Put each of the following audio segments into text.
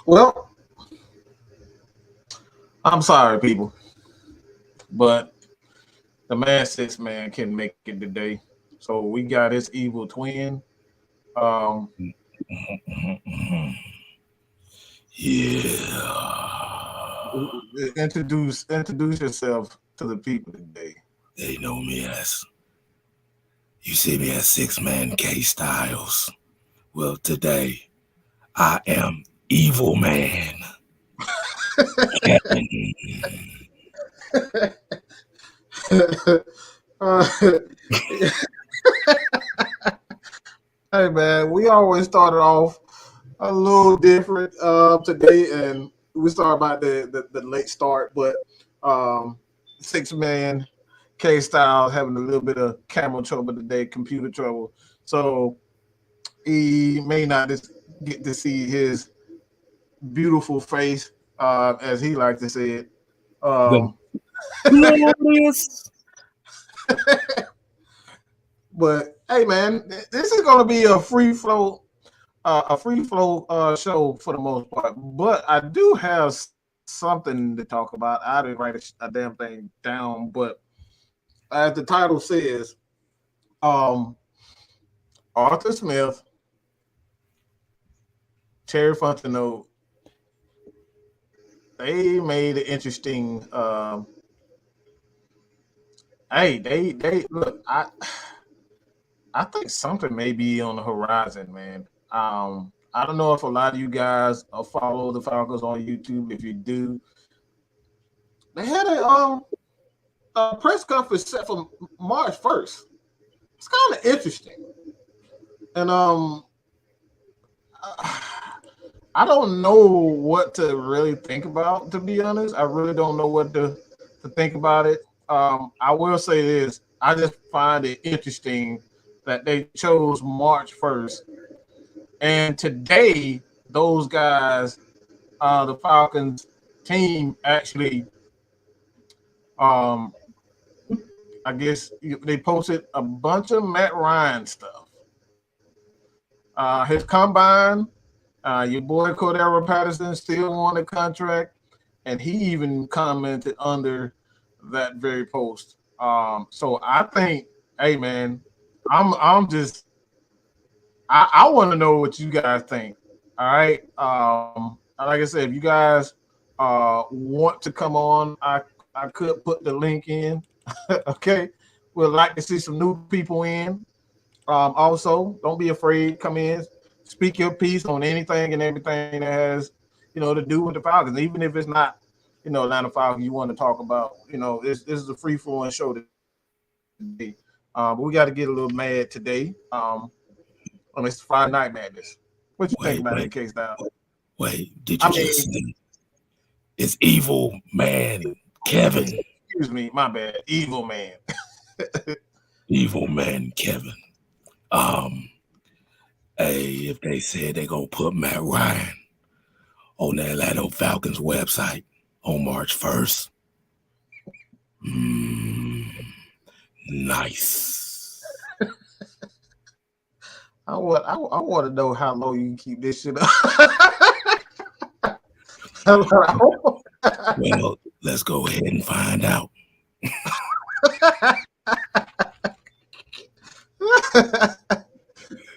Well, I'm sorry, people, but the man six man can make it today. So we got his evil twin. Um, Yeah. introduce yourself to the people today. They know me as, you see me as Six Man KStylzz. Well, today I am Evil Man Kevin. uh, hey man, we always started off a little different today, and we started about the late start, but um, six man K Style having a little bit of camera trouble today, computer trouble, so he may not just get to see his beautiful face, as he likes to say it. The Um, glorious. but hey, man, this is going to be a free flow show for the most part. But I do have something to talk about. I didn't write a damn thing down, but as the title says, um, Arthur Smith, Terry Fontenot, they made it interesting. Hey, they look. I think something may be on the horizon, man. I don't know if a lot of you guys follow the Falcons on YouTube. If you do, they had a press conference set for March 1st. It's kind of interesting, and I don't know what to really think about. To be honest, I really don't know what to think about it. I will say this: I just find it interesting that they chose March 1st, and today those guys, the Falcons team, actually, um, I guess they posted a bunch of Matt Ryan stuff. His combine, your boy Cordero Patterson still won the contract, and he even commented under that very post. So I think, hey man, I'm just I want to know what you guys think. All right. Like I said, if you guys want to come on, I could put the link in. Okay. We'd like to see some new people in. Also, don't be afraid. Come in, speak your piece on anything and everything that has, to do with the Falcons. Even if it's not, Atlanta Falcons you want to talk about. This is a free flowing show today. But we got to get a little mad today. On this Friday Night Madness. What you think about it, Wait, K wait, Style? wait. I Did you mean, just say it's Evil Man Kevin? excuse me, my bad. Evil man. Evil Man Kevin. Um, hey, if they said they gonna put Matt Ryan on the Atlanta Falcons website on March 1st, mm, nice. I want to know how long you can keep this shit up. Well, let's go ahead and find out.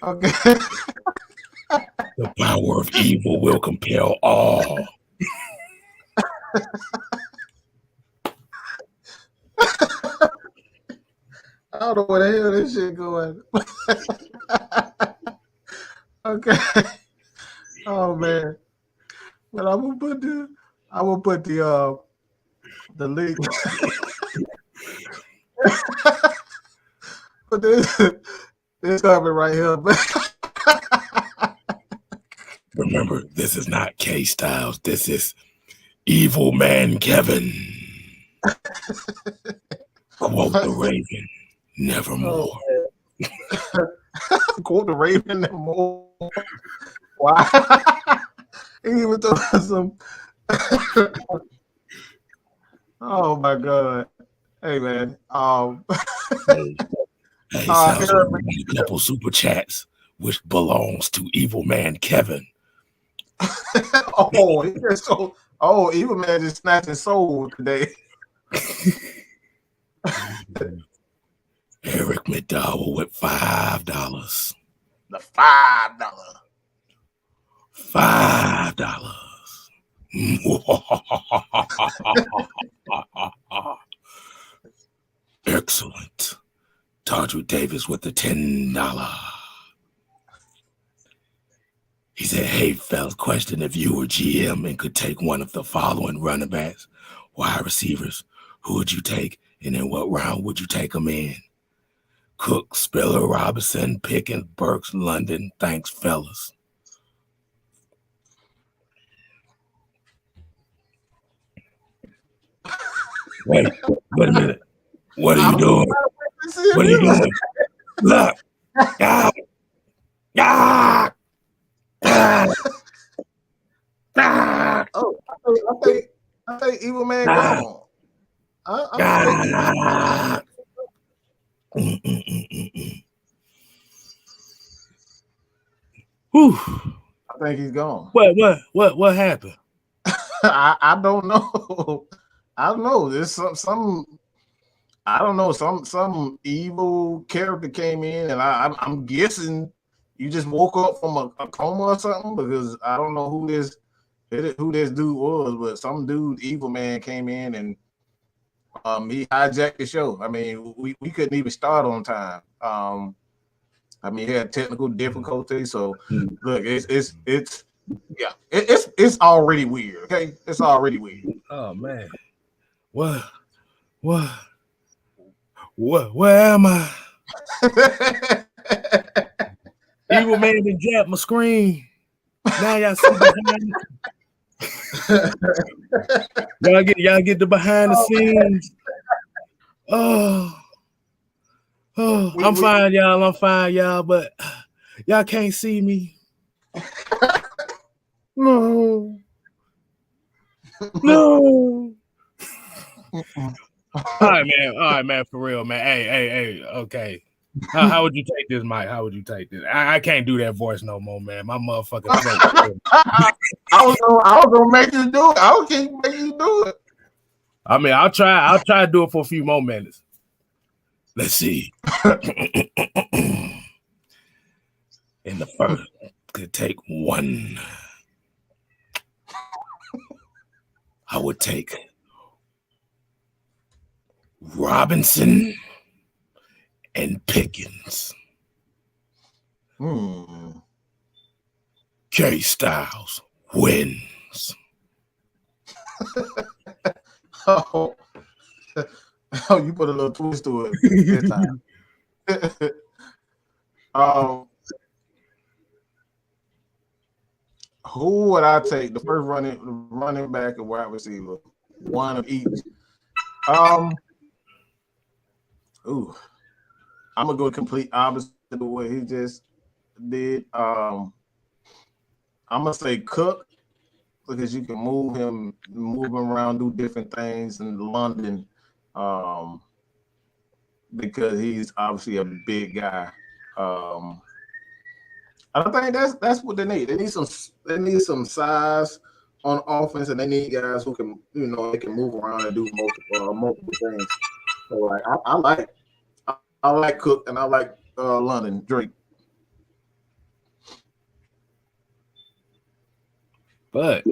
Okay. The power of evil will compel all. I don't know where the hell this shit going. Okay. Oh man. But I will put the link. But this coming right here. Remember, this is not KStylzz. This is Evil Man Kevin. Quote the Raven, nevermore. Oh, quote the Raven and more. Wow. He even told us some. Oh my god. Hey man. Hey, hey, sounds like Eric, we got a couple super chats, which belongs to Evil Man Kevin. Oh, he just so. Oh, Evil Man just snatching soul today. Eric McDowell with $5. The $5. $5. Excellent. Todrick Davis with the $10. He said, hey, fellas, question if you were GM and could take one of the following running backs, wide receivers, who would you take? And in what round would you take them in? Cook, Spiller, Robinson, Pickens, Burks, London. Thanks, fellas. Wait a minute. What are you doing? What are you doing? Look. Ah. Ah. Ah. Ah. Oh, I think Evil Man gone. Ah. Whew. I think he's gone. What happened? I don't know. I don't know. There's some I don't know. Some evil character came in, and I'm guessing you just woke up from a coma or something, because I don't know who this dude was, but some dude, Evil Man, came in and he hijacked the show. I mean, we couldn't even start on time. I mean, he had technical difficulties. So look, it's already weird. Okay, it's already weird. Oh man, what? Where am I? Evil Man done jacked my screen. Now y'all see behind. y'all get the behind the scenes. Oh, I'm fine, y'all. But y'all can't see me. No. All right, man, for real, man. Hey, okay. How would you take this, Mike? How would you take this? I can't do that voice no more, man. My motherfucking I was gonna make you do it. I was gonna make you do it. I mean, I'll try to do it for a few more minutes. Let's see. In the first, could take one. I would take Robinson and Pickens. KStylzz wins. Oh, you put a little twist to it this time. Who would I take? The first running back and wide receiver, one of each. I'm gonna go complete opposite of what he just did. I'm gonna say Cook, because you can move him around, do different things in London, because he's obviously a big guy. I think that's what they need. They need some size on offense, and they need guys who can, they can move around and do multiple things. So like I like Cook, and I like London Drake. But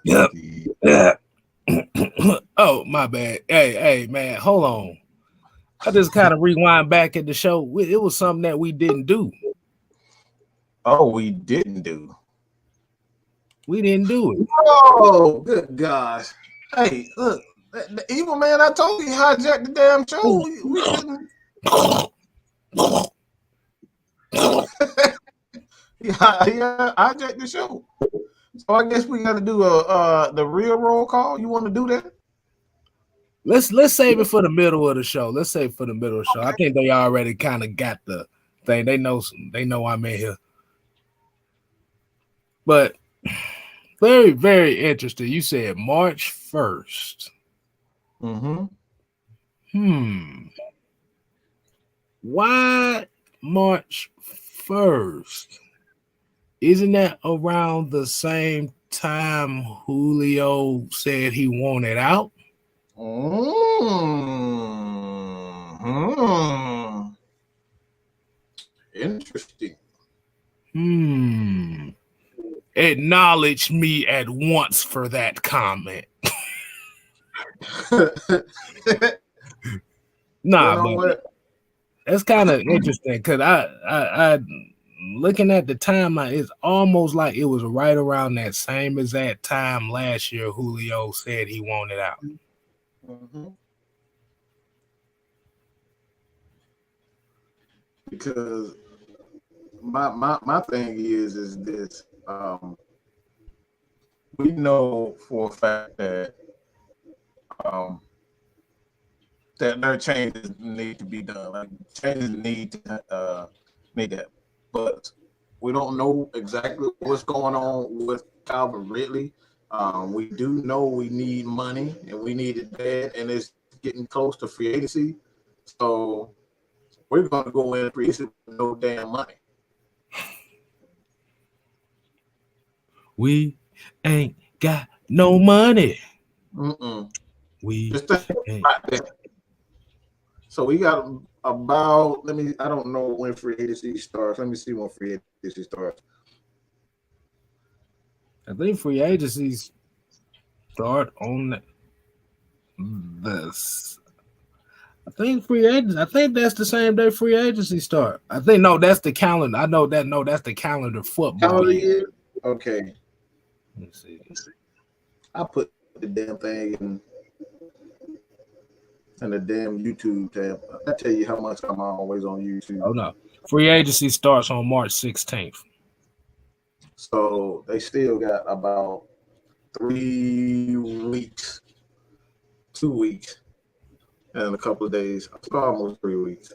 yep. Oh, my bad. Hey, man, hold on. I just kind of rewind back at the show. It was something that we didn't do. Oh, we didn't do. We didn't do it. Oh, good gosh. Hey, look, the Evil Man, I told you, he hijacked the damn show. We couldn't. Yeah, hijacked the show. So I guess we got to do the real roll call. You want to do that? Let's save it for the middle of the show. Let's save it for the middle of the show. I think they already kind of got the thing. They know I'm in here. But very, very interesting. You said March 1st. Why March 1st. Isn't that around the same time Julio said he wanted out? Mm-hmm. Interesting. Acknowledge me at once for that comment. Nah, but what? that's kind of interesting because I looking at the timeline, it's almost like it was right around that same exact time last year Julio said he wanted out. Mm-hmm. Because my thing is this. We know for a fact um, that there are changes need to be done. Like changes need that, but we don't know exactly what's going on with Calvin Ridley. We do know we need money and we need it bad, and it's getting close to free agency. So we're going to go in free agency with no damn money. We ain't got no money. Mm-mm. We Just think about that. So we got about, I don't know when free agency starts. Let me see when free agency starts. I think free agencies start on this. I think that's the same day free agency start. I think no, that's the calendar. I know that. No, that's the calendar football Calendar year. year? Okay. Let's see. I put the damn thing in the damn YouTube tab. I tell you how much I'm always on YouTube. Oh no, free agency starts on March 16th. So they still got about 3 weeks, 2 weeks, and a couple of days. So almost 3 weeks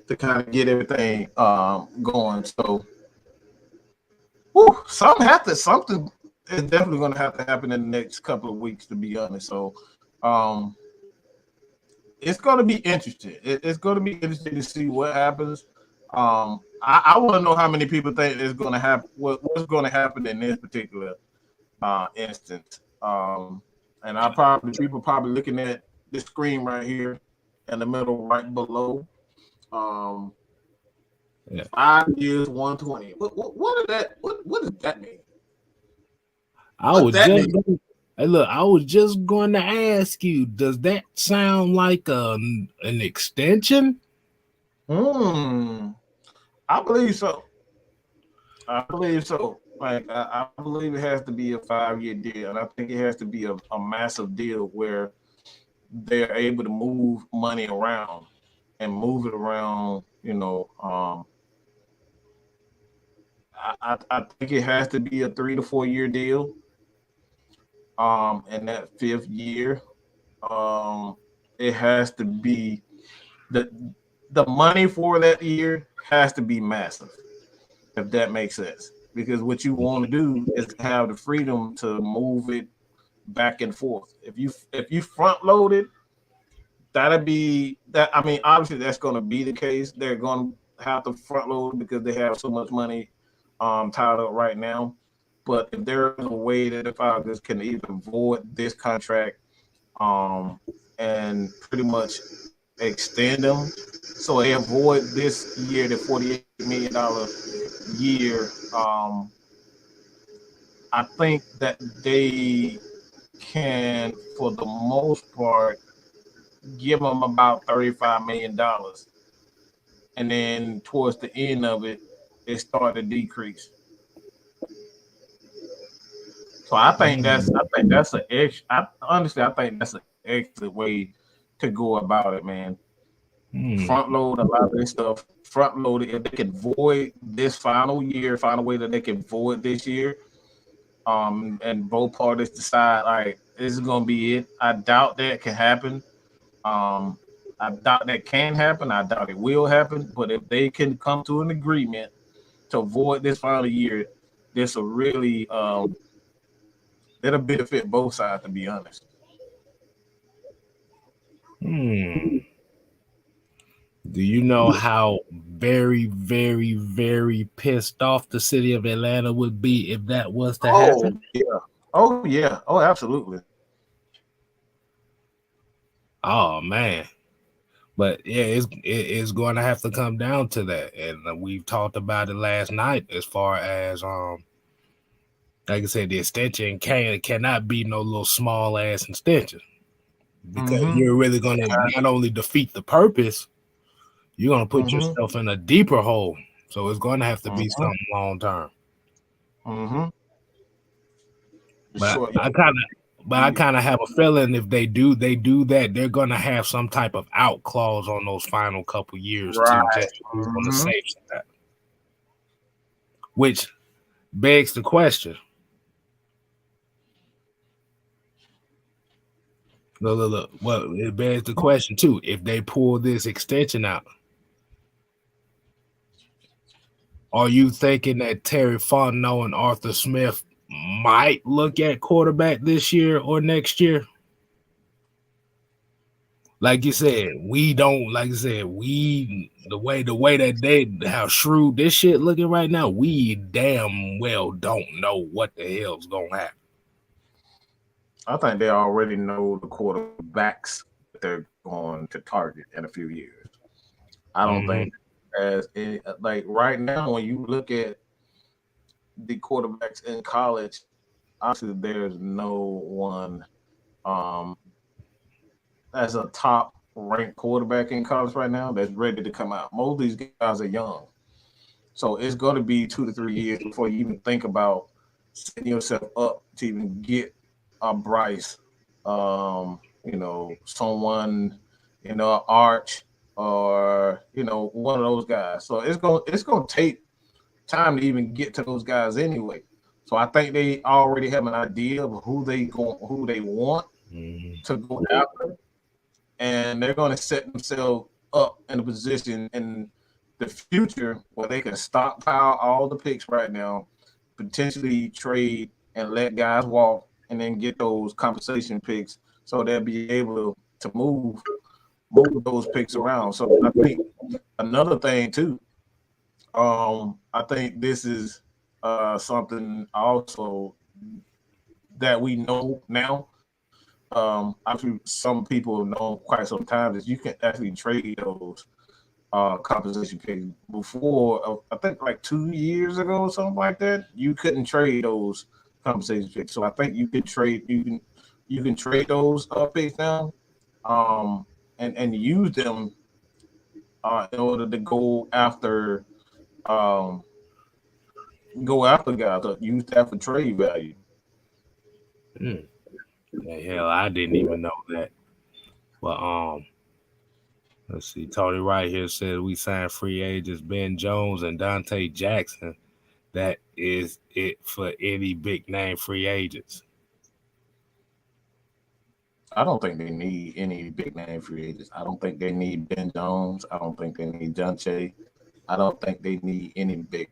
to kind of get everything going. So something is definitely going to have to happen in the next couple of weeks, to be honest. So it's going to be interesting. It's going to be interesting to see what happens. I want to know how many people think is going to happen. What's going to happen in this particular instance? And people probably looking at this screen right here in the middle, right below. 5 years, 120. What does that mean? I was just going to ask you, does that sound like an extension? I believe so. Like I believe it has to be a 5-year deal, and I think it has to be a massive deal where they're able to move money around and move it around. I think it has to be a 3 to 4 year deal. In that 5th year, it has to be the money for that year has to be massive, if that makes sense. Because what you want to do is have the freedom to move it back and forth. If you front load it, that'll be that. I mean, obviously that's going to be the case. They're going to have to front load because they have so much money tied up right now. But if there's a way that the Falcons can either void this contract and pretty much extend them so they avoid this year, the $48 million year, I think that they can, for the most part, give them about $35 million. And then towards the end of it, it started to decrease. So I think that's an extra. Honestly, I think that's an excellent way to go about it, man. Front load a lot of this stuff. Front load it. If they can void this final year, find a way that they can void this year. And both parties decide, all right, this is gonna be it. I doubt that can happen. I doubt that can happen. I doubt it will happen. But if they can come to an agreement to avoid this final year, this will really that'll benefit both sides, to be honest. Do you know how very, very, very pissed off the city of Atlanta would be if that was to happen? Yeah. Oh, absolutely. Oh man. But yeah, it's going to have to come down to that, and we've talked about it last night. As far as like I said, the extension cannot be no little small ass extension, because you're really going to not only defeat the purpose, you're going to put yourself in a deeper hole. So it's going to have to be something long term. But I kind of have a feeling if they do that, they're going to have some type of out clause on those final couple years too, just to be on the safe side. Which begs the question. Look. Well, it begs the question too. If they pull this extension out, are you thinking that Terry Fontenot and Arthur Smith might look at quarterback this year or next year? Like you said, we don't. Like I said, the way that they how shrewd this shit looking right now, we damn well don't know what the hell's gonna happen. I think they already know the quarterbacks that they're going to target in a few years. I don't think as like right now when you look at the quarterbacks in college, obviously there's no one as a top ranked quarterback in college right now that's ready to come out. Most of these guys are young. So it's going to be 2 to 3 years before you even think about setting yourself up to even get a Bryce, someone, Arch, or one of those guys. So it's gonna take time to even get to those guys anyway. So I think they already have an idea of who they want to go after, and they're going to set themselves up in a position in the future where they can stockpile all the picks right now, potentially trade and let guys walk, and then get those compensation picks so they'll be able to move those picks around. So I think another thing too, I think this is something also that we know now. Actually, some people know quite some time is you can actually trade those compensation picks. Before, I think like 2 years ago or something like that, you couldn't trade those compensation picks. So I think you can trade those picks now, and use them in order to go after guys. Use that for trade value. Hell, I didn't even know that. But let's see. Tony right here said we signed free agents Ben Jones and Dante Jackson. That is it for any big name free agents. I don't think they need any big name free agents. I don't think they need Ben Jones. I don't think they need Dante. I don't think they need any big,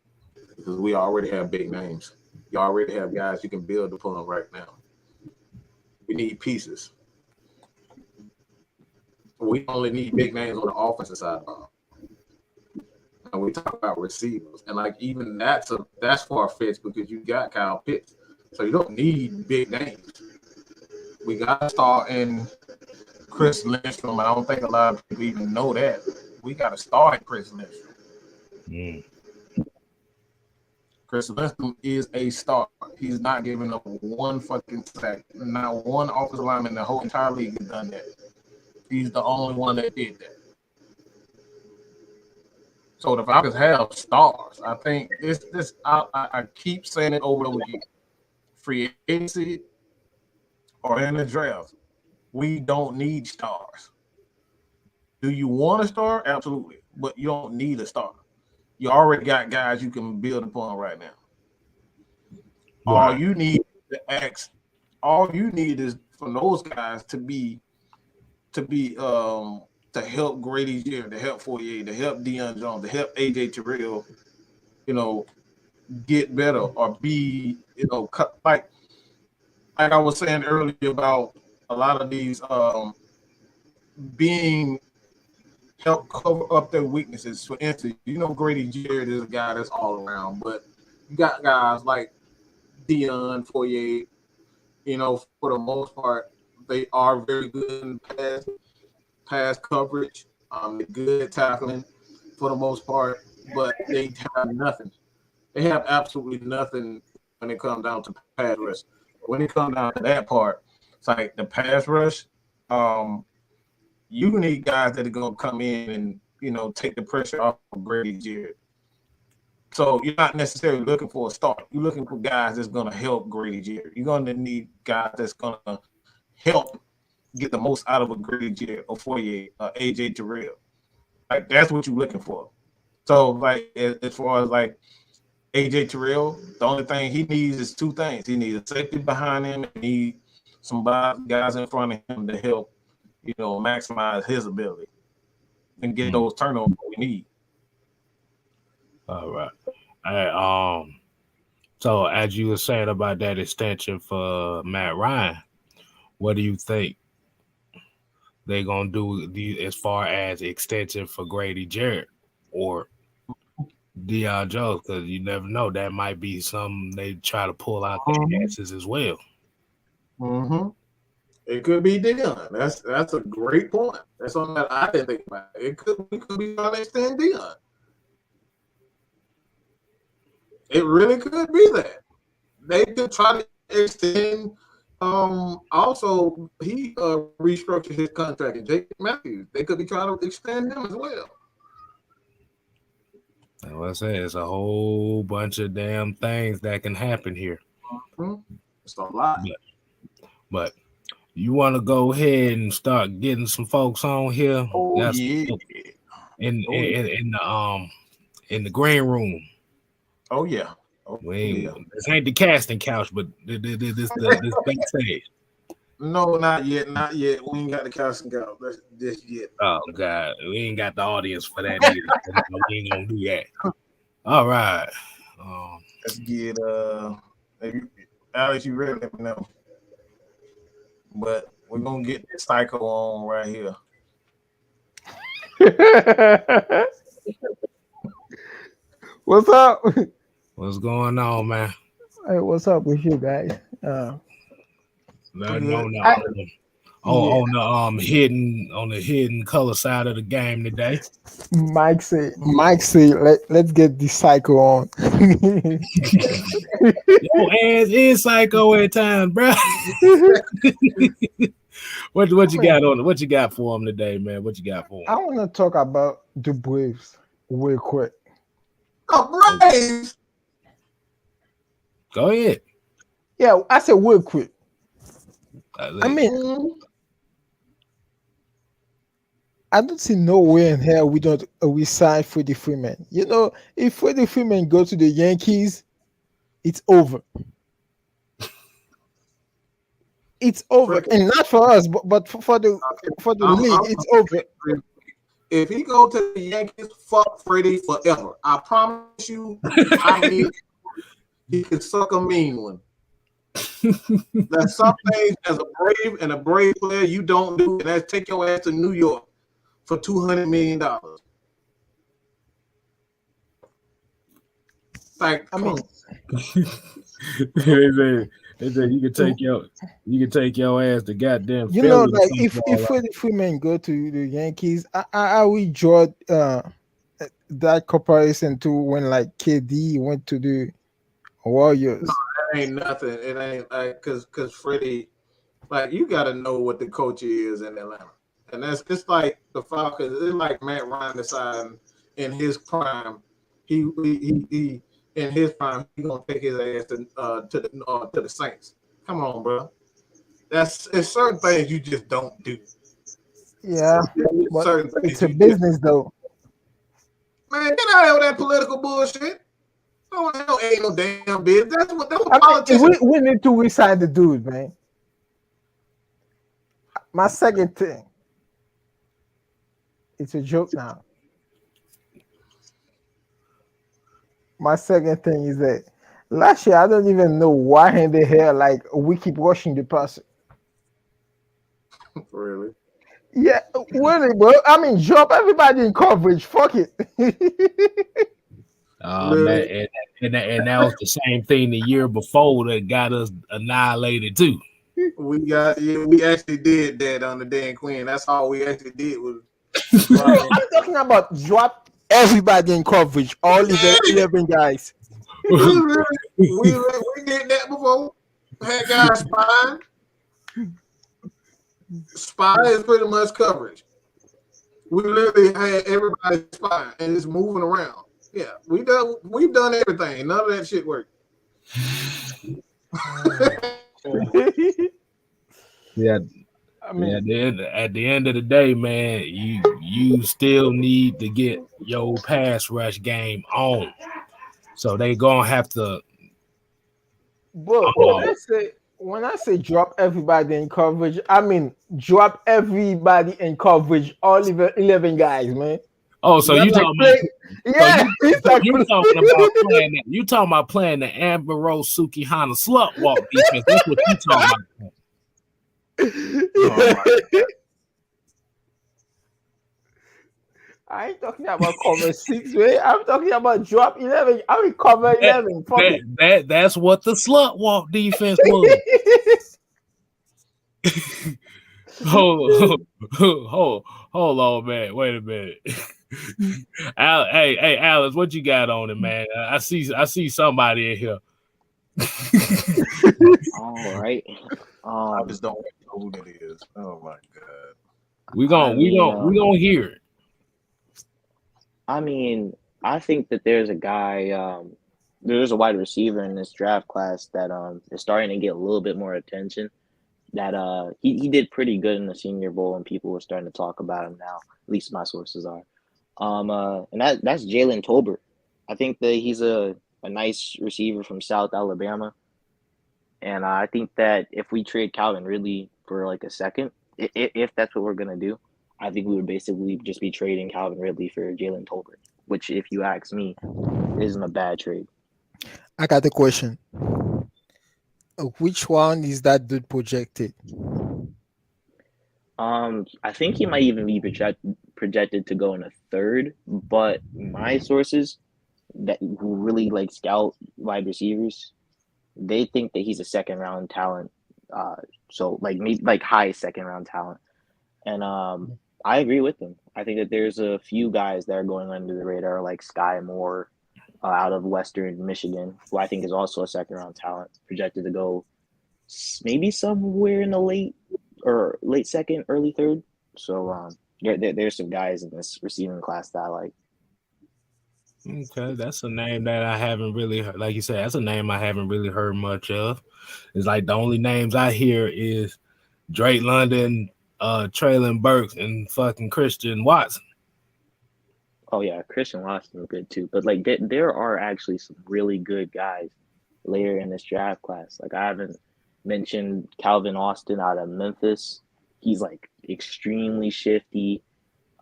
because we already have big names. You already have guys you can build upon right now. We need pieces. We only need big names on the offensive side of the ball. And we talk about receivers, and like even that's far fetched because you got Kyle Pitts, so you don't need big names. We got to start in Chris Lindstrom. I don't think a lot of people even know that. We got to start Chris Lindstrom. Chris Lindstrom is a star. He's not giving up one fucking sack. Not one offensive lineman in the whole entire league has done that. He's the only one that did that. So the Falcons have stars. I think this. I keep saying it over and over again. Free agency or in the draft, we don't need stars. Do you want a star? Absolutely, but you don't need a star. You already got guys you can build upon right now. All you need is for those guys to help Grady Jarrett, to help 48, to help Deion Jones, to help AJ Terrell, get better or be, like I was saying earlier about a lot of these being help cover up their weaknesses. For instance, Grady Jarrett is a guy that's all around, but you got guys like Dion Foyer. For the most part, they are very good in pass coverage. They're good at tackling for the most part, but they have nothing. They have absolutely nothing when it comes down to pass rush. When it comes down to that part, it's like the pass rush. Um, you need guys that are going to come in and take the pressure off of Brady Jarrett. So you're not necessarily looking for a start. You're looking for guys that's going to help Grady Jarrett. You're going to need guys that's going to help get the most out of a Grady Jarrett or Foyer, AJ Terrell. Like that's what you're looking for. So like as far as like AJ Terrell, the only thing he needs is two things. He needs a safety behind him and he needs some guys in front of him to help, maximize his ability and get those turnovers we need. All right. So as you were saying about that extension for Matt Ryan, what do you think they're gonna do as far as extension for Grady Jarrett or Deion Jones? Because you never know, that might be something they try to pull out their asses as well. Mm-hmm. It could be Deion. That's a great point. That's something that I didn't think about. It could be trying to extend Deion. It really could be that. They could try to extend. Also, he restructured his contract with Jake Matthews. They could be trying to extend him as well. Like I said, it's a whole bunch of damn things that can happen here. Mm-hmm. It's a lot. But you want to go ahead and start getting some folks on here? Oh yeah. In the green room. Oh yeah. This ain't the casting couch, but this backstage. No, not yet. We ain't got the casting couch just yet. Oh God, we ain't got the audience for that either. We ain't gonna do that. All right. Let's get Alex, you ready? Let me know. But we're gonna get this psycho on right here. What's up? What's going on, man? Hey, what's up with you guys? On the hidden color side of the game today. Mike say, let's get this psycho on. Your ass is psycho at times, bro. What you got on? What you got for him today, man? What you got for him? I want to talk about the Braves real quick. The Braves. Go ahead. Yeah, I said real quick. I mean, I don't see nowhere in here we don't sign Freddie Freeman. If Freddie Freeman go to the Yankees, it's over. It's over, and not for us, but for the league, it's over. If he go to the Yankees, fuck Freddie forever. I promise you. He can suck a mean one. That's something as a brave player you don't do, and that's take your ass to New York for $200 million. Like, they say you can take your ass to goddamn. Like if Freddie Freeman go to the Yankees, I will draw that comparison to when like KD went to the Warriors. No, that ain't nothing. It ain't like because Freddie, like you got to know what the coach is in Atlanta, and it's like the Falcons. It's like Matt Ryan deciding in his prime, he in his prime he gonna take his ass to the Saints. Come on, bro. It's certain things you just don't do. Yeah, but it's a business though. Man, get out of here with that political bullshit. No, ain't no damn business. That's what politicians. We need to resign the dude, man. My second thing, it's a joke now. My second thing is that last year I don't even know why in the hell like we keep rushing the passer. Really? Yeah, really, bro. I mean, drop everybody in coverage. Fuck it. Really, And that was the same thing the year before that got us annihilated too. we actually did that on the Dan Quinn. That's all we actually did was No, drop them. I'm talking about drop everybody in coverage. All We did it. 11 guys. We did that before. Had guys spying. Spy is pretty much coverage. We literally had everybody spying and it's moving around. Yeah, we've done everything. None of that shit worked. Yeah, I mean, at the end of the day, man, you still need to get your pass rush game on. So they gonna have to. bro, when I say drop everybody in coverage, I mean drop everybody in coverage. All 11 guys, man. Oh, so Not you like talking play. about? So Yeah, it's like you talking about playing that? You talking about playing the Amber Rose Sukihana slut walk defense? That's what you talking about. Oh my. I ain't talking about cover 6, man. I'm talking about drop 11. I mean cover 11. Fuck it. That's what the slut walk defense was. Hold on, man. Wait a minute. Hey, Alice, what you got on it, man? I see somebody in here. All right. I just don't know who that is. Oh my god. We gonna hear it. I mean, I think that there's a guy, there's a wide receiver in this draft class that is starting to get a little bit more attention. That he did pretty good in the Senior Bowl, and people are starting to talk about him now. At least my sources are. And that's Jalen Tolbert. I think that he's a nice receiver from South Alabama, and I think that if we trade Calvin Ridley for like a second, if that's what we're gonna do, I think we would basically just be trading Calvin Ridley for Jalen Tolbert, which, if you ask me, isn't a bad trade. I got the question. Which one is that dude projected? I think he might even be projected to go in a third, but my sources that who really like scout wide receivers, they think that he's a second round talent. So like maybe like high second round talent. And I agree with him. I think that there's a few guys that are going under the radar, like Sky Moore out of Western Michigan, who I think is also a second round talent, projected to go maybe somewhere in the late second, early third. So there's some guys in this receiving class that I like. Okay, that's a name that I haven't really heard. Like you said, that's a name I haven't really heard much of. It's like the only names I hear is Drake London, Traylon Burks, and fucking Christian Watson. Oh yeah, Christian Watson is good too. But like there are actually some really good guys later in this draft class. Like I haven't mentioned Calvin Austin out of Memphis. He's like extremely shifty.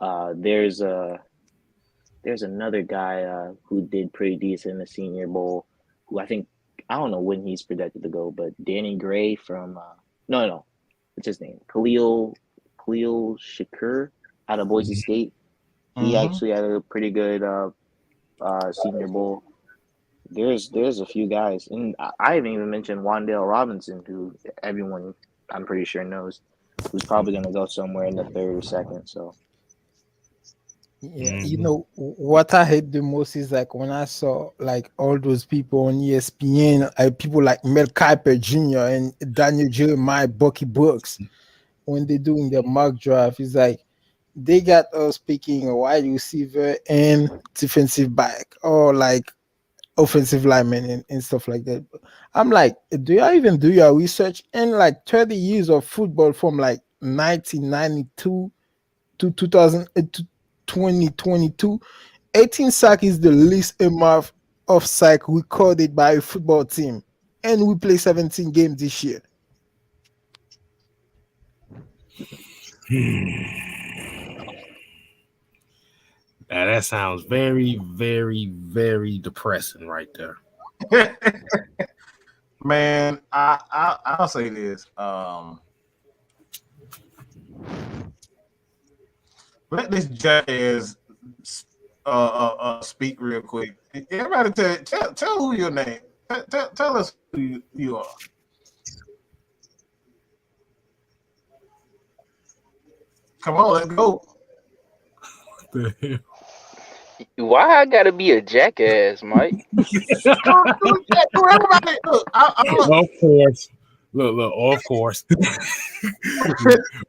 There's another guy who did pretty decent in the Senior Bowl, who I don't know when he's projected to go, but Danny Gray from no, what's his name? Khalil Shakur out of Boise State. He actually had a pretty good Senior Bowl. There's a few guys, and I haven't even mentioned Wan'Dale Robinson, who everyone I'm pretty sure knows, who's probably going to go somewhere in the third or second. So. Yeah, you know what I hate the most is like when I saw like all those people on ESPN, people like Mel Kiper Jr. and Daniel Jeremiah, Bucky Brooks, when they're doing their mock draft, it's like they got us picking a wide receiver and defensive back or like offensive lineman and stuff like that. I'm like, do you even do your research? And like 30 years of football from like 1992 to 2000 to 2022, 18 sack is the least amount of sack recorded by a football team, and we play 17 games this year. Now that sounds very, very, very depressing right there. Man, I'll say this. let this jackass speak real quick. Everybody tell who your name. Tell us who you are. Come on, let's go. Why I gotta be a jackass, Mike? Everybody, look, Of course. Look, of course.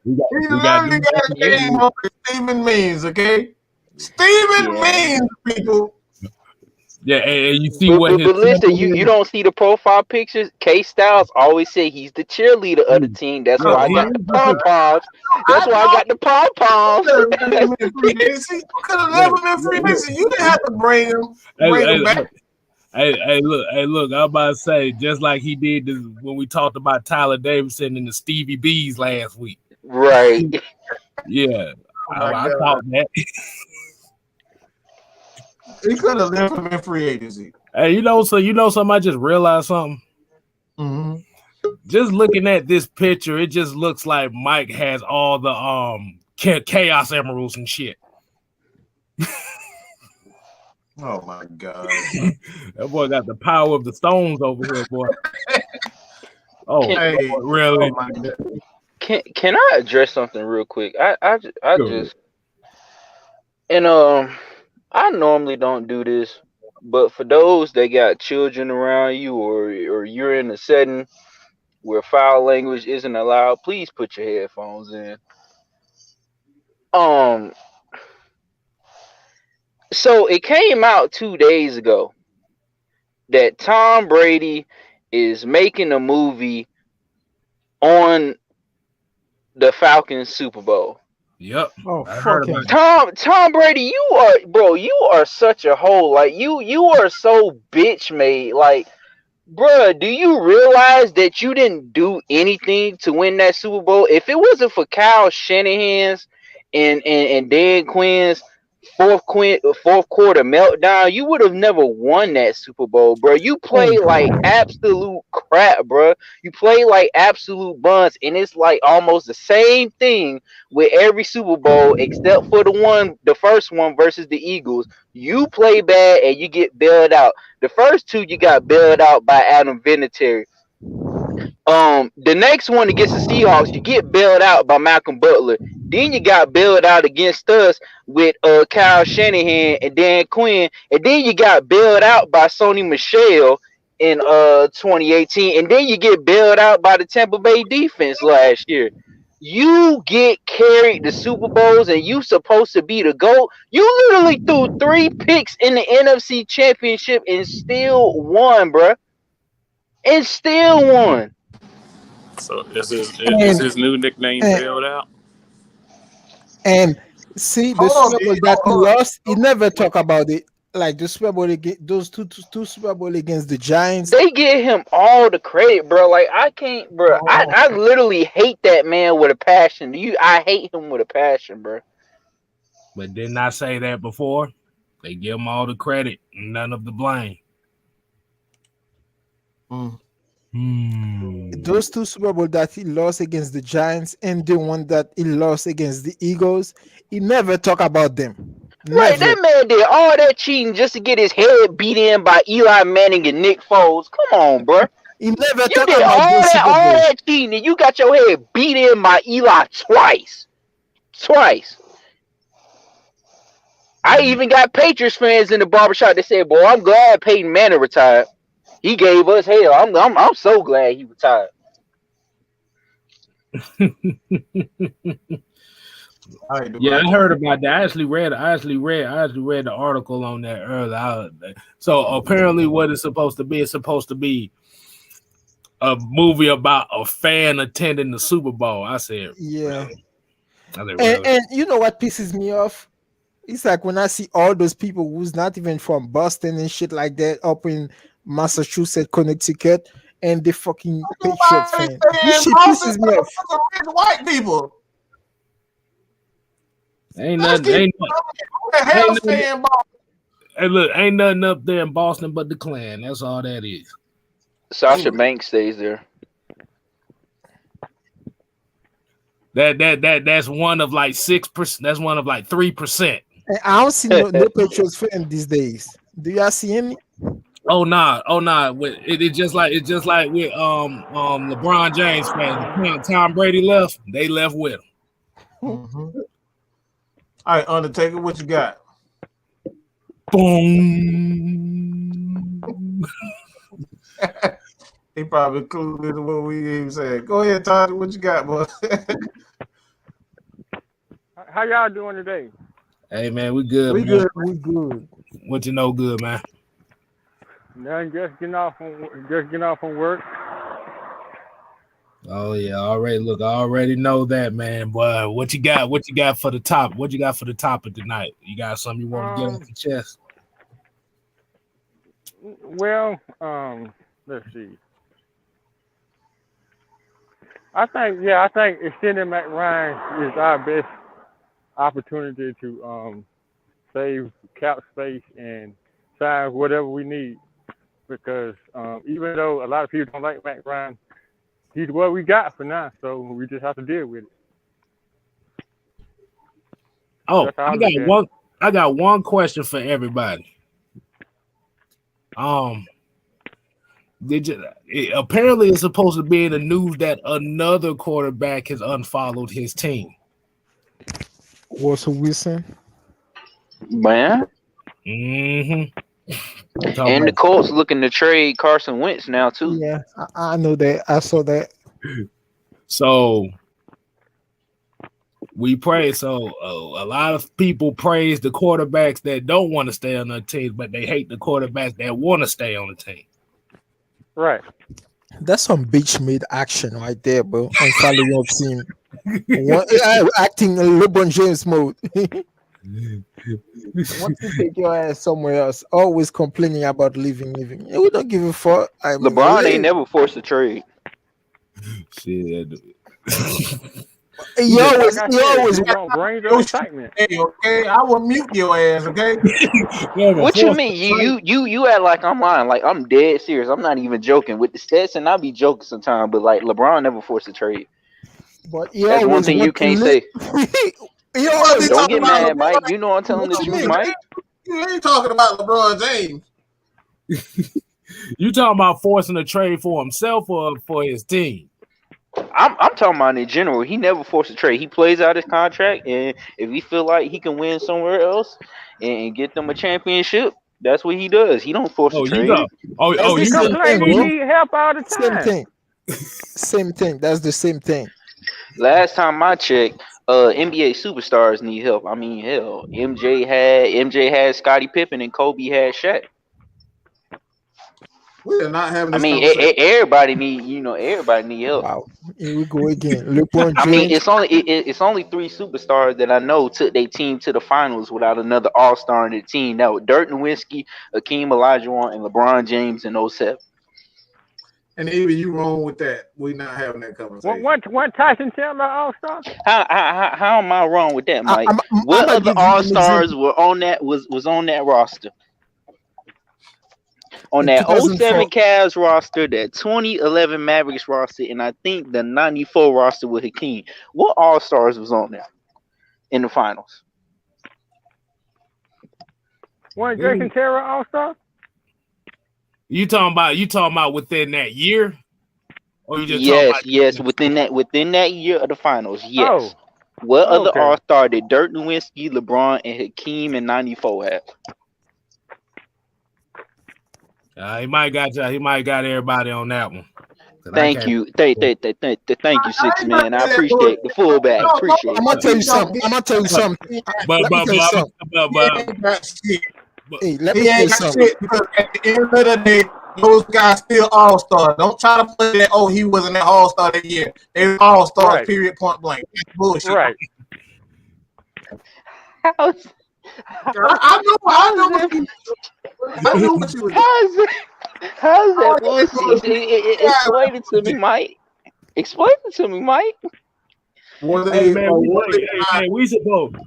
we got a name on Steven Means, okay? Steven Means, people. Yeah, and you see what his But listen, you don't see the profile pictures. KStylzz always say he's the cheerleader of the team. That's why I got the pom poms. That's why I got the pom poms. You could have never been free agency. You didn't have to bring him back. Hey, look! I'm about to say, just like he did when we talked about Tyler Davidson and the Stevie B's last week. Right. Yeah, I caught that. He could have left him in free agency. Hey, something. I just realized something. Mm-hmm. Just looking at this picture, it just looks like Mike has all the chaos emeralds and shit. Oh my God! That boy got the power of the stones over here, boy. Oh, hey, really? Oh my God. Can I address something real quick? I just and I normally don't do this, but for those that got children around you or you're in a setting where foul language isn't allowed, please put your headphones in. So it came out 2 days ago that Tom Brady is making a movie on the Falcons Super Bowl. Yep. Oh, I heard fucking about it. Tom Brady, you are such a hoe. Like you are so bitch made. Like, bruh, do you realize that you didn't do anything to win that Super Bowl? If it wasn't for Kyle Shanahan's and Dan Quinn's fourth quarter meltdown, you would have never won that Super Bowl, bro. You play like absolute crap, bro. You play like absolute buns, and it's like almost the same thing with every Super Bowl except for the first one versus the Eagles. You play bad and you get bailed out. The first two you got bailed out by Adam Vinatieri. The next one against the Seahawks, you get bailed out by Malcolm Butler. Then you got bailed out against us with Kyle Shanahan and Dan Quinn, and then you got bailed out by Sony Michel in 2018, and then you get bailed out by the Tampa Bay defense last year. You get carried to Super Bowls, and you supposed to be the GOAT. You literally threw 3 picks in the NFC Championship and still won, bruh. And still won. So is his new nickname bailed out? And see the Super Bowl that he lost, he never talk about it. Like the Super Bowl against those two Super Bowl against the Giants. They give him all the credit, bro. Like I can't, bro. I literally hate that man with a passion. I hate him with a passion, bro. But didn't I say that before? They give him all the credit, none of the blame. Those two Super Bowl that he lost against the Giants and the one that he lost against the Eagles, he never talk about them. Right, that man did all that cheating just to get his head beat in by Eli Manning and Nick Foles. Come on, bro. He never you did all that cheating, and you got your head beat in by Eli twice. I even got Patriots fans in the barbershop that said, "Boy, I'm glad Peyton Manning retired. He gave us hell. I'm so glad he retired." Yeah, I heard about that. I actually read the article on that earlier. So apparently, what it's supposed to be, it's supposed to be a movie about a fan attending the Super Bowl. I said, yeah. Really? And you know what pisses me off? It's like when I see all those people who's not even from Boston and shit like that up in Massachusetts, Connecticut, and they fucking Patriots fan. This shit pisses me off. White people. Ain't nothing up there in Boston but the Klan. That's all that is. Sasha Banks stays there. That's one of like 6%. That's one of like 3%. I don't see no Patriots fan these days. Do y'all see any? Oh nah. It's just like with LeBron James fans. Tom Brady left, they left with him. Mm-hmm. All right, Undertaker, what you got? Boom. He probably clueless to what we even said. Go ahead, Todd. What you got, boy? How y'all doing today? Hey man, we good. We man. good. We good. What you know, good man. Nothing, just getting off from work. Oh yeah, I already know that, man. Boy, what you got? What you got for the top? What you got for the topic tonight? You got something you want to get off the chest? Well, let's see. I think extending Matt Ryan is our best opportunity to save cap space and sign whatever we need. Because even though a lot of people don't like Matt Ryan, he's what we got for now, so we just have to deal with it. Oh, I got one question for everybody. Apparently it's supposed to be in the news that another quarterback has unfollowed his team. Russell Wilson. Man. Mm-hmm. And the Colts looking to trade Carson Wentz now too. Yeah, I know that. I saw that. So we pray. So a lot of people praise the quarterbacks that don't want to stay on the team, but they hate the quarterbacks that want to stay on the team. Right. That's some bitch made action right there, bro. On follow your team. Acting in LeBron James mode. Once you take your ass somewhere else, always complaining about leaving. We don't give a fuck. LeBron ain't never forced a trade. Shit. He always don't bring the excitement. Hey, okay, I will mute your ass, okay? What you mean? You act like I'm lying. Like I'm dead serious. I'm not even joking. With the stats, and I'll be joking sometimes, but like LeBron never forced a trade. But that's one thing you can't say. Don't get mad, Mike. You know I'm telling the truth, Mike. You ain't talking about LeBron James. You talking about forcing a trade for himself or for his team? I'm talking about in general. He never forced a trade. He plays out his contract, and if he feel like he can win somewhere else and get them a championship, that's what he does. He don't force a trade. He need help all the time. Same thing. That's the same thing. Last time I checked, NBA superstars need help. I mean, hell, MJ had Scottie Pippen and Kobe had Shaq. We are not having this. I mean, everybody need help. Wow, here we go again. LeBron James. I mean, it's only 3 superstars that I know took their team to the finals without another All-Star in the team. That was Dirk Nowitzki, Hakeem Olajuwon, and LeBron James in 07. And even you wrong with that. We're not having that conversation. One Tyson Chandler All-Star? How am I wrong with that, Mike? What other All-Stars were on that was on that roster? On that 07 Cavs roster, that 2011 Mavericks roster, and I think the 94 roster with Hakeem. What All-Stars was on there in the finals? One Jason Terry All-Star? You talking about within that year? Or you just yes, within that year of the finals, yes. What other All-Star did Dirk Nowitzki, LeBron, and Hakeem in 94 have? He might got everybody on that one. Thank you, 6 man. I appreciate the fullback. Appreciate. I'm gonna tell you something. Hey, let me tell you something. Because at the end of the day, those guys still all-stars. Don't try to play that. Oh, he wasn't an all-star that year. They were all-stars. Right. Period. Point blank. That's bullshit. Right. I know what you were doing. How's that bullshit? Explain it to me, Mike. Explain it to me, Mike.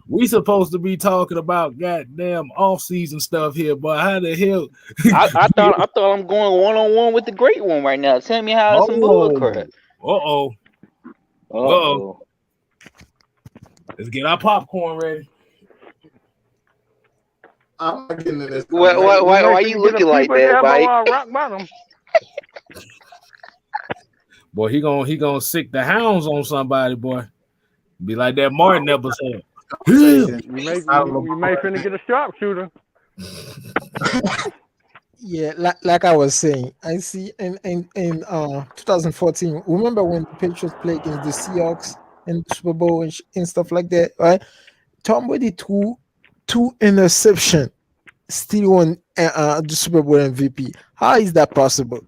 We supposed to be talking about goddamn off-season stuff here, but how the hell? I thought I'm going one-on-one with the great one right now. Tell me how it's some bull crap. Uh-oh. Let's get our popcorn ready. I'm not getting in this. Why you looking like that, Mike? Rock bottom. Boy, he gonna sick the hounds on somebody, boy. Be like that Martin episode. You may finna get a sharpshooter. Yeah, like I was saying, I see in 2014. Remember when the Patriots played against the Seahawks in the Super Bowl and stuff like that, right? Tom Brady threw 2 interceptions, still won the Super Bowl MVP. How is that possible?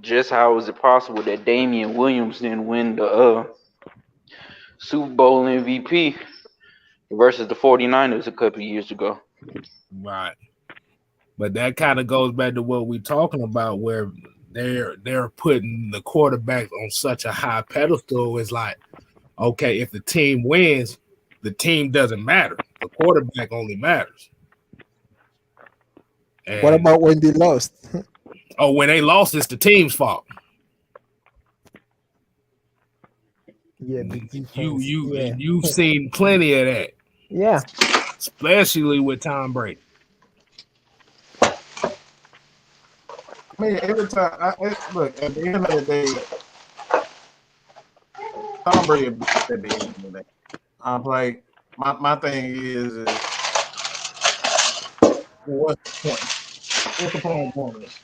Just how is it possible that Damian Williams didn't win the Super Bowl MVP versus the 49ers a couple of years ago? Right. But that kind of goes back to what we're talking about, where they're putting the quarterback on such a high pedestal. It's like, okay, if the team wins, the team doesn't matter. The quarterback only matters. And, what about when they lost? Oh, when they lost, it's the team's fault. Yeah, you've seen plenty of that. Yeah, especially with Tom Brady. I mean, every time look at the end of the day, Tom Brady at the end of the day. Like my thing is what's the point? What's the point of this?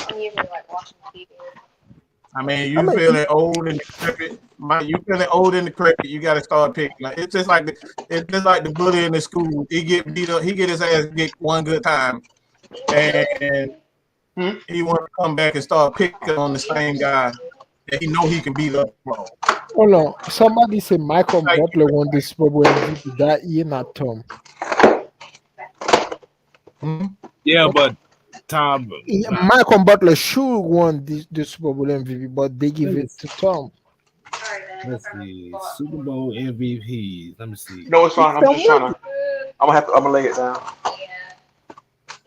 I'm usually like watching TV. I mean, you feeling old and decrepit. You feeling old and decrepit. You got to start picking. Like, it's just like the bully in the school. He get beat up. He get his ass kicked one good time, and he want to come back and start picking on the same guy that he know he can beat up from. Oh no! Somebody said Michael Butler won the Super Bowl MVP that year, not Tom. Yeah, but Tom. Michael Butler should won the Super Bowl MVP, but they give it to Tom. Let's see, Super Bowl MVPs. Let me see. No, it's fine. I'm just trying to. I'm gonna lay it down.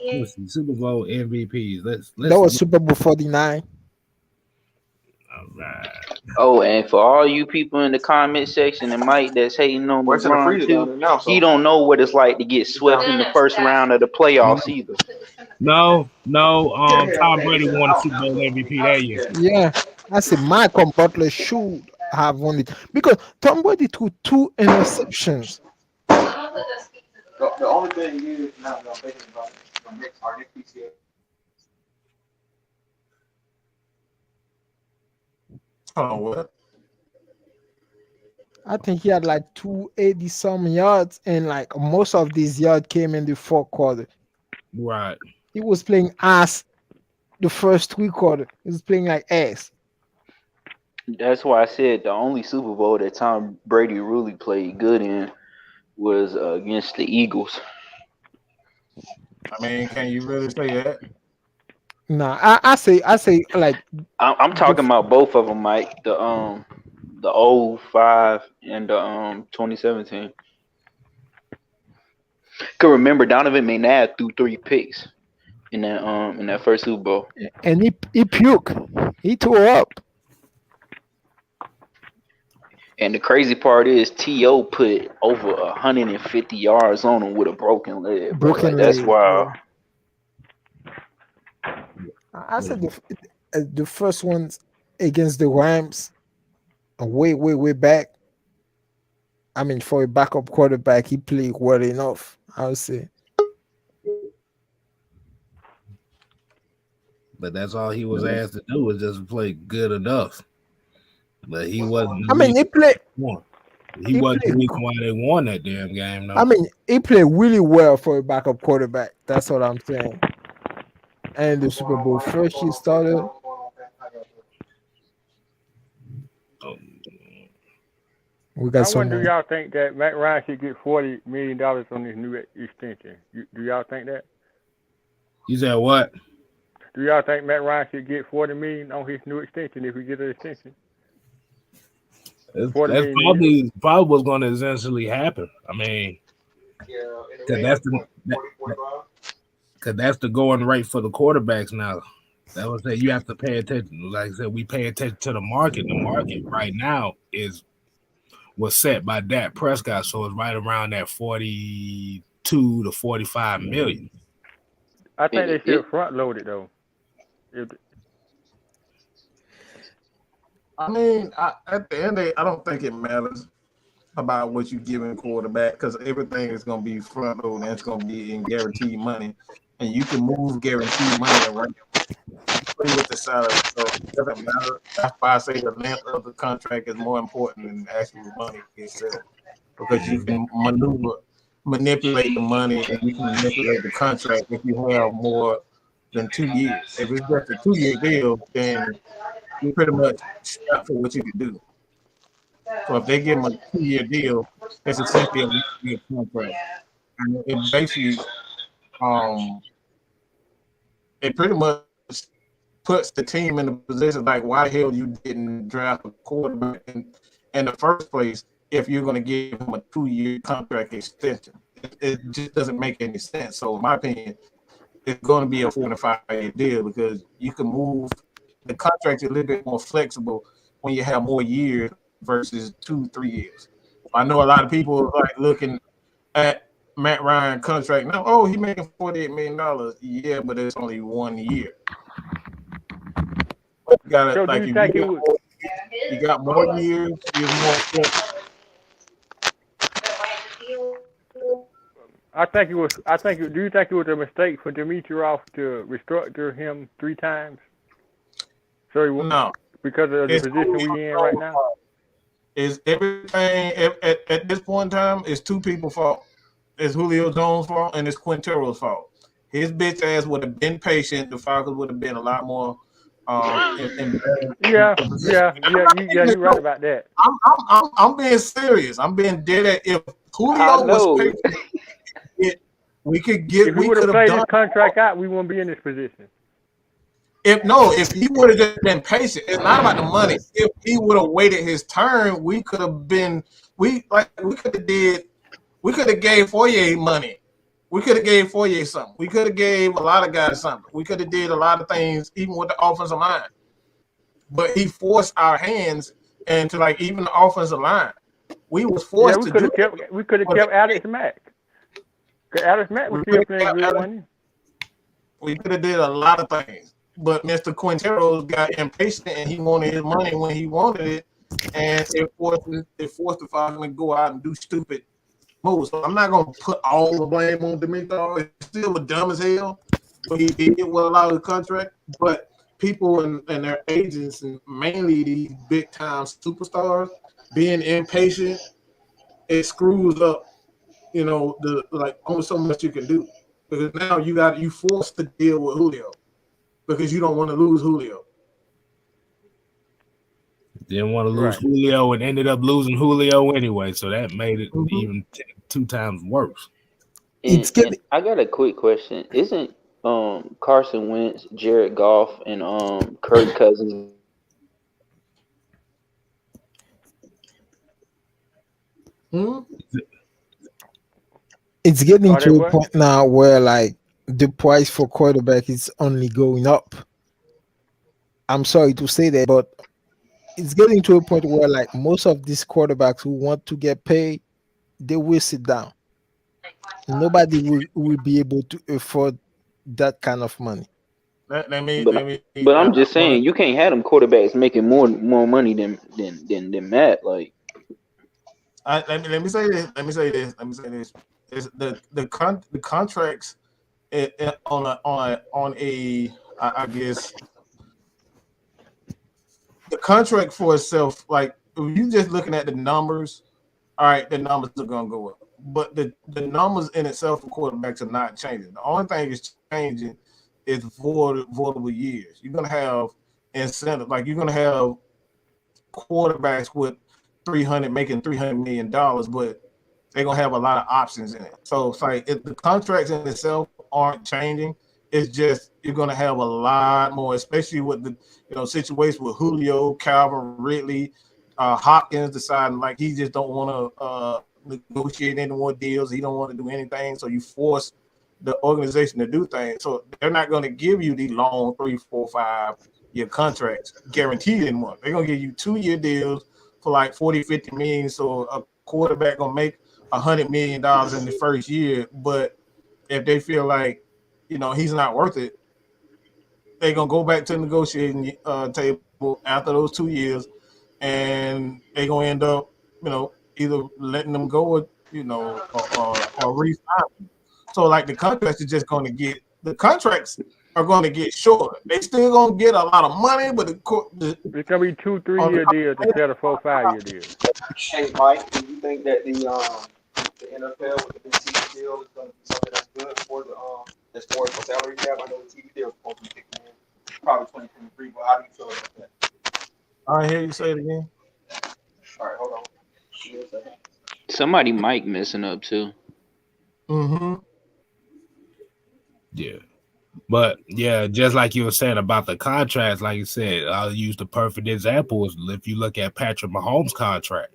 Let's see, Super Bowl MVPs. Let's that was Super Bowl 49. All right. Oh, and for all you people in the comment section and Mike that's hating on LeBron too, he don't know what it's like to get swept in the first round of the playoffs either. No. Tom Brady won the Super Bowl MVP that year. Yeah, I said Michael Butler should have won it because Tom Brady threw 2 interceptions. The only thing is now that I'm thinking about it, our next PCA. Oh, what? I think he had like 280 some yards, and like most of these yards came in the 4th quarter. Right. He was playing ass the first 3 quarters. He was playing like ass. That's why I said the only Super Bowl that Tom Brady really played good in was against the Eagles. I mean, can you really say that? Nah, I say like I'm talking about both of them, Mike. The 05 and the 2017. Could remember Donovan McNabb threw 3 picks in that first Super Bowl. And he puked. He tore up. And the crazy part is T.O. put over 150 yards on him with a broken leg. That's wild. I said the first ones against the Rams, way back. I mean, for a backup quarterback, he played well enough, I would say. But that's all he was asked to do was just play good enough. But he wasn't. I mean, he played. He wasn't the reason why they won that damn game. No. I mean, he played really well for a backup quarterback. That's what I'm saying. And the Super Bowl first he started. We got I wonder, do y'all think that Matt Ryan should get $40 million on his new extension? Do y'all think that? You said what? Do y'all think Matt Ryan should get $40 million on his new extension if we get an extension? That's probably what's going to essentially happen. I mean, because that's the going rate for the quarterbacks now. That was that you have to pay attention. Like I said, we pay attention to the market. The market right now was set by Dak Prescott, so it's right around that 42 to 45 million. I think they should front load it though. I mean, at the end, I don't think it matters about what you giving quarterback because everything is going to be front loaded and it's going to be in guaranteed money, and you can move guaranteed money around with the salary, so it doesn't matter. That's why I say the length of the contract is more important than the actual money itself, because you can manipulate the money, and you can manipulate the contract if you have more than 2 years. If it's just a 2-year deal, then you pretty much stuck for what you can do. So if they give them a 2-year deal, it's essentially a 1-year contract, and it basically it pretty much puts the team in a position like, why the hell you didn't draft a quarterback in the first place if you're going to give him a 2-year contract extension? It just doesn't make any sense. So in my opinion, it's going to be a 4 to 5 year deal because you can move the contract a little bit more flexible when you have more years versus 2-3 years. I know a lot of people are like looking at Matt Ryan contract now. Oh, he making $48 million. Yeah, but it's only 1 year. You got So like you think you got more years, you're more flexible. Do you think it was a mistake for Dimitrov to restructure him 3 times? So he No, because of the position we in right now. Is everything at this point in time is 2 people's fault. It's Julio Jones' fault and it's Quintero's fault. His bitch ass would have been patient. The Falcons would have been a lot more. You're right about that. I'm being serious. I'm being dead at if Julio was patient, we could get. If we would have played this contract out, we wouldn't be in this position. If he would have just been patient, it's not about the money. If he would have waited his turn, we could have been. We could have gave Fourier money. We could have gave Fourier something. We could have gave a lot of guys something. We could have did a lot of things, even with the offensive line. But he forced our hands into like even the offensive line. We was forced to do. We could have kept Alex Mack. Because Alex Mack was still playing good money. We could have did a lot of things, but Mr. Quintero got impatient and he wanted his money when he wanted it, and it forced the Falcons to go out and do stupid moves. So I'm not gonna put all the blame on Dimitrov. It's still dumb as hell, but he did with a lot of the contract. But people and their agents, and mainly these big time superstars, being impatient, it screws up. Only so much you can do, because now you forced to deal with Julio because you don't want to lose Julio. Didn't want to lose Julio and ended up losing Julio anyway, so that made it even 2 times worse. And I got a quick question. Isn't Carson Wentz, Jared Goff, and Kirk Cousins? It's getting to a point now where like the price for quarterback is only going up. I'm sorry to say that, but it's getting to a point where like most of these quarterbacks who want to get paid, they will sit down. Nobody will be able to afford that kind of money. But I'm just saying, you can't have them quarterbacks making more money than Matt. Like, let me say this. Is the contracts on a I guess the contract for itself, like if you just looking at the numbers, all right, the numbers are gonna go up. But the numbers in itself for quarterbacks are not changing. The only thing is changing is voidable years. You're gonna have incentive, like you're gonna have quarterbacks with making $300 million, but they're gonna have a lot of options in it. So it's like if the contracts in itself aren't changing, it's just you're gonna have a lot more, especially with the situation with Julio, Calvin Ridley, Hopkins deciding like he just don't want to negotiate any more deals. He don't want to do anything. So you force the organization to do things. So they're not going to give you these long 3, 4, 5-year contracts guaranteed anymore. They're going to give you 2-year deals for like 40, 50 million. So a quarterback going to make $100 million in the first year. But if they feel like, he's not worth it, they're going to go back to the negotiating table after those 2 years, and they're going to end up, either letting them go or re-sign them. So like the contracts are going to get shorter. They still going to get a lot of money, but it's going to be 2, 3-year deals instead of 4, 5-year deals. Hey, Mike, do you think that the NFL with the TV deal is going to be something that's good for as far as the salary cap? I know the TV deal is supposed to be kicking in probably 2023, but how do you feel about that? I hear you say it again. All right, hold on. Somebody mic messing up too. Mm-hmm. Yeah. But yeah, just like you were saying about the contracts, like you said, I'll use the perfect example is if you look at Patrick Mahomes' contract.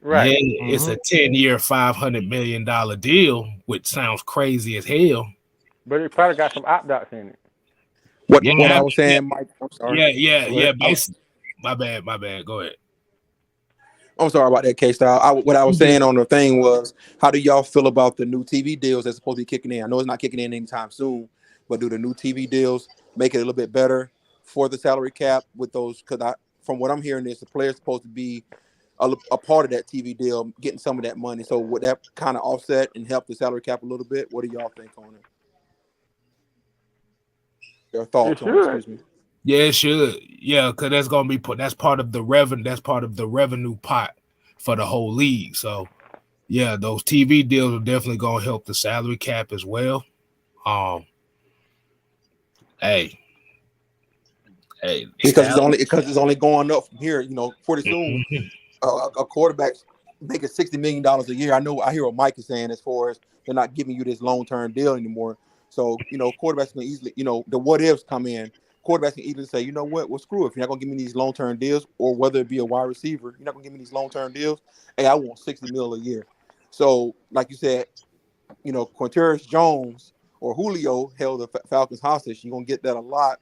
Right. Yeah, it's a 10-year, $500 million deal, which sounds crazy as hell. But it probably got some opt-outs in it. What I was saying, Mike. I'm sorry. Yeah. My bad. Go ahead. I'm sorry about that, KStylzz. What I was saying on the thing was, how do y'all feel about the new TV deals that's supposed to be kicking in? I know it's not kicking in anytime soon, but do the new TV deals make it a little bit better for the salary cap with those? Because from what I'm hearing, is the player's supposed to be a part of that TV deal, getting some of that money. So would that kind of offset and help the salary cap a little bit? What do y'all think on it? Your thoughts on it, excuse me. Yeah, it should. Yeah, because that's gonna be that's part of the revenue. That's part of the revenue pot for the whole league. So, yeah, those TV deals are definitely gonna help the salary cap as well. Hey, because it's only going up from here. Pretty soon, a quarterback's making $60 million a year. I hear what Mike is saying as far as they're not giving you this long-term deal anymore. So quarterbacks can easily, the what ifs come in. Quarterbacks can either say, you know what, well, screw it. If you're not going to give me these long-term deals, or whether it be a wide receiver, you're not going to give me these long-term deals, hey, I want $60 million a year. So, like you said, Quinteris Jones or Julio held the Falcons hostage. You're going to get that a lot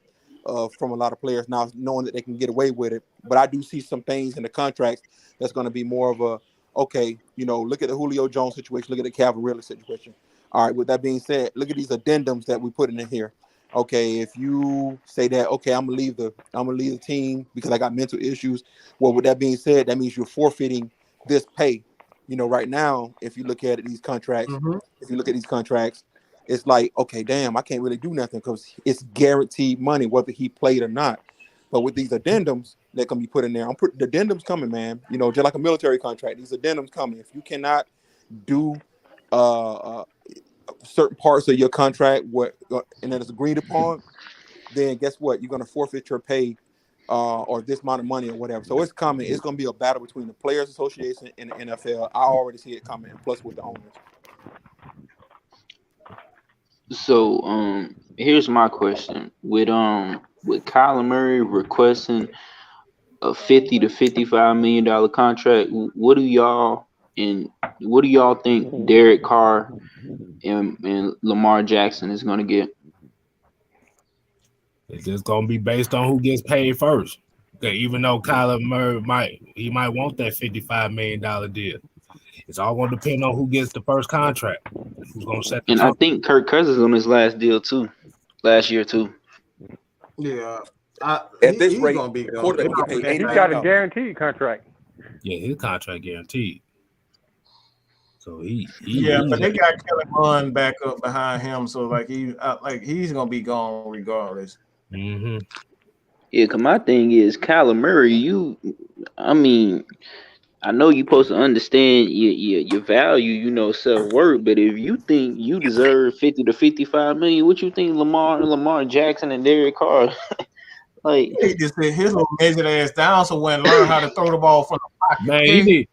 from a lot of players now, knowing that they can get away with it. But I do see some things in the contracts that's going to be more of a, okay, look at the Julio Jones situation, look at the Calvin Ridley situation. All right, with that being said, look at these addendums that we put in here. Okay, if you say that, okay, I'm gonna leave the team because I got mental issues. Well, with that being said, that means you're forfeiting this pay. Right now, if you look at these contracts, it's like, okay, damn, I can't really do nothing because it's guaranteed money whether he played or not. But with these addendums that can be put in there, the addendums coming, man. Just like a military contract, these addendums coming. If you cannot do certain parts of your contract and that is agreed upon, then guess what? You're going to forfeit your pay or this amount of money or whatever. So it's coming. It's going to be a battle between the Players Association and the NFL. I already see it coming, plus with the owners. So here's my question. With Kyler Murray requesting a $50 to $55 million contract, what do y'all think Derek Carr and Lamar Jackson is going to get? It's just going to be based on who gets paid first. Okay, even though Kyler Murray might want that $55 million deal, it's all going to depend on who gets the first contract. Who's going to set the I think Kirk Cousins on his last deal too, last year too. Yeah, at this rate, he's got a guaranteed contract. Yeah, his contract guaranteed. So but they got Kellen Mond back up behind him, so he's gonna be gone regardless. Mm-hmm. Yeah, cause my thing is Kyler Murray. I know you're supposed to understand your value, self-worth, but if you think you deserve 50 to 55 million, what you think Lamar Jackson and Derek Carr? He just said his little measured ass down so when learn how to throw the ball from the pocket. Man, he did.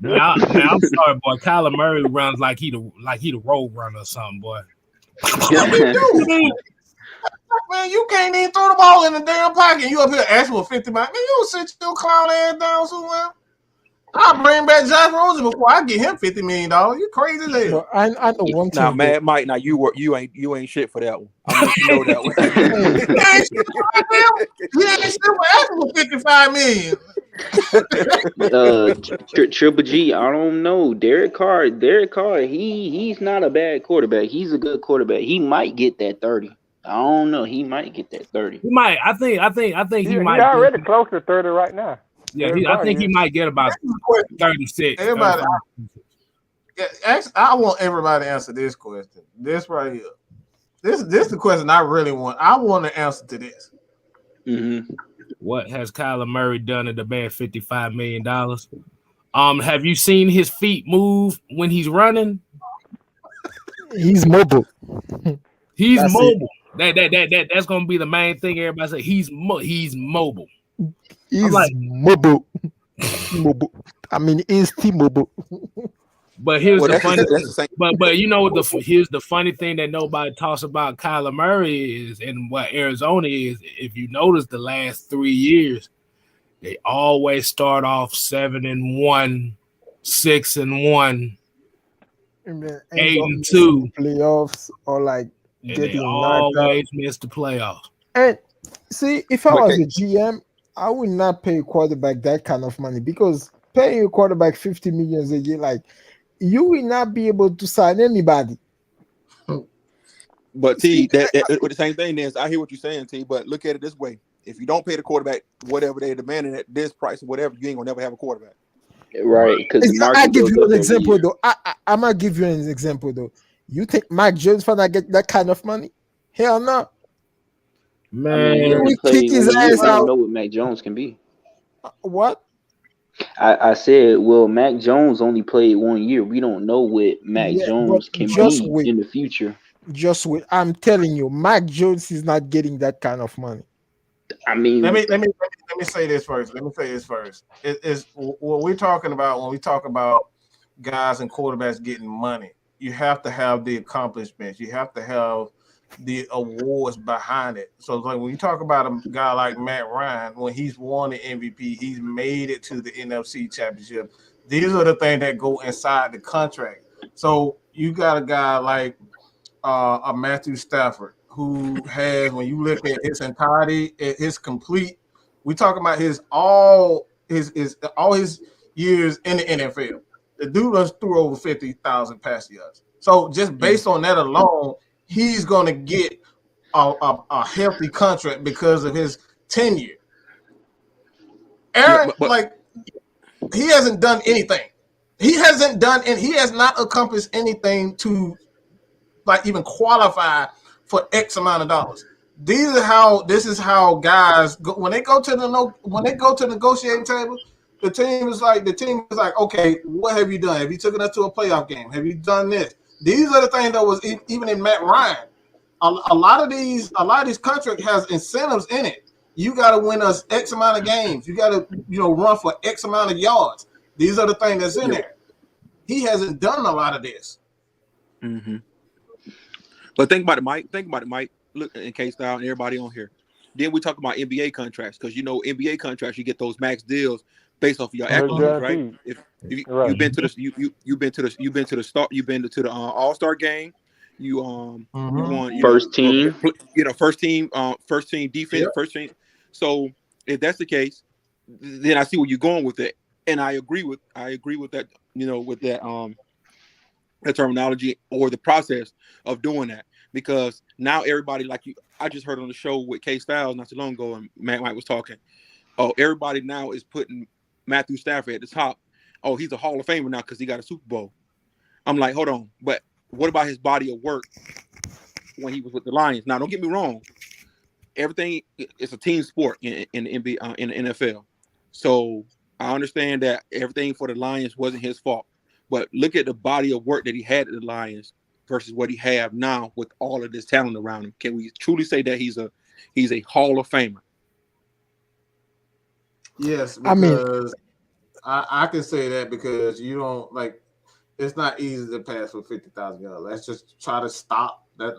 Now, I'm sorry, boy. Kyler Murray runs like he the road runner or something, boy. Man, you can't even throw the ball in the damn pocket. You up here asking for 50 miles. Man, you don't sit your clown ass down somewhere. I'll bring back Josh Rosen before I get him $50 million. You crazy as hell. But I know one Now, thing. Mad Mike, now you ain't shit for that one. I'm gonna let you know that one. He ain't still asking for $55 million. Triple G, I don't know. Derek Carr, he's not a bad quarterback. He's a good quarterback. He might get that 30. I don't know. He might get that 30. He might. I think he might. He already close to 30 right now. Yeah, I think he might get about 36. Everybody, I want everybody to answer this question. This right here. This is the question I really want. I want an answer to this. Mm-hmm. What has Kyler Murray done to demand $55 million? Have you seen his feet move when he's running? He's mobile. He's That's mobile. That's gonna be the main thing. Everybody say he's mobile. He's mobile. Mobile. I mean, he's T-Mobile. But here's Well, the funny that's but you know here's the funny thing that nobody talks about Kyler Murray is, and what Arizona is. If you notice the last 3 years, they always start off 7-1, 6-1, 8-2 playoffs, or like and getting they knocked out. always miss the playoffs. And see, if I was a GM, I would not pay a quarterback that kind of money, because paying a quarterback $50 million a year, like, you will not be able to sign anybody. But T, that with the same thing is, I hear what you're saying, T. But look at it this way: if you don't pay the quarterback whatever they're demanding at this price or whatever, you ain't gonna never have a quarterback. Right? Because I give you an example though. I'm gonna give you an example though. You think Mac Jones for that get that kind of money? Hell no. Man, he only played 1 year. We don't know what Mac Jones can be. What? I said, well, Mac Jones only played 1 year. We don't know what Mac Jones can be in the future. Just wait. I'm telling you, Mac Jones is not getting that kind of money. I mean, let me say this first. It is what we're talking about when we talk about guys and quarterbacks getting money. You have to have the accomplishments. You have to have the awards behind it. So like when you talk about a guy like Matt Ryan, when he's won the MVP, he's made it to the NFC Championship. These are the things that go inside the contract. So you got a guy like a Matthew Stafford, who has, when you look at his entirety, his complete, we talking about all his years in the NFL. The dude has threw over 50,000 pass yards. So just based on that alone, he's going to get a healthy contract because of his tenure. Aaron, he hasn't done anything. He has not accomplished anything to even qualify for X amount of dollars. This is how guys go when they go to the negotiating table. The team is like, okay, what have you done? Have you taken us to a playoff game? Have you done this? These are the things that was even in Matt Ryan. A lot of these contracts has incentives in it. You got to win us X amount of games. You got to run for X amount of yards. These are the things that's in there. He hasn't done a lot of this. Mm-hmm. But think about it, Mike. Look, in KStylzz and everybody on here. Then we talk about NBA contracts, because NBA contracts, you get those max deals based off of your accolades, right? If you've been to the All-Star game, you won first team defense, first team. So if that's the case, then I see where you're going with it, and I agree with that. With that the terminology or the process of doing that, because now everybody, I just heard on the show with KStylzz not too long ago, and Matt White was talking. Oh, everybody now is putting Matthew Stafford at the top. Oh, he's a Hall of Famer now because he got a Super Bowl. I'm like, hold on, but what about his body of work when he was with the Lions? Now, don't get me wrong. Everything is a team sport in the NBA, in the NFL. So I understand that everything for the Lions wasn't his fault. But look at the body of work that he had at the Lions versus what he have now with all of this talent around him. Can we truly say that he's a Hall of Famer? Yes, because I can say that, because you don't it's not easy to pass for 50,000 yards. Let's just try to stop that.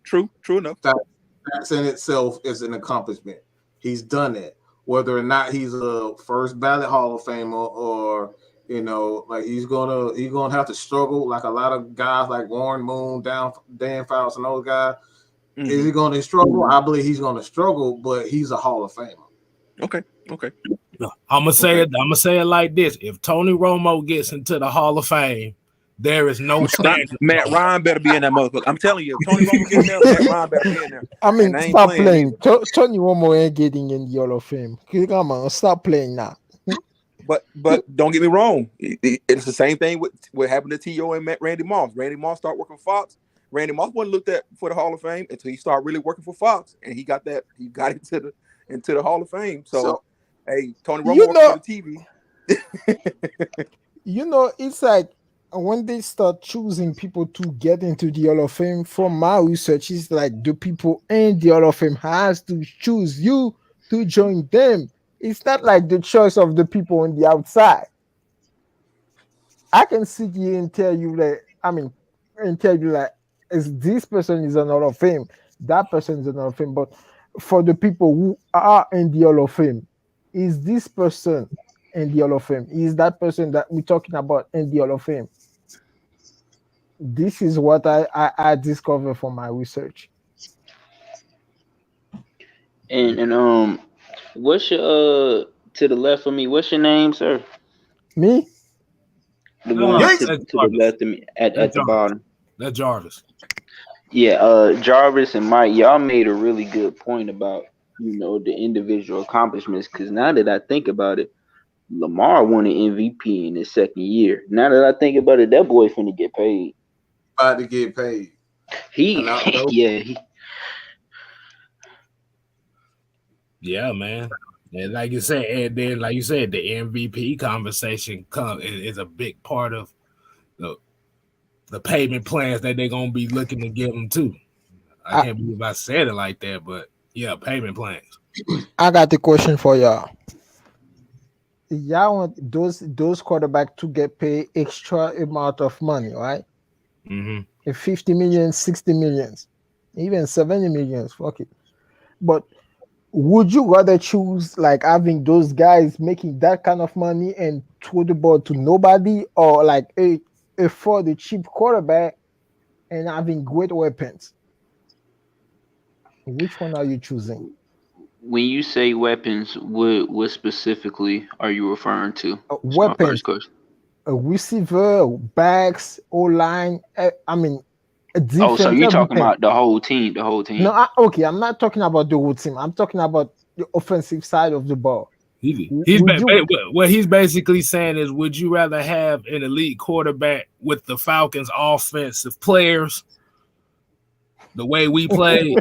True enough. That in itself is an accomplishment. He's done it. whether or not he's a first ballot Hall of Famer or like he's gonna have to struggle like a lot of guys like Warren Moon, Dan Fouts, and those guys. Mm-hmm. Is he going to struggle? I believe he's going to struggle, but he's a Hall of Famer. Okay. I'm gonna say it. I'm gonna say it like this: if Tony Romo gets into the Hall of Fame, there is no standard. Matt Ryan better be in that motherfucker. I'm telling you, if Tony Romo gets there, Matt Ryan better be in there. I mean, stop playing. Tony Romo ain't getting in the Hall of Fame. Come on, stop playing now. But don't get me wrong. It's the same thing with what happened to T.O. and Randy Moss. Randy Moss started working for Fox. Randy Moss wasn't looked at for the Hall of Fame until he started really working for Fox, and he got into the Hall of Fame. So hey, Tony Romo worked for the TV. It's like when they start choosing people to get into the Hall of Fame, from my research, it's like the people in the Hall of Fame has to choose you to join them. It's not like the choice of the people on the outside. I can sit here and tell you this person is an Hall of Fame, that person is an Hall of Fame, but for the people who are in the Hall of Fame, is this person in the Hall of Fame? Is that person that we're talking about in the Hall of Fame? This is what I discovered from my research. And what's your to the left of me? What's your name, sir? Me? The one to the left of me at the bottom. That's Jarvis. Yeah, Jarvis and Mike, y'all made a really good point about the individual accomplishments. Because now that I think about it, Lamar won an MVP in his second year. Now that I think about it, that boy finna get paid. About to get paid. Yeah, man. And like you said, the MVP conversation is a big part of the payment plans that they're gonna be looking to give them too. I can't believe I said it like that, but yeah, payment plans. I got the question for y'all. Y'all want those quarterbacks to get paid extra amount of money, right? Mm-hmm. 50 million, 60 millions, even 70 millions. Fuck it. But would you rather choose like having those guys making that kind of money and throw the ball to nobody, or like for the cheap quarterback and having great weapons? Which one are you choosing? When you say weapons, what specifically are you referring to? Weapons. A receiver, backs, O-line. So you're talking about the whole team? No, I'm not talking about the whole team. I'm talking about the offensive side of the ball. What he's basically saying is, would you rather have an elite quarterback with the Falcons' offensive players, the way we play,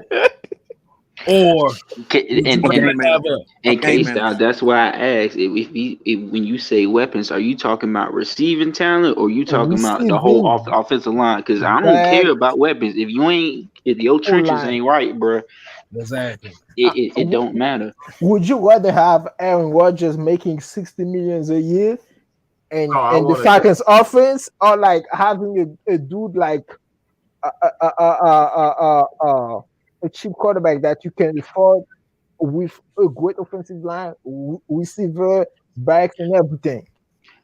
or KStylzz, that's why I asked if when you say weapons, are you talking about receiving talent, or are you talking about the whole offensive line? Because I don't care about weapons. If your trenches ain't right, bro, exactly, it don't matter. Would you rather have Aaron Rodgers making 60 million a year and the Falcons offense, or like having a dude like a cheap quarterback that you can afford with a great offensive line, receiver, backs, and everything?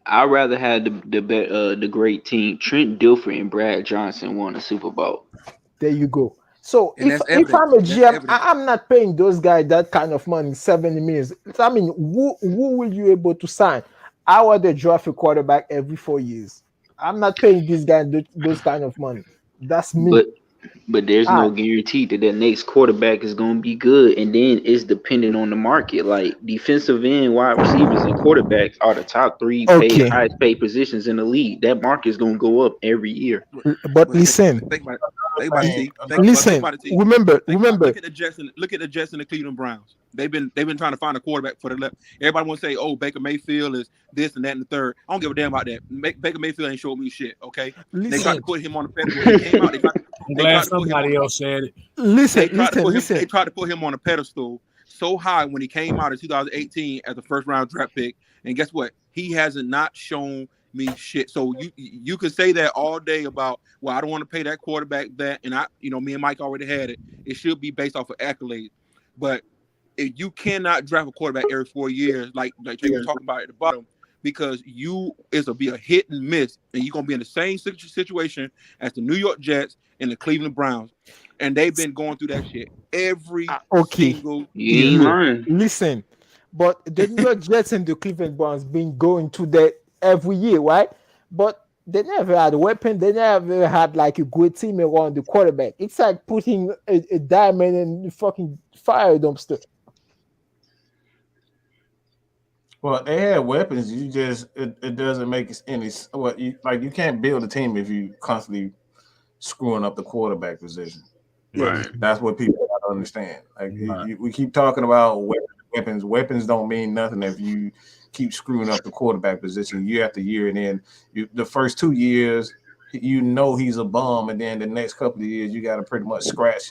I'd rather have the great team. Trent Dilfer and Brad Johnson won a Super Bowl. There you go. So if I'm a GM, I'm not paying those guys that kind of money, 70 million. I mean, who will you able to sign? I want to draft a quarterback every 4 years. I'm not paying these guys those kind of money. That's me. But there's no guarantee that the next quarterback is going to be good, and then it's dependent on the market. Like defensive end, wide receivers, and quarterbacks are the top three highest paid positions in the league. That market is going to go up every year. But listen, remember. Look at the Jets and the Cleveland Browns. They've been trying to find a quarterback for the left. Everybody want to say, "Oh, Baker Mayfield is this and that and the third." I don't give a damn about that. Baker Mayfield ain't showed me shit. Okay, they tried to put him on the pedestal. He came out. I'm glad somebody else said it. Listen. They tried to put him on a pedestal so high when he came out in 2018 as a first round draft pick, and guess what? He hasn't not shown me shit. So you can say that all day about, well, I don't want to pay that quarterback that, and me and Mike already had it. It should be based off of accolades, but you cannot draft a quarterback every 4 years, like Jay was talking about at the bottom, because it'll be a hit and miss, and you're gonna be in the same situation as the New York Jets and the Cleveland Browns, and they've been going through that shit every Okay. single You ain't year. lying. Listen, but the New York Jets and the Cleveland Browns been going to that every year, right? But they never had a weapon. They never had like a great team around the quarterback. It's like putting a diamond in the fucking fire dumpster. Well, they had weapons. You just it doesn't make any. What you like? You can't build a team if you constantly screwing up the quarterback position. Right. That's what people got to understand. Like we keep talking about weapons. Weapons don't mean nothing if you keep screwing up the quarterback position year after year, and then the first 2 years, he's a bum, and then the next couple of years, you got to pretty much scratch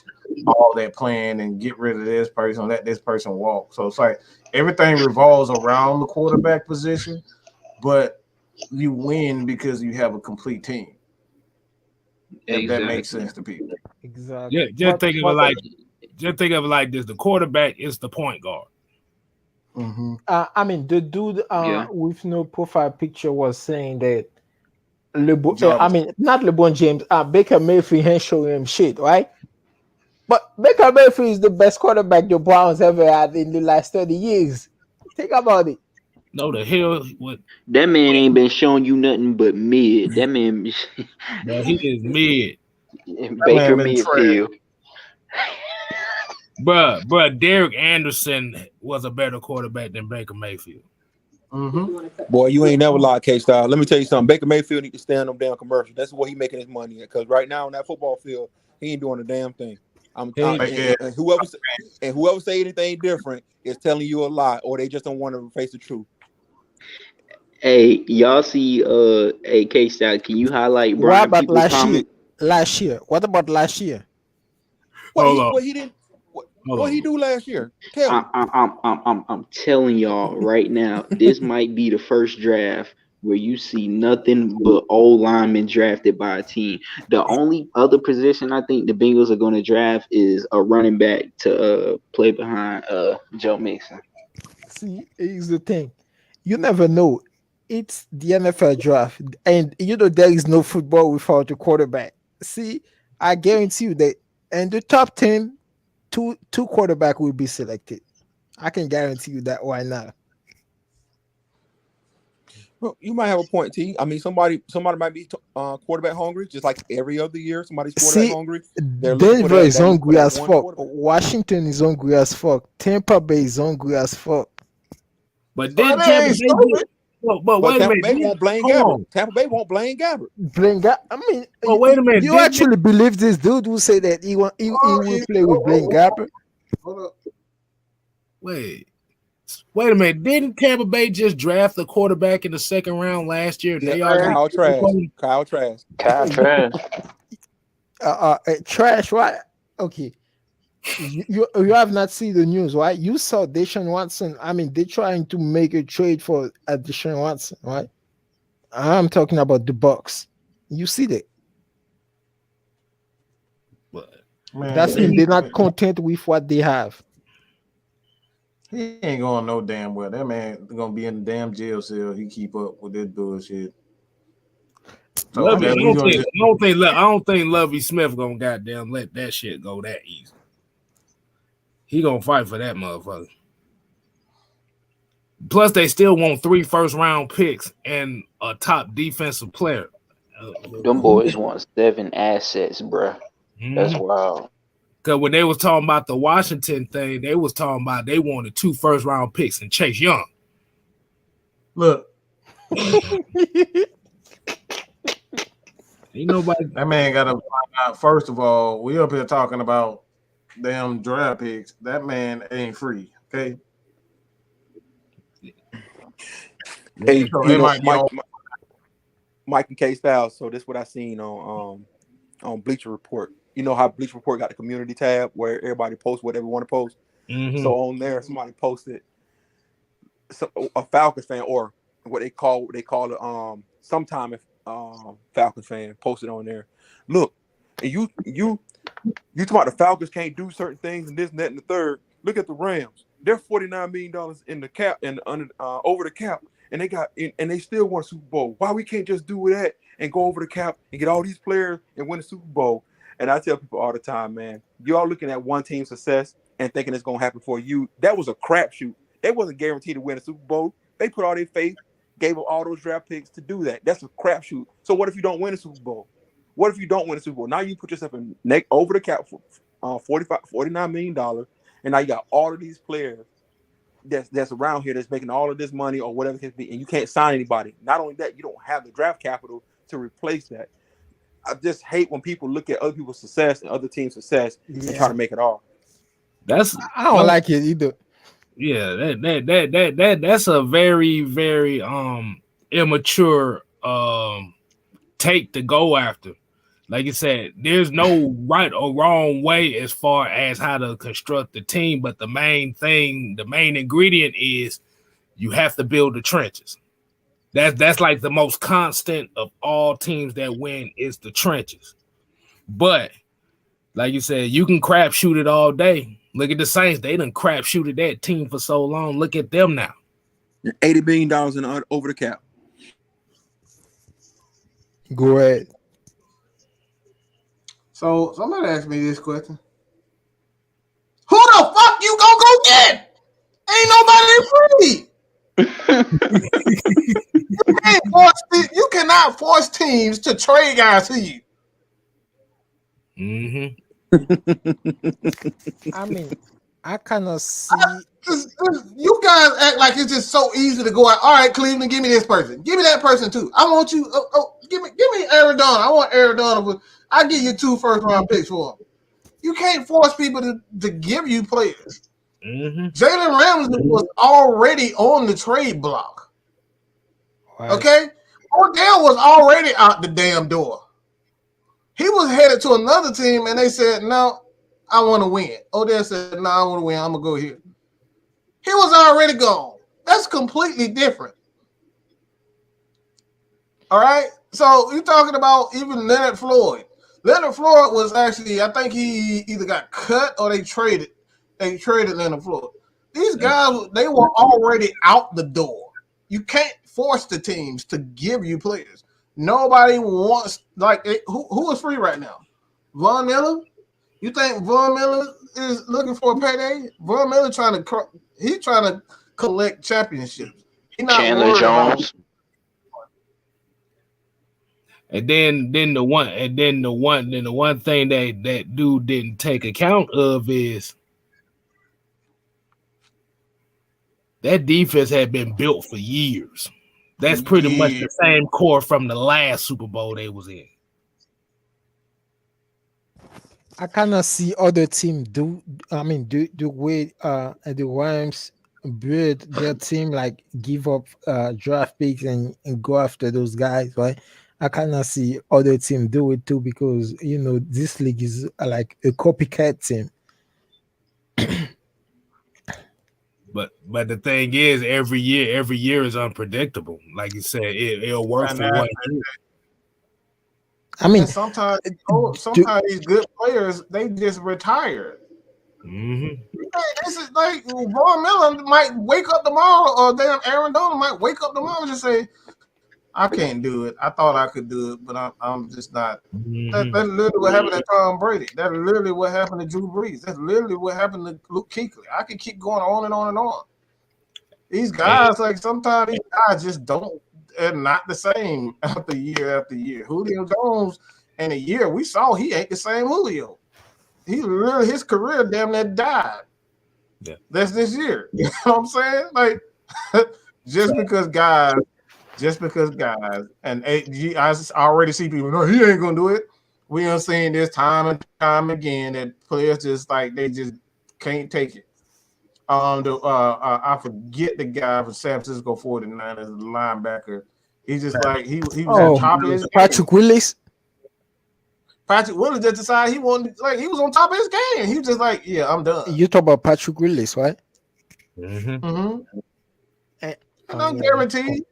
all that plan and get rid of this person, let this person walk. So it's like everything revolves around the quarterback position, but you win because you have a complete team. If that makes sense to people. Exactly. Yeah, just think of it like this: the quarterback is the point guard. Mm-hmm. I mean, the dude with no profile picture was saying that not LeBron James, Baker Mayfield ain't showing him shit, right? But Baker Mayfield is the best quarterback the Browns ever had in the last 30 years. Think about it. No, the hell, what? That man ain't been showing you nothing but mid. That man, No, he is mid. Baker Mayfield. Bruh, Derek Anderson was a better quarterback than Baker Mayfield. Mm-hmm. Boy, you ain't never lied, KStylzz. Let me tell you something. Baker Mayfield need to stand on damn commercials. That's where he making his money at. Because right now on that football field, he ain't doing a damn thing. And whoever say anything different is telling you a lie, or they just don't want to face the truth. Hey, y'all see KStylzz, can you highlight Brian? What about last year? What about last year? What he do last year? I'm telling y'all right now, this might be the first draft where you see nothing but old linemen drafted by a team. The only other position I think the Bengals are going to draft is a running back to play behind Joe Mixon. See, here's the thing. You never know. It's the NFL draft, and there is no football without a quarterback. See, I guarantee you that in the top 10, two quarterback will be selected. I can guarantee you that right now. Well, you might have a point, T. I mean, somebody might be quarterback hungry, just like every other year. Somebody's quarterback hungry. Denver is hungry as fuck. Washington is hungry as fuck. Tampa Bay is hungry as fuck. But then Tampa Bay. But wait a minute. Tampa Bay won't blame Gabbert. Tampa Bay won't blame Gabbert. I mean, wait a minute. You actually believe this dude who say that he will play with Blaine Gabbert? Hold up. Wait a minute. Didn't Tampa Bay just draft a quarterback in the second round last year? Kyle Trask. Trash, right? Okay. You have not seen the news, right? You saw Deshaun Watson. I mean, they're trying to make a trade for Deshaun Watson, right? I'm talking about the Bucks. You see that? That's mean they're not content with what they have. He ain't going no damn well. That man gonna be in the damn jail cell. He keep up with this bullshit. So I don't think Lovie Smith gonna goddamn let that shit go that easy. He gonna fight for that motherfucker. Plus, they still want 3 first-round picks and a top defensive player. Them boys want 7 assets, bruh. That's wild. Because when they was talking about the Washington thing, they was talking about they wanted 2 first-round picks and Chase Young. Look. Ain't nobody. That man got to find out. First of all, we up here talking about damn draft picks. That man ain't free. Okay. Hey, Mike and KStylzz. So this is what I seen on Bleacher Report. You know how Bleacher Report got the community tab where everybody posts whatever they want to post. Mm-hmm. So on there, somebody posted a Falcons fan, or what they call it. Sometime if Falcons fan posted on there. Look, and you talking about the Falcons can't do certain things and this and that and the third. Look at the Rams. They're $49 million in the cap and under over the cap, and they still won a Super Bowl. Why we can't just do that and go over the cap and get all these players and win the Super Bowl? And I tell people all the time, man, you all looking at one team's success and thinking it's gonna happen for you. That was a crapshoot. They wasn't guaranteed to win a Super Bowl. They put all their faith, gave up all those draft picks to do that. That's a crapshoot. So what if you don't win a Super Bowl? What if you don't win a Super Bowl? Now you put yourself in over the cap for $49 million, and now you got all of these players that's around here that's making all of this money or whatever it can be, and you can't sign anybody. Not only that, you don't have the draft capital to replace that. I just hate when people look at other people's success and other teams' success and try to make it all. I don't like it either. Yeah, that's a very, very immature take to go after. Like you said, there's no right or wrong way as far as how to construct the team, but the main ingredient is you have to build the trenches. That's like the most constant of all teams that win is the trenches. But like you said, you can crap shoot it all day. Look at the Saints; they done crap shooted that team for so long. Look at them now. $80 billion in over the cap. Go ahead. So somebody asked me this question: who the fuck you gonna go get? Ain't nobody free. You cannot force teams to trade guys to you. Mm-hmm. I mean, I kind of see. You guys act like it's just so easy to go out. All right, Cleveland, give me this person. Give me that person too. I want you. Give me Arizona. I want Arizona. I give you 2 first-round picks for them. You can't force people to give you players. Mm-hmm. Jalen Ramsey was already on the trade block. Right. Okay? Odell was already out the damn door. He was headed to another team, and they said, no, I want to win. Odell said, no, I want to win. I'm going to go here. He was already gone. That's completely different. All right? So you're talking about even Leonard Floyd. Leonard Floyd was actually, I think he either got cut or they traded Leonard Floyd. These guys, they were already out the door. You can't force the teams to give you players. Nobody wants, like, who is free right now? Von Miller? You think Von Miller is looking for a payday? Von Miller trying to collect championships. He's not Chandler Jones. And then the one thing that dude didn't take account of is that defense had been built for years. That's pretty much the same core from the last Super Bowl they was in. I kind of see other teams do the way the Rams build their team, like give up draft picks and go after those guys, right? I kind of see other teams do it too because, this league is like a copycat team. But the thing is, every year is unpredictable. Like you said, it'll work for 1 year. I mean, sometimes these good players, they just retire. Mm-hmm. This is like Von Miller might wake up tomorrow, or damn Aaron Donald might wake up tomorrow and just say, I can't do it. I thought I could do it, but I'm just not. Mm-hmm. That's literally what happened to Tom Brady. That's literally what happened to Drew Brees. That's literally what happened to Luke Kuechly. I could keep going on and on and on. These guys, like sometimes these guys just don't. They're not the same after year. Julio Jones, in a year we saw he ain't the same Julio. He literally his career damn near died. Yeah, that's this year. You know what I'm saying? Like just because guys, and I already see people. No, he ain't gonna do it. We are seeing this time and time again that players just like they just can't take it. I forget the guy from San Francisco 49ers, the linebacker. He's just like he was on top of his Patrick game. Willis. Patrick Willis just decided he wanted, like he was on top of his game. He was just like, yeah, I'm done. You talk about Patrick Willis, right? Mm-hmm. Mm-hmm. No guarantee.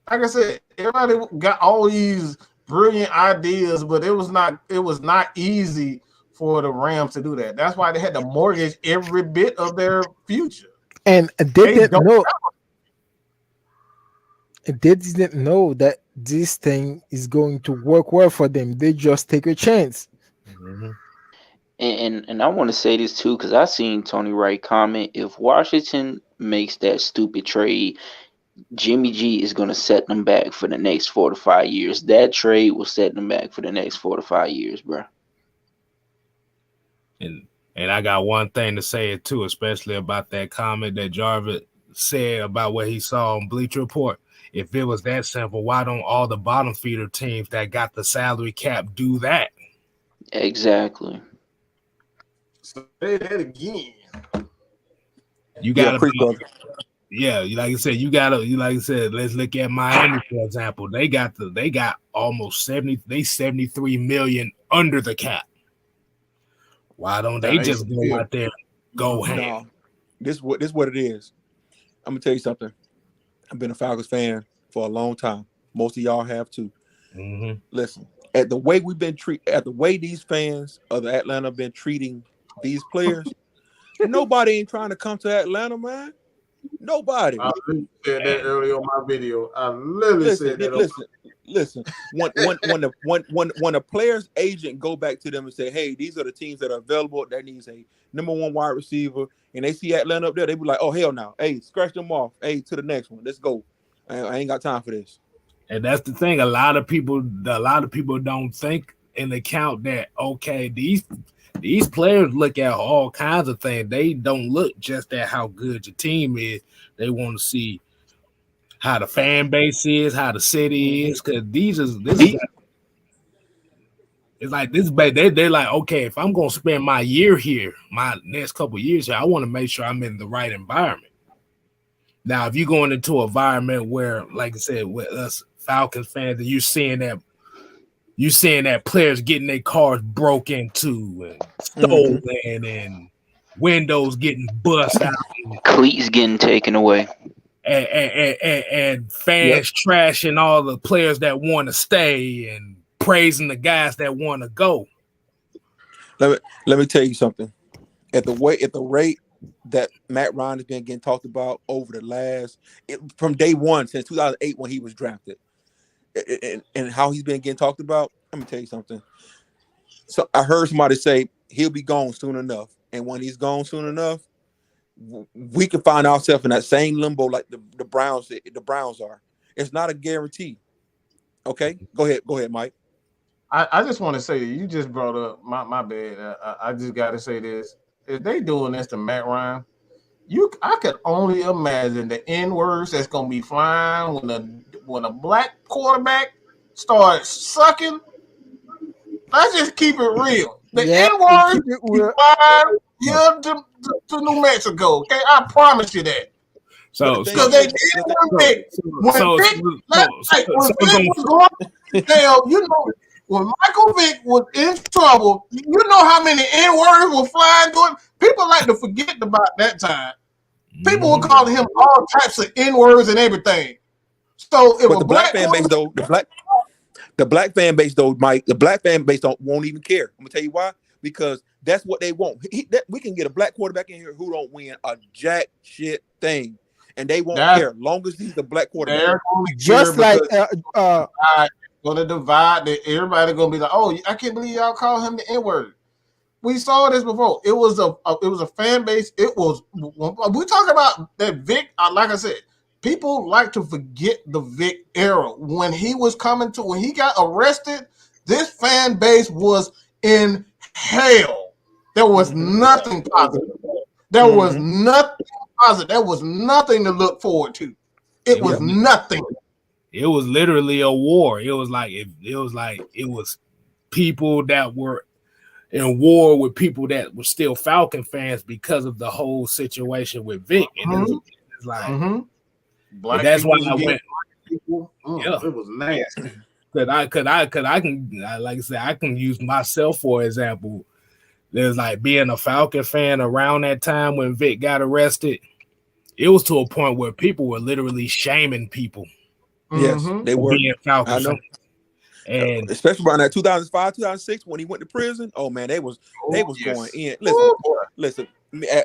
Like I said, everybody got all these brilliant ideas, but it was not easy for the Rams to do that. That's why they had to mortgage every bit of their future. And they didn't know that this thing is going to work well for them. They just take a chance. Mm-hmm. And I want to say this too, because I seen Tony Wright comment, if Washington makes that stupid trade, Jimmy G is going to set them back for the next 4 to 5 years. That trade will set them back for the next 4 to 5 years, bro. And I got one thing to say too, especially about that comment that Jarvis said about what he saw on Bleacher Report. If it was that simple, why don't all the bottom feeder teams that got the salary cap do that? Exactly. Say that again. You gotta like I said, like I said, let's look at Miami, for example. They got almost 73 million under the cap. Why don't they just go out there and go ham? No, this what it is. I'm gonna tell you something. I've been a Falcons fan for a long time. Most of y'all have too. Mm-hmm. Listen, at the way these fans of the Atlanta have been treating these players, nobody ain't trying to come to Atlanta, man. Nobody. I literally said that earlier on my video. I literally said that. Listen. When a player's agent go back to them and say, "Hey, these are the teams that are available. That needs a #1 wide receiver," and they see Atlanta up there, they be like, "Oh hell no! Hey, scratch them off. Hey, to the next one. Let's go. I ain't got time for this." And that's the thing. A lot of people don't think in account that okay, these players look at all kinds of things. They don't look just at how good your team is. They want to see how the fan base is, how the city is, because it's like this. They're like, okay, if I'm gonna spend my year here, my next couple of years here, I want to make sure I'm in the right environment. Now, if you're going into an environment where, like I said, with us Falcons fans, and you're seeing that players getting their cars broke into and stolen and windows getting bust out, cleats getting taken away. And fans trashing all the players that want to stay and praising the guys that want to go. Let me tell you something. At the rate that Matt Ryan has been getting talked about over the from day one since 2008 when he was drafted, and how he's been getting talked about, let me tell you something. So I heard somebody say he'll be gone soon enough, and when he's gone soon enough, we can find ourselves in that same limbo like the Browns are. It's not a guarantee. Okay, go ahead, Mike. I just want to say you just brought up my bad. I just got to say this: if they doing this to Matt Ryan, I could only imagine the N-words that's gonna be flying when a black quarterback starts sucking. Let's just keep it real. The N-words be flying here to New Mexico. Okay, I promise you that. So because they did when Vic was going down, when Michael Vick was in trouble, you know how many N-words were flying to him? People like to forget about that time. People were calling him all types of N-words and everything. So it was the black fan base though, the black fan base though, Mike, the black fan base won't even care. I'm gonna tell you why. Because that's what they want. We can get a black quarterback in here who don't win a jack shit thing, and they won't care. Long as he's the black quarterback. Just like gonna divide that. Everybody gonna be like, "Oh, I can't believe y'all call him the N-word." We saw this before. It was a fan base. It was we talk about that Vic. Like I said, people like to forget the Vic era when he got arrested. This fan base was in hell. There was nothing positive. There was nothing positive. There was nothing to look forward to. It was nothing. It was literally a war. It was people that were in war with people that were still Falcon fans because of the whole situation with Vic. And it's like that's why I went. It was nasty. I can like I said, I can use myself for example. There's like being a Falcon fan around that time when Vic got arrested. It was to a point where people were literally shaming people. Yes, they were being Falcon. I know. And especially around that 2005, 2006 when he went to prison. Oh man, they was going in. Listen.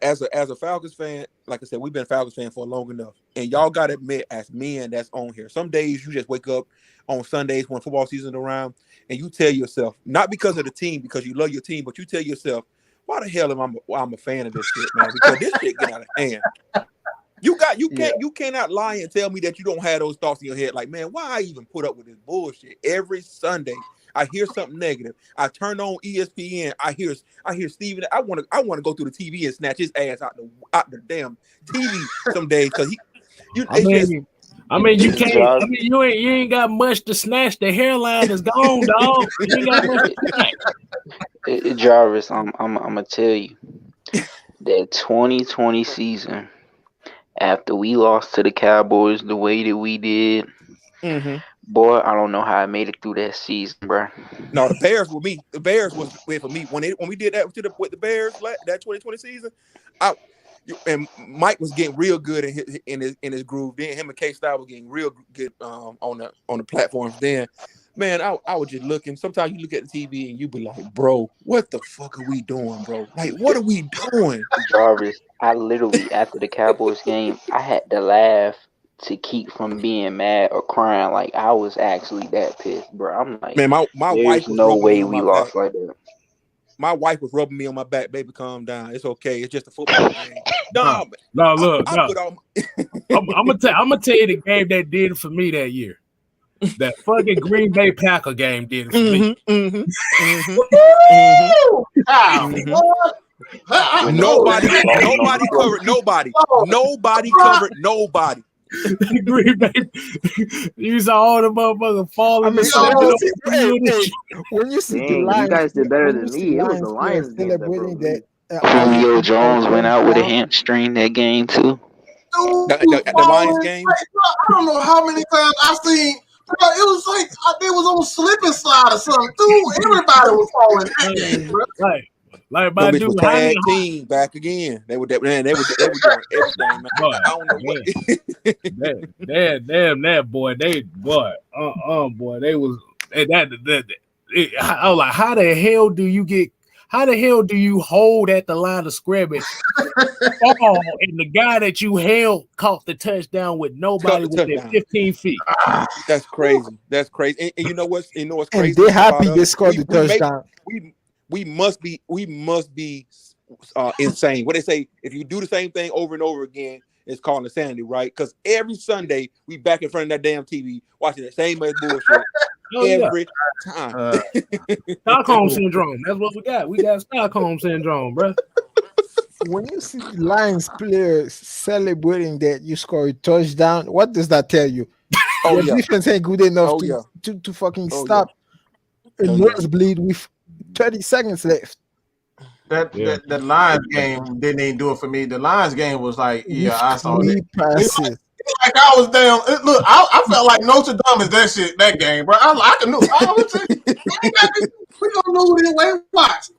as a Falcons fan, like I said, we've been Falcons fan for long enough, and y'all gotta admit, as men that's on here, some days you just wake up on Sundays when football season's around, and you tell yourself, not because of the team, because you love your team, but you tell yourself, why the hell I'm a fan of this shit, man? Because this shit get out of hand. You cannot lie and tell me that you don't have those thoughts in your head, like, man, why I even put up with this bullshit every Sunday? I hear something negative. I turn on ESPN. I hear Steven. I want to go through the TV and snatch his ass out the damn TV some days because you can't. You ain't got much to snatch. The hairline is gone, dog. You ain't got much to snatch. Jarvis, I'm gonna tell you that 2020 season, after we lost to the Cowboys the way that we did. Mm-hmm. Boy, I don't know how I made it through that season, bro. No, the Bears were me. The Bears was for me when we did that with the Bears that 2020 season. And Mike was getting real good in his groove. Then him and KStylzz was getting real good on the platforms. Then, man, I was just looking. Sometimes you look at the TV and you be like, bro, what the fuck are we doing, bro? Like, what are we doing? Jarvis, I literally after the Cowboys game, I had to laugh to keep from being mad or crying. Like, I was actually that pissed, bro. I'm like, man, my wife was no rubbing way me on we my lost back. like that. My wife was rubbing me on my back, baby. Calm down. It's okay. It's just a football game. I'm gonna tell you the game that did it for me that year. That fucking Green Bay Packer game did it for me. Nobody covered nobody. Nobody covered nobody. Green Bay, you saw all the motherfuckers falling. When you see the Lions, you guys did better than me. It was the Lions celebrating that. Julio Jones went out with a hamstring that game too. The Lions game. I don't know how many times I've seen. Bro, it was like they was on slip and slide or something. Dude, everybody was falling. Like my dude, was tag team back again. They were doing everything, man. I don't know what. Damn that boy. They was. I was like, how the hell do you hold at the line of scrimmage? And the guy that you held caught the touchdown with nobody within 15 feet. That's crazy. That's crazy. And you know what's crazy? And they're happy they scored the touchdown. We must be insane. What they say, if you do the same thing over and over again, it's called insanity, right? Because every Sunday we back in front of that damn TV watching the same as bullshit every time. Stockholm syndrome. That's what we got. We got Stockholm syndrome, bro. When you see Lions players celebrating that you score a touchdown, what does that tell you? Your defense ain't good enough to fucking stop a nosebleed with 30 seconds left. That Lions game didn't even do it for me. The Lions game was like, I saw it. Like I was down. Look, I felt like Notre Dame is that game, bro. We gonna lose anyway. Watch.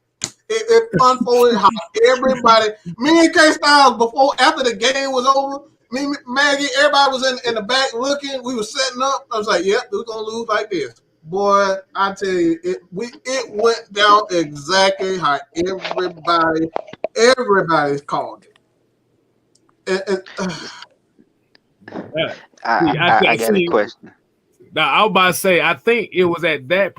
It unfolded how everybody, me and KStylzz after the game was over, me, Maggie, everybody was in the back looking. We were setting up. I was like, yep, we're gonna lose like this. Boy, I tell you, it went down exactly how everybody called it. I got a question. Now I was about to say, I think it was in that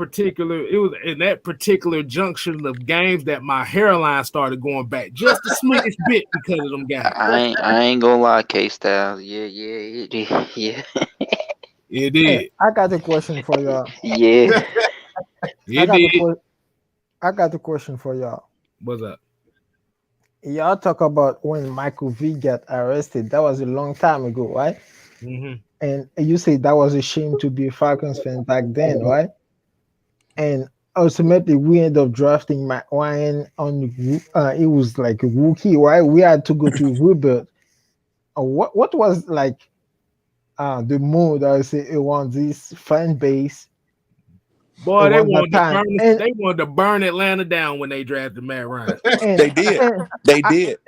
particular junction of games that my hairline started going back just a smidge bit because of them guys. I ain't gonna lie, KStylzz. Yeah. It did. Hey, I got a question for y'all. Yeah. I got a question for y'all. What's up? Y'all talk about when Michael V got arrested. That was a long time ago, right? Mm-hmm. And you say that was a shame to be a Falcons fan back then, right? And ultimately, we ended up drafting Matt Ryan on. It was like a rookie, right? We had to go to rebuild. What was like the mood? I would say around this fan base. Boy, they wanted to burn Atlanta down when they drafted Matt Ryan. They did. Yes, they did.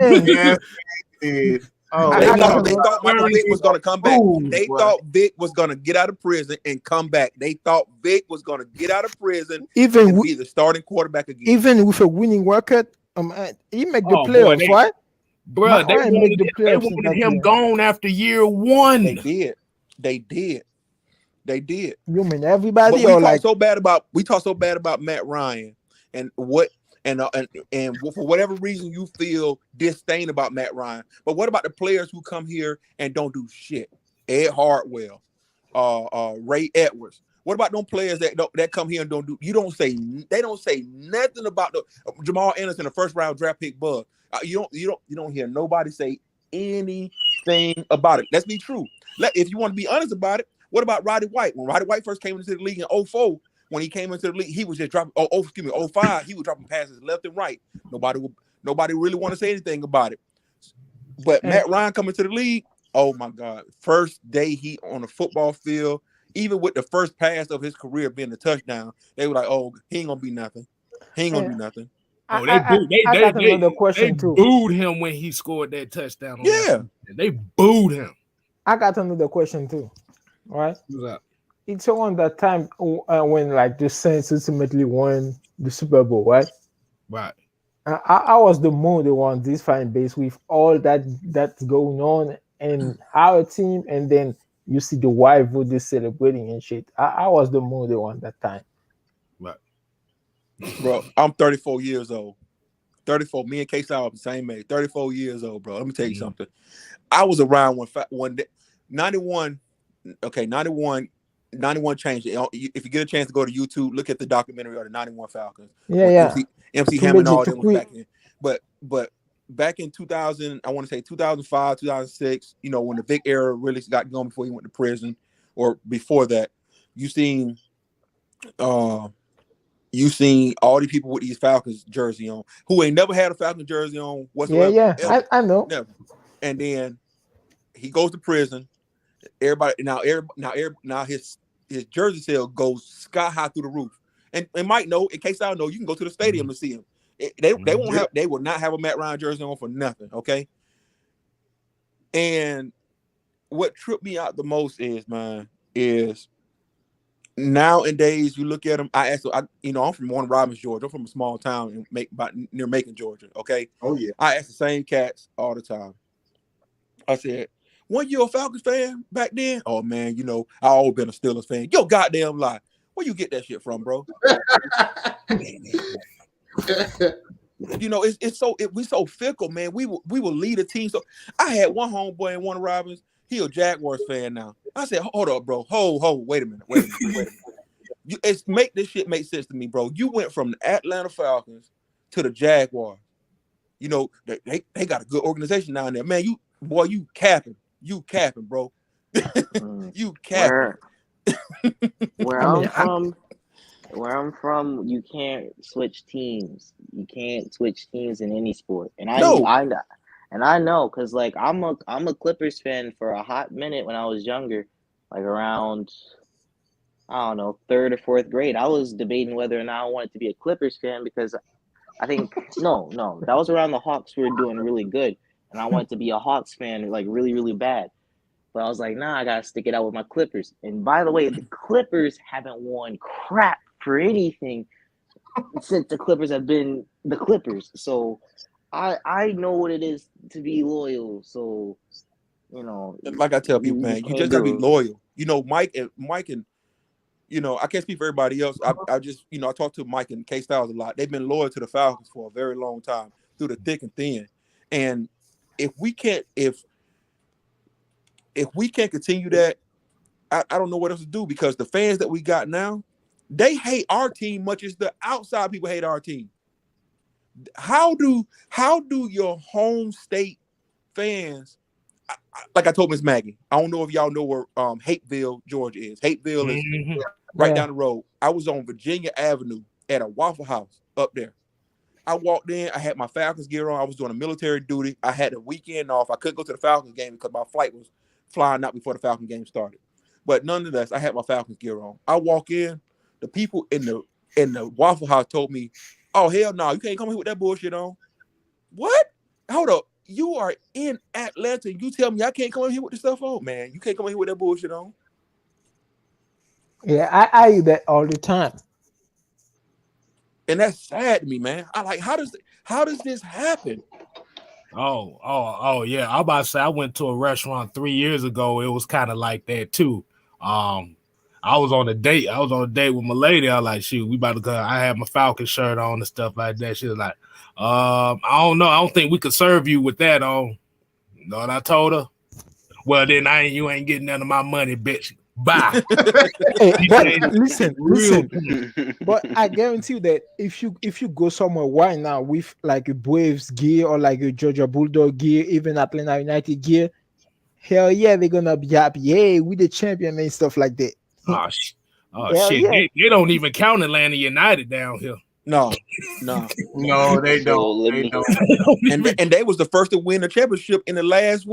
They thought Michael Vick was going to come back. They thought Vick was going to get out of prison and come back. They thought Vick was going to get out of prison and be the starting quarterback again. Even with a winning record, he make the playoffs, right? Bro, Matt Ryan make the they playoffs in wanted that him year. gone after year one. They did. You mean But everybody we or talk like? so bad about Matt Ryan and what and for whatever reason you feel disdain about Matt Ryan. But what about the players who come here and don't do shit? Ed Hartwell, Ray Edwards. What about them players that come here and don't do? They don't say nothing about the Jamal Anderson, the first round draft pick bug. You don't hear nobody say anything about it. Let's be true. If you want to be honest about it, what about Roddy White? When Roddy White first came into the league in 2004, when he came into the league, he was just dropping. 2005, he was dropping passes left and right. Nobody really want to say anything about it. But Matt Ryan coming to the league, oh my God! First day he on the football field, even with the first pass of his career being a touchdown, they were like, "Oh, he ain't gonna be nothing. He ain't gonna do nothing." Oh, I got another question too. Booed him when he scored that touchdown. Yeah, they booed him. I got another question too. Right? What's up? It's around that time when like the Saints ultimately won the Super Bowl, right? Right. I was the mood around this fan base with all that's going on and our team, and then you see the rival they celebrating and shit. I was the mood around that time. Right. Bro, I'm 34 years old. 34. Me and KStylzz are the same age. 34 years old, bro. Let me tell you something. I was around when 91. Okay, 91 changed it. If you get a chance to go to YouTube, look at the documentary of the 91 Falcons. Yeah. MC Hammer and all them was back in. But back in 2000, I want to say 2005, 2006, when the big era really got going before he went to prison, or before that, you seen all the people with these Falcons jersey on who ain't never had a Falcon jersey on whatsoever. Yeah. I know. Never. And then he goes to prison. Everybody now his jersey sale goes sky high through the roof. And Mike know, in case I don't know, you can go to the stadium to see him. They will not have a Matt Ryan jersey on for nothing. Okay. And what tripped me out the most is nowadays you look at them. I'm from Warner Robins, Georgia. I'm from a small town near Macon, Georgia. Okay. Oh yeah. I ask the same cats all the time. I said, "Weren't you a Falcons fan back then?" "Oh man, I always been a Steelers fan." Yo, goddamn lie. Where you get that shit from, bro? We so fickle, man. We will lead a team. So I had one homeboy in Warner Robins. He a Jaguars fan now. I said, "Hold up, bro. Wait a minute. Make this shit make sense to me, bro. You went from the Atlanta Falcons to the Jaguars. They got a good organization down there, man. You capping, bro. You capping." Where I'm from, you can't switch teams. You can't switch teams in any sport. And I know, because like I'm a Clippers fan for a hot minute when I was younger, like around, I don't know, 3rd or 4th grade. I was debating whether or not I wanted to be a Clippers fan because I think no, that was around the Hawks were doing really good, and I wanted to be a Hawks fan like really, really bad. But I was like, nah, I gotta stick it out with my Clippers. And by the way, the Clippers haven't won crap for anything since the Clippers have been the Clippers. So I know what it is to be loyal. So like I tell people, man, you just gotta be loyal. Mike and I can't speak for everybody else. I just I talk to Mike and KStylzz a lot. They've been loyal to the Falcons for a very long time, through the thick and thin. And if we can't continue that, I don't know what else to do, because the fans that we got now, they hate our team much as the outside people hate our team. How do your home state fans, like I told Miss Maggie, I don't know if y'all know where Hateville, Georgia is. Hateville is right down the road. I was on Virginia Avenue at a Waffle House up there. I walked in, I had my Falcons gear on. I was doing a military duty. I had a weekend off. I couldn't go to the Falcons game because my flight was flying out before the Falcon game started. But nonetheless, I had my Falcons gear on. I walk in, the people in the Waffle House told me, "Oh hell no, you can't come here with that bullshit on." What? Hold up. You are in Atlanta and you tell me I can't come in here with the stuff on? Man, you can't come in here with that bullshit on. Yeah, I eat that all the time. And that's sad to me, man. I like, how does this happen? Oh, yeah. I'm about to say I went to a restaurant 3 years ago. It was kind of like that too. I was on a date. I was on a date with my lady. I was like, shoot, we about to go. I had my Falcon shirt on and stuff like that. She was like, I don't know. I don't think we could serve you with that on. You know what I told her? Well, then you ain't getting none of my money, bitch. Bye. Hey, but listen. But I guarantee you that if you go somewhere right now with like a Braves gear or like a Georgia Bulldog gear, even Atlanta United gear, hell yeah, they're gonna be happy. Hey, we the champion and stuff like that. Oh shit! Yeah. They don't even count Atlanta United down here. No, they don't. They don't. and they was the first to win the championship in the last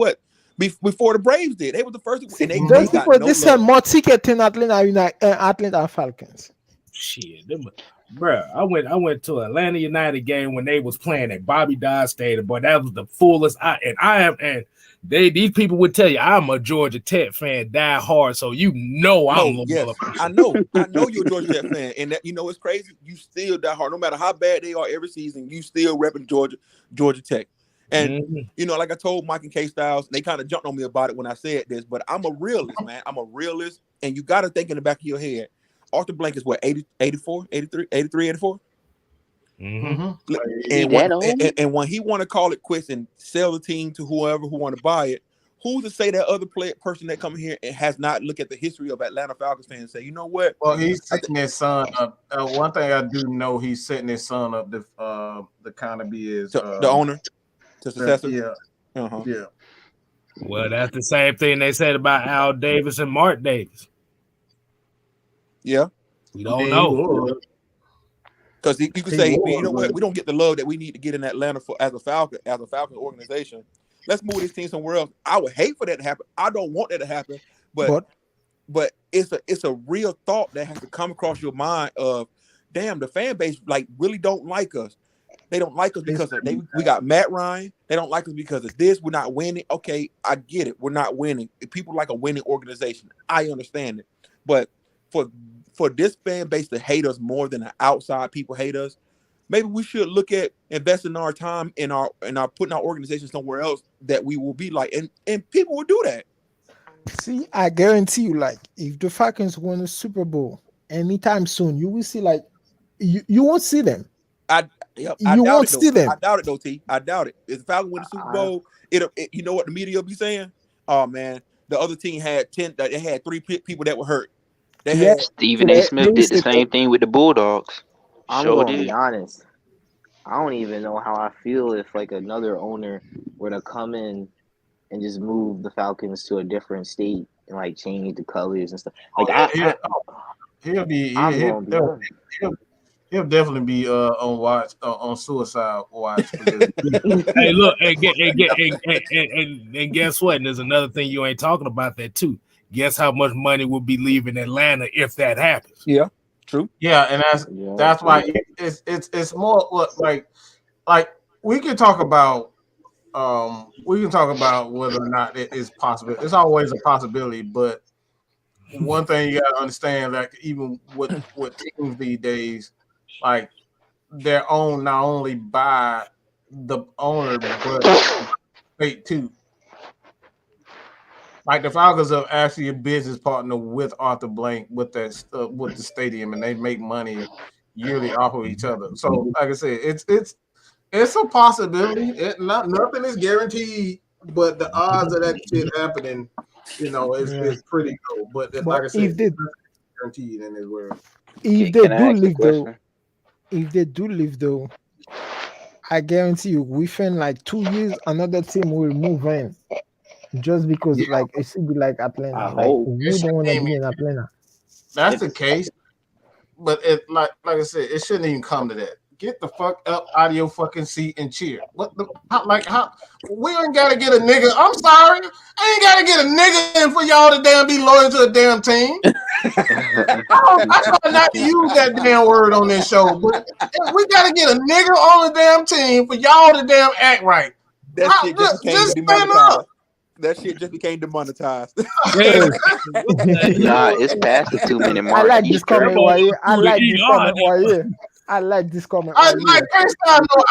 before the Braves did. They was the first. And they sell more tickets than Atlanta United, Atlanta Falcons. Shit, bro. I went to Atlanta United game when they was playing at Bobby Dodd Stadium. Boy, that was the fullest. These people would tell you I'm a Georgia Tech fan, die hard. So you know I know you're a Georgia Tech fan, and that it's crazy. You still die hard, no matter how bad they are every season. You still repping Georgia Tech. And like I told Mike and KStylzz, they kind of jumped on me about it when I said this, but I'm a realist, man. I'm a realist, and you got to think in the back of your head. Arthur Blank is what, 84, 83, 84? Mm-hmm. And when he want to call it quits and sell the team to whoever who want to buy it, who's to say that other person that come here and has not looked at the history of Atlanta Falcons fans and say, you know what? Well, he's setting his son up. One thing I do know, he's setting his son up to kind of be his the owner, the successor. Yeah. Yeah. Well, that's the same thing they said about Al Davis and Mark Davis. Yeah. We don't know. Because you can say, you know what, we don't get the love that we need to get in Atlanta as a Falcon organization. Let's move this team somewhere else. I would hate for that to happen. I don't want that to happen, but it's a real thought that has to come across your mind of, damn, the fan base really don't like us. They don't like us because we got Matt Ryan. They don't like us because of this. We're not winning. Okay, I get it. We're not winning. People like a winning organization. I understand it. But for this fan base to hate us more than the outside people hate us, maybe we should look at investing our time in our putting our organization somewhere else that we will be like, and people will do that. See, I guarantee you, if the Falcons win a Super Bowl anytime soon, you will see you won't see them. I won't see them. I doubt it though, T. I doubt it. If the Falcons win the Super Bowl, it you know what the media will be saying? Oh man, the other team had 10. They had 3 people that were hurt. Stephen A. Smith did the same thing with the Bulldogs. I'm gonna be honest. I don't even know how I feel if another owner were to come in and just move the Falcons to a different state and change the colors and stuff. He'll definitely be on suicide watch. Hey, look, and guess what? And there's another thing you ain't talking about that too. Guess how much money will be leaving Atlanta if that happens? Yeah, true. Yeah, and that's why it's more like we can talk about whether or not it is possible. It's always a possibility, but one thing you gotta understand, even with teams these days, they're owned not only by the owner but state too. The Falcons are actually a business partner with Arthur Blank with the stadium, and they make money yearly off of each other. So, like I said, it's a possibility. Nothing is guaranteed, but the odds of that shit happening, is pretty low. But like I said, if they guaranteed in this world. If they do leave though, I guarantee you, within 2 years, another team will move in. Just because, it should be like Atlanta. We don't want to be in Atlanta. That's the case, but like I said, it shouldn't even come to that. Get the fuck up out of your fucking seat and cheer. How we ain't gotta get a nigga. I'm sorry, I ain't gotta get a nigga in for y'all to damn be loyal to a damn team. I try not to use that damn word on this show, but we gotta get a nigga on the damn team for y'all to damn act right. That shit just stand up. That shit just became demonetized. Nah, it's past the 2-minute mark. I like this comment right here. I like this comment. I right like here. KStylzz. No,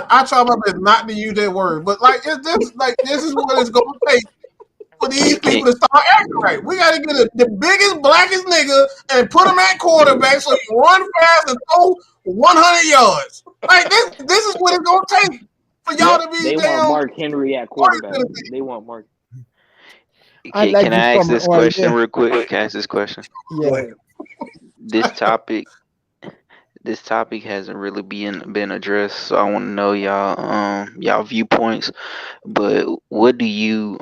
I try my best not to use that word, but like this is what it's gonna take for these people to start acting right. We got to get the biggest, blackest nigga and put him at quarterback so he run fast and throw 100 yards. Like this is what it's gonna take for y'all to be They damn. want Mark Henry at quarterback. They want Mark. Can I ask this question real quick? Can I ask this question? Yeah. This topic hasn't really been addressed, so I want to know y'all viewpoints. But what do you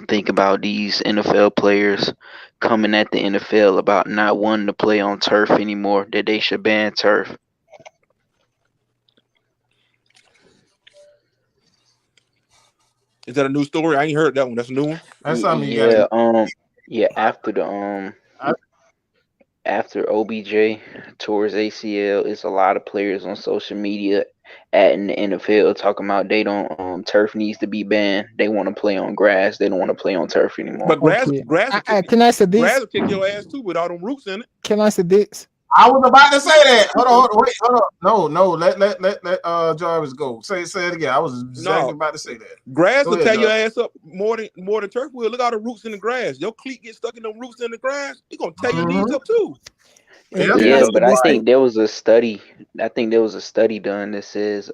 think about these NFL players coming at the NFL about not wanting to play on turf anymore? That they should ban turf? Is that a new story? I ain't heard that one. That's a new one. That's something you gotta. Yeah. After OBJ tore his ACL, it's a lot of players on social media in the NFL talking about they don't turf needs to be banned. They want to play on grass. They don't want to play on turf anymore. But grass can I say this? Grass will kick your ass too with all them roots in it. Can I say this? I was about to say that. Hold on. No. Let Jarvis go. Say it again. I was exactly about to say that. Grass will tear your Jarvis. ass up more than turf will. Look at all the roots in the grass. Your cleat gets stuck in them roots in the grass. It's gonna tear your knees up too. Yeah, but I think there was a study. Done that says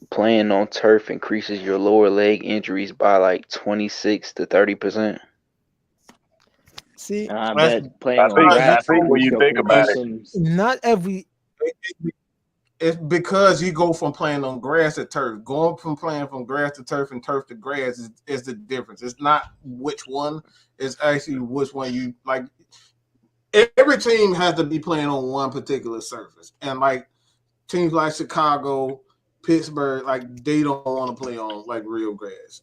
playing on turf increases your lower leg injuries by like 26 to 30%. See, I bet playing on grass. I think when you think about it, not every. It's because you go from playing on grass to turf. Going from playing from grass to turf and turf to grass is the difference. It's not which one. It's actually which one you like. Every team has to be playing on one particular surface, and like teams like Chicago, Pittsburgh, like they don't want to play on like real grass.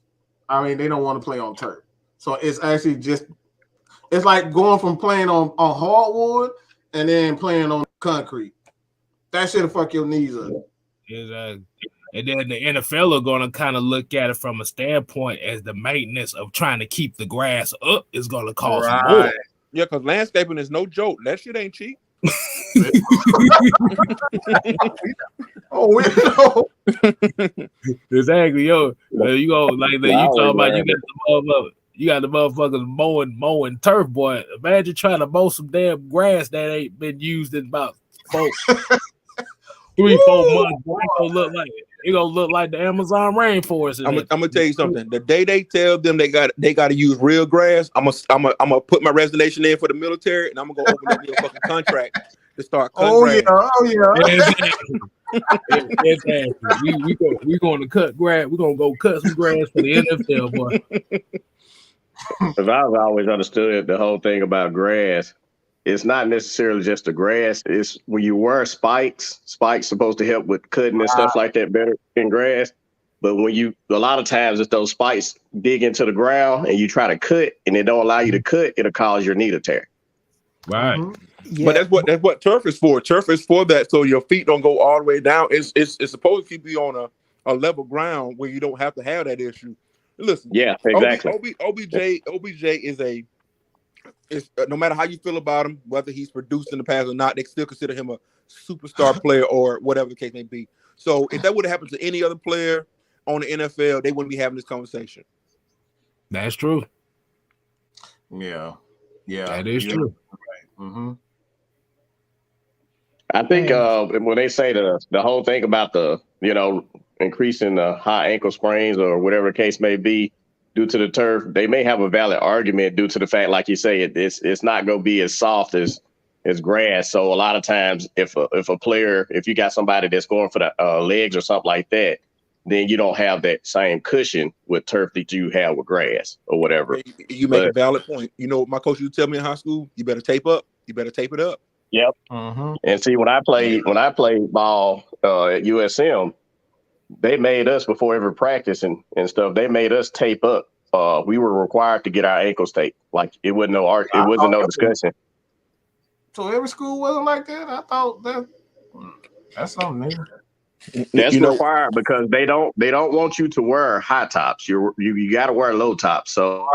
I mean, they don't want to play on turf. So it's actually just it's like going from playing on hardwood and then playing on concrete. That shit'll fuck your knees up. Exactly. And then the NFL are going to kind of look at it from a standpoint as the maintenance of trying to keep the grass up is going to cost more. Yeah, because landscaping is no joke. That shit ain't cheap. Oh, we know. Exactly, yo. You go like you talking about you got the motherfuckers mowing turf, boy. Imagine trying to mow some damn grass that ain't been used in about 3-4 months. It gonna look like the Amazon rainforest. I'm gonna tell you something. The day they tell them they got to use real grass, I'm gonna put my resignation in for the military, and I'm gonna go open up a fucking contract to start cutting grass. Exactly. We going to cut grass. We're gonna go cut some grass for the NFL, boy. Because I've always understood the whole thing about grass. It's not necessarily just the grass. It's when you wear spikes supposed to help with cutting and stuff like that better than grass. But when a lot of times it's those spikes dig into the ground and you try to cut and it don't allow you to cut, it'll cause your knee to tear. Right. Yeah. But that's what turf is for. Turf is for that, so your feet don't go all the way down. It's supposed to be on a level ground where you don't have to have that issue. Listen, yeah, exactly. OBJ is no matter how you feel about him, whether he's produced in the past or not, they still consider him a superstar player or whatever the case may be. So if that would have happened to any other player on the NFL, they wouldn't be having this conversation. That's true. Yeah, that is true. Right. Mm-hmm. I think when they say the whole thing about the increasing the high ankle sprains or whatever the case may be due to the turf, they may have a valid argument due to the fact, like you say, it's not going to be as soft as grass. So a lot of times, if you got somebody that's going for the legs or something like that, then you don't have that same cushion with turf that you have with grass or whatever. You make a valid point. You know what my coach used to tell me in high school? You better tape up. You better tape it up. Yep. Mm-hmm. And see, when I played ball at USM, they made us before every practice and stuff. They made us tape up. We were required to get our ankles taped. Like it wasn't no discussion. So every school wasn't like that. I thought that's something new. That's required because they don't want you to wear high tops. You got to wear low tops. So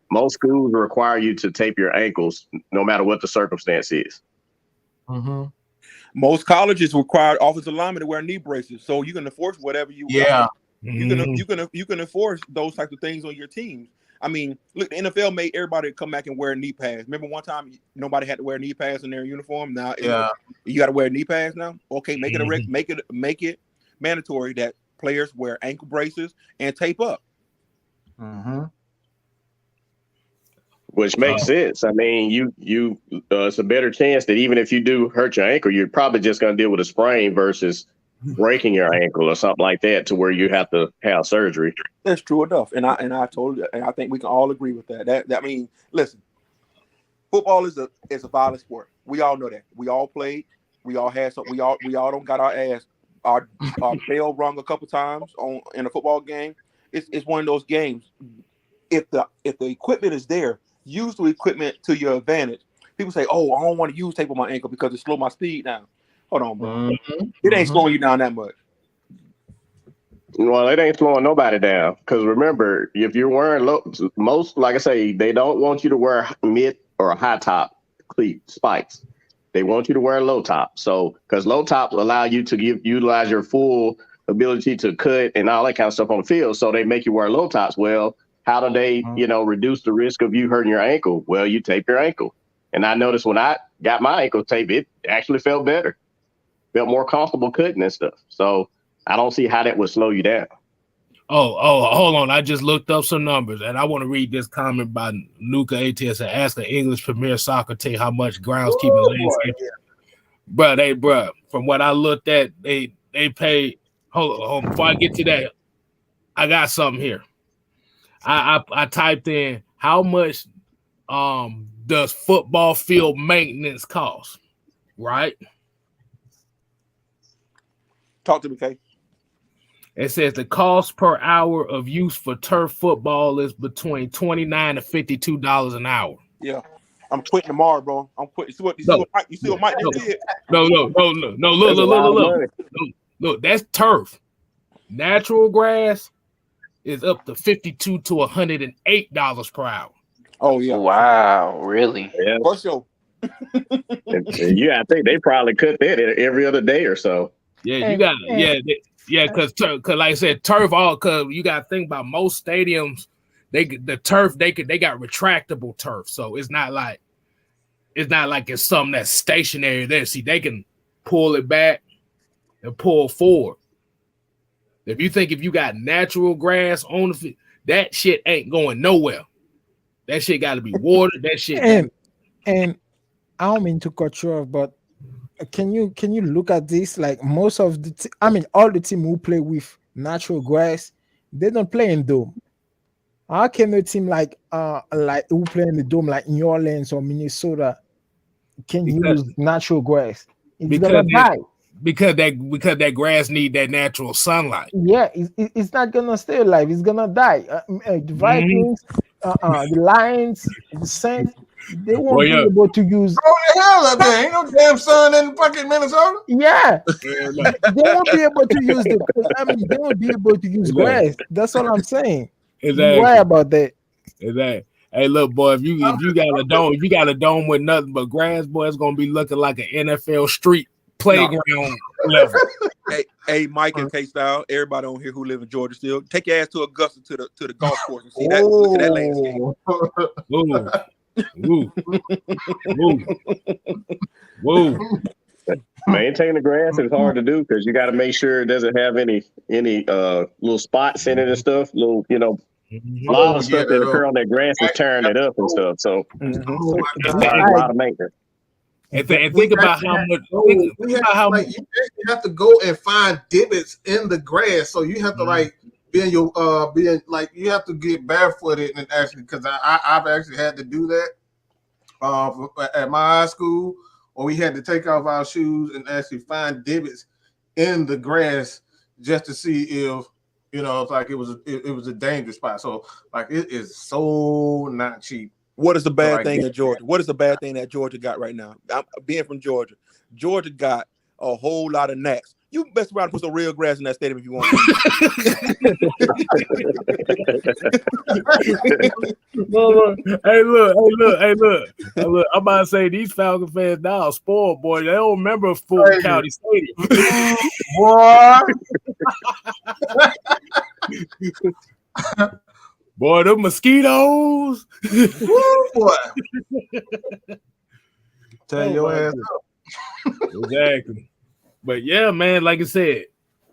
most schools require you to tape your ankles no matter what the circumstance is. Mm-hmm. Most colleges require offensive linemen to wear knee braces, so you can enforce whatever you. Yeah. You can enforce those types of things on your teams. I mean, look, the NFL made everybody come back and wear knee pads. Remember one time nobody had to wear knee pads in their uniform. Now you got to wear knee pads now. Okay, make it mandatory that players wear ankle braces and tape up. Which makes sense. I mean, you it's a better chance that even if you do hurt your ankle, you're probably just going to deal with a sprain versus breaking your ankle or something like that, to where you have to have surgery. That's true enough, and I think we can all agree with that. That means, listen, football is a violent sport. We all know that. We all played. We all had some. We all don't got our bell rung a couple times in a football game. It's one of those games. If the equipment is there, use the equipment to your advantage. People say, "Oh, I don't want to use tape on my ankle because it slow my speed down." Hold on, bro. It ain't slowing you down that much. Well, it ain't slowing nobody down, because remember, if you're wearing most, like I say, they don't want you to wear mid or high top cleat spikes. They want you to wear low top. So, because low tops allow you to utilize your full ability to cut and all that kind of stuff on the field. So they make you wear low tops. Well, how do they, reduce the risk of you hurting your ankle? Well, you tape your ankle. And I noticed when I got my ankle taped, it actually felt better. Felt more comfortable cutting and stuff. So I don't see how that would slow you down. Oh, hold on. I just looked up some numbers, and I want to read this comment by Nuka ATS and ask the English Premier Soccer team how much groundskeeping landscaping. Bruh, from what I looked at, they pay. Hold on, before I get to that, I got something here. I typed in how much does football field maintenance cost, right? Talk to me, Kay. It says the cost per hour of use for turf football is between $29 to $52 an hour. Yeah, I'm quitting tomorrow, bro. I'm quitting. You see what Mike did? No. Look, that's turf. Natural grass is up to $52 to $108 per hour. Oh yeah! Wow, really? Yeah. For sure. I think they probably cut that every other day or so. Yeah, you got because like I said, turf. Because you got to think about most stadiums. They got retractable turf, so it's not like it's something that's stationary there. See, they can pull it back and pull forward. If you got natural grass on the field, that shit ain't going nowhere. That shit got to be watered. That shit. And I don't mean to cut you off, but can you look at this? Like most of all the team who play with natural grass, they don't play in dome. How can a team like who play in the dome, like New Orleans or Minnesota, use natural grass? It's gonna die. Because that grass need that natural sunlight. Yeah, it's not gonna stay alive. It's gonna die. The Vikings, the Lions, the Saints, they won't be able to use. Oh the hell up there! Ain't no damn sun in fucking Minnesota. Yeah, they won't be able to use they won't be able to use grass. That's what I'm saying. Exactly. Worry about that. Exactly. Hey, look, boy, if you got a dome with nothing but grass, boy, it's gonna be looking like an NFL street playground level. Hey, Mike and KStylzz, everybody on here who live in Georgia still, take your ass to Augusta to the golf course and see that. Look at that landscape. Woo. Maintain the grass is hard to do because you got to make sure it doesn't have any little spots in it and stuff. Little, a lot of stuff that occur on that grass is tearing it up and stuff. So it's a lot of maintenance. And think about how much. You actually have to go and find divots in the grass, so you have to be in your you have to get barefooted and actually, because I've actually had to do that at my high school, or we had to take off our shoes and actually find divots in the grass just to see if it's like it was a dangerous spot. So it is so not cheap. What is the bad thing in Georgia? What is the bad thing that Georgia got right now? Being from Georgia, Georgia got a whole lot of gnats. You best around and put some real grass in that stadium if you want. Hey, look. I'm about to say these Falcon fans now are spoiled, boy. They don't remember Fulton County Stadium. Boy. Boy, them mosquitoes. Woo, boy. Tell your ass up. Exactly. But yeah, man, like I said,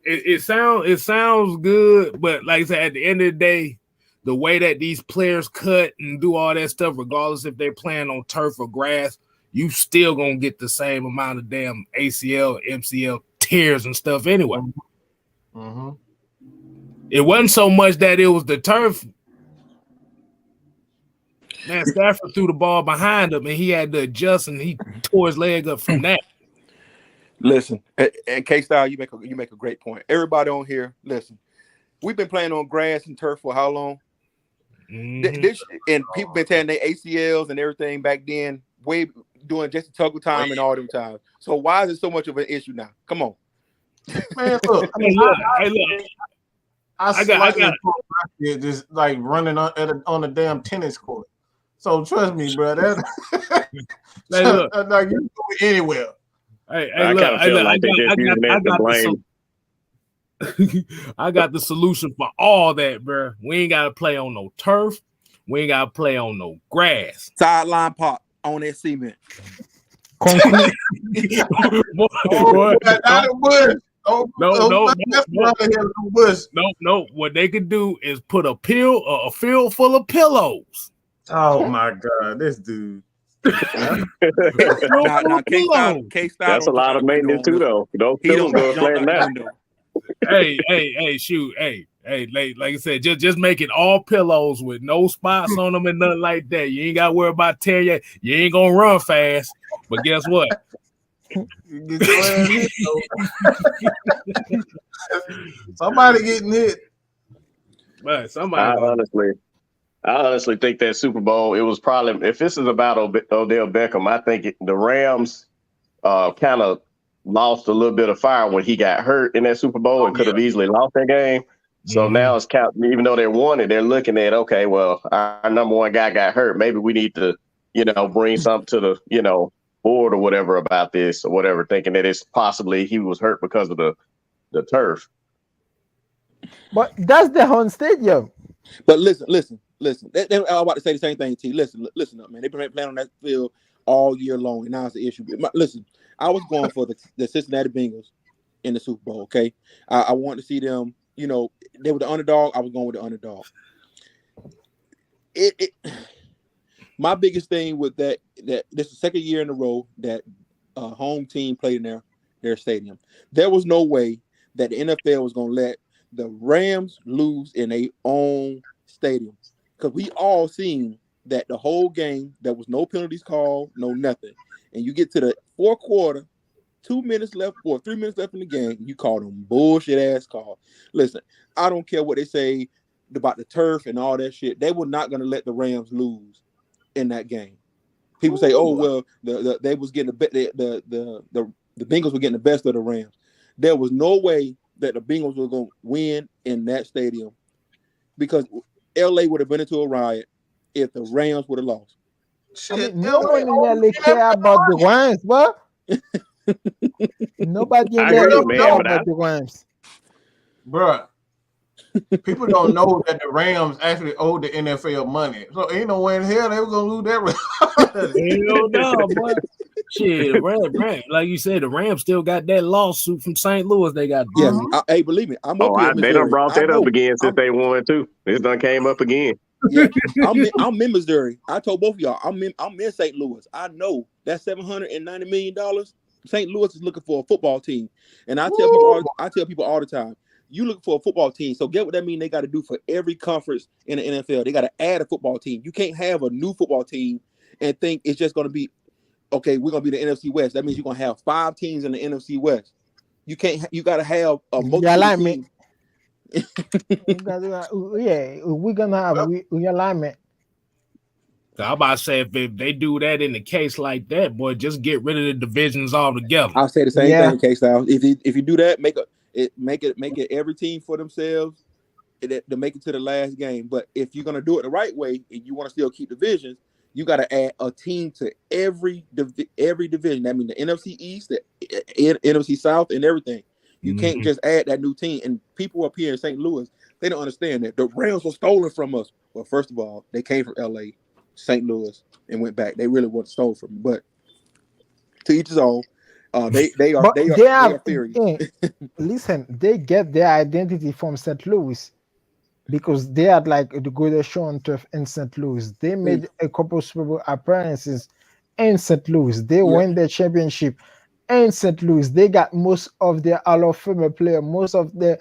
it sounds good, but like I said, at the end of the day, the way that these players cut and do all that stuff, regardless if they're playing on turf or grass, you still gonna get the same amount of damn ACL, MCL tears and stuff anyway. Mm-hmm. It wasn't so much that it was the turf. Man, Stafford threw the ball behind him and he had to adjust and he tore his leg up from that. Listen, and KStylzz, you make a great point. Everybody on here, listen. We've been playing on grass and turf for how long? And people been tearing their ACLs and everything back then, way doing just tuggle time and all them times. So why is it so much of an issue now? Come on, man. Look, I got just like running on a damn tennis court. So trust me, bro. Like you go anywhere. I kind of feel like they just using that to blame. I got the solution for all that, bro. We ain't got to play on no turf. We ain't got to play on no grass. Sideline pop on that cement. No. What they could do is put a field full of pillows. Oh my God, this dude. KStylzz, that's a lot of maintenance too, though. Don't playing that. Hey, like I said, just make it all pillows with no spots on them and nothing like that. You ain't got to worry about tearing you ain't gonna run fast, but guess what? Somebody getting hit. Right, I honestly think that Super Bowl, it was probably, if this is about Odell Beckham, I think the Rams kind of lost a little bit of fire when he got hurt in that Super Bowl and could have easily lost that game. So now it's even though they won it, they're looking at, okay, well, our number one guy got hurt. Maybe we need to, bring something to the, board or whatever about this or whatever, thinking that it's possibly he was hurt because of the turf. But that's the home stadium. But listen. I'm about to say the same thing, T. Listen up, man. They've been playing on that field all year long, and now it's the issue. Listen, I was going for the Cincinnati Bengals in the Super Bowl, okay? I wanted to see them, they were the underdog. I was going with the underdog. My biggest thing with that this is the second year in a row that home team played in their stadium. There was no way that the NFL was going to let the Rams lose in their own stadium. Because we all seen that the whole game, there was no penalties called, no nothing. And you get to the fourth quarter, 2 minutes left or 3 minutes left in the game, you call them bullshit ass call. Listen, I don't care what they say about the turf and all that shit. They were not going to let the Rams lose in that game. People say, "Oh well, they was getting the Bengals were getting the best of the Rams." There was no way that the Bengals were going to win in that stadium because LA would have been into a riot if the Rams would have lost. No one in LA care about the Rams, but nobody in LA care about the Rams, bruh. People don't know that the Rams actually owe the NFL money, so ain't no way in hell they were gonna lose that. Hell no, boy. Shit, Rams, like you said, the Rams still got that lawsuit from St. Louis. They got hey, believe me, I'm they done brought that up again since they won too. This done came up again. Yeah, I'm in Missouri. I told both of y'all, I'm in St. Louis. I know that $790 million. St. Louis is looking for a football team, and I tell people all the time. You look for a football team. So get what that means they got to do for every conference in the NFL. They got to add a football team. You can't have a new football team and think it's just going to be, okay, we're going to be the NFC West. That means you're going to have 5 teams in the NFC West. You can't. You got to have a multiple team. We're going to have realignment. I'm about to say if they do that in a case like that, boy, just get rid of the divisions altogether. I'll say the same thing, KStylzz. If you do that, make it every team for themselves to make it to the last game. But if you're gonna do it the right way and you want to still keep divisions, you got to add a team to every division. That means the NFC East, the NFC South, and everything. You can't just add that new team. And people up here in St. Louis, they don't understand that the Rams were stolen from us. Well, first of all, they came from LA, St. Louis, and went back. They really weren't stolen from me. But to each his own. They are theory. Listen, they get their identity from St. Louis because they had like the greatest show on turf in St. Louis. They made a couple Super Bowl appearances in St. Louis. They won the championship in St. Louis. They got most of their Hall of Fame player, most of their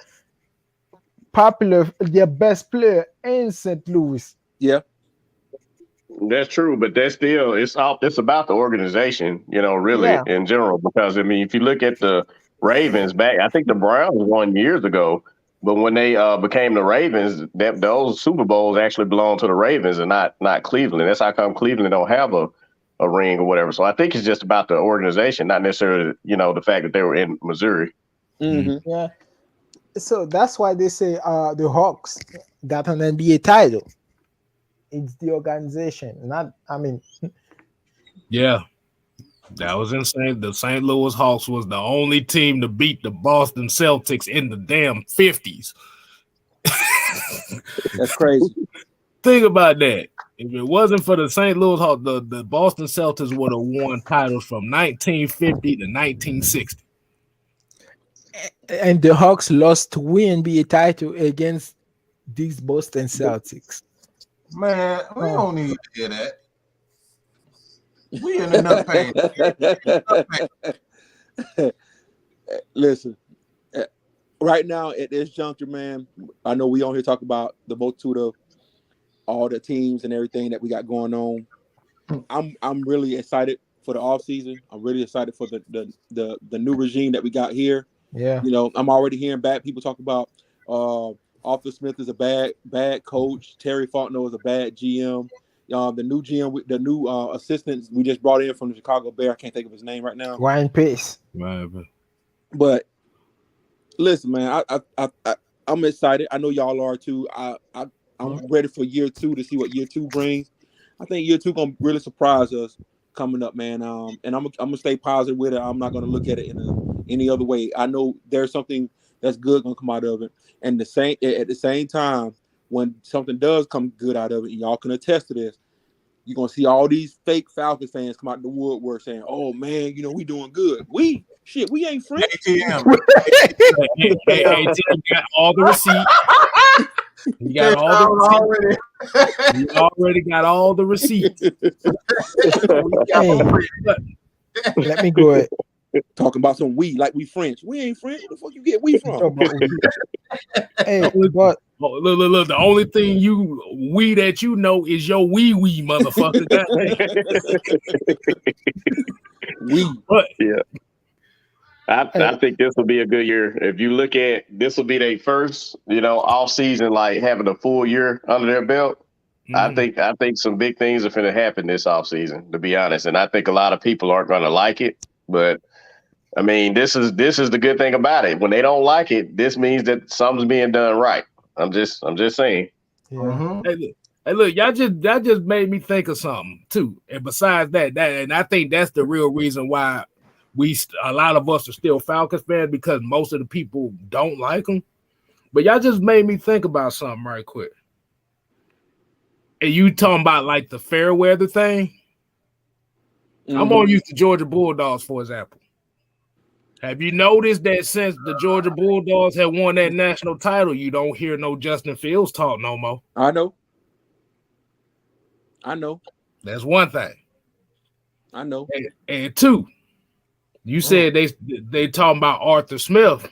their best player in St. Louis. Yeah. That's true, but that's still it's about the organization, really in general. Because I mean, if you look at the Ravens back, I think the Browns won years ago, but when they became the Ravens, those Super Bowls actually belong to the Ravens and not Cleveland. That's how come Cleveland don't have a ring or whatever. So I think it's just about the organization, not necessarily the fact that they were in Missouri. Mm-hmm. Yeah. So that's why they say the Hawks got an NBA title. It's the organization, Yeah, that was insane. The St. Louis Hawks was the only team to beat the Boston Celtics in the damn 50s. That's crazy. Think about that. If it wasn't for the St. Louis Hawks, the Boston Celtics would have won titles from 1950 to 1960. And the Hawks lost to win NBA title against these Boston Celtics. Man, we don't need to hear that. We in enough pain. Listen, right now at this juncture, man, I know we on here talk about the multitude of all the teams and everything that we got going on. I'm really excited for the offseason. I'm really excited for the new regime that we got here. Yeah. I'm already hearing bad people talk about Arthur Smith is a bad coach. Terry Fontenot is a bad GM. The new GM, the new assistant we just brought in from the Chicago Bears. I can't think of his name right now. Ryan Pace. But listen, man, I'm excited. I know y'all are too. I'm ready for year 2 to see what year 2 brings. I think year 2 gonna really surprise us coming up, man. And I'm gonna stay positive with it. I'm not gonna look at it in any other way. I know there's something that's good gonna come out of it. And at the same time, when something does come good out of it, and y'all can attest to this, you're gonna see all these fake Falcons fans come out the woodwork saying, "Oh man, we doing good. We ain't friends." ATM got all the receipts. You got all the receipts. You already got all the receipts. Let me go ahead. Talking about some we like we French. We ain't French. Where the fuck you get we from? Hey, but look, the only thing that you know is your wee motherfucker. But yeah. I think this will be a good year. If you look at this, will be their first, off season, like having a full year under their belt. Mm-hmm. I think some big things are going to happen this off season, to be honest. And I think a lot of people aren't going to like it, but I mean, this is the good thing about it. When they don't like it, this means that something's being done right. I'm just saying. Yeah. Mm-hmm. Hey, look, y'all just made me think of something too. And besides that, and I think that's the real reason why a lot of us are still Falcons fans, because most of the people don't like them. But y'all just made me think about something right quick. And you talking about like the fair weather thing? Mm-hmm. I'm gonna use the Georgia Bulldogs for example. Have you noticed that since the Georgia Bulldogs have won that national title, you don't hear no Justin Fields talk no more? I know. That's one thing. I know. And two, you said they talking about Arthur Smith.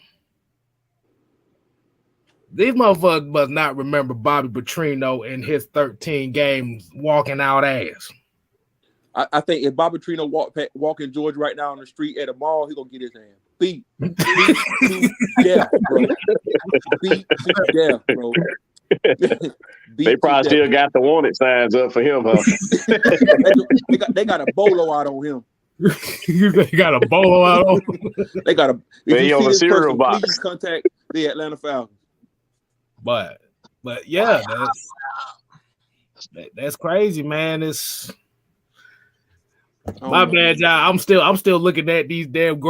These motherfuckers must not remember Bobby Petrino in his 13 games walking out ass. I think if Bobby Petrino walking George right now on the street at a mall, he gonna get his hand beat to death, bro. Beat to death, bro. They probably still got the wanted signs up for him, huh? they got a bolo out on him. They got a bolo out on him. They got a. If They you on see a this cereal person, box. please contact the Atlanta Falcons. But yeah, that's crazy, man. It's my bad, y'all. I'm still looking at these damn this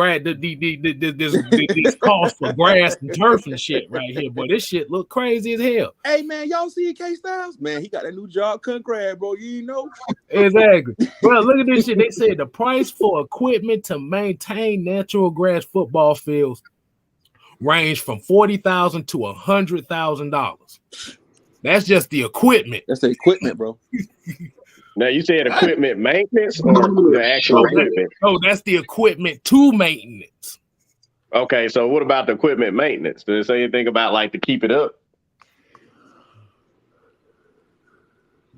cost for grass and turf and shit right here. Boy, this shit look crazy as hell. Hey man, y'all see KStylzz? Man, he got that new job, cutting grass, bro. You ain't know. Exactly. Well, look at this shit. They said the price for equipment to maintain natural grass football fields range from $40,000 to $100,000. That's just the equipment. That's the equipment, bro. Now you said equipment maintenance or the actual equipment? No, that's the equipment to maintenance. Okay, so what about the equipment maintenance? Does it say anything about like to keep it up?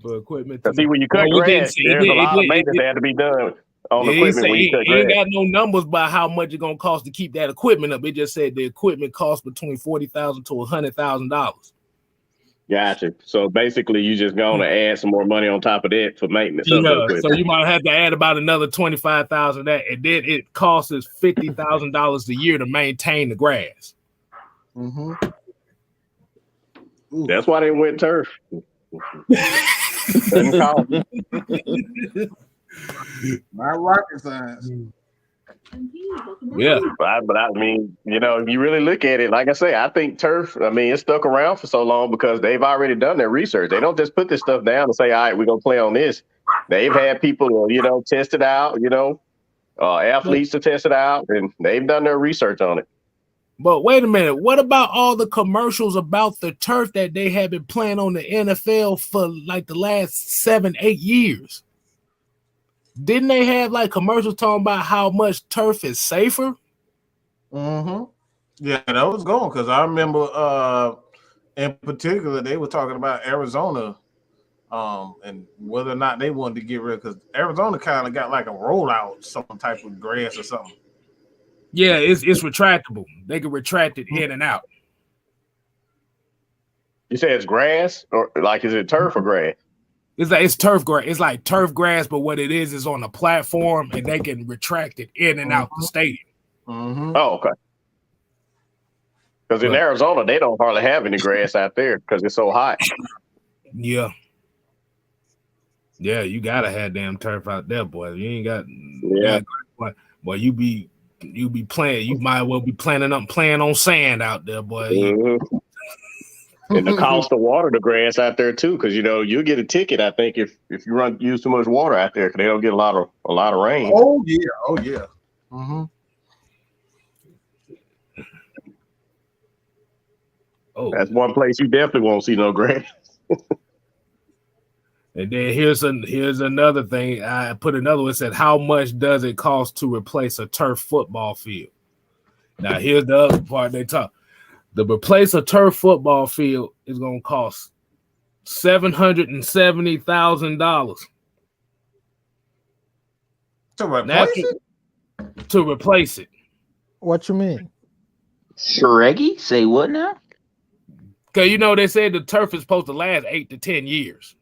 For equipment. See, when you cut grass, there's a lot of maintenance that had to be done on the equipment when you cut grass. Ain't got no numbers by how much it's gonna cost to keep that equipment up. It just said the equipment costs between $40,000 to $100,000. Gotcha. So basically, you just gonna add some more money on top of that for maintenance. Yeah. So you might have to add about another $25,000 that, and then it costs us $50,000 a year to maintain the grass. Mm-hmm. That's why they went turf. Not rocket science. Yeah, but I mean, you know, if you really look at it, like I say, I think turf. I mean, it's stuck around for so long because they've already done their research. They don't just put this stuff down and say, "All right, we're gonna play on this." They've had people, you know, test it out. You know, athletes to test it out, and they've done their research on it. But wait a minute, what about all the commercials about the turf that they have been playing on the NFL for like the last 7-8 years? Didn't they have like commercials talking about how much turf is safer? Mm-hmm. Yeah, that was going because I remember in particular they were talking about Arizona and whether or not they wanted to get rid because Arizona kind of got like a rollout, some type of grass or something. Yeah, it's retractable. They can retract it in and out. You say it's grass or like is it turf or grass? It's turf grass. It's like turf grass, but what it is on a platform, and they can retract it in and out the stadium. Mm-hmm. Oh, okay. Because in Arizona, they don't hardly have any grass out there because it's so hot. Yeah. Yeah, you gotta have damn turf out there, boy. You ain't got. Yeah. Boy, you be playing. You might well be playing on sand out there, boy. Mm-hmm. And the cost of water the grass out there too, because you know you'll get a ticket. I think if you use too much water out there, because they don't get a lot of rain. Oh yeah. Mm-hmm. Oh, that's one place you definitely won't see no grass. And then here's another thing. I put another one. It said, how much does it cost to replace a turf football field? Now here's the other part they talk. To replace a turf football field is going to cost $770,000. To replace it? To replace it. What you mean? Shreggy? Say what now? Because you know they said the turf is supposed to last 8 to 10 years.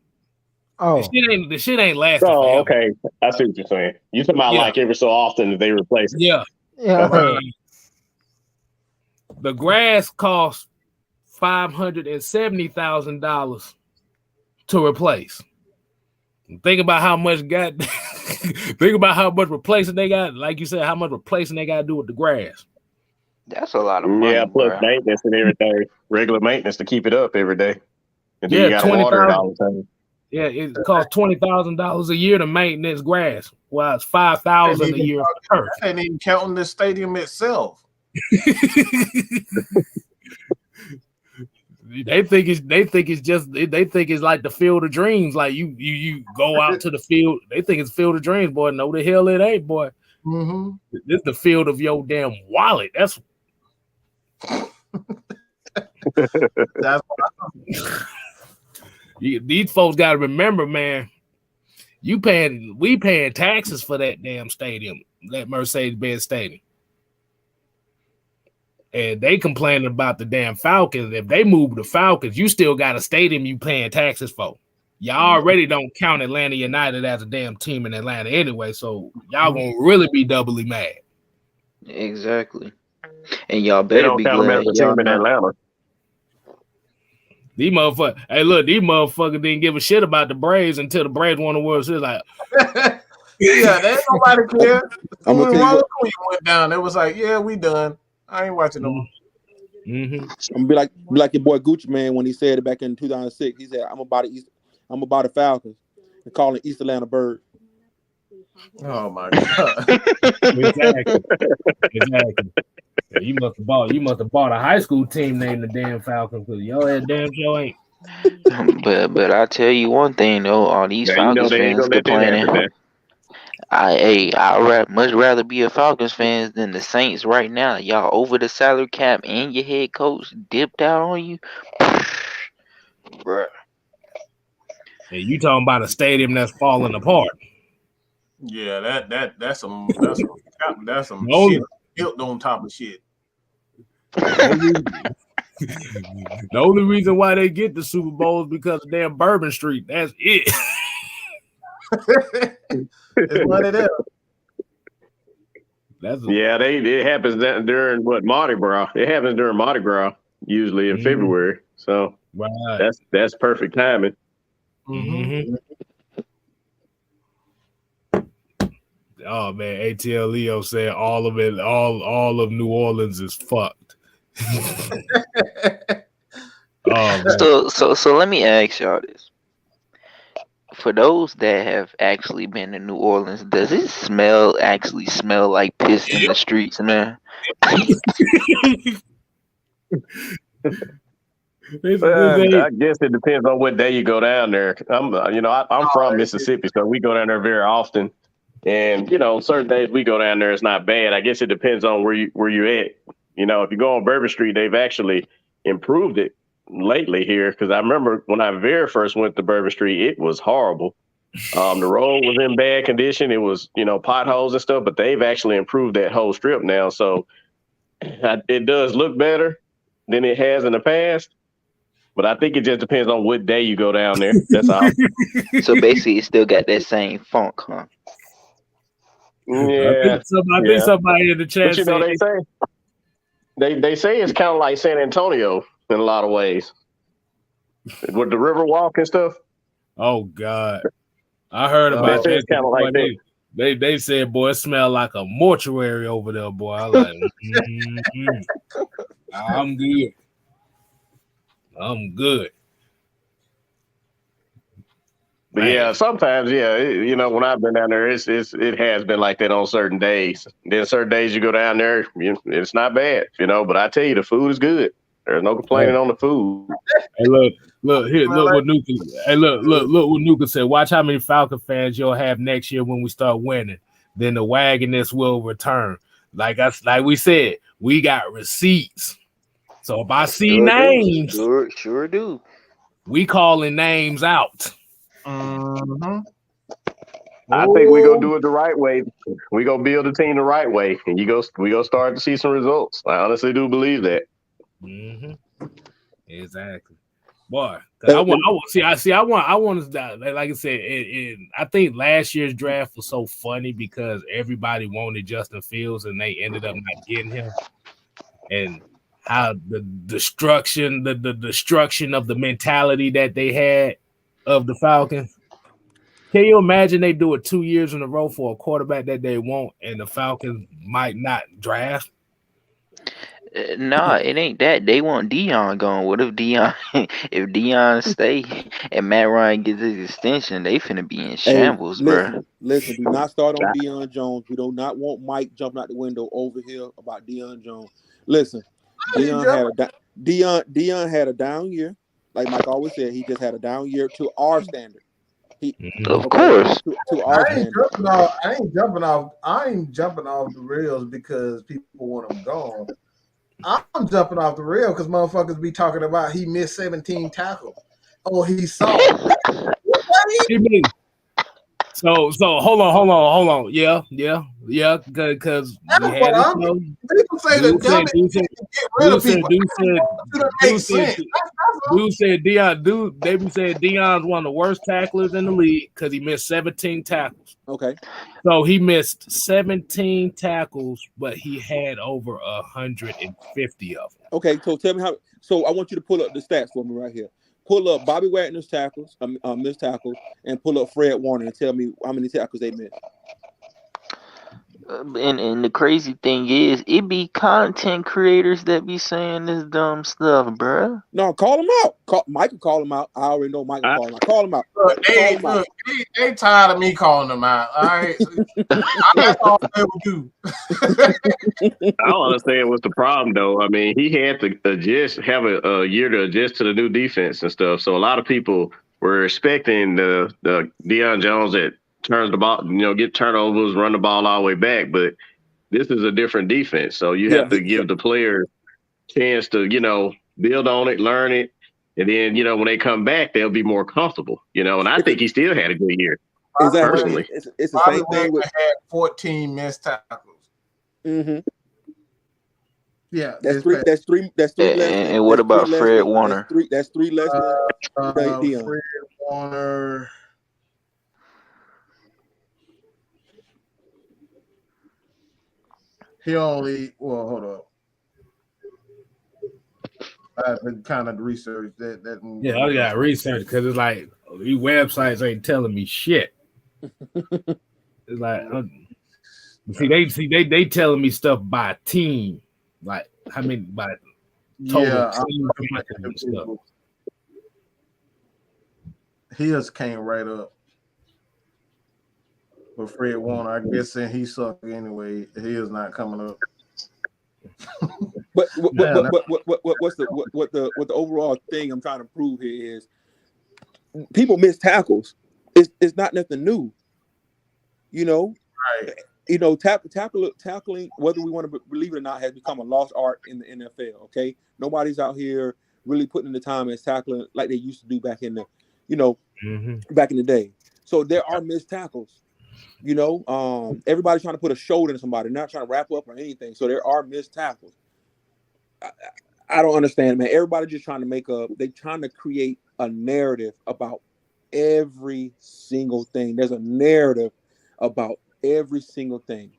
Oh, the shit ain't lasting. Oh, forever. okay. I see what you're saying. You talking about like every so often they replace it. Yeah. yeah. The grass costs $570,000 to replace. Think about how much replacing they got. Like you said, how much replacing they got to do with the grass. That's a lot of money. Yeah, plus bro. maintenance and everything. Regular maintenance to keep it up every day. And then you got to water it all the time. Yeah, it costs $20,000 a year to maintenance grass. Well, it's $5,000 a year for turf. I ain't even counting the stadium itself. They think it's like the Field of Dreams. Like you go out to the field. They think it's Field of Dreams, boy. No, the hell it ain't, boy. Mm-hmm. This is the field of your damn wallet. That's these folks got to remember, man. We paying taxes for that damn stadium, that Mercedes-Benz Stadium. And they complaining about the damn Falcons. If they move the Falcons, you still got a stadium you paying taxes for. Y'all already don't count Atlanta United as a damn team in Atlanta anyway, so y'all gonna really be doubly mad. Exactly. And y'all They better don't be count them glad as a y'all team in not. Atlanta. These motherfuckers, hey, look, these motherfuckers didn't give a shit about the Braves until the Braves won the World Series. Like, yeah, there ain't nobody care. I'm gonna When tell you Ronald what. Quinn went down, it was like, yeah, we done. I ain't watching no more. mm-hmm. I'm gonna be like your boy Gucci Man when he said it back in 2006. He said, "I'm about the Falcons and calling East Atlanta Bird." Oh my god! Exactly. You must have bought a high school team named the damn Falcons because your ass damn show ain't. But I tell you one thing though, all these Yeah, you know Falcons they ain't fans gonna let that complaining. happen, man. I'd much rather be a Falcons fan than the Saints right now. Y'all over the salary cap and your head coach dipped out on you, bruh. And you talking about a stadium that's falling apart. Yeah, that's some No. shit built on top of shit. The only reason why they get the Super Bowl is because of damn Bourbon Street. That's it. It's money there. Yeah, it happens during Mardi Gras. It happens during Mardi Gras usually in February. So that's perfect timing. Mm-hmm. Oh man, ATL Leo said all of it, all of New Orleans is fucked. Oh man. So let me ask y'all this. For those that have actually been to New Orleans, does it actually smell like piss in the streets, man? I guess it depends on what day you go down there. I'm from Mississippi, so we go down there very often. And certain days we go down there, it's not bad. I guess it depends on where you're at. If you go on Bourbon Street, they've actually improved it lately here. Because I remember when I very first went to Bourbon Street, it was horrible. The road was in bad condition. It was potholes and stuff. But they've actually improved that whole strip now, so it does look better than it has in the past. But I think it just depends on what day you go down there. That's all. So basically, it still got that same funk, huh? Yeah. I think somebody in the chat said, they say it's kind of like San Antonio in a lot of ways with the river walk and stuff. Oh God, I heard about that. Kind of like that. They said, boy, it smell like a mortuary over there, boy. I like, I'm good. I'm good. But yeah, sometimes, when I've been down there, it has been like that on certain days. Then certain days you go down there, it's not bad, but I tell you, the food is good. There's no complaining on the food. Hey, look what Nuka. Hey, look what Nuka said. Watch how many Falcon fans you'll have next year when we start winning. Then the wagonness will return. Like we said, we got receipts. So if I see names, sure do. We calling names out. Mm-hmm. I think we're gonna do it the right way. We're gonna build a team the right way, and we gonna start to see some results. I honestly do believe that. Mm-hmm. Exactly, boy. I want to, like I said, I think last year's draft was so funny because everybody wanted Justin Fields and they ended up not getting him, and how the destruction of the mentality that they had of the Falcons. Can you imagine they do it 2 years in a row for a quarterback that they want and the Falcons might not draft? Nah, it ain't that. They want Dion gone. What if Dion stay and Matt Ryan gets his extension? They finna be in shambles, bro. Listen, do not start on Deion Jones. We do not want Mike jumping out the window over here about Deion Jones. Listen, Deion had a down year. Like Mike always said, he just had a down year to our standard. Of course. To our standard. I ain't jumping off the rails because people want him gone. I'm jumping off the rail because motherfuckers be talking about he missed 17 tackles. Oh, he saw. So hold on. Yeah. Because we had this show. People say the dumbest thing to get rid of people. Dude said Dion. They be saying Dion's one of the worst tacklers in the league because he missed 17 tackles. Okay. So he missed 17 tackles, but he had over 150 of them. Okay, so tell me how. So I want you to pull up the stats for me right here. Pull up Bobby Wagner's tackles, missed tackles, and pull up Fred Warner and tell me how many tackles they missed. And the crazy thing is, it be content creators that be saying this dumb stuff, bruh. No, call them out. Mike can call them out. I already know Mike can call them out. Call them out. They tired of me calling them out. All right, that's all they would do. I don't understand what's the problem though. I mean, he had to have a year to adjust to the new defense and stuff. So a lot of people were expecting the Deion Jones that turns the ball, get turnovers, run the ball all the way back. But this is a different defense. So you have to give the players a chance to, build on it, learn it. And then, when they come back, they'll be more comfortable, and I think he still had a good year. Exactly. Personally. It's the same thing with had 14 missed tackles. Mm-hmm. Yeah. That's three less. And what about Fred Warner? That's three less than Deion. Fred Warner. He only, hold up. I have been kind of research that. Yeah, I got research because it's like these websites ain't telling me shit. It's like, they telling me stuff by team, like I mean by total team and stuff. He just came right up. But Fred Warner, I guess, and he sucked anyway. He is not coming up. But what's the overall thing I'm trying to prove here is people miss tackles. It's not nothing new. Right. Tackling, whether we want to believe it or not, has become a lost art in the NFL. Okay, nobody's out here really putting in the time as tackling like they used to do back in the, back in the day. So there are missed tackles. Everybody's trying to put a shoulder in somebody, not trying to wrap up or anything. So there are missed tackles. I don't understand, man. Everybody's just trying to they're trying to create a narrative about every single thing. There's a narrative about every single thing.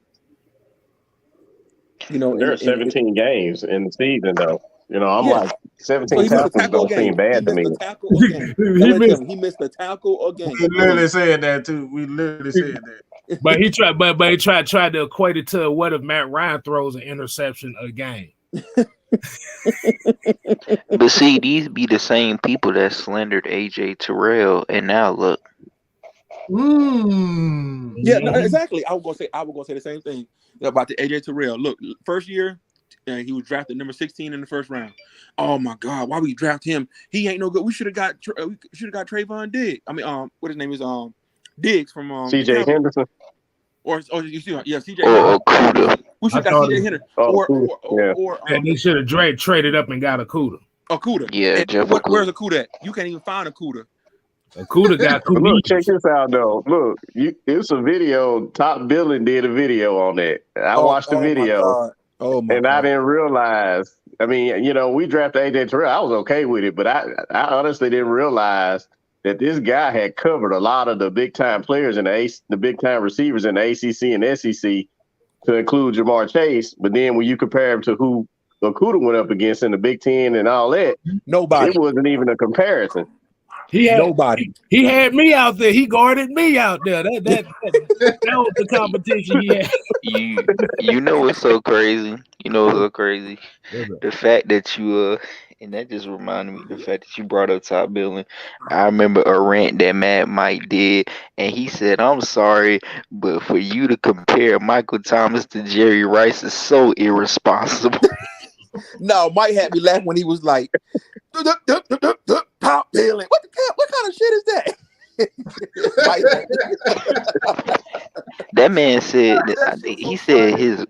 There are 17 games in the season, though. I'm like 17 tackles don't seem bad to me. He missed a tackle again. We literally said that too. We literally said that. But he tried. But he tried to equate it to what if Matt Ryan throws an interception a game. But see, these be the same people that slandered AJ Terrell, and now look. Yeah, no, exactly. I was gonna say the same thing about the AJ Terrell. Look, first year. He was drafted number 16 in the first round. Oh my God, why we draft him? He ain't no good. We should have got Trayvon Diggs. I mean, what his name is? Diggs from CJ Henderson. Or you see, CJ. Or Okuda. We should have got CJ Henderson. Or they should have traded up and got Okuda. Okuda. Yeah, Jeff. Where's Okuda at? You can't even find Okuda. Okuda got Okuda. Look, check this out though. Look, it's a video. Top Billing did a video on that. I watched the video. And I didn't realize. I mean, we drafted AJ Terrell. I was okay with it, but I honestly didn't realize that this guy had covered a lot of the big time players and the big time receivers in the ACC and SEC, to include Jamar Chase. But then when you compare him to who Okuda went up against in the Big Ten and all that, nobody. It wasn't even a comparison. Nobody. He had me out there. He guarded me out there. That was the competition he had. You know what's so crazy? The fact that you and that just reminded me the fact that you brought up top billing. I remember a rant that Mad Mike did, and he said, "I'm sorry, but for you to compare Michael Thomas to Jerry Rice is so irresponsible." No, Mike had me laugh when he was like, "Top billing." What kind of shit is that? That man said he said his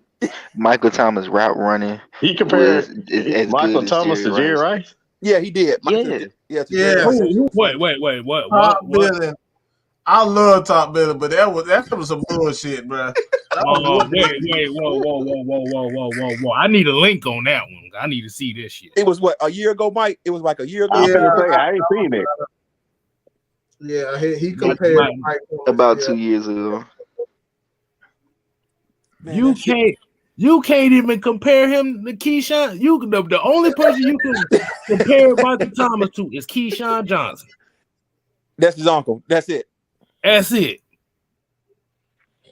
Michael Thomas route running. He compared Michael Thomas to Jerry Rice. Yeah, he did. Yeah. Wait. What? I love Top Billing, but that was some bullshit, bro. Oh, wait, whoa. I need a link on that one. I need to see this shit. It was what, a year ago, Mike? It was like a year ago. I was gonna say I ain't seen it. Yeah, he compared Mike about 2 years ago. Man, You can't even compare him to Keyshawn. The only person you can compare Michael Thomas to is Keyshawn Johnson. That's his uncle. That's it. That's it.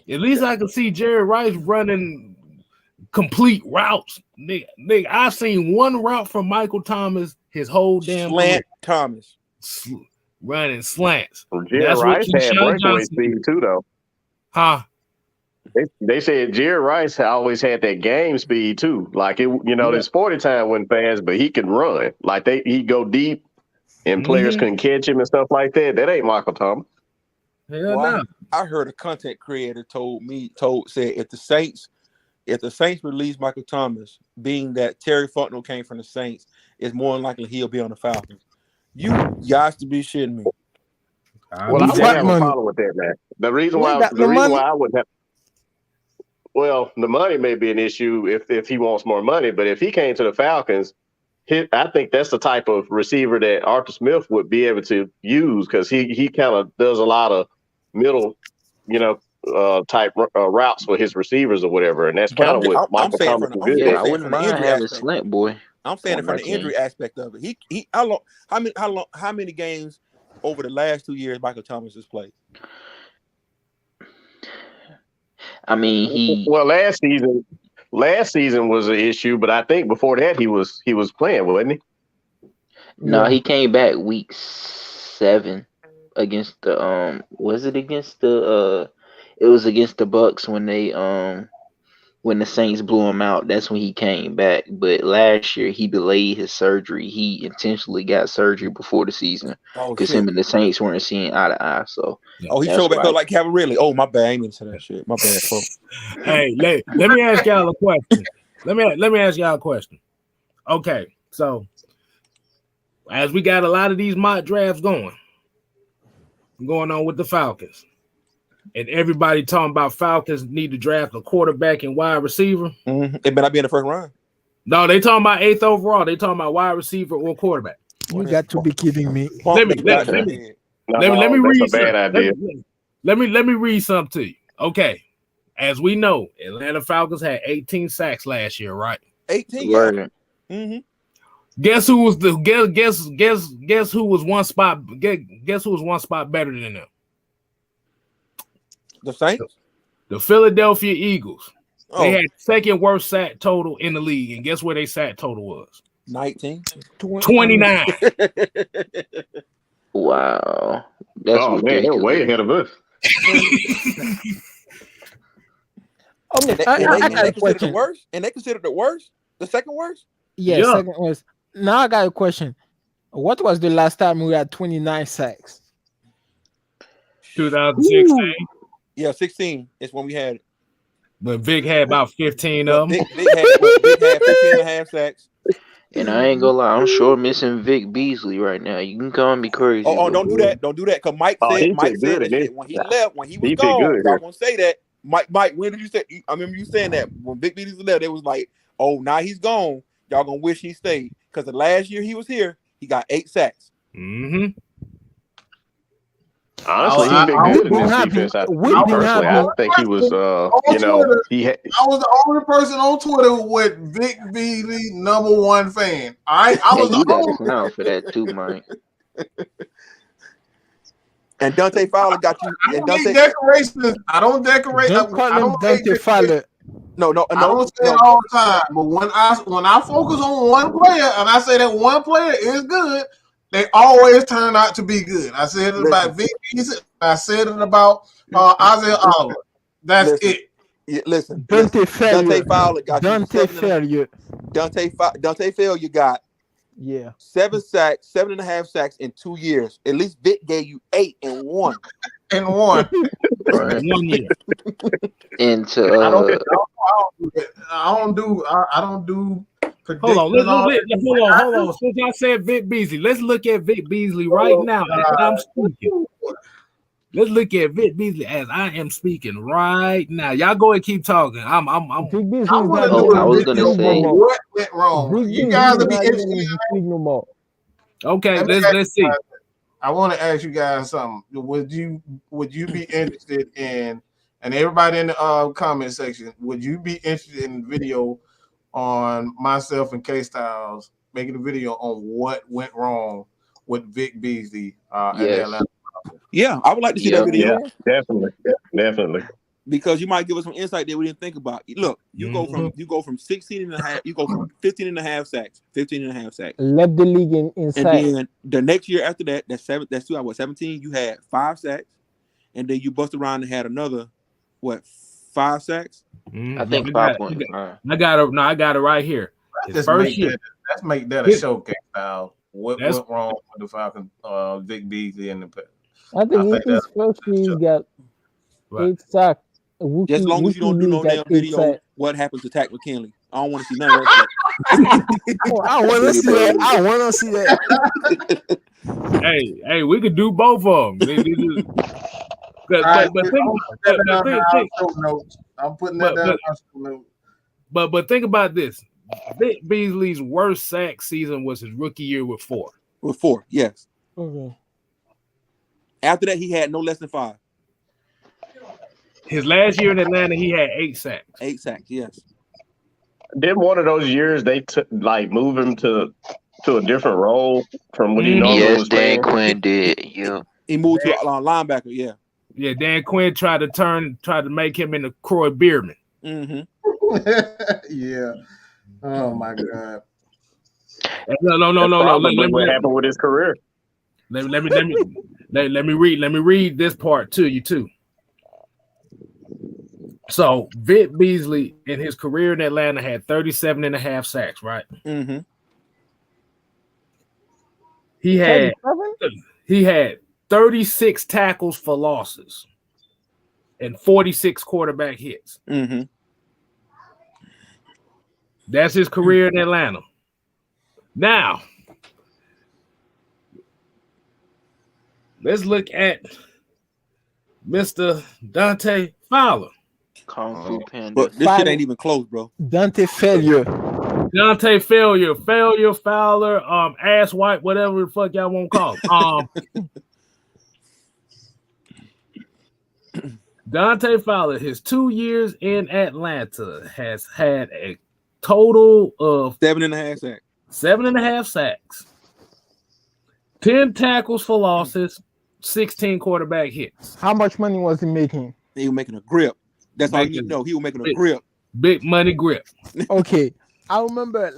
At least I can see Jerry Rice running complete routes. Nigga, I've seen one route from Michael Thomas his whole damn Slant career. Thomas. Running slants. Jerry Rice had breakaway speed too, though. Huh? They said Jerry Rice always had that game speed too. Like his 40 time wasn't fast, but he could run. Like he'd go deep, and players couldn't catch him and stuff like that. That ain't Michael Thomas. Hell no. I heard a content creator said if the Saints release Michael Thomas, being that Terry Fontenot came from the Saints, it's more than likely he'll be on the Falcons. You guys to be shitting me. Well, I wouldn't have a problem with that, man. The reason why I wouldn't have. Well, the money may be an issue if he wants more money, but if he came to the Falcons, I think that's the type of receiver that Arthur Smith would be able to use because he kind of does a lot of middle, type routes for his receivers or whatever, and that's kind of what Michael Thomas is good. I wouldn't mind having Slant Boy. I'm saying it from the injury aspect of it. How many games over the last 2 years Michael Thomas has played? I mean, last season was an issue, but I think before that he was playing, wasn't he? No, he came back week 7 against the it was against the Bucks when the Saints blew him out. That's when he came back. But last year he delayed his surgery. He intentionally got surgery before the season because him and the Saints weren't seeing eye to eye. So he showed back up like Calvin Ridley. Oh, my bad, I ain't into that shit. My bad, folks. Hey, let me ask y'all a question. Let me ask y'all a question. Okay, so as we got a lot of these mock drafts going on with the Falcons. And everybody talking about Falcons need to draft a quarterback and wide receiver. Mm-hmm. It better not be in the first round. No, they talking about 8th overall. They talking about wide receiver or quarterback. You got to be kidding me. Let me read something. Let me read something to you. Okay. As we know, Atlanta Falcons had 18 sacks last year, right? 18. Right. Mm-hmm. Guess who was one spot better than them? The Saints? The Philadelphia Eagles. Oh. They had second worst sack total in the league. And guess where their sack total was? 19. 29. Wow. That's man, they're way ahead of us. I got a question. And they considered the worst? The second worst? Yeah, second worst. Now I got a question. What was the last time we had 29 sacks? 2016. Yeah, 16 is when we had it. But Vic had about 15 of them. Vic had 15 and a half sacks. And I ain't gonna lie, I'm sure missing Vic Beasley right now. You can call me crazy. Oh, don't do that. Don't do that. Because Mike said that shit. When he left, when he was gone, y'all gonna say that. Mike, when did you say? I remember you saying that when Vic Beasley left, it was like, oh, now he's gone. Y'all gonna wish he stayed. Because the last year he was here, he got 8 sacks. Mm-hmm. Honestly, he's been good in this defense. I think he was, I was the only person on Twitter with Vic Beasley #1 fan. I was the only person for that too, Mike. And Dante Fowler got you. Decorations. I don't decorate. Don't call him Dante Fowler. No. I don't say it all the time. But when I focus on one player and I say that one player is good, they always turn out to be good. I said it about Vic Beasley. I said it about Isaiah Oliver. That's it. Yeah, listen, Dante Fowler got Dante Failure. Dante Failure got 7 sacks, 7.5 sacks in 2 years. At least Vic gave you 8 in 1. In 1. Right. 1 year. And I don't do. Hold on. Since I said Vic Beasley, let's look at Vic Beasley right now. I'm speaking. Let's look at Vic Beasley as I am speaking right now. Y'all go and keep talking. I'm Vic Beasley I is want to not do I a was doing gonna video say- on what went wrong. Vic You Beasley guys is will be not interested. even in the league no more. okay. Let me ask Let's see. you guys- I want to ask you guys something. Would you be interested in, and everybody in the comment section, would you be interested in video on myself and KStylzz making a video on what went wrong with Vic Beasley and the Yes. Atlanta? Yeah, I would like to see Yeah. that video Definitely. because you might give us some insight that we didn't think about. Look, you go from 16 and a half, you go from 15 and a half sacks, 15 and a half sacks. Led the league in And sacks. then the next year after that, that's 17, you had 5 sacks. And then you bust around and had another 5 sacks? I think 5.9. I got it right here. His Let's first year. make that a showcase style. What went wrong with the Falcons, Vic Beasley and the I think in his first year he got 8 sacks. As long as you don't do no damn video, what happened to Tack McKinley? I don't want to see none of that. I want to see that. I want to see that. Hey, we could do both of them. I'm putting that down. But think about this. Vic Beasley's worst sack season was his rookie year with 4. With 4, yes. Okay. After that, he had no less than 5. His last year in Atlanta, he had 8 sacks. 8 sacks, yes. Then one of those years they move him to a different role from what he normally was Dan playing. Quinn did. Yeah. He moved to a linebacker, yeah. Yeah, Dan Quinn tried to make him into Croy Bierman. Mm-hmm. Yeah. Oh my God. No. What happened with his career? Let me read this part to you too. So Vic Beasley in his career in Atlanta had 37 and a half sacks, right? Mm-hmm. He had 36 tackles for losses and 46 quarterback hits. Mm-hmm. That's his career in Atlanta. Now, let's look at Mr. Dante Fowler. Kung Fu Panda. But this shit ain't even close, bro. Dante failure. Failure, Fowler, ass wipe, whatever the fuck y'all want to call him. Dante Fowler, his 2 years in Atlanta, has had a total of 7.5 sacks, 10 tackles for losses, 16 quarterback hits. How much money was he making? He was making a grip. That's all you know. He was making a grip. Big money grip. Okay. I remember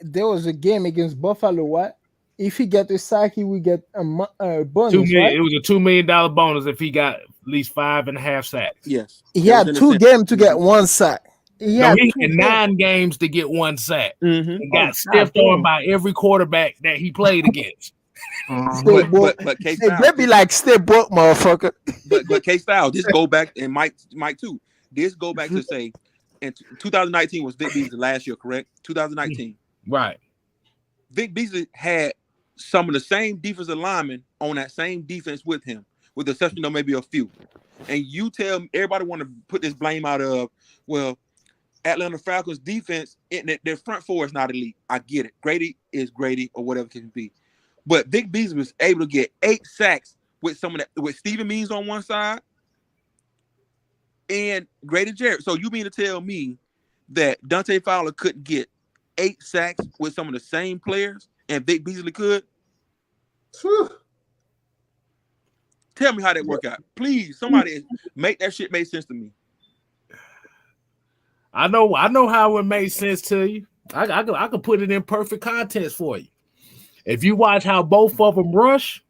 there was a game against Buffalo. What? If he get a sack, he would get a bonus. $2 million. Right? It was a $2 million bonus if he got at least 5.5 sacks. Yes. He had 2 games to get 1 sack. He had 9 games to get 1 sack. Mm-hmm. And got stiffed on by every quarterback that he played against. But KStylzz, they be like, stay broke, motherfucker. But KStylzz, this go back, and Mike too. This go back to say, and 2019 was Vic Beasley last year, correct? 2019, right? Vic Beasley had some of the same defensive linemen on that same defense with him, with the exception of maybe a few. And you tell me, everybody want to put this blame out of, well, Atlanta Falcons defense, their front 4 is not elite. I get it. Grady is Grady or whatever it can be. But Vic Beasley was able to get 8 sacks with with Steven Means on one side and Grady Jarrett. So you mean to tell me that Dante Fowler couldn't get 8 sacks with some of the same players and Vic Beasley could? Whew. Tell me how that work out. Please, somebody make that shit make sense to me. I know how it made sense to you. I could put it in perfect context for you. If you watch how both of them rush,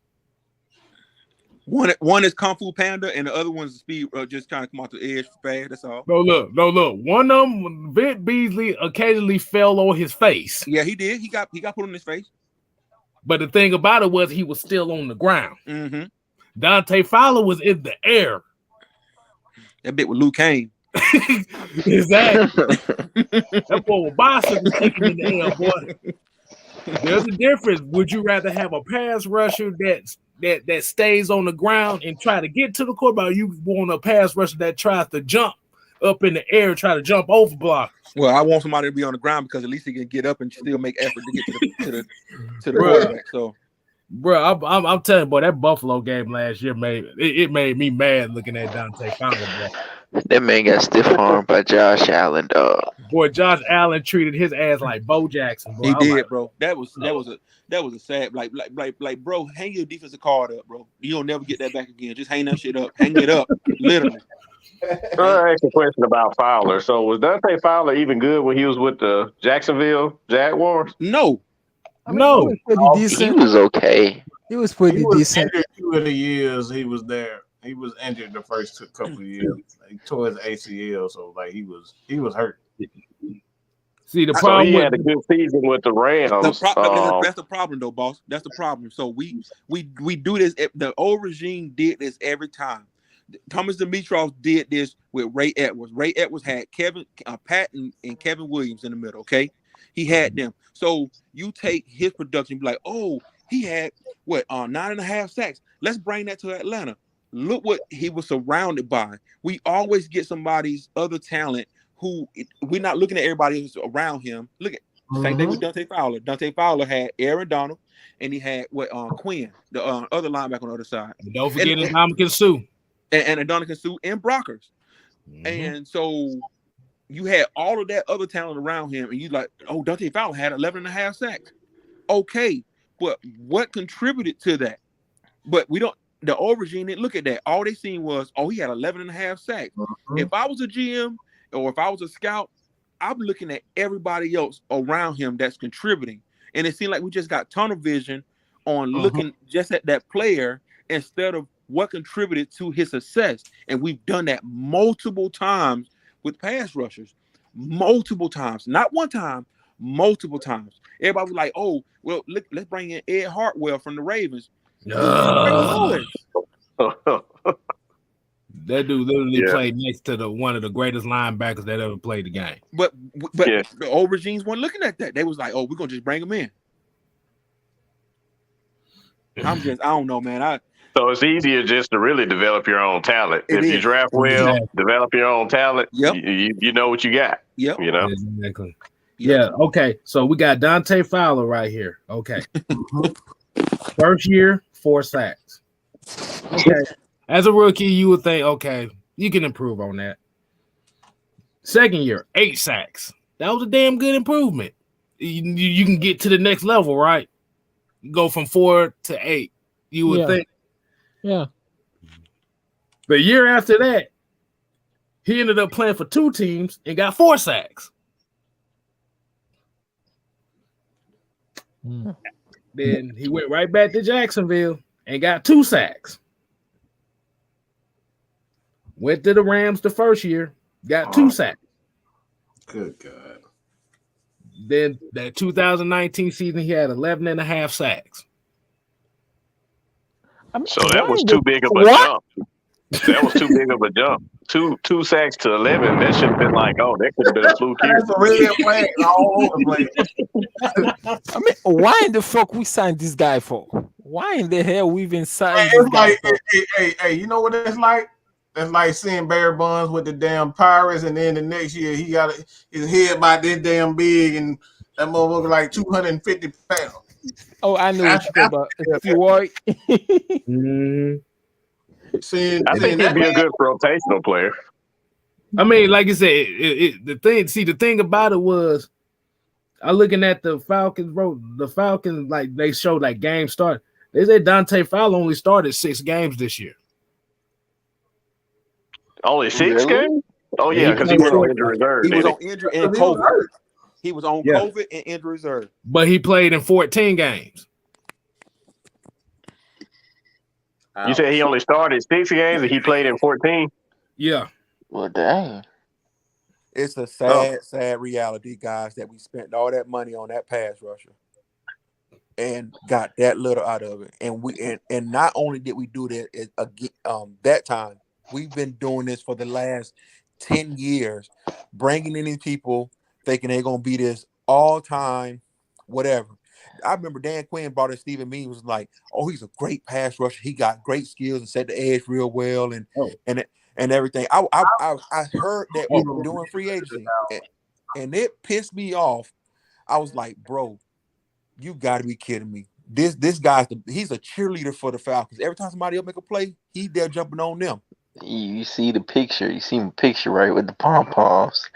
one is Kung Fu Panda and the other one's speed, just kind of come out the edge fast. That's all. No, look. One of them, Vic Beasley, occasionally fell on his face. Yeah, he did. He got put on his face. But the thing about it was he was still on the ground. Mm-hmm. Dante Fowler was in the air. That bit with Luke Kane. Exactly. That boy was bicycle taking in the air, boy. There's a difference. Would you rather have a pass rusher that's that stays on the ground and try to get to the quarterback? You want a pass rusher that tries to jump up in the air and try to jump over block? Well, I want somebody to be on the ground because at least he can get up and still make effort to get to the quarterback. So, bro, I'm telling you, boy, that Buffalo game last year made me mad looking at Dante Fowler, bro. That man got stiff armed by Josh Allen, dog. Boy, Josh Allen treated his ass like Bo Jackson, bro. He did, bro. That was a sad like bro, hang your defensive card up, bro. You don't never get that back again. Just hang that shit up. Hang it up, literally. So I asked a question about Fowler. So was Dante Fowler even good when he was with the Jacksonville Jaguars? No. I mean, he was pretty decent. He was okay. He was pretty decent. Injured 2 of the years he was there. He was injured the first couple of years. He tore his ACL, so like he was hurt. See, the problem he had a good season with the Rams. That's the problem, though, boss. That's the problem. So we do this. The old regime did this every time. Thomas Dimitroff did this with Ray Edwards. Ray Edwards had Pat and Kevin Williams in the middle. Okay, he had them. So you take his production, and be like, oh, he had 9.5 sacks. Let's bring that to Atlanta. Look what he was surrounded by. We always get somebody's other talent who we're not looking at everybody who's around him. Look at same thing with Dante Fowler. Dante Fowler had Aaron Donald, and he had Quinn, the other linebacker on the other side. And don't forget Ndamukong Suh. And Ndamukong Suh and Brockers. And so you had all of that other talent around him, and you like, oh, Dante Fowler had 11.5 sacks. Okay, but what contributed to that? But we don't. The old regime didn't look at that. All they seen was, oh, he had 11.5 sacks. If I was a GM or if I was a scout, I'm looking at everybody else around him that's contributing. And it seemed like we just got tunnel vision on looking just at that player instead of what contributed to his success. And we've done that multiple times with pass rushers. Multiple times. Not one time, multiple times. Everybody was like, oh, well, let's bring in Ed Hartwell from the Ravens. That dude literally played next to one of the greatest linebackers that ever played the game. But the old regimes weren't looking at that. They was like, oh, we're gonna just bring him in. I don't know, man. So it's easier just to really develop your own talent. If you draft well, develop your own talent, you know what you got. Yep. You know? Exactly. Yeah, okay. So we got Dante Fowler right here. Okay. First year, 4 sacks. Okay. As a rookie, you would think, okay, you can improve on that. Second year, 8 sacks. That was a damn good improvement. You can get to the next level, right? Go from 4 to 8. You would think. Yeah. The year after that, he ended up playing for 2 teams and got 4 sacks. Then he went right back to Jacksonville and got 2 sacks. Went to the Rams the first year, got 2 sacks. Good God. Then that 2019 season, he had 11.5 sacks. So that was too big of a jump. That was too big of a jump. 2 sacks to 11. That should have been like, oh, that could have been a fluke here. That's a red flag all over the place. I mean, why in the fuck we signed this guy for? Why in the hell we even signed It's this guy like, for? hey, you know what it's like? It's like seeing Barry Bonds with the damn Pirates, and then the next year he got his head about this damn big, and that motherfucker like 250 pounds. Oh, I know what you're talking about. Floyd. I think he'd be a good rotational player. I mean, like you said, the thing about it was, I looking at the Falcons, bro. The Falcons, like they showed like game start. They said Dante Fowler only started 6 games this year. Only 6 games? Oh yeah, because he was on injury reserve. He was on injury and COVID. He was on COVID and injury reserve. But he played in 14 games. You said he only started 6 games and he played in 14? Yeah. Well, dang. It's a sad reality, guys, that we spent all that money on that pass rusher and got that little out of it. And not only did we do that that time, we've been doing this for the last 10 years, bringing in these people thinking they're going to be this all-time whatever. I remember Dan Quinn brought in Stephen Means was like, oh, he's a great pass rusher. He got great skills and set the edge real well and everything. I heard that during free agency, and it pissed me off. I was like, bro, you got to be kidding me. This guy's he's a cheerleader for the Falcons. Every time somebody else make a play, he's there jumping on them. You see the picture. You see the picture, right, with the pom-poms.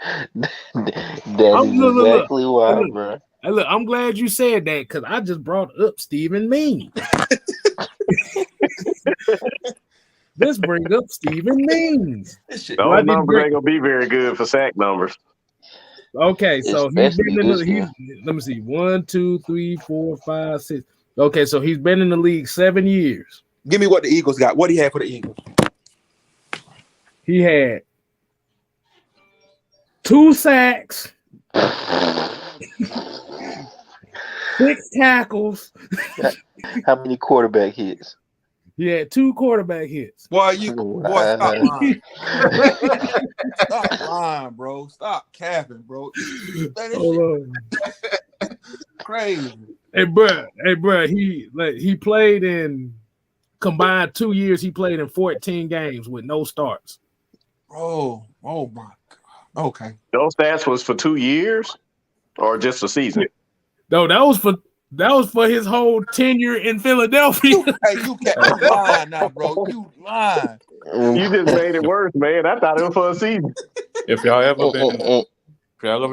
Exactly why, bro. Hey, look, I'm glad you said that because I just brought up Stephen Means. Let's bring up Stephen Means. Those numbers ain't gonna be very good for sack numbers. Okay, so he's been in the let me see, 1, 2, 3, 4, 5, 6. Okay, so he's been in the league 7 years. Give me what the Eagles got. What he had for the Eagles? He had 2 sacks, 6 tackles. How many quarterback hits? He had 2 quarterback hits. Boy, stop lying. Stop lying, bro. Stop capping, bro. Crazy. Hey, bro. He played in combined 2 years. He played in 14 games with no starts. Oh my God. Okay. Those stats was for 2 years, or just a season? No, that was for his whole tenure in Philadelphia. You kept lying now, bro. You lying. You just made it worse, man. I thought it was for a season. If y'all ever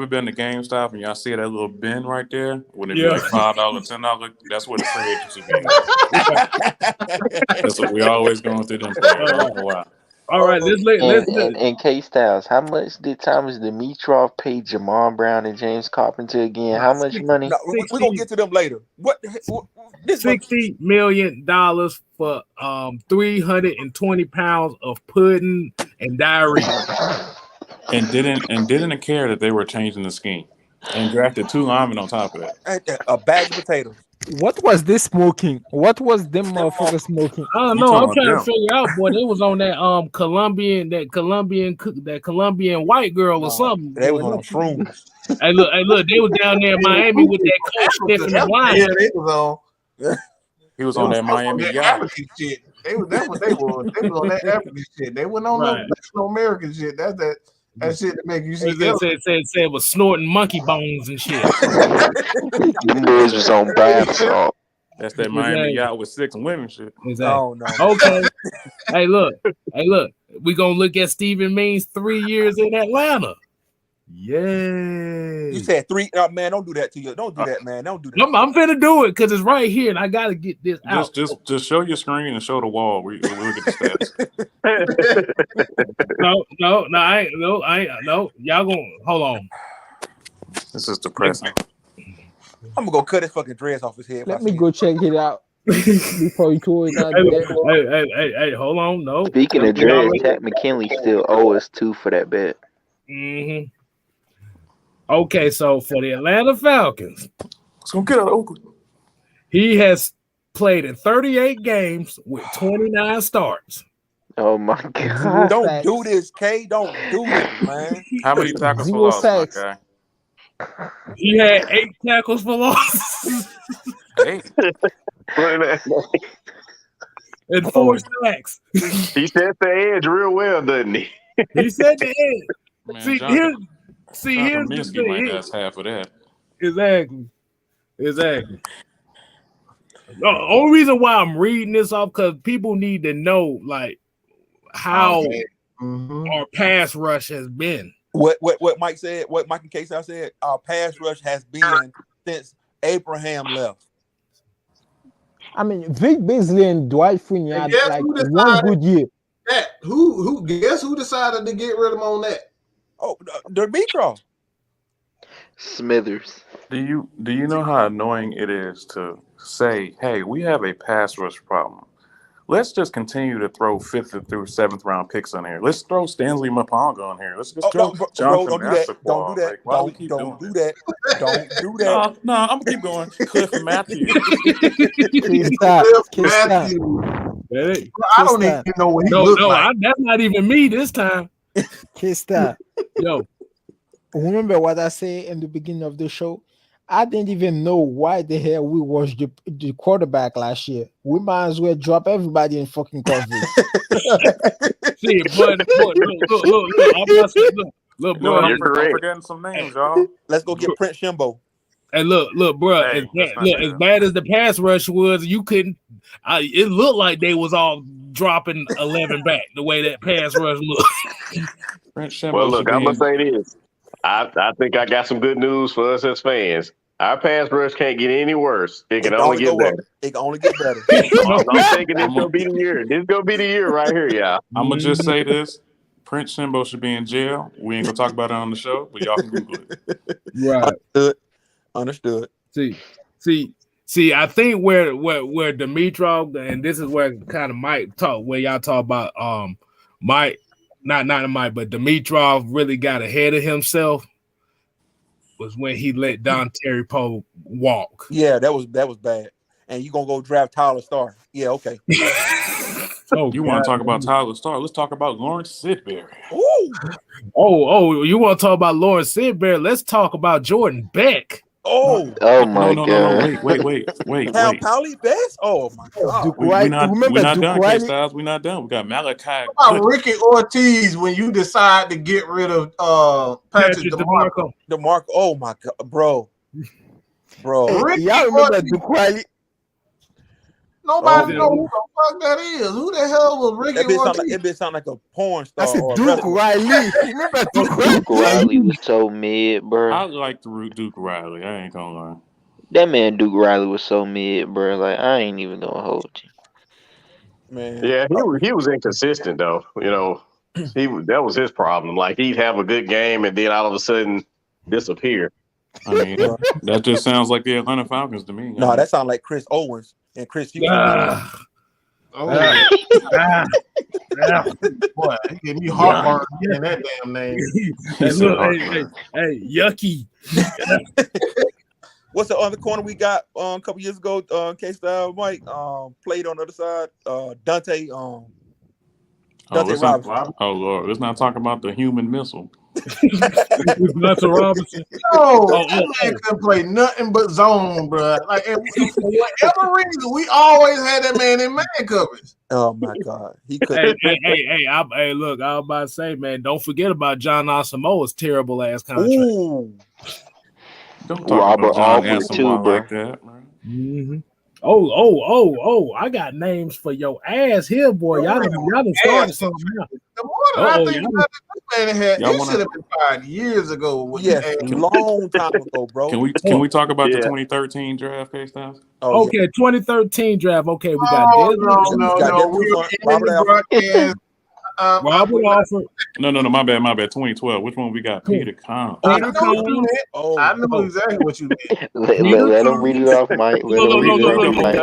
been to GameStop and y'all see that little bin right there, when it be like $5, $10, that's where the free agency be. That's what we always going through them. All right, let's and KStylzz, how much did Thomas Dimitroff pay Jamon Brown and James Carpenter again? How much money? No, we're gonna get to them later. $60 million for 320 pounds of pudding and diarrhea. And didn't care that they were changing the scheme. And drafted 2 linemen on top of that. A bag of potatoes. What was this smoking? What was them motherfuckers smoking? I don't know. I'm trying to figure out, boy. They was on that Colombian white girl or something. They was on shrooms. Hey, look, they was down there in Miami with that coach sniffing the line. Yeah, they was on. He was on that Miami yacht. Shit. That's what they was. They was on that African shit. They went on no American shit. That's that shit that make you see. It was snorting monkey bones and shit. Them boys was on bath salt. That's that Miami yacht with 6 women shit. Exactly. Oh no. Okay. Hey, look. We gonna look at Stephen Means 3 years in Atlanta. Yay. You said 3. Man, don't do that to you. Don't do that, man. Don't do that. I'm finna do it because it's right here and I gotta get this out. Just show your screen and show the wall. We'll get the stats. No. Y'all gonna hold on. This is depressing. I'm gonna go cut his fucking dreads off his head. Let me go check it out before you throw it out there. Hey, hold on. No. Speaking of dreads, Jack McKinley still owe us 2 for that bet. Mm-hmm. Okay, so for the Atlanta Falcons, he has played in 38 games with 29 starts. Oh my God! Don't do this, K. Don't do it, man. How many tackles for loss, my guy? He had 8 tackles for loss. 8. And 4 sacks. He set the edge real well, doesn't he? He set the edge. Man, here's the thing. Might ask half of that. Exactly. The only reason why I'm reading this off because people need to know like how our pass rush has been. What Mike said, what Mike and KStylzz said, our pass rush has been since Abraham left. I mean, Vic Beasley and Dwight Freeney had like one good year. Who guess who decided to get rid of him on that? Oh, Dimitroff. Smithers. Do you know how annoying it is to say, hey, we have a pass rush problem. Let's just continue to throw 5th through 7th round picks on here. Let's throw Stanley Mapanga on here. Let's just throw Jonathan Don't do that. Don't do that. Don't do that. No, I'm gonna keep going. Cliff Matthews. I don't even know what he looks like. That's not even me this time. KStylzz. Yo. Remember what I said in the beginning of the show? I didn't even know why the hell we watched the quarterback last year. We might as well drop everybody in fucking coverage. See, but look, I'm about to say, look, You know bro. what? You're I'm correct. forgetting some names, y'all. Let's go get Prince Shimbo. Hey, look, bro. Hey, let's not do As that. bad as the pass rush was, you couldn't. It looked like they was all dropping 11 back. The way that pass rush looked. Brent Shimbo Well, look, should I'm be gonna in. say this. I think I got some good news for us as fans. Our pass rush can't get any worse. It can only get go up. better. It can only get better. I'm thinking this I'm gonna be the year. This gonna be the year right here, y'all. gonna just say this. Prince Shimbo should be in jail. We ain't gonna talk about it on the show, but y'all can Google it. Right. Understood. See. I think where Dimitrov, and this is where kind of Mike talk, where y'all talk about Mike, not Mike, but Dimitrov really got ahead of himself was when he let Don Terry Poe walk. Yeah, that was bad. And you gonna go draft Tyler Starr? Yeah, okay. You want to talk about Tyler Starr? Let's talk about Lawrence Sidbury. Ooh. Oh, you want to talk about Lawrence Sidbury? Let's talk about Jordan Beck. Oh my no, God. Wait. Cal Pally best? Oh my God. We're not Duke done, Riley? KStylzz. We're not done. We got Malachi. How about Ricky Ortiz when you decide to get rid of Patrick DeMarco? DeMarco, oh my God, bro. Hey, Ricky y'all remember Ortiz. Duke Riley? Nobody know who the fuck that is. Who the hell was Ricky Ortiz? It sound like a porn star. I said or a Duke wrestler. Riley. Remember Duke Riley? Duke Riley was so mid, bro. I like the Duke Riley. I ain't gonna lie. That man Duke Riley was so mid, bro. Like I ain't even gonna hold you. Man. Yeah, he was inconsistent though. You know, that was his problem. Like he'd have a good game and then all of a sudden disappear. I mean, that just sounds like the Atlanta Falcons to me. No, that sounds like Chris Owens and Chris Houston. Boy, it gave me heartburn in that damn name. Hey, yucky. What's the other corner we got a couple years ago? KStylzz Mike played on the other side. Dante Robinson. Oh Lord, let's not talk about the human missile. Dante Robinson. That man couldn't play nothing but zone, bro. Like, and for whatever reason, we always had that man in man coverage. Oh my God, he could. Hey, look, I was about to say, man, don't forget about John Asamoah's terrible ass contract. Ooh. Don't talk Robert about John Alford Asamoah too, bro. like that, man. Mm-hmm. Oh! I got names for your ass here, boy. Y'all done started something now. The more that I think about this man had, he should have been fired years ago. Yes, long time ago, bro. Can we talk about the 2013 draft, KStylzz? Okay, 2013 draft. Okay, we got no. We were in the broadcast. Robert Alford. No, my bad. 2012. Which one we got? Peter Kahn. I know exactly what you meant. Let him read it off, Mike. Let him read it off, Mike.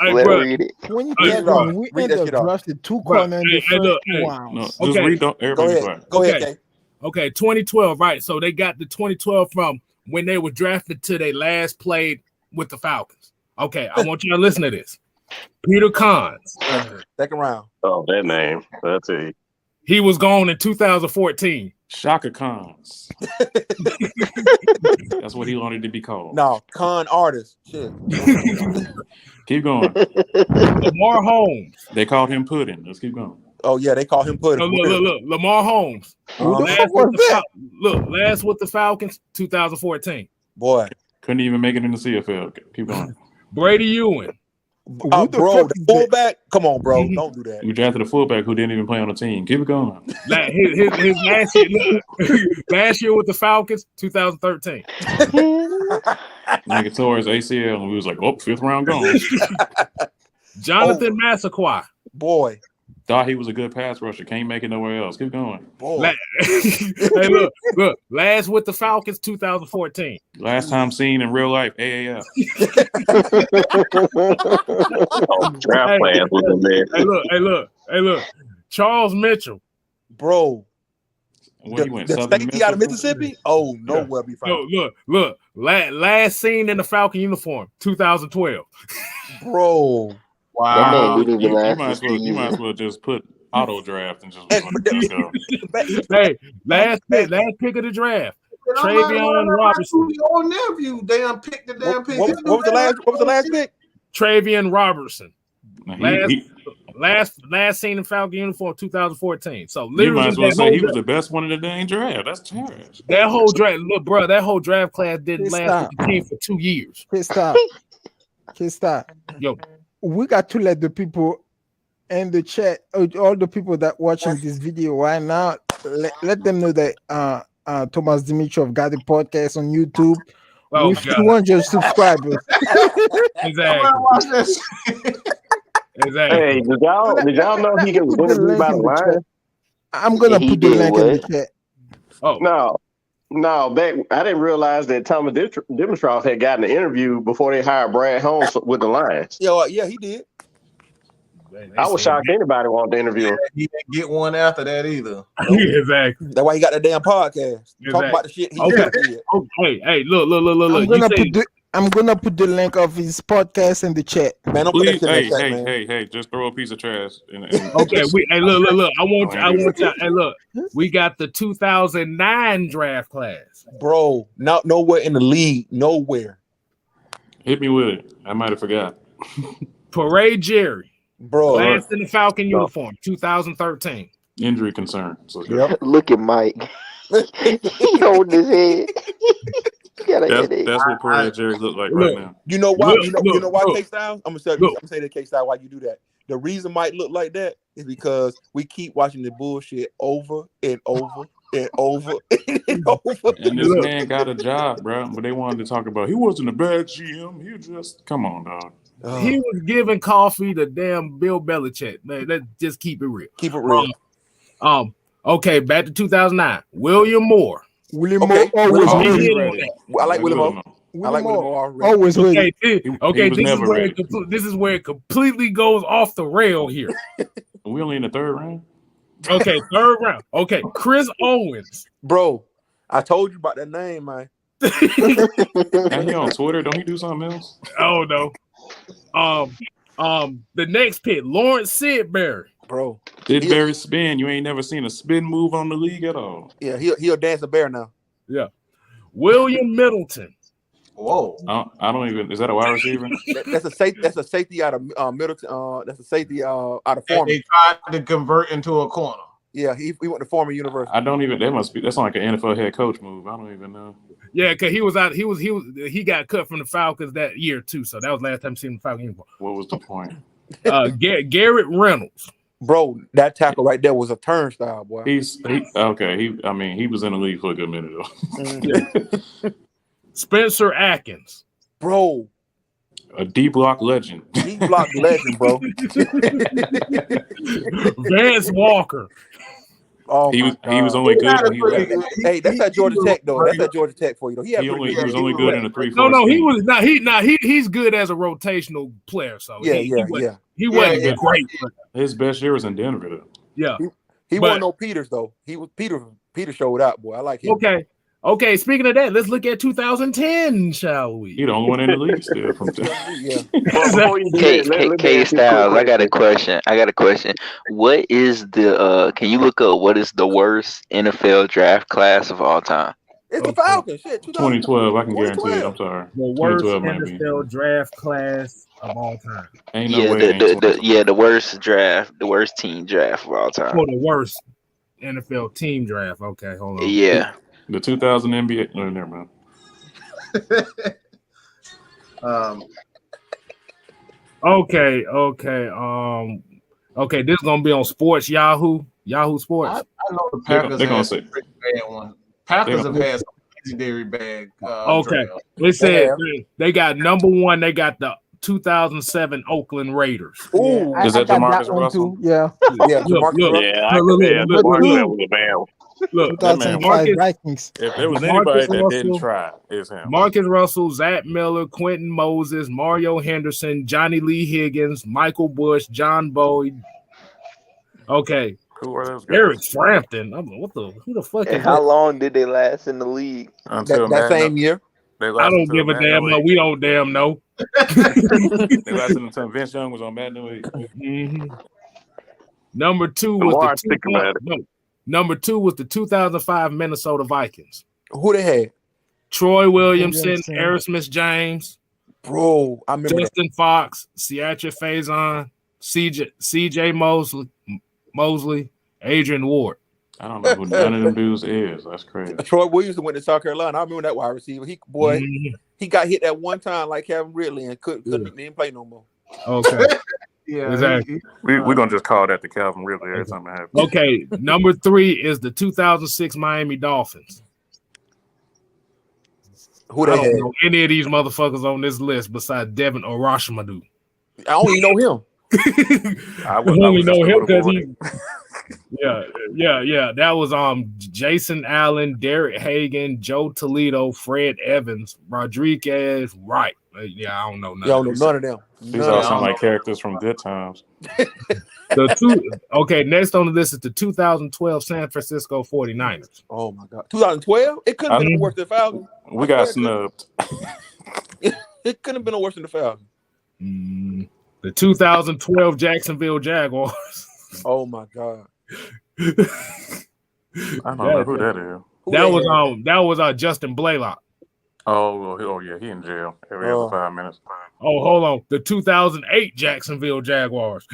Hey, bro. When you get done, we end up drafted two corners in the first round. Just read everybody. Go ahead. Okay, 2012, right? So they got the 2012 from when they were drafted to they last played with the Falcons. Okay, I want you to listen to this. Peter Kahn. Second round. Oh, that name. That's it. He was gone in 2014. Shaka Khans. That's what he wanted to be called. No, con artist. Shit. Keep going. Lamar Holmes. They called him Pudding. Let's keep going. Oh yeah, they call him Pudding. Look. Lamar Holmes. Last with the Falcons, 2014. Boy, couldn't even make it in the CFL. Keep going. Brady Ewing. Bro, the fullback. Come on, bro. Don't do that. We drafted a fullback who didn't even play on the team. Keep it going. His last year with the Falcons, 2013. Nigga tore his ACL and we was like, oh, 5th round gone. Jonathan Massaquoi. Boy. Thought he was a good pass rusher. Can't make it nowhere else. Keep going. Hey, look. Last with the Falcons, 2014. Last time seen in real life, AAF. Draft plans with him there. Hey, look. Charles Mitchell. Bro. The safety out of Mississippi? Oh, nowhere be found. Look. Last seen in the Falcon uniform, 2012. Bro. Wow. You might as well just put auto draft and just go. Hey, last pick of the draft. Travion Robertson. Your nephew, damn pick the damn pick. What was the last pick? Travion Robertson. Now, Last seen in Falcon uniform 2014. So you literally might as well that say whole he was the best one in the dang draft. That's trash. That whole draft, look, bro, that whole draft class didn't last Stop. with the team for 2 years. Stop. Yo, We got to let the people in the chat, all the people that watching this video right now, let them know that Thomas Dimitrov got a podcast on YouTube with 200 subscribers. Exactly. Exactly. Hey, did y'all know he was interviewed by the line? I'm gonna put the link in the chat. Oh no, I didn't realize that Thomas Dimitrov had gotten an interview before they hired Brad Holmes with the Lions. Yeah, he did. I was shocked anybody wanted to interview him. He didn't get one after that either. Exactly. That's why he got that damn podcast. Talk about the shit he did. Hey, look. I'm gonna put the link of his podcast in the chat. Man, don't Please, put that shit in the chat, man. hey, just throw a piece of trash. Okay, look. I want y'all. Hey, look, we got the 2009 draft class. Bro, nowhere in the league, nowhere. Hit me with it. I might have forgot. Parade Jerry. Bro. Last in the Falcon uniform, 2013. Injury concern. So, Look at Mike. He holding his head. That's what Parade Jerry look like right now. You know why? You know why, KStylzz? I'm gonna say that, KStylzz, why you do that. The reason Mike look like that is because we keep watching the bullshit over and over and over and over. And this man got a job, bro. But they wanted to talk about he wasn't a bad GM. He just come on, dog. He was giving coffee to damn Bill Belichick. Man, let's just keep it real. Keep it real. Okay, back to 2009. William Moore. William Moore always ready. I like William Moore. I like William Moore already. Always ready. This is where it completely goes off the rail here. We only in the third round. Okay, third round. Okay, Chris Owens. Bro, I told you about that name, man. And he on Twitter. Don't he do something else? Oh no. The next pick, Lawrence Sidbury. Bro, Sidbury spin. You ain't never seen a spin move on the league at all. Yeah, he'll dance a bear now. Yeah. William Middleton. Whoa. I don't even. Is that a wide receiver? That's a safety out of Middleton. That's a safety out of Foreman. They tried to convert into a corner. Yeah, he went to Foreman University. I don't even. That's like an NFL head coach move. I don't even know. Yeah, because he was out. He got cut from the Falcons that year too. So that was last time I seen the Falcons uniform. What was the point? Garrett Reynolds. Bro, that tackle right there was a turnstile, boy. He was in the league for a good minute though. Spencer Atkins. Bro. A D block legend. D block legend, bro. Vance Walker. Oh, he was only good when he was. Hey, that's at Georgia Tech though. That's at Georgia Tech for you though. He was only good in a 3-4. No, he was not. He's good as a rotational player. So he wasn't great. His best year was in Denver though. Yeah, he wasn't no Peters though. He was Peter showed out, boy. I like him. Okay. Speaking of that, let's look at 2010, shall we? He the only one in the league still from KStylzz, I got a question. What is the can you look up what is the worst NFL draft class of all time? It's the Falcons. Shit, 2012. I can guarantee it. I'm sorry. The worst NFL draft class of all time. Ain't no way. The worst team draft of all time. Oh, the worst NFL team draft. Okay, hold on. Yeah. The 2000 NBA. No, never mind. Okay. This is gonna be on Sports Yahoo Sports. I know the Packers have a pretty bad one. Packers have had some legendary bad. Okay, they said they got number one. They got the 2007 Oakland Raiders. Ooh, is that Jamarcus Russell? Yeah. Look, 2005 Vikings. If there was anybody that didn't try, it's him. Marcus Russell, Zach Miller, Quentin Moses, Mario Henderson, Johnny Lee Higgins, Michael Bush, John Boyd. Okay. Who are those guys? Eric Frampton. Who the fuck is how long did they last in the league? Until that same year. I don't give a damn. No, we don't damn know. They lasted until Vince Young was on Madden League. Mm-hmm. Number two was the 2005 Minnesota Vikings. Who they had? Troy Williamson, Erasmus James, bro. I remember Justin Fox, Siatra Faison, CJ Mosley, Adrian Ward. I don't know who none of them dudes is. That's crazy. Troy Williamson went to South Carolina. I remember that wide receiver. He got hit that one time like Calvin Ridley and didn't play no more. Okay. Yeah, exactly. We're gonna just call that the Calvin Ridley every time it happens. Okay, number 3 is the 2006 Miami Dolphins. Who they I don't had? know any of these motherfuckers on this list besides Devin Orashimadu. I don't even know him. I only know him because he. Yeah. That was Jason Allen, Derek Hagan, Joe Toledo, Fred Evans, Rodriguez Wright. Yeah, I don't know none of them. These all sound like characters from Good Times. Next on the list is the 2012 San Francisco 49ers. Oh my God. 2012? It couldn't have been worse than the Falcons. We got snubbed. It couldn't have been worse than the Falcons. The 2012 Jacksonville Jaguars. Oh my God. I don't know who that is. That was Justin Blaylock. Oh yeah, he in jail every other 5 minutes. Oh, hold on. The 2008 Jacksonville Jaguars.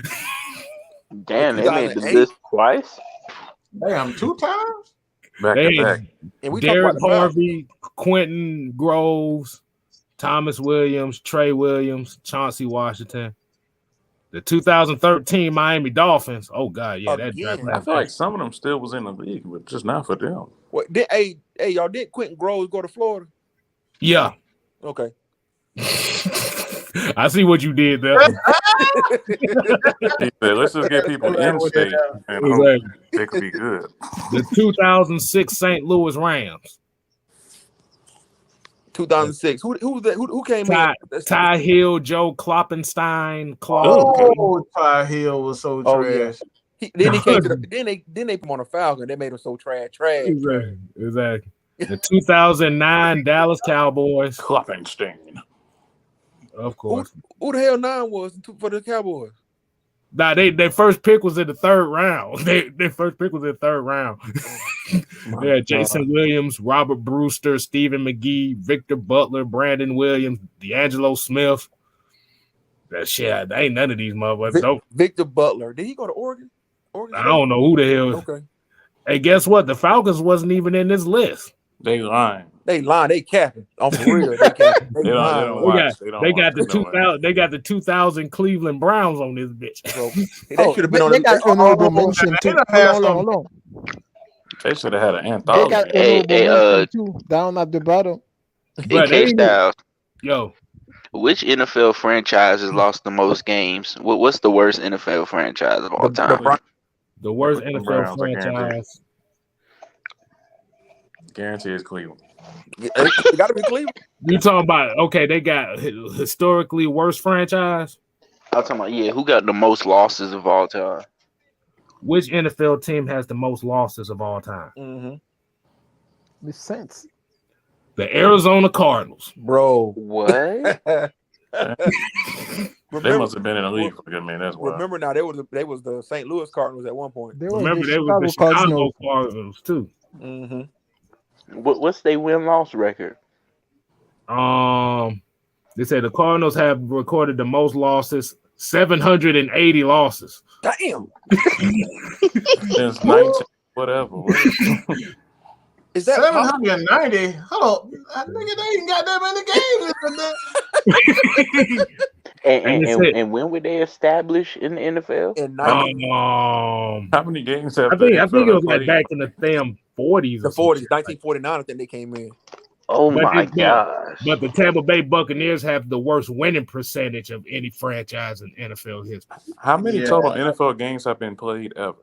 Damn, they made the list twice. Damn, 2 times? Back to back. And we Derek Harvey, Quentin Groves, Thomas Williams, Trey Williams, Chauncey Washington. The 2013 Miami Dolphins. Oh God, yeah, I feel like some of them still was in the league, but just not for them. What? Y'all did Quentin Groves go to Florida? Yeah. Okay. I see what you did there. He said, let's just get people in state and hope they could be good. The 2006 St. Louis Rams. 2006. Who came in? Ty Hill, Joe Kloppenstein. Ty Hill was so trash. Then he came to then they put him on a Falcon. They made him so trash. Exactly. The 2009 Dallas Cowboys. Kloppenstein. Of course. Who the hell 9 was for the Cowboys? Nah, their first pick was in the 3rd round. Their first pick was in the 3rd round. Yeah, Jason Williams, Robert Brewster, Stephen McGee, Victor Butler, Brandon Williams, D'Angelo Smith. That shit, they ain't none of these motherfuckers. Victor Butler. Did he go to Oregon? I don't know who the hell. Okay. Hey, guess what? The Falcons wasn't even in this list. They lying. They capping. On for real. They capping. They got the 2000 Cleveland Browns on this bitch. They should have been on. They got honorable mention too. Hold on. They should have had an anthology. They got honorable mention too, down at the bottom. KStylzz. Yo. Which NFL franchise has lost the most games? What's the worst NFL franchise of all time? The worst NFL franchise. Guarantee it's Cleveland. It got to be Cleveland. You talking about, they got historically worst franchise? I'm talking about, who got the most losses of all time? Which NFL team has the most losses of all time? Mm-hmm. The Saints. The Arizona Cardinals. Bro. What? They must have been in the league for a good minute. That's why. Remember now, they was the St. Louis Cardinals at one point. They was the Chicago Cardinals too. Mm-hmm. What's their win-loss record? They say the Cardinals have recorded the most losses, 780 losses. Damn. Since 19 whatever. Is that 790? Hold on, nigga, they ain't got that many games. And when were they established in the NFL? How many games have I think it was like back in the damn 40s. The 40s, 1949. I think they came in. Oh my gosh! But the Tampa Bay Buccaneers have the worst winning percentage of any franchise in NFL history. How many total NFL games have been played ever?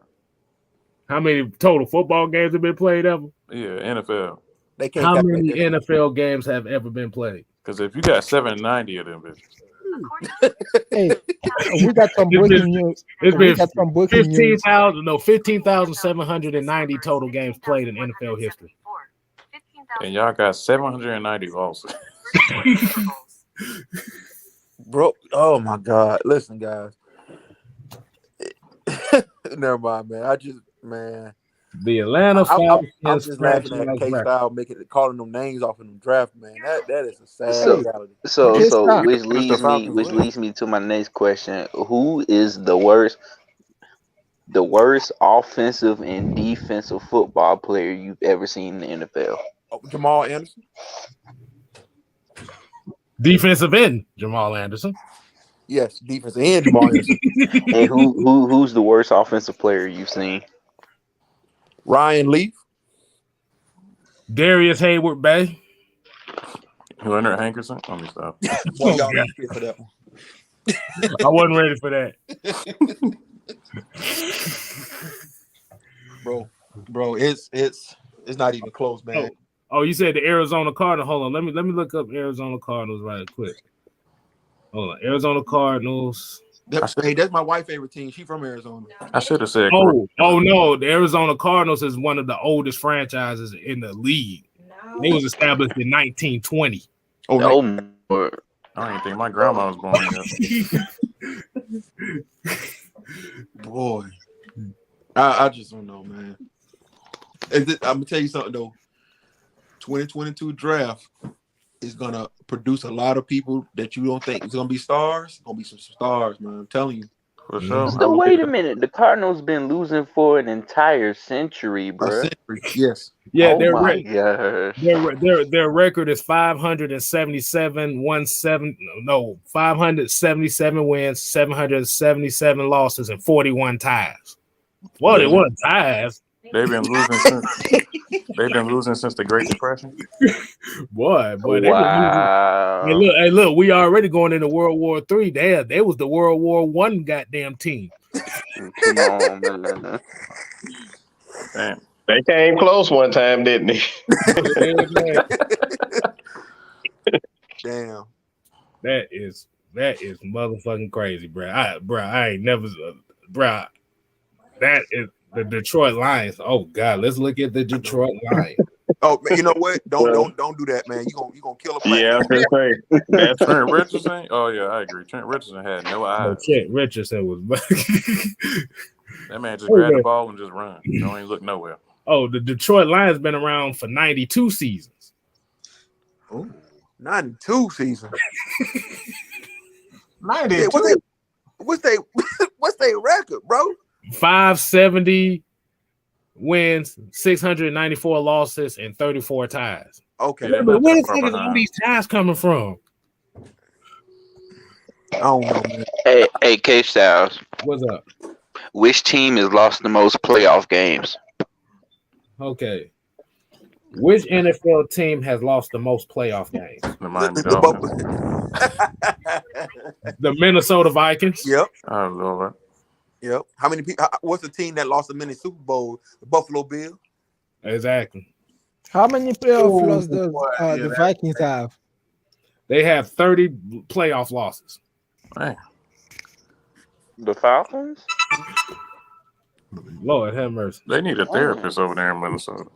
How many total football games have been played ever? Yeah, NFL. How many NFL games have ever been played? Because if you got 790 of them, hey, we got some breaking news. It's been 15,790 total games played in NFL history. And y'all got 790 losses. Bro, oh my God. Listen, guys. Never mind, man. The Atlanta I'm Falcons just laughing at franchise record. KStylzz calling them names off in the draft, man. That is a sad So, reality. so K-Style. which Because the leads me, Falcons which left. leads me to my next question: Who is the worst offensive and defensive football player you've ever seen in the NFL? Oh, Jamal Anderson. Defensive end, Jamal Anderson. Yes, defense and Jamal Anderson. And who's the worst offensive player you've seen? Ryan Leaf. Darius Hayward Bay. Leonard Hankerson. Let me stop. Boy, y'all not fit for that one. I wasn't ready for that. Bro, it's not even close, man. Oh, you said the Arizona Cardinals. Hold on, let me look up Arizona Cardinals right quick. Hold on, Arizona Cardinals. Hey, that's my wife's favorite team. She from Arizona. I should have said. Oh no, the Arizona Cardinals is one of the oldest franchises in the league. No. They was established in 1920. I don't even think my grandma was born yet. Boy, I just don't know, man. I'm gonna tell you something though. 2022 draft is gonna produce a lot of people that you don't think is gonna be stars. It's gonna be some stars, man. I'm telling you. For sure. So wait a minute. The Cardinals been losing for an entire century, bro. Yes. Yeah, oh my gosh. Their record is 577 wins, 777 losses, and 41 ties. Well, it wasn't ties. They've been losing since the Great Depression. Boy, they wow. been losing. Hey, look, we already going into World War III. They was the World War I goddamn team. Come on, man. Damn. They came close one time, didn't they? Damn. That is motherfucking crazy, bro. I ain't never, bro. That is the Detroit Lions. Oh God, let's look at the Detroit Lions. Oh, man, you know what? Don't do that, man. You gonna kill a plant. Yeah, I was gonna say that's Trent Richardson. Oh yeah, I agree. Trent Richardson had no eyes. Trent Richardson was. That man just grabbed the ball and just run. Don't even look nowhere. Oh, the Detroit Lions been around for 92 seasons. Oh, 92 seasons. 92. What's they record, bro? 570 wins, 694 losses, and 34 ties. Okay. But where the fuck is all these ties coming from? I don't know, man. Hey, KStylzz. What's up? Which team has lost the most playoff games? Okay. Which NFL team has lost the most playoff games? The Miami Dolphins. The Minnesota Vikings. Yep. Oh Lord. Yep. How many people? What's the team that lost the mini Super Bowl? The Buffalo Bills. Exactly. How many playoff losses does the Vikings have? They have 30 playoff losses. Man. The Falcons? Lord have mercy. They need a therapist over there in Minnesota.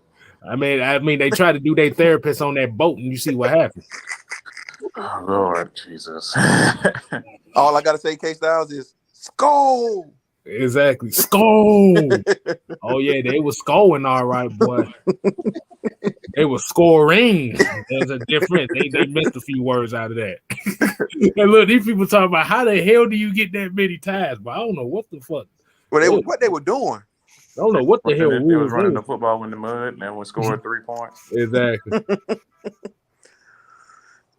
I mean, they try to do their therapist on that boat, and you see what happened. Oh Lord Jesus. All I gotta say, KStylzz, is skull. Exactly. Skull. Oh yeah, they was scoring all right, boy. They were scoring. There's a difference. They missed a few words out of that. And look, these people talking about how the hell do you get that many ties? But I don't know what the fuck. What they were doing. I don't know what the hell. They was running the football in the mud and then we scored 3 points. Exactly.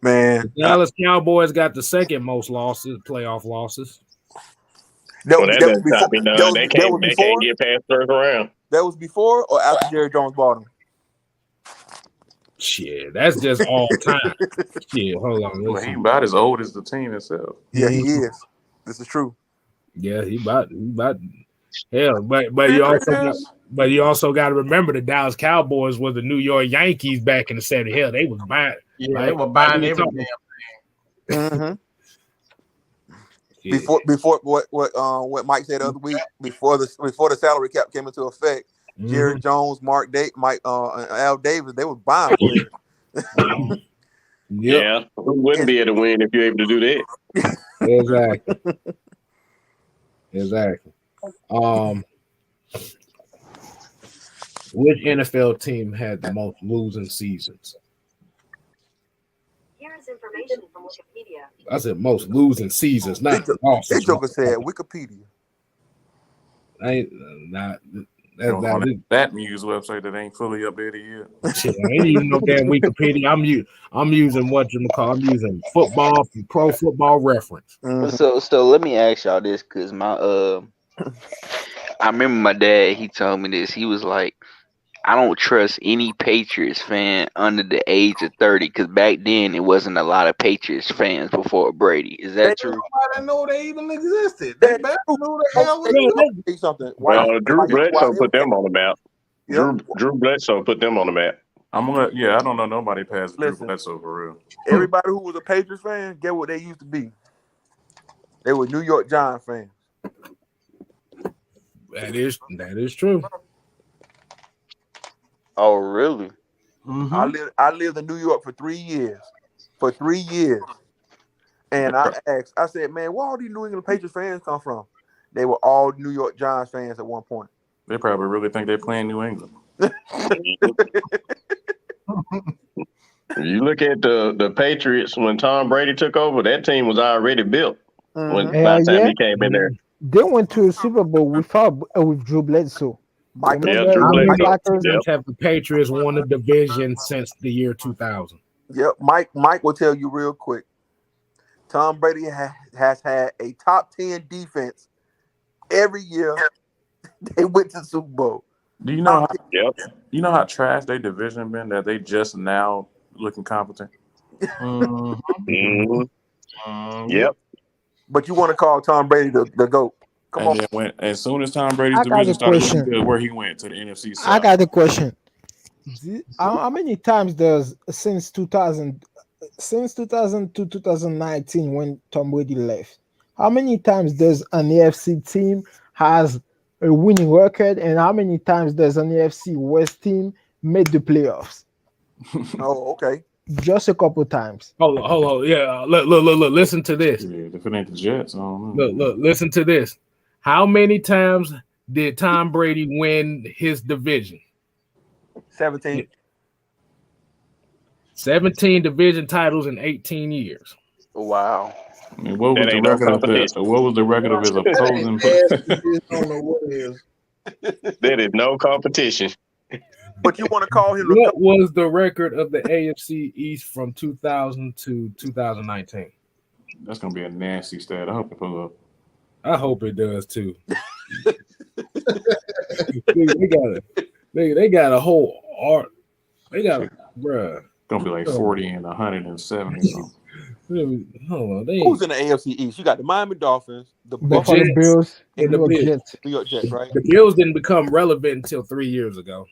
Man, the Dallas Cowboys got the second most losses, playoff losses. That was they can't get past first round. That was before or after Jerry Jones bought him? Shit, that's just all time. Shit, hold on. Well, he about as old as the team itself. Yeah, he is. This is true. Yeah, he about hell, but you also got to remember the Dallas Cowboys were the New York Yankees back in the 70s. Hell, they was buying. Yeah, they were buying every damn thing. Mm-hmm. Yeah. Before what Mike said the other week, before the salary cap came into effect, Jerry Jones, Mike, and Al Davis, they were buying players. Yeah, who wouldn't be able to win if you're able to do that? Exactly. Which NFL team had the most losing seasons? Here is information from Wikipedia. I said most losing seasons, not This losses. Joker said Wikipedia. I ain't not on that Muse website that ain't fully updated yet. Shit, I ain't even no damn Wikipedia. I'm using what you call. I'm using football from Pro Football Reference. So let me ask y'all this, because my I remember my dad. He told me this. He was like, I don't trust any Patriots fan under the age of 30, because back then it wasn't a lot of Patriots fans before Brady. Is that true? Nobody know they even existed. They better know the hell was something. Drew Bledsoe put them on the map. Yep. Drew Bledsoe put them on the map. I don't know nobody past Drew Bledsoe for real. Everybody who was a Patriots fan, get what they used to be. They were New York Giants fans. That is true. Oh, really? Mm-hmm. I lived in New York for 3 years. And I said, man, where all these New England Patriots fans come from? They were all New York Giants fans at one point. They probably really think they're playing New England. You look at the Patriots when Tom Brady took over, that team was already built by the time he came in there. They went to a Super Bowl with Drew Bledsoe. How many times have the Patriots won a division since the year 2000? Yep, Mike will tell you real quick. Tom Brady has had a top 10 defense every year. They went to the Super Bowl. Do you know you know how trash their division been that they just now looking competent? Yep. But you want to call Tom Brady the GOAT? Come on. As soon as Tom Brady's division started looking good, where he went to the NFC South. I got a question. How many times does since 2000 to 2019 when Tom Brady left? How many times does an AFC team has a winning record, and how many times does an AFC West team make the playoffs? Oh, okay. Just a couple times. Hold on. Yeah, look. Listen to this. Yeah, if it ain't the Jets, I don't know. Look. Listen to this. How many times did Tom Brady win his division? 17. 17 division titles in 18 years. Wow. And what was the record of his opposing? I don't know what it is. There is no competition. But you want to call him? What was the record of the AFC East from 2000 to 2019? That's gonna be a nasty stat. I hope it pull up. I hope it does too. they got a whole art. They got bruh. Gonna be like 40 and 170. Hold on. Who's in the AFC East? You got the Miami Dolphins, the Buffalo Bills, and the Jets. New York Jets, right? The Bills didn't become relevant until 3 years ago.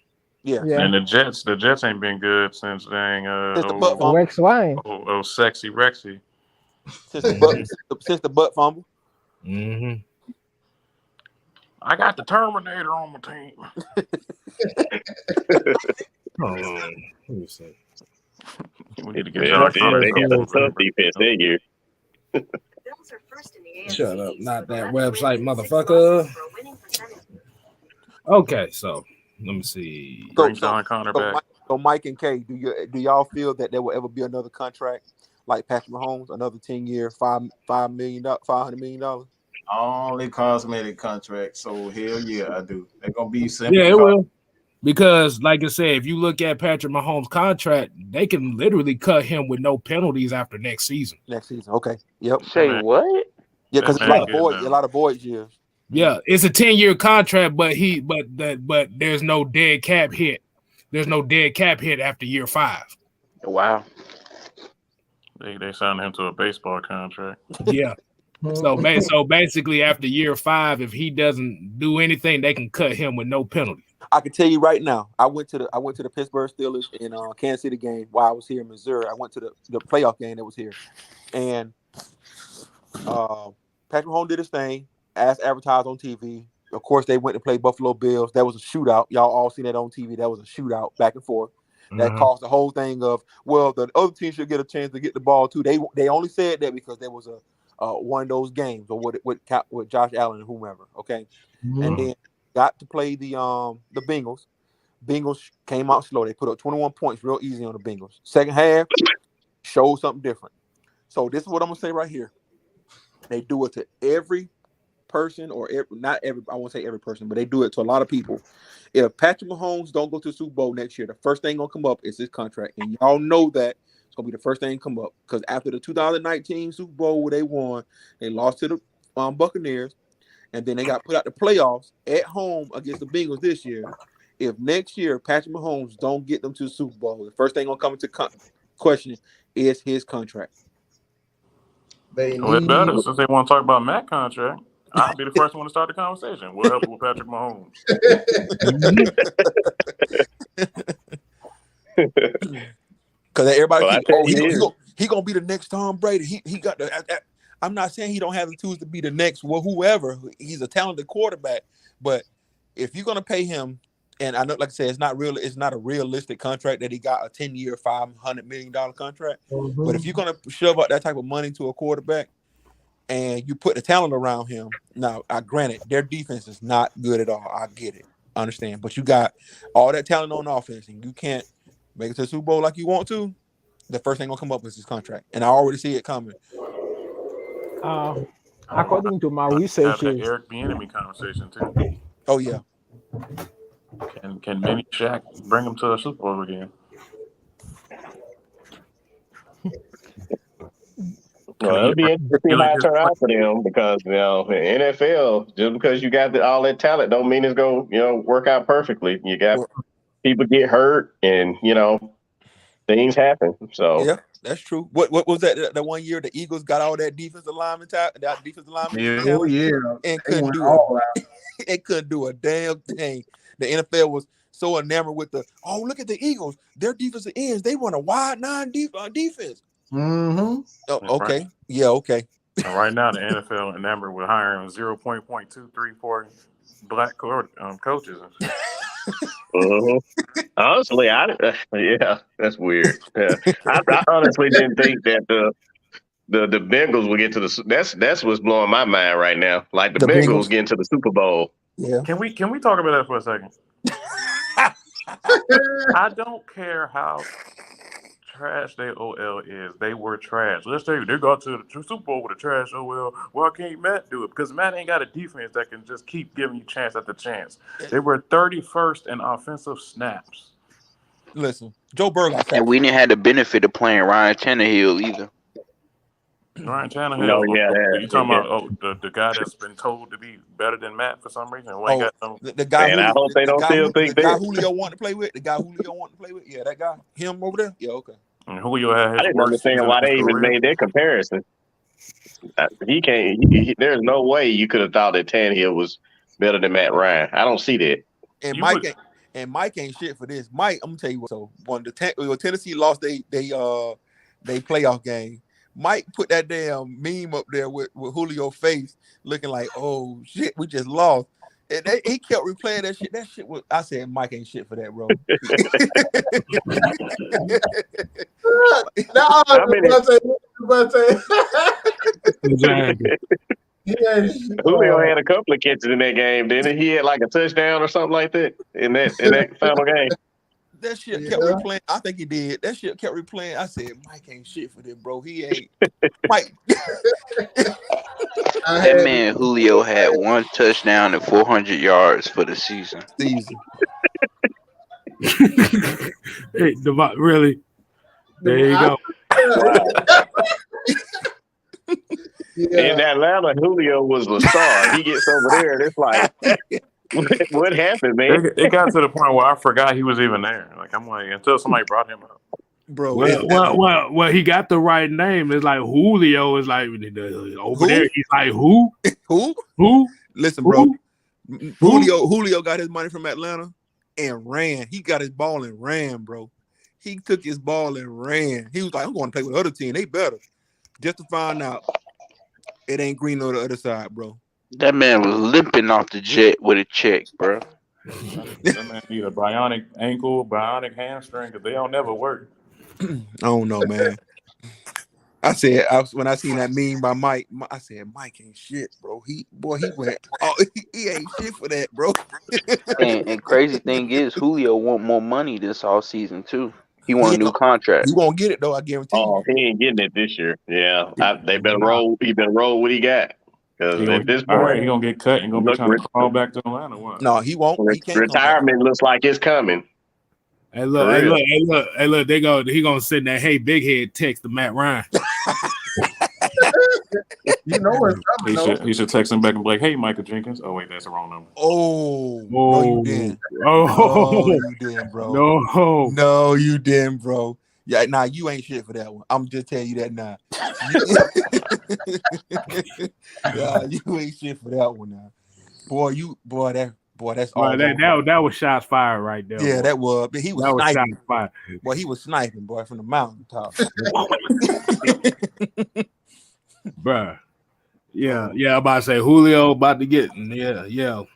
Yeah. And the Jets ain't been good since dang Rex Ryan. Oh, sexy Rexy. Since the butt fumble. Mm-hmm. I got the Terminator on my team. Hold on. Let me see. We need to get they got a tough defense that year. Shut up. Not that website, motherfucker. Okay, so let me see. So Mike and Kay, do y'all feel that there will ever be another contract like Patrick Mahomes, another 10-year, $500 million? Only cosmetic contract. So hell yeah, I do. They're gonna be simple. Yeah, it will. Because, like I said, if you look at Patrick Mahomes' contract, they can literally cut him with no penalties after next season. Okay. Yep. Say what? Yeah, because a lot of void years. Yeah, it's a 10-year contract, but there's no dead cap hit. There's no dead cap hit after year 5. Wow. They signed him to a baseball contract. Yeah. So basically, after year 5, if he doesn't do anything, they can cut him with no penalty. I can tell you right now. I went to the Pittsburgh Steelers in Kansas City game while I was here in Missouri. I went to the playoff game that was here, and Patrick Mahomes did his thing as advertised on TV. Of course, they went to play Buffalo Bills. That was a shootout. Y'all all seen that on TV. That was a shootout back and forth. That caused the whole thing of, well, the other team should get a chance to get the ball too. They only said that because there was one of those games or with Josh Allen and whomever. Okay, and then got to play the Bengals. Bengals came out slow. They put up 21 points real easy on the Bengals. Second half showed something different. So this is what I'm gonna say right here. They do it to every person, or not every. I won't say every person, but they do it to a lot of people. If Patrick Mahomes don't go to the Super Bowl next year, the first thing gonna come up is his contract, and y'all know that it's gonna be the first thing to come up because after the 2019 Super Bowl where they won, they lost to the Buccaneers, and then they got put out the playoffs at home against the Bengals this year. If next year Patrick Mahomes don't get them to the Super Bowl, the first thing gonna come into question is his contract. Well, it better since they want to talk about Matt contract. I'll be the first one to start the conversation. What happened with Patrick Mahomes? Because everybody, well, he gonna be the next Tom Brady. He got the. I'm not saying he don't have the tools to be the next whoever. He's a talented quarterback, but if you're gonna pay him, and I know, like I said, it's not real. It's not a realistic contract that he got a 10-year, $500 million contract. Mm-hmm. But if you're gonna shove out that type of money to a quarterback, and you put the talent around him, now I granted their defense is not good at all. I get it, I understand, but you got all that talent on offense, and you can't make it to the Super Bowl like you want to. The first thing gonna come up is his contract, and I already see it coming. According to my research, have that Eric Bieniemy conversation too. Oh yeah. Can Mini Shaq bring him to a Super Bowl again? Well, it'll be interesting how it turn out for them because in NFL, just because you got all that talent, don't mean it's gonna work out perfectly. You got people get hurt, and things happen. So yeah, that's true. What was that? The 1 year the Eagles got all that defensive lineman talent, and couldn't do it. It couldn't do a damn thing. The NFL was so enamored with look at the Eagles, their defensive ends. They run a wide nine defense. Mm-hmm. Oh, okay. Right. Yeah, okay. And right now, the NFL enamored with hiring 0.234 black coaches. Honestly, that's weird. Yeah. I honestly didn't think that the Bengals would get to the. That's what's blowing my mind right now. Like the Bengals getting to the Super Bowl. Yeah. Can we talk about that for a second? I don't care how trash their OL is. They were trash. Let's say they got to the Super Bowl with a trash OL. Why can't Matt do it? Because Matt ain't got a defense that can just keep giving you chance after chance. They were 31st in offensive snaps. Listen, Joe Burrow. And we didn't have the benefit of playing Ryan Tannehill either. Ryan Tannehill. No, you talking about the guy that's been told to be better than Matt for some reason? The guy. And I hope they don't still think that. The guy Julio wanted to play with. Yeah, that guy. Him over there. Yeah, okay. And Julio had his I didn't understand why they even made that comparison. He can't. There's no way you could have thought that Tannehill was better than Matt Ryan. I don't see that. And Mike ain't shit for this. Mike, I'm gonna tell you what. So when Tennessee lost they playoff game, Mike put that damn meme up there with Julio's face looking like, oh shit, we just lost. And he kept replaying that shit. That shit was. I said, Mike ain't shit for that, bro. Julio had a couple of catches in that game, didn't he? He had like a touchdown or something like that in that final game. That shit kept replaying. I think he did. That shit kept replaying. I said, Mike ain't shit for them, bro. He ain't. Mike. That man Julio had one touchdown and 400 yards for the season. Hey, really? There you go. In Atlanta, Julio was the star. He gets over there, and it's like, what happened, man? It got to the point where I forgot he was even there. Like I'm like, until somebody brought him up. Bro, well, he got the right name. It's like Julio is like over there. He's like who? Who? Listen, bro. Julio got his money from Atlanta and ran. He got his ball and ran, bro. He took his ball and ran. He was like, I'm going to play with the other team. They better. Just to find out it ain't green on the other side, bro. That man was limping off the jet with a check, bro. That man need a bionic ankle, bionic hamstring, because they don't never work. I don't know, man. I said when I seen that meme by Mike, I said Mike ain't shit, bro. He went. Oh, he ain't shit for that, bro. And crazy thing is, Julio want more money this all season too. He want He a new contract. won't get it though. I guarantee you. Oh, he ain't getting it this year. Yeah, they better roll. He better roll what he got. Because at this All right, point, he gonna get cut and gonna be look, trying to crawl back to Atlanta. What? No, he won't. He can't come back. retirement looks like it's coming. Hey, look, For hey, real. look, hey, look, hey, look. He gonna send that hey big head text to Matt Ryan. You know what's coming. He should text him back and be like, "Hey, Michael Jenkins." Oh wait, that's the wrong number. Oh, no, you didn't. Oh, no, you didn't, bro. No, you didn't, bro. Yeah, nah, you ain't shit for that one. I'm just telling you that now. Yeah, you ain't shit for that one now. That's all. That was shots fired right there. Yeah, boy. that was. But he was That was sniping. shots fired. Boy, he was sniping, boy, from the mountaintop. Bruh. Yeah, I'm about to say Julio about to get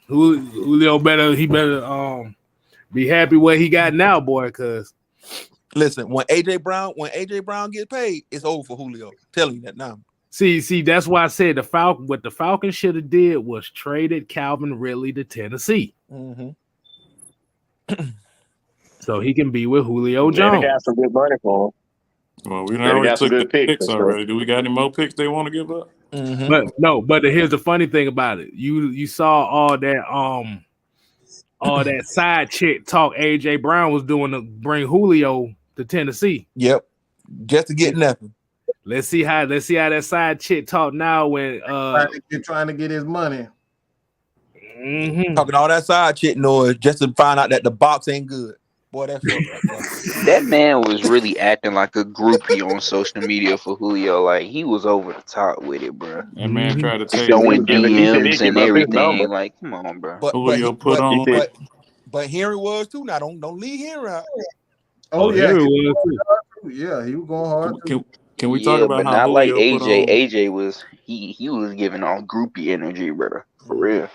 Julio better be happy what he got now, boy, because listen, when AJ Brown gets paid, it's over for Julio. I'm telling you that now. See, that's why I said what the Falcons should have did was traded Calvin Ridley to Tennessee. Mm-hmm. So he can be with Julio They Jones. got some good money for him. Well, we already got some took good the picks picks already. Do we got any more picks they want to give up? Mm-hmm. But here's the funny thing about it. You saw all that side chick talk AJ Brown was doing to bring Julio to Tennessee. Yep. Just to get nothing. Let's see how that side chick talk now when trying to get his money. Mm-hmm. Talking all that side chick noise just to find out that the box ain't good. Boy, that's that man was really acting like a groupie on social media for Julio. Like he was over the top with it, bro. That man tried to take showing he DMs give and up his everything. number. Like, come on, bro. But Henry was too. Now don't leave Henry out. Oh yeah, Henry was too. Yeah, he was going hard. Can we talk about but how not like Julio AJ? put on? AJ was he was giving all groupie energy, brother. For real.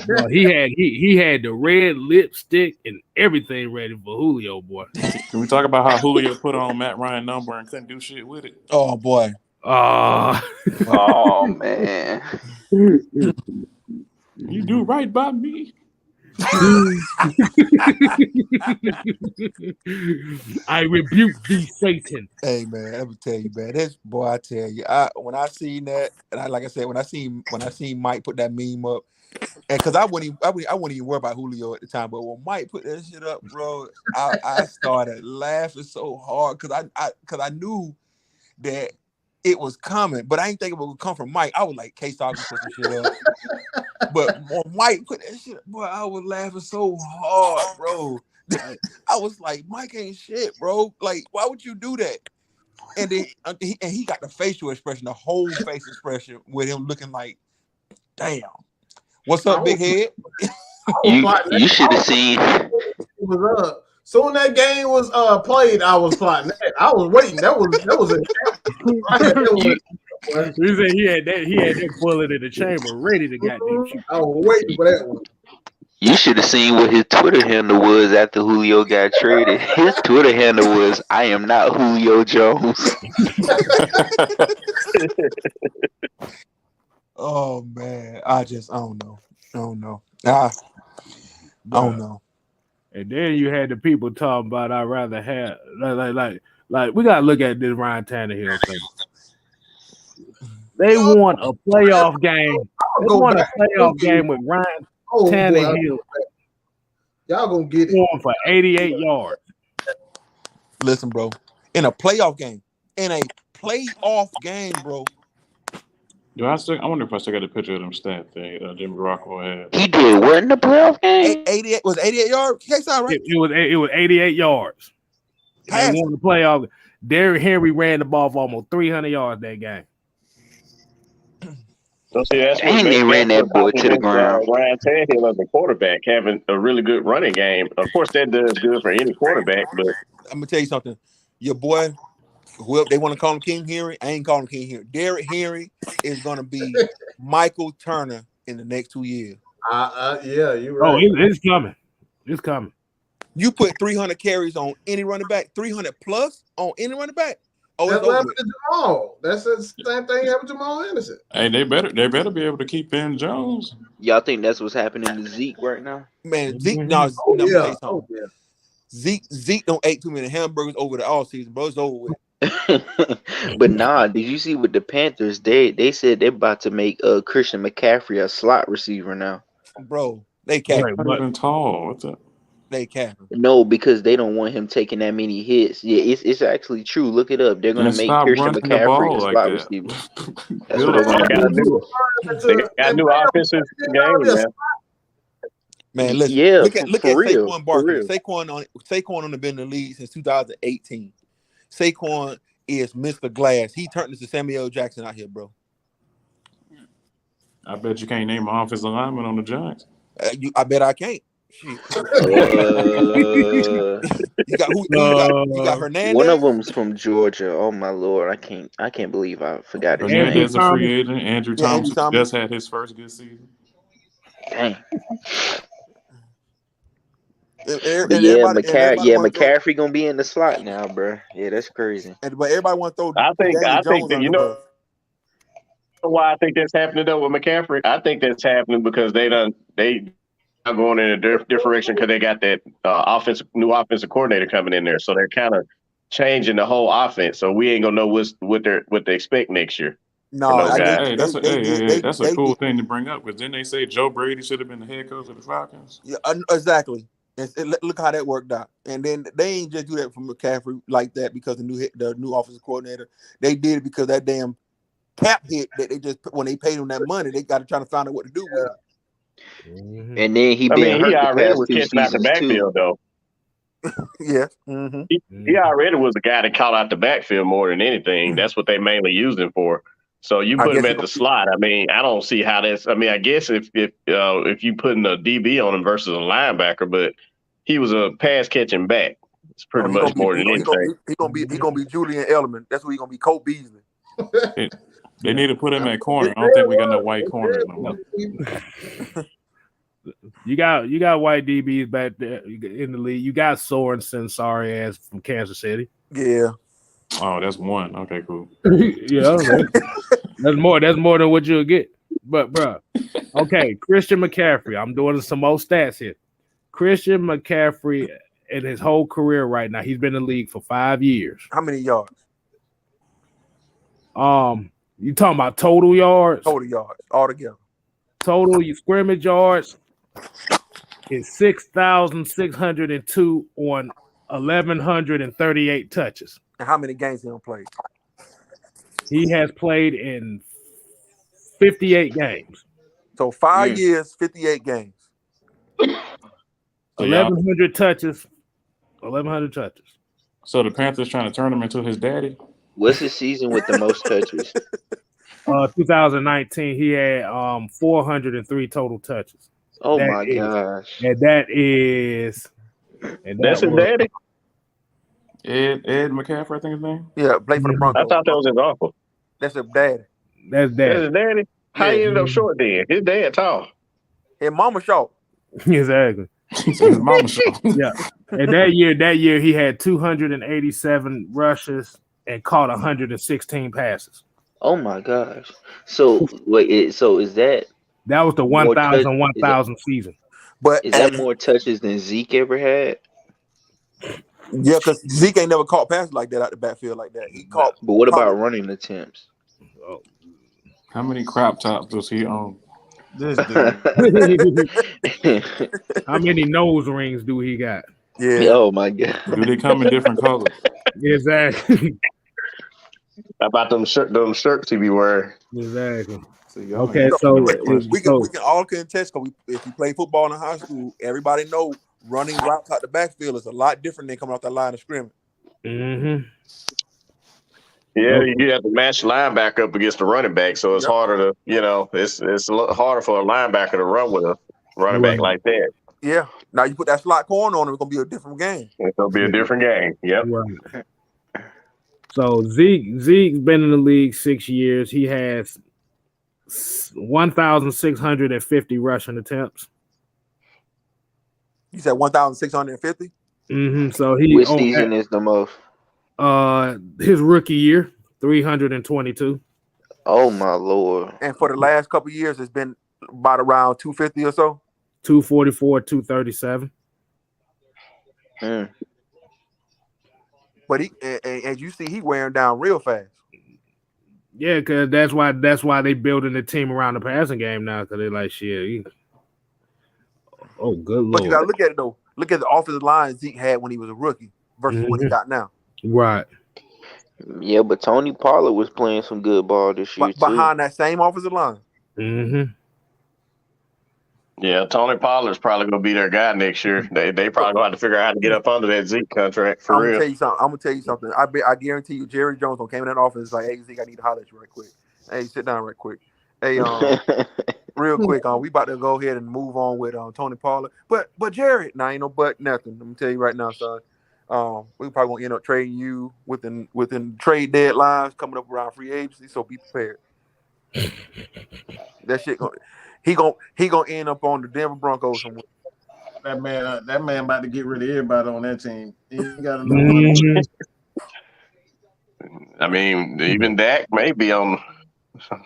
Well, he had the red lipstick and everything ready for Julio, boy. Can we talk about how Julio put on Matt Ryan number and couldn't do shit with it? Oh boy. Oh man. You do right by me. I rebuke thee, Satan. Hey man, let me tell you, man. This boy, I tell you, when I seen that, and like I said, when I seen Mike put that meme up, and because I wouldn't even worry about Julio at the time, but when Mike put that shit up, bro, I started laughing so hard because I knew that it was coming, but I didn't think it would come from Mike. I was like, KStylzz put some shit up. But when Mike put that shit up, boy, I was laughing so hard, bro. I was like, Mike ain't shit, bro. Like, why would you do that? And then he got the facial expression, the whole face expression with him looking like, damn. What's up, big head? You should have seen. Was up. Soon that game was played, I was plotting that. I was waiting. That was He said he had that bullet in the chamber ready to goddamn shoot. I was waiting for that one. You should have seen what his Twitter handle was after Julio got traded. His Twitter handle was, "I am not Julio Jones." Oh man, I don't know. I don't know. And then you had the people talking about I'd rather have like we gotta look at this Ryan Tannehill thing. They won a playoff game. They won a playoff game with Ryan Tannehill. Y'all gonna get it for 88 yards. Listen, bro, in a playoff game, bro. Do I wonder if I still got a picture of them stats that Jimmy Rockwell had. He did what in the playoff game? 88 was 88 yards. Right? It was 88 yards. They won the playoff. Derrick Henry ran the ball for almost 300 yards that game. So see, that's what they ran that boy to the ground. Ryan Tannehill as a quarterback having a really good running game. Of course, that does good for any quarterback. But I'm gonna tell you something. Your boy, whoever they want to call him King Henry, I ain't calling him King Henry. Derrick Henry is gonna be Michael Turner in the next 2 years. Yeah, you're right. Oh, it's coming. It's coming. You put 300 carries on any running back, 300 plus on any running back. Oh, That's it's what over happened with. to Jamal. That's the same thing happened to Jamal Anderson. Hey, they better be able to keep Ben Jones. Y'all think that's what's happening to Zeke right now? Man, Zeke. Mhm. No, Oh let me tell yeah. you Oh something. yeah. Zeke don't ate too many hamburgers over the all season, bro. It's over with, But nah, did you see with the Panthers? They said they're about to make Christian McCaffrey a slot receiver now. bro. They He's capping. Wait, not what? even tall. What's up? They capping. No, because they don't want him taking that many hits. Yeah, it's actually true. Look it up. They're gonna And make stop Christian running the McCaffrey ball a like slot that. receiver. That's what Build a they're They gonna got a do. new they got a new offensive game, man. Man, listen. Yeah, Look at for real, Saquon for Barkley. real. Saquon on the been in the league since 2018. Saquon is Mr. Glass. He turned into Samuel L. Jackson out here, bro. I bet you can't name an offensive lineman on the Giants. I bet I can't. Shit. You got who you got? You got Hernandez. One of them's from Georgia. Oh my lord, I can't believe I forgot his name. Hernandez a free agent. Andrew Yeah, Andrew Thompson Thomas. just had his first good season. Dang. And But yeah, everybody want to throw, McCaffrey gonna be in the slot now, bro. Yeah, that's crazy. but everybody want to throw I think Daniel Jones that under the bus. why I think that's happening though with McCaffrey. I think that's happening because they are going in a different direction because they got that new offensive coordinator coming in there, so they're kind of changing the whole offense. So we ain't gonna know what they expect next year. No, Hey, that's a cool thing to bring up because then they say Joe Brady should have been the head coach of the Falcons. Yeah, exactly. Look how that worked out. And then they ain't just do that for McCaffrey like that because the new offensive coordinator. They did it because that damn cap hit that they just when they paid him that money, they got to try to find out what to do with it. And then he been hurt the past 2 seasons too. Though. Yeah. Mm-hmm. He already was the guy that caught out the backfield more than anything. That's what they mainly used him for. So you put him at the slot. I mean, I don't see how that's. I mean, I guess if you putting a DB on him versus a linebacker, but he was a pass catching back. It's pretty much more than anything. He gonna be Julian Edelman. That's what he gonna be. Colt Beasley. They need to put him at corner. I don't think we got no white corners no more. You got white DBs back there in the league. You got Sorensen, sorry ass from Kansas City. Yeah. Oh, that's one. Okay, cool. Yeah, that's more than what you'll get. But bro, okay, Christian McCaffrey. I'm doing some more stats here. Christian McCaffrey in his whole career right now, he's been in the league for 5 years. How many yards? You talking about total yards? Total yards altogether. Total scrimmage yards is 6,602 on 1,138 touches. And how many games he played? He has played in 58 games. So 5 years, 58 games. 1,100 touches. 1,100 touches. So the Panthers trying to turn him into his daddy? What's his season with the most touches? 2019, he had 403 total touches. Oh my gosh! And that's his daddy. Ed McCaffrey, I think his name. Yeah, play for the Broncos. I thought that was his uncle. That's his daddy. That's his daddy. How he ended up short then? His dad tall. His mama short. Exactly. His mama short. Yeah. And that year he had 287 rushes and caught 116 passes. Oh my gosh! So wait, so is that was the 1,000 season? But is that more touches than Zeke ever had? Yeah, because Zeke ain't never caught passes like that out the backfield like that. He caught. But what about running attempts? Oh. How many crop tops does he own? This dude. How many nose rings do he got? Yeah. Oh my god. Do they come in different colors? Exactly. How about them shirts he be wearing? Exactly. See, Okay, so we can all contest because if you play football in high school, everybody know running routes out the backfield is a lot different than coming off the line of scrimmage. Mm-hmm. Yeah, you have to match linebacker up against the running back, so it's harder to, it's a lot harder for a linebacker to run with a running back like that. Yeah. Now you put that slot corner on him, it's gonna be a different game. It's gonna be a different game. Yep. Right. So Zeke's been in the league 6 years. He has 1,650 rushing attempts. You said 1,650? Mm-hmm. So which season is the most? His rookie year, 322. Oh my lord! And for the last couple of years, it's been about around 250 or so. 244, 237. But as you see, he wearing down real fast. Yeah, because that's why they building the team around the passing game now. Because they're like, shit. Oh, good lord! But you gotta look at it though. Look at the offensive line Zeke had when he was a rookie versus what he got now. Right. Yeah, but Tony Pollard was playing some good ball this year too. Behind that same offensive line. Yeah, Tony Pollard's probably going to be their guy next year. They probably going to have to figure out how to get up under that Zeke contract for real. I'm gonna tell you something. I guarantee you, Jerry Jones came in that office like, "Hey Zeke, I need to holler at you right quick. Hey, sit down right quick. Hey, real quick. We about to go ahead and move on with Tony Pollard. But Jerry, now ain't no but nothing. I'm gonna tell you right now, son. We probably gonna end up trading you within trade deadlines coming up around free agency. So be prepared. That shit he gonna end up on the Denver Broncos somewhere. That man about to get rid of everybody on that team. He ain't got enough. I mean, even Dak may be on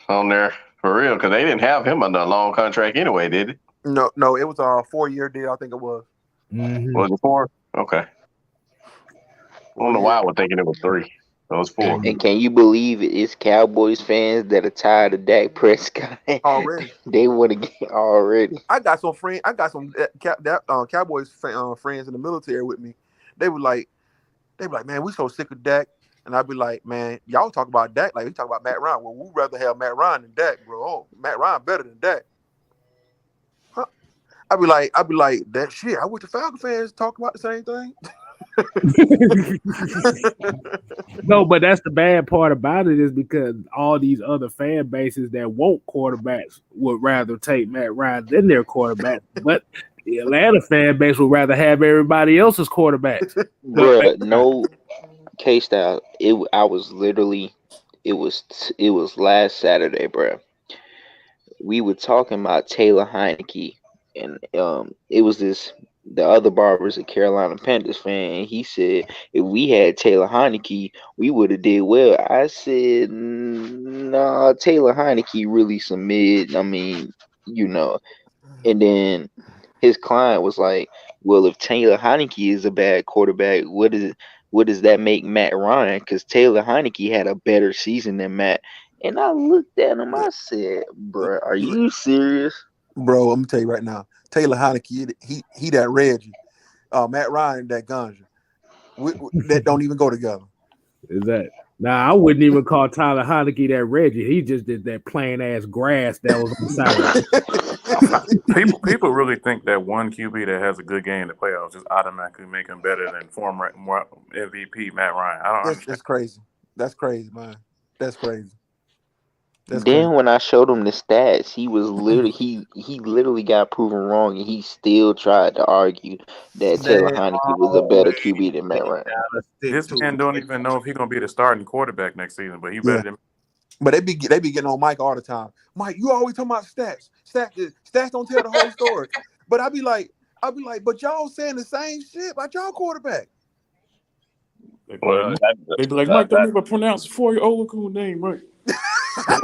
there for real because they didn't have him under a long contract anyway, did it? No, it was a 4-year deal. I think it was. Was it 4? Okay. I don't know why I was thinking it was 3. It was 4. And can you believe it's Cowboys fans that are tired of Dak Prescott already? They want to get already. I got some Cowboys friends in the military with me. They were like, man, we so sick of Dak. And I'd be like, man, y'all talk about Dak like we talk about Matt Ryan. Well, we'd rather have Matt Ryan than Dak, bro. Oh, Matt Ryan better than Dak. Huh? I'd be like, that shit. I wish the Falcons fans talk about the same thing. No, but that's the bad part about it is because all these other fan bases that want quarterbacks would rather take Matt Ryan than their quarterback, but the Atlanta fan base would rather have everybody else's quarterbacks. Bruh, no KStylzz. It was last Saturday, bruh. We were talking about Taylor Heineke, and it was the other barber's a Carolina Panthers fan, and he said if we had Taylor Heineke, we would have did well. I said, nah, Taylor Heineke really some mid. I mean, And then his client was like, well, if Taylor Heineke is a bad quarterback, what does that make Matt Ryan? Because Taylor Heineke had a better season than Matt. And I looked at him, I said, bro, are you serious? Bro, I'm gonna tell you right now, Taylor Heineke, he that Reggie. Matt Ryan, that Ganja. That don't even go together. Is that? Nah, I wouldn't even call Tyler Heineke that Reggie. He just did that plain ass grass that was on the side. People really think that one QB that has a good game in the playoffs just automatically make him better than former MVP Matt Ryan. I don't understand. That's crazy. That's crazy, man. That's crazy. Then when I showed him the stats, he was literally he literally got proven wrong, and he still tried to argue that Taylor Heineke was a better QB than Matt Ryan. This man don't even know if he's gonna be the starting quarterback next season, but he better than. But they be getting on Mike all the time. Mike, you always talking about stats. Stats don't tell the whole story. But I be like, but y'all saying the same shit about y'all quarterback. They be like, Mike, don't even pronounce for your Olakun name, right? I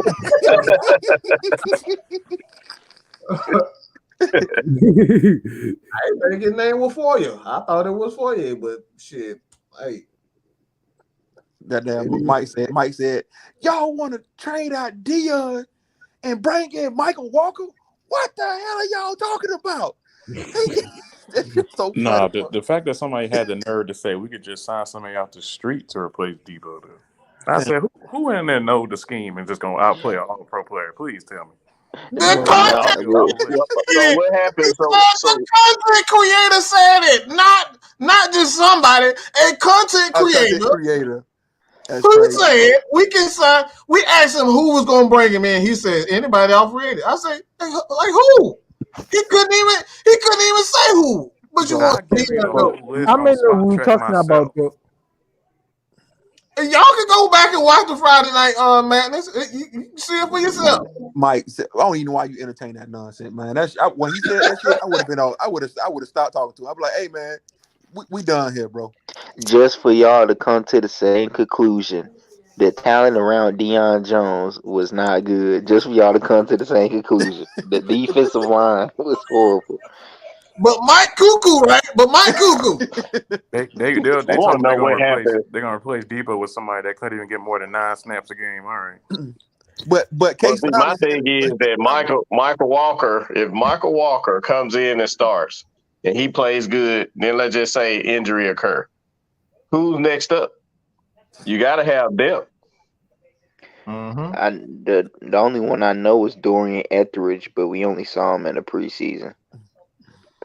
ain't think his name was for you. I thought it was for you, but shit, hey. That damn Mike said, y'all want to trade out Dion and bring in Michael Walker? What the hell are y'all talking about? So nah, the fact that somebody had the nerve to say we could just sign somebody out the street to replace Debo, though. I said, who in there know the scheme and just gonna outplay an all-pro player? Please tell me. The content what happened? The content creator said it, not just somebody. A content creator. Who said we can sign? We asked him who was gonna bring him in. He said anybody off rated. I said like who? He couldn't even say who. But you want to? I mean, we were talking about. And y'all can go back and watch the Friday Night Madness. You can see it for yourself. Mike, I don't even know why you entertain that nonsense, man. When he said that shit, I would have stopped talking to him. I'd be like, hey man, we done here, bro. Just for y'all to come to the same conclusion. The talent around Deion Jones was not good. Just for y'all to come to the same conclusion. The defensive line was horrible. But Mike Cuckoo, right? But Mike Cuckoo. They I told want him to know what happened. they're gonna replace Debo with somebody that couldn't even get more than 9 snaps a game. All right. But Well, see, my KStylzz said, thing is that Michael Walker, if Michael Walker comes in and starts and he plays good, then let's just say injury occur. Who's next up? You got to have depth. The only one I know is Dorian Etheridge, but we only saw him in the preseason.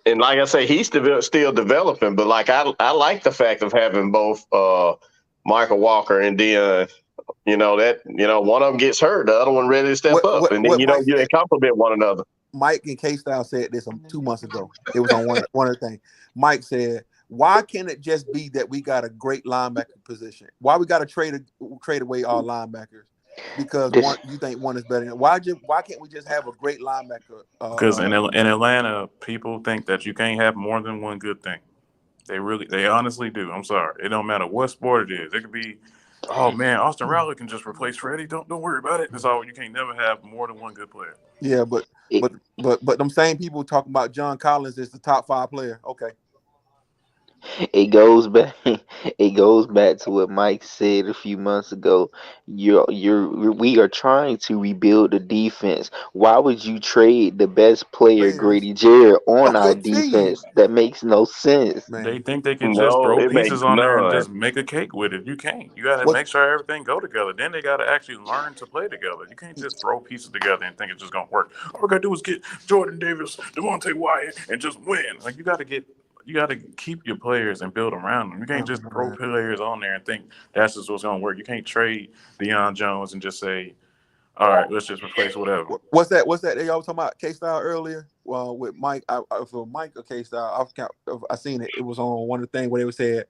And like I say, he's still developing. But like I like the fact of having both Michael Walker and Deion. One of them gets hurt, the other one ready to step up, and then they compliment one another. Mike and KStylzz said this 2 months ago. It was on one of the things. Mike said, "Why can't it just be that we got a great linebacker position? Why we got to trade away our linebackers? Because you think one is better than why can't we just have a great linebacker?" Because in Atlanta, people think that you can't have more than one good thing. They honestly do. I'm sorry. It don't matter what sport it is. It could be, oh man, Austin Riley can just replace Freddie. Don't worry about it. That's all. You can't never have more than one good player. Yeah, but them same people talking about John Collins is the top 5 player. Okay. It goes back. It goes back to what Mike said a few months ago. We are trying to rebuild the defense. Why would you trade the best player, Grady Jarrett, on our defense? That makes no sense. They think they can just throw pieces on there and just make a cake with it. You can't. You got to make sure everything go together. Then they got to actually learn to play together. You can't just throw pieces together and think it's just gonna work. All we gotta do is get Jordan Davis, Devontae Wyatt, and just win. Like you got to keep your players and build around them. You can't just throw players on there and think that's just what's going to work. You can't trade Deion Jones and just say, all right, let's just replace whatever. What's that? That y'all was talking about KStylzz earlier? Well, with Mike, for Mike or KStylzz, I seen it. It was on one of the things where they said,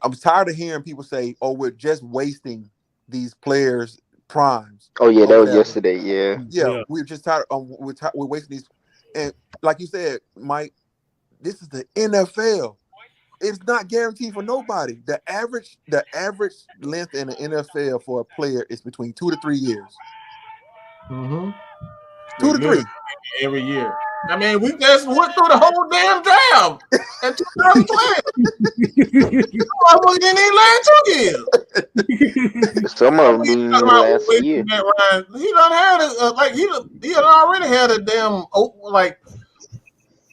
I'm tired of hearing people say, "Oh, we're just wasting these players' primes." Oh yeah, that was yesterday. Yeah, we're just tired. We're wasting these, and like you said, Mike. This is the NFL. It's not guaranteed for nobody. The average length in the NFL for a player is between 2 to 3 years. 2 to 3 every year. I mean, we just went through the whole damn draft in 2012. Motherfucker didn't even last 2 years. Some of them didn't even last a year. He done had he had already had a damn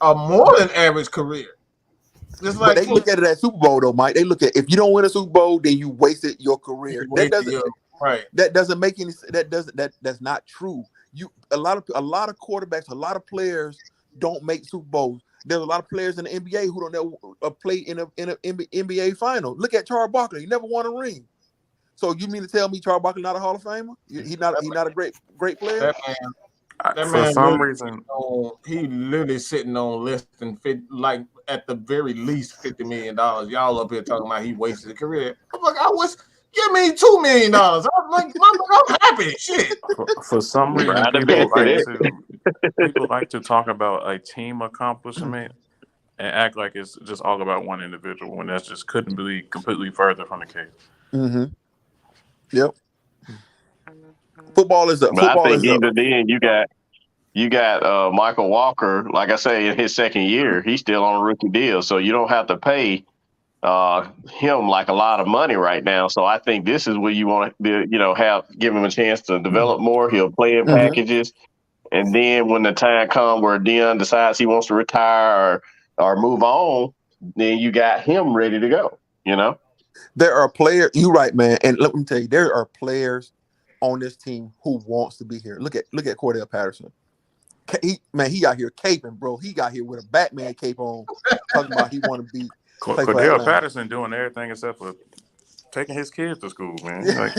a more than average career. Just like they look at it at Super Bowl though, Mike. They look at if you don't win a Super Bowl, then you wasted your career. That doesn't make any. That's not true. A lot of quarterbacks, a lot of players don't make Super Bowls. There's a lot of players in the NBA who don't ever play in an NBA final. Look at Charles Barkley. He never won a ring. So you mean to tell me Charles Barkley not a Hall of Famer? He's not a great player. For some reason, he literally sitting on less than 50, like at the very least $50 million. Y'all up here talking about he wasted his career. I'm like, give me $2 million. I'm like, I'm happy. Shit. For some reason, people like to talk about a team accomplishment and act like it's just all about one individual when that just couldn't be completely further from the case. Mm-hmm. Yep. Football is I think either then you got Michael Walker. Like I say, in his second year, he's still on a rookie deal, so you don't have to pay him like a lot of money right now. So I think this is where you want to, give him a chance to develop more. He'll play in packages, and then when the time comes where Deion decides he wants to retire or move on, then you got him ready to go. There are players. You're right, man. And let me tell you, there are players on this team who wants to be here. Look at Cordell Patterson. He out here caping, bro. He got here with a Batman cape on, talking about he want to be. Cordell Patterson doing everything except for taking his kids to school, man. Like,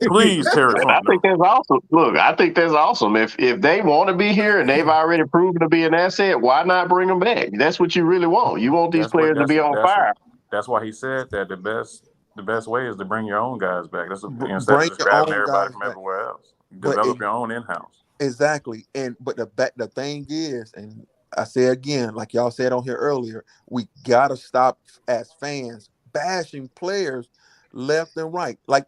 please, Terry Fontenot. I think that's awesome. Look, I think that's awesome. If they want to be here and they've already proven to be an asset, why not bring them back? That's what you really want. You want these players to be on fire. That's why he said that the best way is to bring your own guys back. That's instead of just grabbing everybody from everywhere else. Develop your own in-house. Exactly. But the thing is, and I say again, like y'all said on here earlier, we gotta stop as fans bashing players left and right. Like,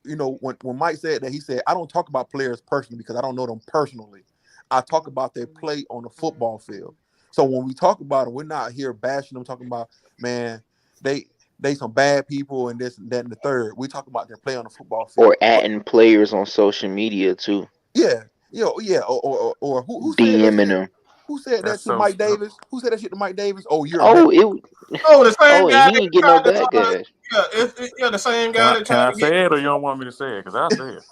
when Mike said that, he said, I don't talk about players personally because I don't know them personally. I talk about their play on the football field. So when we talk about them, we're not here bashing them, talking about, man, they some bad people and this and that and the third. We talk about their play on the football field. Or adding players on social media too. Yeah, or who said that DMing shit? them. Who said that to Mike Davis? Who said that shit to Mike Davis? Oh, you're Oh, the same and guy he that ain't get no tried to backlash. the same Can guy I, that can tried I to get. say it or you don't want me to say it? Because I say it.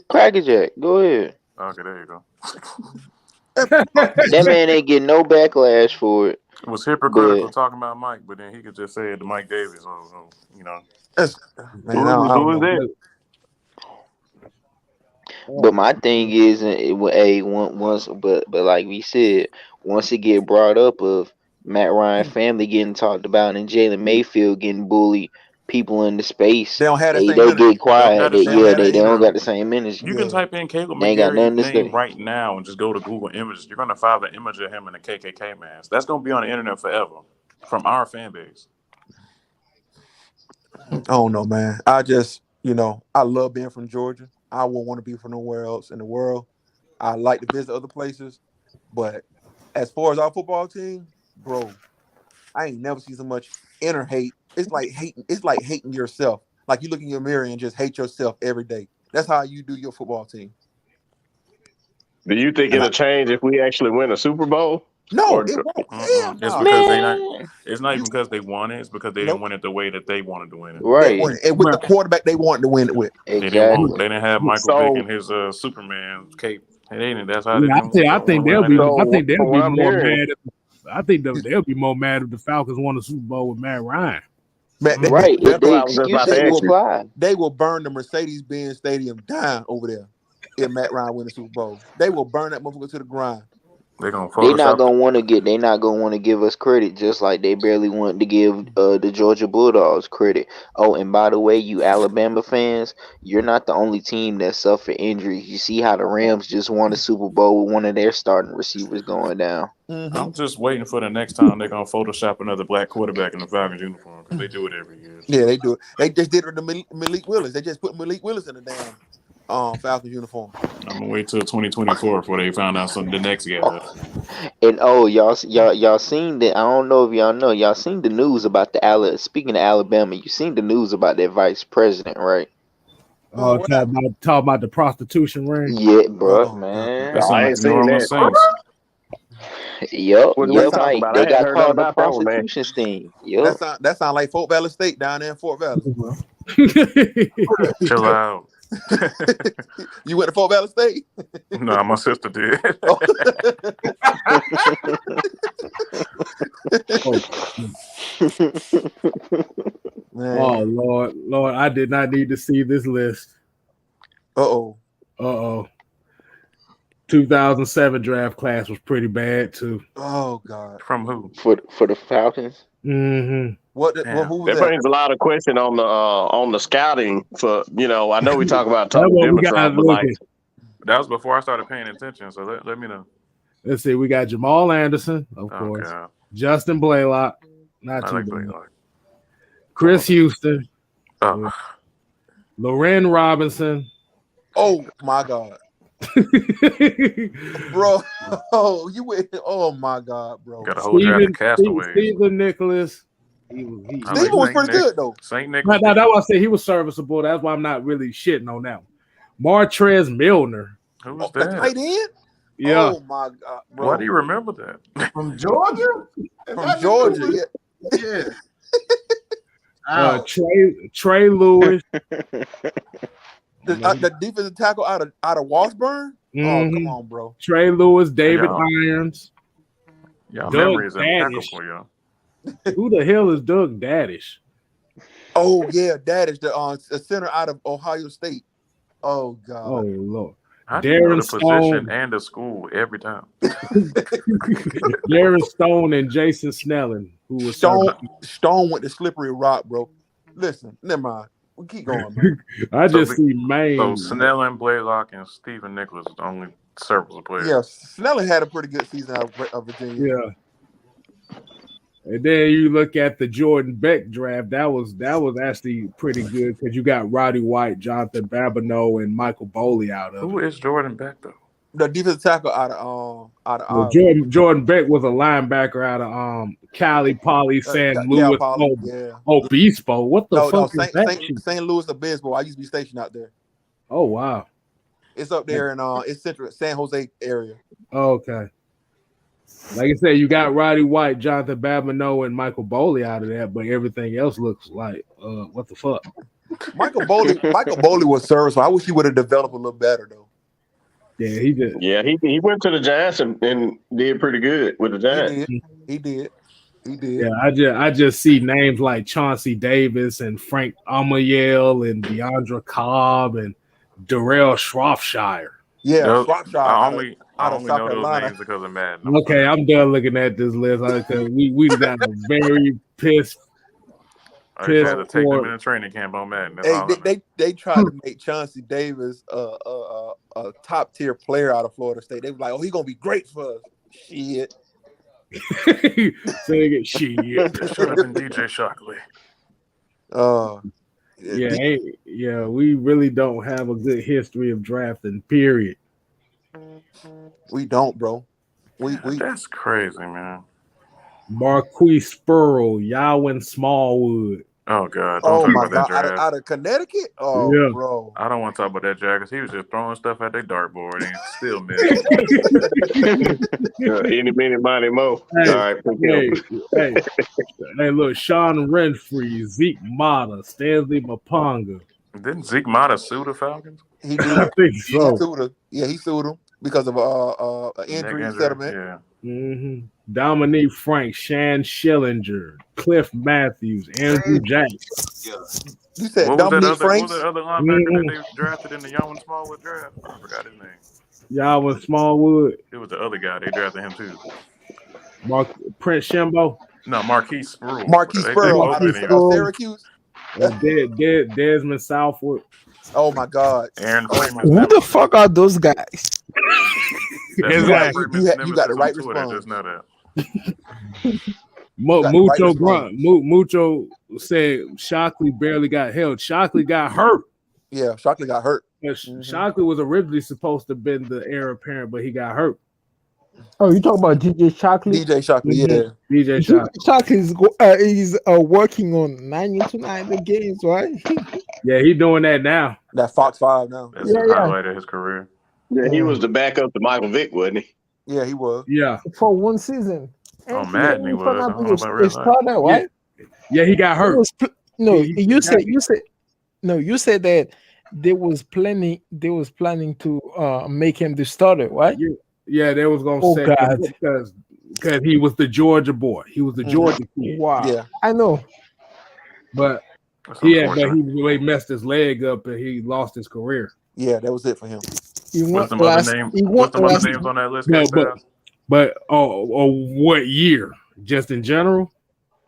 Crackerjack, go ahead. Okay, there you go. That man ain't getting no backlash for it. It was hypocritical But talking about Mike, but then he could just say it to Mike Davis. That's, man, I don't know. But my thing is, but like we said, once it get brought up of Matt Ryan family getting talked about and Jalen Mayfield getting bullied, people in the space They don't have that they same energy. get quiet. They don't got the same energy. You can type in Caleb They ain't got nothing McGarry's to name say. right now and just go to Google Images. You're going to find the image of him in a KKK mask. That's going to be on the internet forever from our fan base. I don't know, man. I just, I love being from Georgia. I wouldn't want to be from nowhere else in the world. I like to visit other places. But as far as our football team, bro, I ain't never seen so much inner hate. It's like hating yourself. Like you look in your mirror and just hate yourself every day. That's how you do your football team. Do you think it'll change if we actually win a Super Bowl? No, it won't. Hell It's no. because it's not even because they won it. It's because they didn't win it the way that they wanted to win it. Right. And with the quarterback they wanted to win it with. They didn't have Michael Vick and his Superman cape. That's how I think they'll be. I think they'll be more hearing, mad. I think they'll be more mad if the Falcons won the Super Bowl with Matt Ryan. Right. They will burn the Mercedes-Benz Stadium down over there if Matt Ryan win the Super Bowl. They will burn that motherfucker to the ground. They not gonna want to give us credit, just like they barely want to give the Georgia Bulldogs credit. Oh, and by the way, you Alabama fans, you're not the only team that suffered injuries. You see how the Rams just won the Super Bowl with one of their starting receivers going down. Mm-hmm. I'm just waiting for the next time they're gonna Photoshop another black quarterback in the Falcons uniform because they do it every year. Yeah, they do it. They just did it to Malik Willis. They just put Malik Willis in the damn Falcons uniform. I'm gonna wait till 2024 before they found out the next guy. And y'all seen that? I don't know if y'all know. Y'all seen the news about speaking of Alabama, you seen the news about their vice president, right? Oh, talk about the prostitution ring. Yeah, bro, man. That's I ain't seen that. Yup, What Mike. about? They I got heard caught in the about that one, man. prostitution sting. Yup. That sound like Fort Valley State down there in Fort Valley. Chill out. You went to Fort Valley State? No, my sister did. Oh Lord, I did not need to see this list. 2007 draft class was pretty bad too. Oh God. From who? For the Falcons. Mm-hmm. Who was that brings a lot of question on the scouting for I know we talk about Tommy Dimitrov, but like that was before I started paying attention. So let me know. Let's see. We got Jamal Anderson, of course. God. Justin Blaylock, not too bad. Blaylock. Chris Houston. Oh. Loren Robinson. Oh my God. Bro, you went. Oh my God, bro. Got a whole draft of castaways. Stephen Nicholas. Stephen was pretty good though. Saint Nicholas. That's why I say he was serviceable. That's why I'm not really shitting on that one. Martrez Milner. Who was that? Tight end? Yeah. Oh my God, bro. Why do you remember that? From Georgia? From Georgia, yeah. Trey Lewis. The defensive tackle out of Washburn? Mm-hmm. Oh, come on, bro. Trey Lewis, David Irons. Y'all memory is impeccable for y'all. Who the hell is Doug Daddish? Oh yeah, Daddish, the center out of Ohio State. Oh God. Oh Lord. Darren the position and the school every time. Darren Stone and Jason Snelling, who was Stone went to Slippery Rock, bro. Listen, never mind. We keep going, man. I So just see Maine. So Snell and Blaylock and Stephen Nicholas is the only serviceable players. Yeah, Snelling had a pretty good season out of Virginia. Yeah. And then you look at the Jordan Beck draft. That was actually pretty good because you got Roddy White, Jonathan Babineau, and Michael Boley out of Who it. is Jordan Beck though? The defensive tackle out of Well, Jordan Beck was a linebacker out of Cali Poly San Luis Obispo. What the fuck is that? St. Louis Obispo. I used to be stationed out there. Oh wow. It's up there in it's central San Jose area. Oh, okay. Like I said, you got Roddy White, Jonathan Babineau, and Michael Boley out of that, but everything else looks like what the fuck? Michael Boley was serviceable. I wish he would have developed a little better though. Yeah, he did. Yeah, he went to the Giants and did pretty good with the Giants. He did. Yeah, I just see names like Chauncey Davis and Frank Amayel and Deandra Cobb and Darrell Shropshire. Yeah, Shropshire. I only out of South know Carolina. those names because of Madden. Okay, I'm done looking at this list because we got a very pissed. I just had to take them in a training camp on Madden. They tried to make Chauncey Davis a top tier player out of Florida State. They were like, "Oh, he's gonna be great for us." Shit. Saying it, shit. Should have been DJ Shockley. Yeah, we really don't have a good history of drafting. Period. We don't, bro. That's crazy, man. Marquise Spurl, Yawin Smallwood. Oh God! Oh Don't my talk about God! that draft. Out of Connecticut? Oh, yeah. Bro. I don't want to talk about that draft because he was just throwing stuff at their dartboard and still missed. Any minute, money, mo. Hey, all right. Hey, look, Sean Renfree, Zeke Mata, Stanley Mapanga. Didn't Zeke Mata sue the Falcons? He did. I think so. He sued him because of an injury settlement. Yeah. Mm-hmm. Dominique Frank, Shan Schillinger, Cliff Matthews, Andrew Jackson. Yeah. You said Dominique Frank? What was the other linebacker that they drafted in the Yawin Smallwood draft? I forgot his name. Yawin Smallwood. It was the other guy. They drafted him too. Prince Shembo. No, Marquise Spurl. Marquise Spurl out of Syracuse. Desmond Southwood. Oh my God. Aaron Freeman. Who the fuck are those guys? Exactly. You got the right response. Just know that. Mucho Grunt. Mucho said Shockley barely got held. Shockley got hurt. Yeah, Shockley got hurt. Shockley was originally supposed to have been the heir apparent, but he got hurt. Oh, you talking about DJ Shockley? DJ Shockley, yeah. DJ Shockley. Shockley is working on 90 games, right? Yeah, he's doing that now. That Fox 5 now. That's the highlight of his career. Yeah, he was the backup to Michael Vick, wasn't he? Yeah, he was. Yeah. For one season. Oh, Madden he was. I don't know about real started, right? Yeah, he got hurt. You said that they was planning to make him the starter, right? Yeah, they was gonna say because he was the Georgia boy. He was the Georgia kid. Wow. Yeah. I know. But he really messed his leg up and he lost his career. Yeah, that was it for him. What's the other names on that list? No, but what year? Just in general?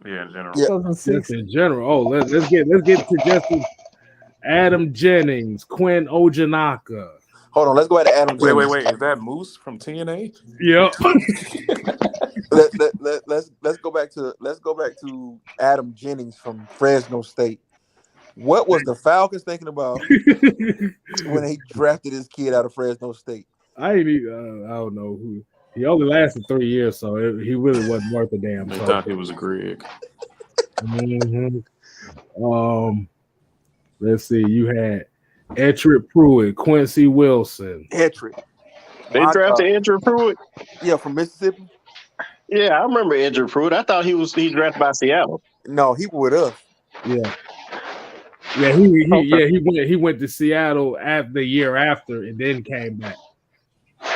Yeah, in general. Yeah. Just in general. Oh, let's get to Justin. Adam Jennings, Quinn Ojanaka. Hold on, let's go ahead to Adam Jennings. Wait. Is that Moose from TNA? Yep. let's go back to Adam Jennings from Fresno State. What was the Falcons thinking about when they drafted this kid out of Fresno State? I don't know who. He only lasted 3 years, so he really wasn't worth a damn. They thought he was a Greg. Let's see. You had Ettrick Pruitt, Quincy Wilson. Ettrick. They drafted Ettrick Pruitt? Yeah, from Mississippi. Yeah, I remember Ettrick Pruitt. I thought he drafted by Seattle. No, he was with us. Yeah. Yeah, he went to Seattle the year after and then came back.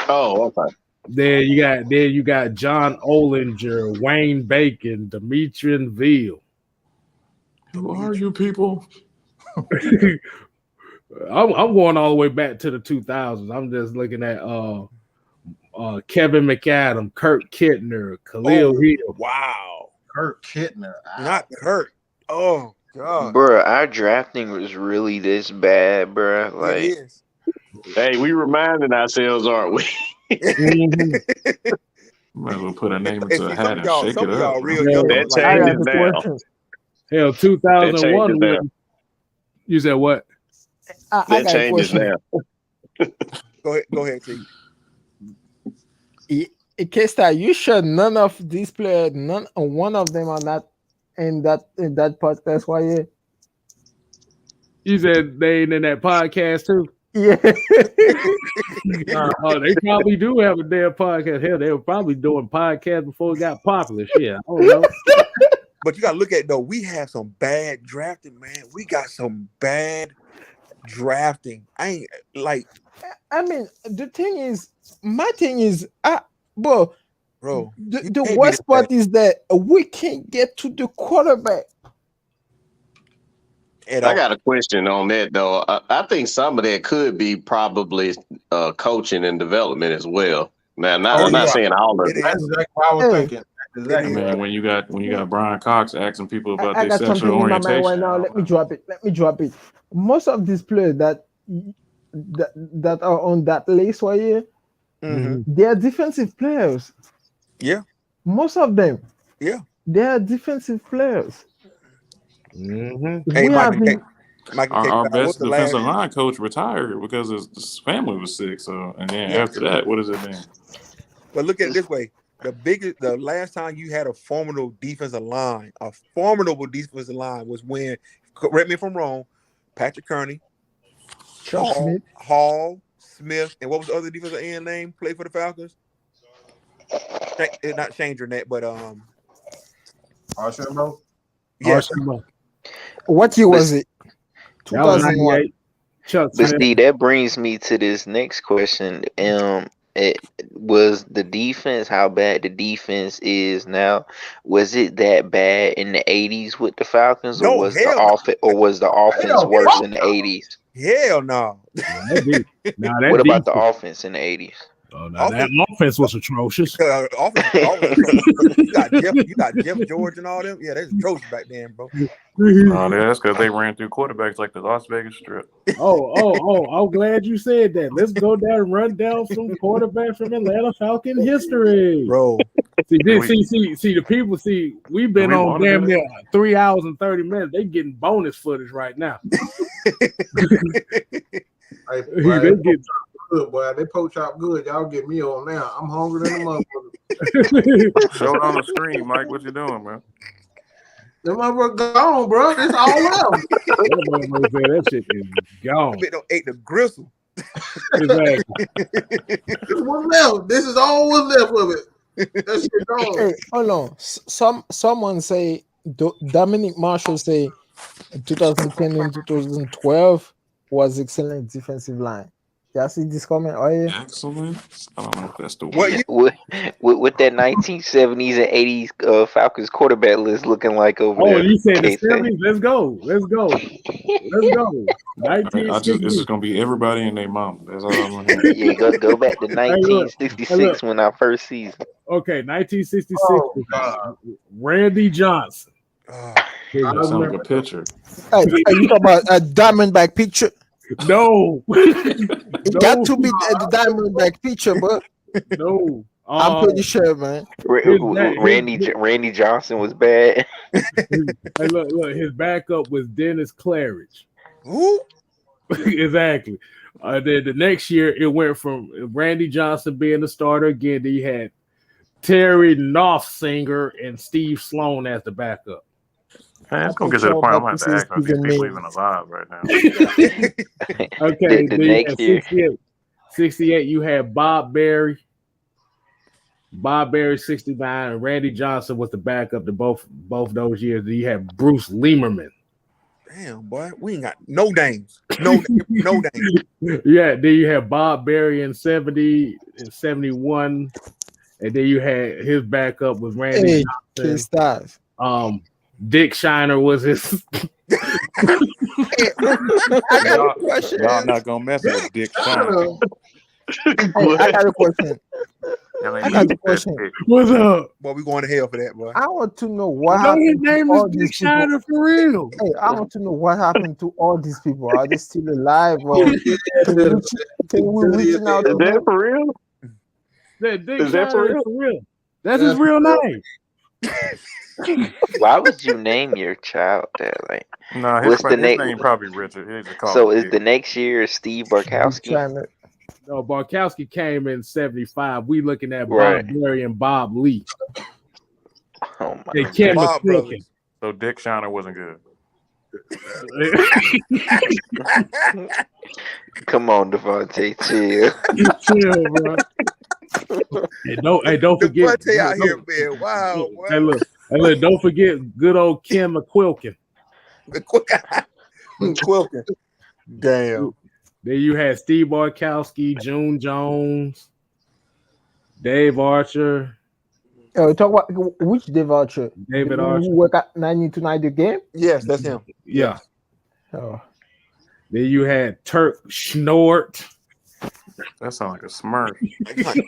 Oh, okay. Then you got John Olinger, Wayne Bacon, Demetrian Veal. Who are you people? I'm going all the way back to the 2000s. I'm just looking at Kevin McAdam, Kurt Kittner, Khalil Hill. Wow. Kurt Kittner. Not Kurt. Oh, God. Bro, our drafting was really this bad, bro. It Like, is. Hey, we reminding ourselves, aren't we? Might as well put a name And into a see, hat and shake some it of y'all up, bro. real young. That Like, I got changes the now. question. Hell, That 2001. changes now. You said what? I That got a changes question. now. go ahead, T. You said they ain't in that podcast too. Yeah. Oh, they probably do have a damn podcast. Hell, they were probably doing podcasts before it got popular. Shit, I don't know. But you gotta look at it, though. We have some bad drafting, man. We got some bad drafting. I ain't like, I mean, the thing is, my thing is, bro, bro. the can't be worst this part bad. is that we can't get to the quarterback. At I all. got a question on that though. I think some of that could be probably coaching and development as well. Now, I'm not yeah. saying all of It it. That's is. exactly what I was Hey. thinking. I Exactly. It is. mean, when you got Brian Cox asking people about I their got sexual something in my mind orientation, right now. I Let don't me know. drop it. Most of these players that are on that list right here, Mhm. they are defensive players. Yeah. Most of them. Yeah. They are defensive players. Hey, We have been. Michael Our KStylzz, what's best the defensive last? line coach retired because his family was sick. So, and then Yeah. after that, what does it mean? But look at it this way: the last time you had a formidable defensive line was when, correct me if I'm wrong, Patrick Kearney, Chuck Smith. Hall, Smith, and what was the other defensive end name played for the Falcons? Not Shane Durnett, but Archambault? yeah. What year was it? That was 2001. 98. Chuck but Smith. see, that brings me to this next question. It was the defense, how bad the defense is now. Was it that bad in the 80s with the Falcons, or No, was hell no. was the offense Hell worse no. in the 80s? Hell no. Now What that about the defense, offense in the 80s? now that offense was atrocious. Offense, you got Jeff George and all them. Yeah, that's atrocious back then, bro. No, that's because they ran through quarterbacks like the Las Vegas Strip. I'm glad you said that. Let's go down and run down some quarterbacks from Atlanta Falcon history. Bro. See, the people, we've been on damn near 3 hours and 30 minutes. They getting bonus footage right now. Hey, They boy, get good, boy. They poach out good. Y'all get me on now. I'm hungry than a motherfucker. Show it on the screen, Mike. What you doing, man? The motherfucker gone, bro. It's all left. that shit is gone. Don't ate the gristle. Exactly. This one left. This is all what's left of it. That shit gone. Hey, hold on. Someone say Dominic Marshall say 2010 and 2012 was excellent defensive line. Y'all see this comment? Oh yeah. Excellent. I don't know if that's the With that 1970s and 80s Falcons quarterback list looking like over there. You said the KStylzz. 70s? Let's go. Let's go. This is gonna be everybody and their mom. That's all I'm gonna hear. Yeah, go back to 1966 when our first season. Okay, 1966. Randy Johnson. That sounds like a picture. Hey, you talk about a Diamondback picture? No. It got to be the Diamondback picture, but no. I'm pretty sure, man. Randy Johnson was bad. Hey, look, his backup was Dennis Claridge. Who? Exactly. Then the next year, it went from Randy Johnson being the starter again. Then you had Terry Nofsinger and Steve Sloan as the backup. Man, it's gonna get to the point I'm gonna have to ask if these people even alive right now. Okay, the next year. 68, you had Bob Berry. Bob Berry 69, and Randy Johnson was the backup to both those years. Then you had Bruce Lieberman. Damn, boy, we ain't got no names. No names. Yeah, then you had Bob Berry in 70 and 71, and then you had his backup was Randy Johnson. KStylzz. Dick Shiner was his. I got a question. Y'all not gonna mess with Dick Shiner. Hey, I got a question. I got a question. What's up? Boy, we going to hell for that, boy. I want to know what No, his happened to name all is these Dick people. Shiner for real. Hey, I want to know what happened to all these people. Are they still alive? Or can we reaching out Is to that them? for real? That Dick Is that for Shiner is real? for real. That's his real name. Why would you name your child that? Like, No, what's the his name? name probably Richard. He just call So him is Dick. the next year Steve Barkowski? No, Barkowski came in 75. We looking at Right. Bob Berry and Bob Lee. Oh my They God. Ken Bob McQuilkin. brothers. So Dick Shiner wasn't good. Come on, Devontae, chill. Chill, bro. Hey, don't forget. Devontae out here, man. Wow, boy. Hey, look, don't forget good old Ken McQuilkin. Quilkin. Damn. Then you had Steve Barkowski, June Jones, Dave Archer. Talk about which Dave Archer? David The one Archer. who work at 92.9 the game? Yes, that's him. Yeah. Oh. Then you had Turk Schnort. That sounds like a smurf.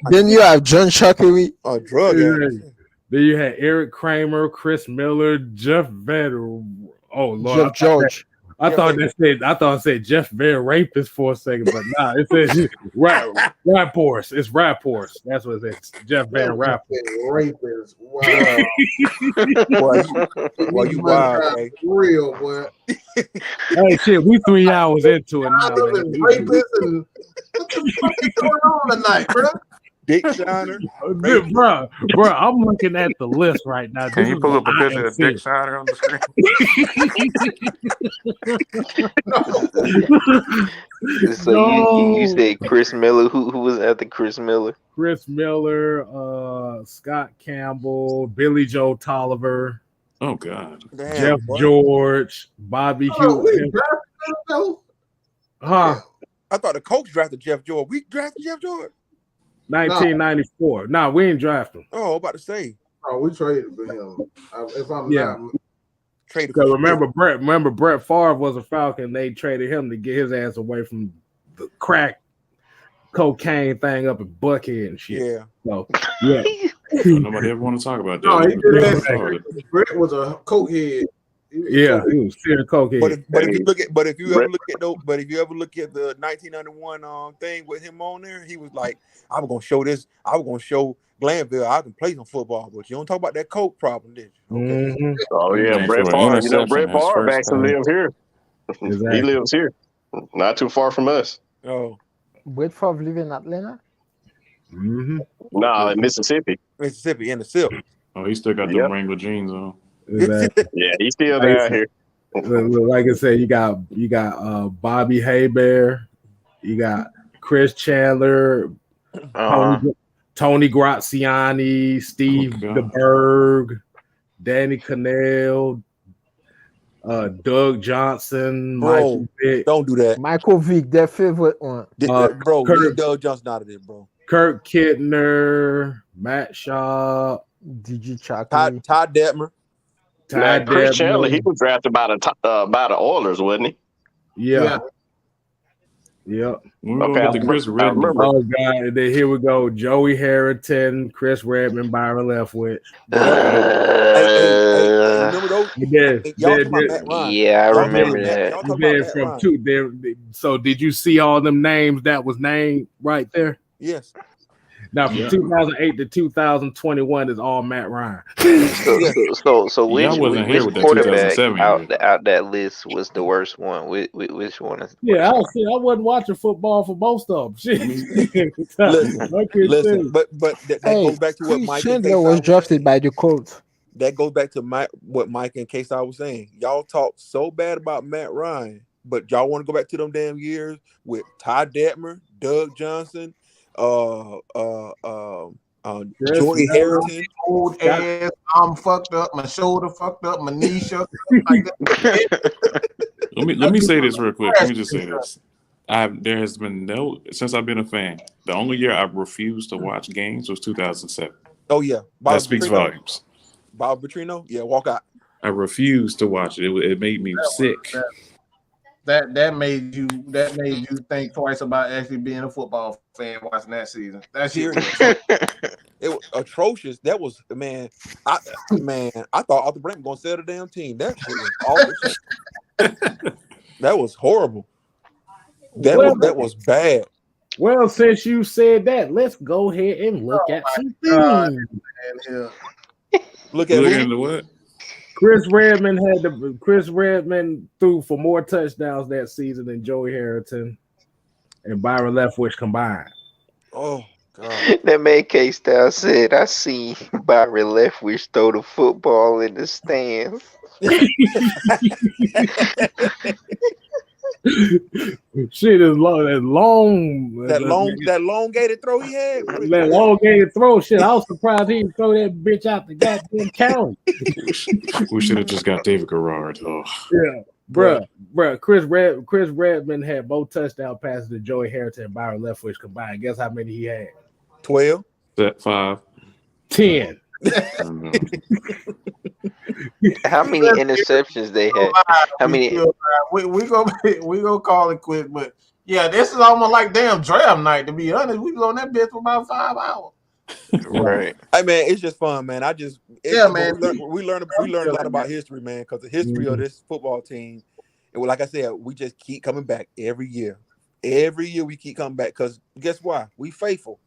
Then you have John Shockery. Oh, drug addict. Then you had Eric Kramer, Chris Miller, Jeff Van. Oh Lord, Jeff George. I thought it said Jeff Van Rapist for a second, but nah, it says Rapports. It's Rapports. That's what it says. Jeff Van Rapports. Rapist. Wow. Boy, you wild, man. Real, boy. Hey, shit, we 3 hours into it now. Man. Rapist and what the fuck is going on tonight, bro? Dick Shiner. Bro, I'm looking at the list right now. Can This you is pull up what a I picture am of Dick seeing. Shiner on the screen? So you said Chris Miller. Who was at the Chris Miller? Chris Miller, Scott Campbell, Billy Joe Tolliver, Oh God. Damn, Jeff boy. George, Bobby Oh, we Hughes. drafted him, though? Huh? I thought the Colts drafted Jeff George. We drafted Jeff George. 1994. Nah, we ain't draft him. Oh, I'm about to say. Oh, we traded for him. If I'm Yeah. not Traded So for remember Brett Favre was a Falcon. They traded him to get his ass away from the crack cocaine thing up in Buckhead and shit. Yeah. So yeah. Nobody ever want to talk about that. No, he did Yeah, that. Brett was a cokehead. Yeah, he was serious cokehead. But if you look at if you ever look at the 1991 thing with him on there, he was like, I was gonna show Glanville I can play some football, but you don't talk about that coke problem, did you? Okay. Mm-hmm. Oh yeah, Man, Brett for an Favre. You know, interception, Brett his Favre first actually time. lives here. Exactly. He lives here, not too far from us. Oh, Brett Favre live in Atlanta? Mm-hmm. Nah, in Mississippi. Mississippi in the silk. Oh, he still got the Yep. Wrangler jeans on. Exactly. Yeah, he's still down here. Like I said, you got Bobby Haybear, you got Chris Chandler, Tony Graziani, Steve Oh, God. DeBerg, Danny Cannell, Doug Johnson, Bro, Michael Vick, don't do that. Michael Vick, their favorite one. Bro, Kurt- leave Doug Johnson out of this, bro. Kirk Kittner, Matt Shaw, DG Chakri. Todd Detmer. Ty Chris Chandler, he Dedman. was drafted by the Oilers, wasn't he? Yeah. Yep. When we Okay, gonna get to Chris I Redman? remember. Oh God! And then here we go: Joey Harrington, Chris Redmond, Byron Leftwich. Hey, remember those? And then, Y'all talking about Matt Ryan. Yeah, I Y'all remember talking that. Y'all and talking then about Matt from Ryan. two there. So did you see all them names that was named right there? Yes. Now from Yeah. 2008 to 2021 is all Matt Ryan. So Y'all wasn't here which with that quarterback 2007 out that list was the worst one? Which one is? Yeah, I wasn't watching football for most of them. Shit. Listen, but that goes back to what Chris Mike and Chandler KStylzz was drafted by the Colts. That goes back to what Mike and KStylzz was saying. Y'all talk so bad about Matt Ryan, but y'all want to go back to them damn years with Ty Detmer, Doug Johnson, Jordy Harrington. Old ass, I'm fucked up, my shoulder fucked up, my knee shook like that. Let me say this real quick. Let me just say this. There has been since I've been a fan, the only year I refused to watch games was 2007. Oh yeah, That speaks volumes. Bob Petrino, yeah, walk out. I refused to watch it. It made me sick. that made you think twice about actually being a football fan watching that season. That shit was It was atrocious. That was I thought Arthur Blank was gonna sell the damn team. That shit was awful. That was horrible. That was bad. Well, since you said that, let's go ahead and look at some things. Look at the what? Chris Redmond threw for more touchdowns that season than Joey Harrington and Byron Leftwich combined. Oh God. That man KStylzz said, I see Byron Leftwich throw the football in the stands. Shit is long. That elongated throw he had. That elongated throw, shit. I was surprised he didn't throw that bitch out the goddamn county. We should have just got David Garrard. Oh. Yeah, bruh. Chris Redmond had more touchdown passes than Joey Harrington and Byron Leftwich combined. Guess how many he had? 12. 5. 10. How many interceptions they had? How many? We gonna call it quick, but yeah, this is almost like damn draft night. To be honest, we was on that bitch for about 5 hours. Right. Hey man, it's just fun, man. Man. We learn a lot about history, man, because the history of this football team. And like I said, we just keep coming back every year. Every year we keep coming back because guess why? We faithful.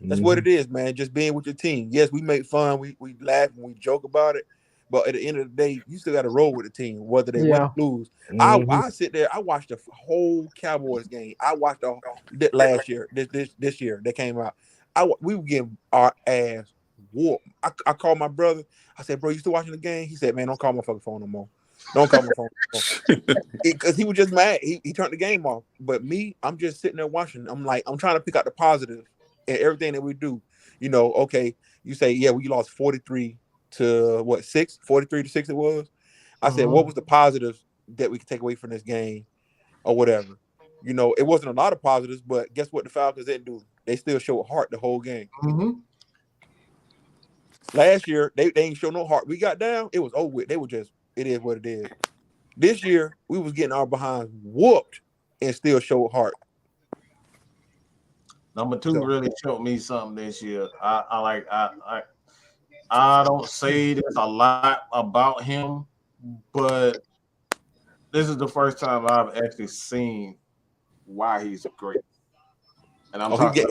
That's what it is, man. Just being with your team. Yes, we make fun, we laugh, and we joke about it. But at the end of the day, you still got to roll with the team, whether they win or lose. I sit there. I watched the whole Cowboys game. I watched last year, this year that came out. We were getting our ass whooped. I called my brother. I said, "Bro, you still watching the game?" He said, "Man, don't call my fucking phone no more. Don't call my phone." Because he was just mad. He turned the game off. But me, I'm just sitting there watching. I'm trying to pick out the positive in everything that we do. You know, okay, you say, yeah, we lost 43 to 6? 43 to 6 it was. I said, what was the positives that we could take away from this game or whatever? You know, it wasn't a lot of positives, but guess what the Falcons didn't do? They still showed heart the whole game. Last year, they ain't show no heart. We got down, it was over with. They were just, it is what it is. This year, we was getting our behinds whooped and still showed heart. Number 2 really showed me something this year. I don't say this a lot about him, but this is the first time I've actually seen why he's great. And I'm talking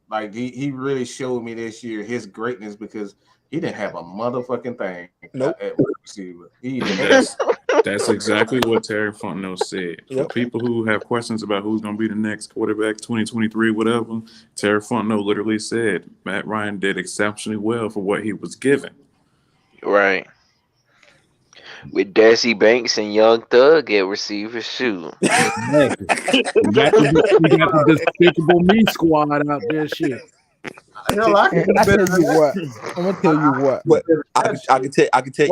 about he really showed me this year his greatness because he didn't have a motherfucking thing at receiver. That's exactly what Terry Fontenot said. For people who have questions about who's going to be the next quarterback, 2023, whatever, Terry Fontenot literally said Matt Ryan did exceptionally well for what he was given. Right. With Darcy Banks and Young Thug at receiver, shoot. We got the Despicable Me squad out there, shit. I'm gonna tell you what. But I can tell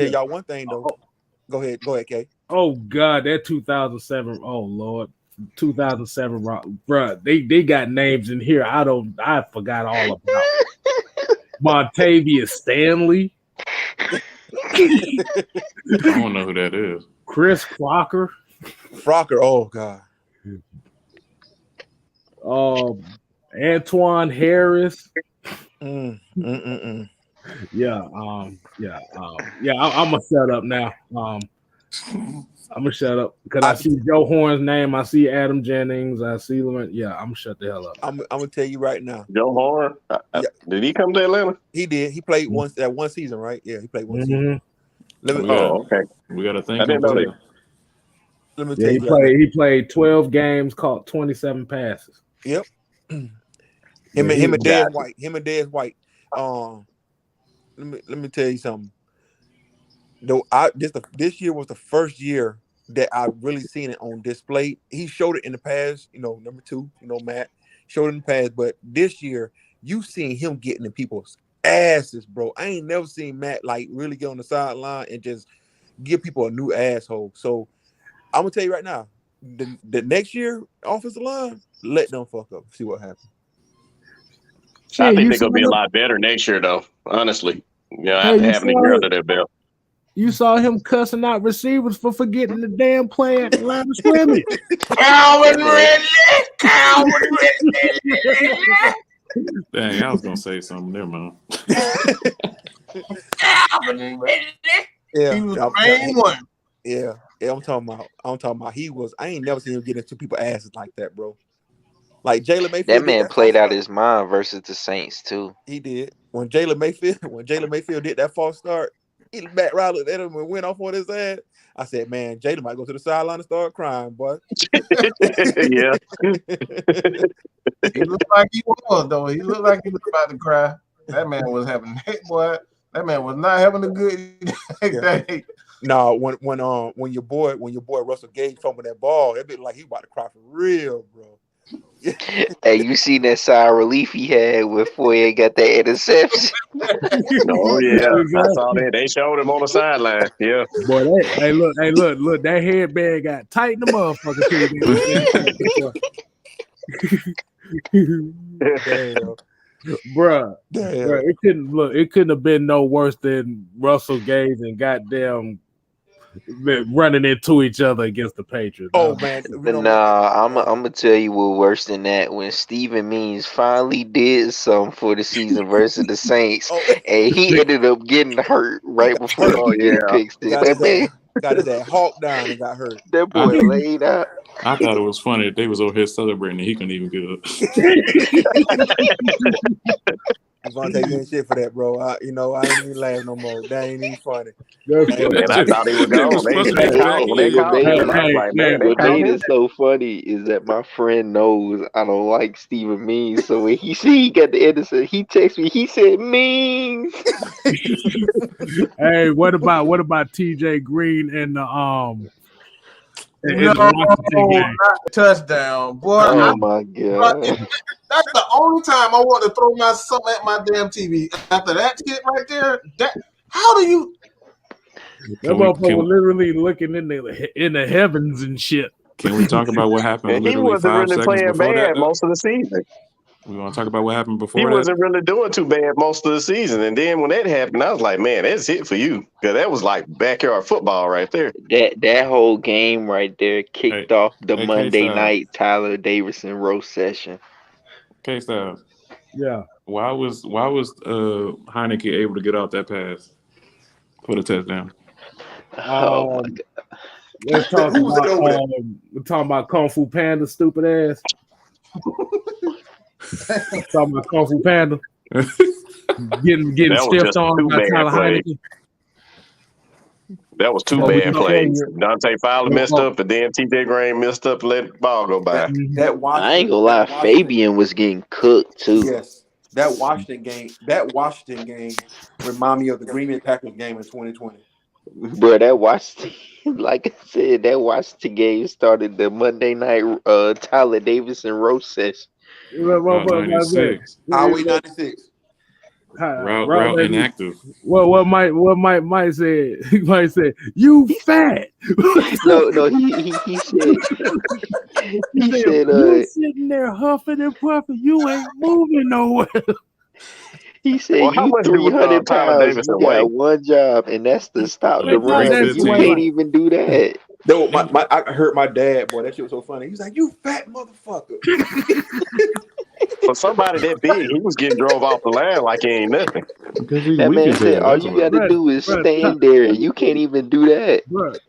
y'all one thing though. Go ahead, Kay. Oh God, that 2007. Oh Lord, 2007, bruh. They got names in here. I forgot all about. Montavious Stanley. I don't know who that is. Chris Crocker. Oh God. Antoine Harris. Yeah. I'm gonna shut up now. I'm gonna shut up because I see Joe Horn's name. I see Adam Jennings. I see Lamont. Yeah, I'm gonna shut the hell up. I'm gonna tell you right now. Joe Horn, did he come to Atlanta? He did. He played one season, right? Yeah, he played one season. Okay. We got to think. I didn't know that. Let me tell you. He played 12 games, caught 27 passes. Yep. Him and Dez White. Let me tell you something. Though this year was the first year that I really seen it on display. He showed it in the past, number 2, Matt showed it in the past, but this year you seen him getting in people's asses, bro. I ain't never seen Matt really get on the sideline and just give people a new asshole. So I'm gonna tell you right now, the next year offensive line, let them fuck up. See what happens. I think they're gonna be a lot better next year, though. Honestly, after having a year under their belt. You saw him cussing out receivers for forgetting the damn play at the line of scrimmage. Calvin Ridley. Calvin Ridley. Dang, I was gonna say something. Never mind. Calvin Ridley. Yeah, He was the main one. Yeah, I'm talking about. He was. I ain't never seen him get into people's asses like that, bro. Like Jalen Mayfield. That man played out his mind versus the Saints too. He did. When Jalen Mayfield did that false start, Matt Riley looked at him and went off on his ass. I said, man, Jalen might go to the sideline and start crying, boy. Yeah. He looked like he was, though. He looked like he was about to cry. That man was having boy. That man was not having a good day. No, when your boy Russell Gage fumbled that ball, it looked like he about to cry for real, bro. Hey, you seen that sigh of relief he had before he got that interception? Oh yeah, I saw that. They showed him on the sideline. Yeah. Boy, look, that headband got tight in the motherfucker too. Damn. Bruh, it couldn't have been no worse than Russell Gage and goddamn running into each other against the Patriots. Oh man, nah, I'm gonna tell you what worse than that. When Steven Means finally did something for the season versus the Saints, and he ended up getting hurt right before he did pick six. Got that hawk down and got hurt. That boy laid out. I thought it was funny that they was over here celebrating and he couldn't even get up. Devontae getting shit for that, bro. I ain't even laughing no more. That ain't even funny. And I thought he was gone. What made it so funny is that my friend knows I don't like Steven Means. So when he see he got the innocent, he texted me. He said Means. Hey, what about TJ Green and the No, not touchdown, boy. Oh my god! That's the only time I want to throw something at my damn TV. After that shit right there, how do you? That motherfucker was literally looking in the heavens and shit. Can we talk about what happened? And he wasn't really playing bad most of the season. We want to talk about what happened before he that? wasn't really doing too bad most of the season. And then when that happened, I was like, man, that's it for you. Because that was like backyard football right there. That whole game right there kicked off the Monday night Tyler Davidson roast session. KStylzz. Yeah. Why was Heineke able to get out that pass for the touchdown? Oh my God. Let's talk we're talking about Kung Fu Panda, stupid ass. Talking about Kung Fu Panda getting stiffed on by Tyler Heineke. That was two bad plays. Dante Fowler messed up, and then TJ Green messed up and let the ball go by. I ain't gonna lie, Fabian was getting cooked too. Yes, that Washington game remind me of the Green Bay Packers game in 2020. Bro, that Washington, like I said, that Washington game started the Monday night Tyler Davidson roast session. 96. Highway 96. Route inactive. What Mike said? Mike said, "You fat." No, he said you sitting there huffing and puffing. You ain't moving nowhere. He said, you 300 pounds, you got one job, and that's to stop the run. You can't even do that. No, I heard my dad, boy, that shit was so funny. He was like, you fat motherfucker. For somebody that big, he was getting drove off the line like he ain't nothing. That man said, all you got to do is stand there, and you can't even do that. Bruh,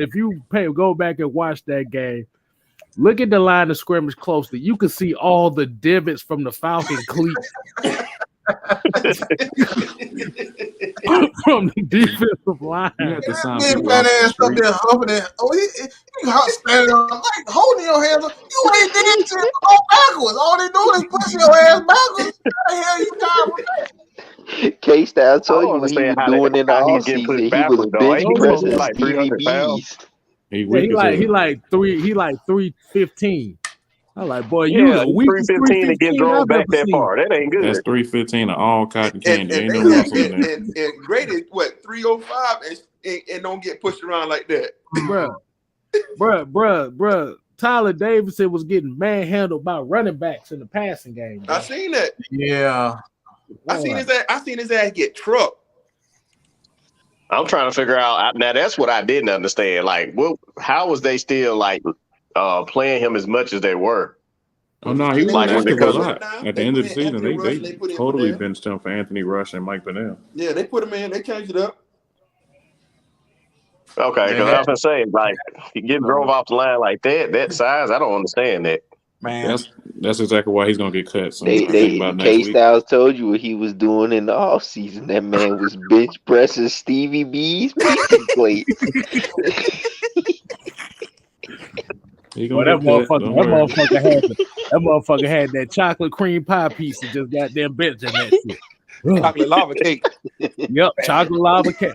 if you go back and watch that game, look at the line of scrimmage closely. You can see all the divots from the Falcon cleats. From the defensive line. That ass up there humping it. You standing on, like holding your hands up. You ain't doing shit. Go backwards. All they doing is pushing your ass backwards. How the hell you tired with that? KStylzz told you what he was doing in the offseason. He was bench pressing like 300 pounds. He like 315. I'm like, boy, you a weak 315 to get drove back that far. That ain't good. That's 315 of all cotton candy. Ain't no muscle in there. And graded what 305 and don't get pushed around like that. Bruh. Tyler Davidson was getting manhandled by running backs in the passing game. Bro. I seen that. Yeah. I seen his ass get trucked. I'm trying to figure out now. That's what I didn't understand. Like, how was they still like playing him as much as they were? Oh no, he was Like, was it active a because lot at the end of the season. They totally in. benched him for Anthony Rush and Mike Pennell. Yeah, they put him in. They changed it up. Okay, because I was gonna say, like, he get drove off the line like that size. I don't understand that. Man, that's exactly why he's gonna get cut. So They think about next week. KStylzz told you what he was doing in the off season. That man was bench pressing Stevie B's pizza plate. Well, that motherfucker had that chocolate cream pie piece and just goddamn benching that shit. Chocolate lava cake. Yep, chocolate lava cake.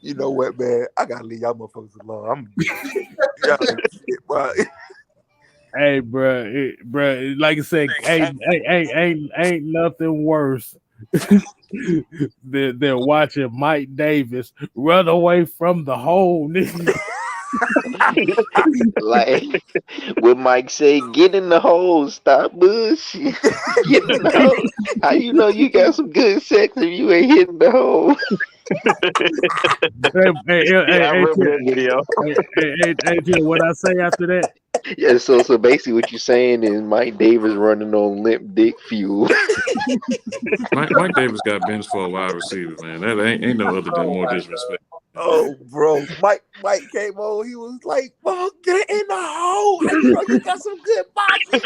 You know what, man? I gotta leave y'all motherfuckers alone. Hey, bro, like I said, ain't nothing worse than watching Mike Davis run away from the hole. Like what Mike say, get in the hole, stop bullshit. Get in the hole. How you know you got some good sex if you ain't hitting the hole? I remember that video. Hey, what I say after that? Yeah, so basically what you're saying is Mike Davis running on limp dick fuel. Mike Davis got benched for a wide receiver, man. That ain't no other than more disrespect. Oh, bro, Mike came on. He was like, "Oh, get in the hole. You got some good boxing."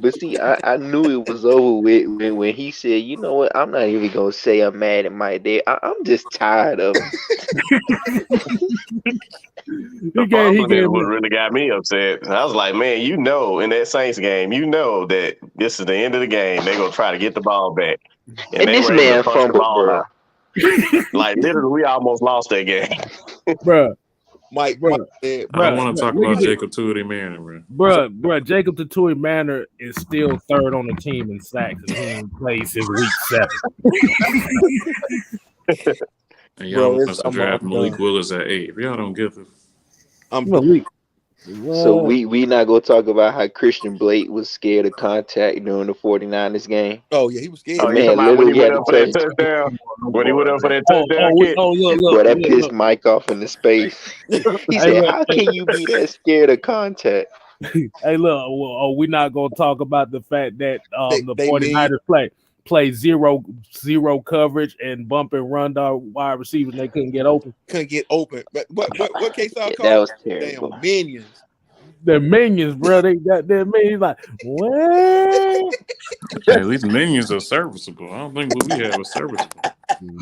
but see, I knew it was over with when he said, "You know what? I'm not even gonna say I'm mad at Mike Davis. I'm just tired of him." The fumbling what really got me upset. I was like, man, in that Saints game, that this is the end of the game. They're gonna try to get the ball back, and this man fumbled, bro. Like literally, we almost lost that game, bro. Mike, I don't want to talk about Jacob Tuioti-Manor, bro. Bro, Jacob Tuioti-Manor is still third on the team in sacks, and he ain't played since week 7. And y'all want us to draft Malik Willis at 8. If y'all don't get this, So we not gonna talk about how Christian Blake was scared of contact during the 49ers game. Oh yeah, he was scared. Oh, man, when he went up for that touchdown. When he went up for that touchdown kick. Boy, that pissed Mike off in the space. He said, "How can you be that scared of contact?" Hey, look, we're not gonna talk about the fact that the 49ers play zero coverage and bump and run the wide receivers. They couldn't get open. But what KStylzz called? That was terrible. Damn minions. The minions, bro. They got their minions. Like what? Hey, at least minions are serviceable. I don't think what we have is serviceable.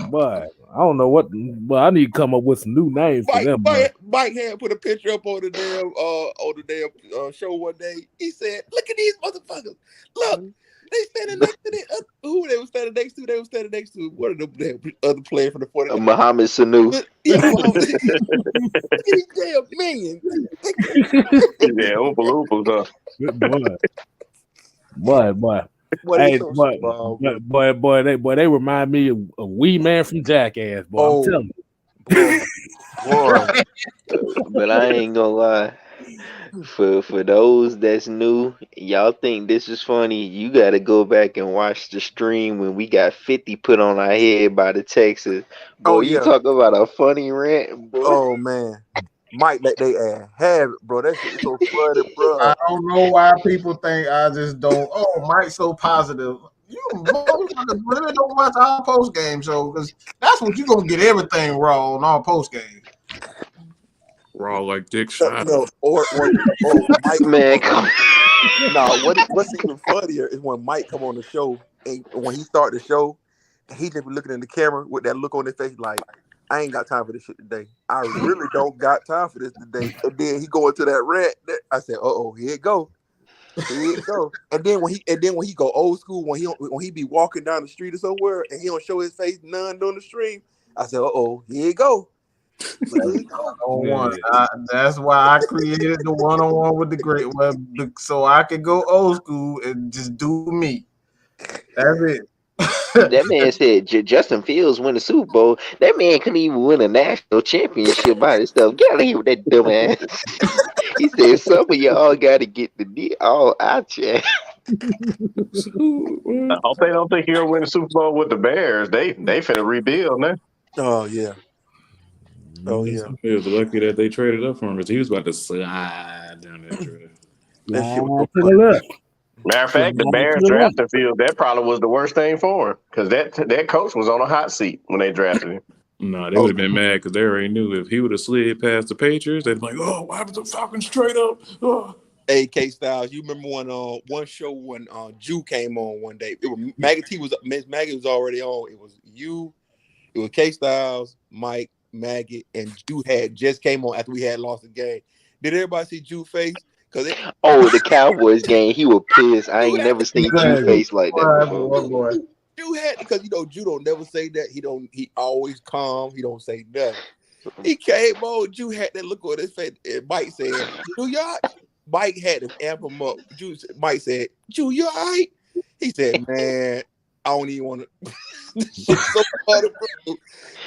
But I don't know what. But I need to come up with some new names for them. Mike had put a picture up on the damn show one day. He said, "Look at these motherfuckers. Look, they standing next to who they were standing next to. They were standing next to one of the other players from the 49ers. Muhammad Sanu. Yeah, these damn minions. Yeah, oompa Boy. Hey, boy, they remind me of a wee man from Jackass, boy. I'm telling you. Boy. But I ain't gonna lie. For those that's new, y'all think this is funny, you gotta go back and watch the stream when we got 50 put on our head by the Texans. Boy, you talk about a funny rant, boy. Oh man. Mike let they ass have it, bro. That shit so funny, bro. I don't know why people think I just don't. Oh, Mike's so positive. You really don't watch our post game show because that's what you're gonna get everything raw on our post game. Raw like Dick Shot. No, or Mike, man. No, what's even funnier is when Mike come on the show and when he start the show, he just be looking in the camera with that look on his face like, I ain't got time for this shit today. I really don't got time for this today. And then he go into that rant. I said, here it go. Here it go. And then when he go old school, when he be walking down the street or somewhere and he don't show his face none during the stream, I said, here it go. That's why I created the one-on-one with the great web so I could go old school and just do me. That's it. That man said Justin Fields win the Super Bowl. That man couldn't even win a national championship by himself. Get out of here with that dumb ass. He said some of y'all got to get the D all out, yeah. I hope they don't think he'll win the Super Bowl with the Bears. They finna rebuild, man. Oh yeah. Oh yeah. It was lucky that they traded up for him because he was about to slide down that track. That shit was so To the funny. left. Matter of fact, the Bears drafting field, that probably was the worst thing for him because that coach was on a hot seat when they drafted him. No, they would have been mad because they already knew if he would have slid past the Patriots, they'd be like, "Oh, why would the Falcons trade up?" Oh. Hey, KStylzz, you remember when one show when Jew came on one day? It was Miss Maggie was already on. It was you, it was KStylzz, Mike, Maggie, and Jew had just came on after we had lost the game. Did everybody see Jew face? The Cowboys game, he was pissed. I ain't never seen Jew face like that before. Jew had, because Jew don't never say that. He always calm. He don't say nothing. He came on. Jew had that look on his face. And Mike said, "Jew, you all right?" Mike had to amp him up. Mike said, "Jew, you all right?" He said, "Man, I don't even want to." So funny, bro.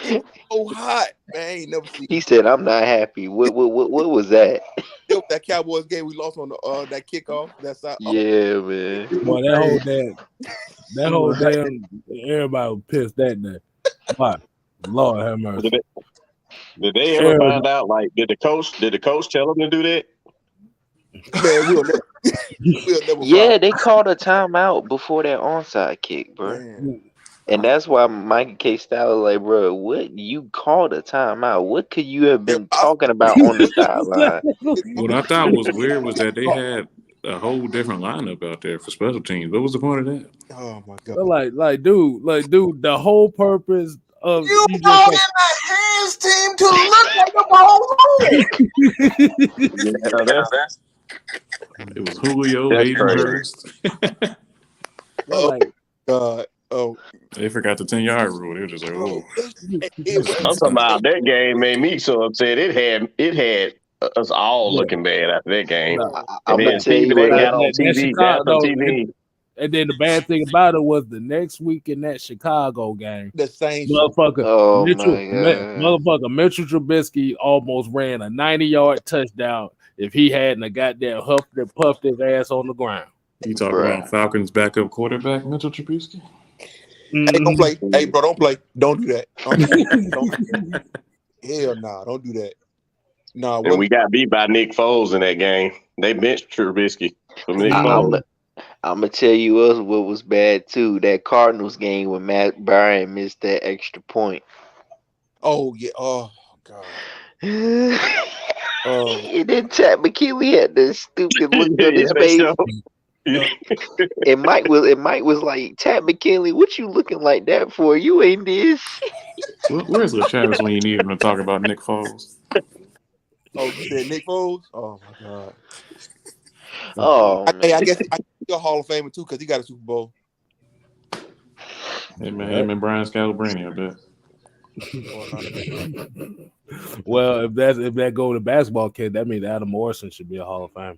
It was so hot, man. I ain't never seen. He said, "I'm not happy." What was that? It was that Cowboys game we lost on the that kickoff. That's yeah, man. Boy, that whole damn everybody was pissed that day. Why? Lord have mercy. Did they ever find out? Like, did the coach tell them to do that? Man, we'll never yeah, they called a timeout before that onside kick, bro. Man. And that's why Mike KStylzz like, bro, what you called a timeout? What could you have been talking about on the sideline? What I thought was weird was that they had a whole different lineup out there for special teams. What was the point of that? Oh my god! Like, dude, the whole purpose of you brought in the hands team to look like a ball. It was Julio, Hayden Hurst. Oh, they forgot the 10-yard rule. They were just like, oh. I'm talking about that game made me so upset. It had us all looking bad after that game. I'm gonna tell you that what, got on TV. That's on TV. And then the bad thing about it was the next week in that Chicago game, the same motherfucker, oh motherfucker Mitchell Trubisky almost ran a 90-yard touchdown if he hadn't a goddamn huffed and puffed his ass on the ground. You talking about Falcons backup quarterback Mitchell Trubisky? Hey, don't play. Hey, bro, don't play. Don't do that. Hell nah, don't do that. Nah, and we got beat by Nick Foles in that game. They benched Trubisky from Nick Foles. I'm gonna tell you what was bad too. That Cardinals game when Matt Bryan missed that extra point. Oh yeah. Oh god. And then Chad McKinley had this stupid look on his face. And Mike was like, "Chad McKinley, what you looking like that for? You ain't this." Where's LaChavis when you need him to talk about Nick Foles? Oh, you said Nick Foles? Oh my god. Oh, I guess he's a Hall of Famer too because he got a Super Bowl. Hey man, him and Brian Scalabrine, I bet. Well, if that go to basketball kid, that means Adam Morrison should be a Hall of Fame.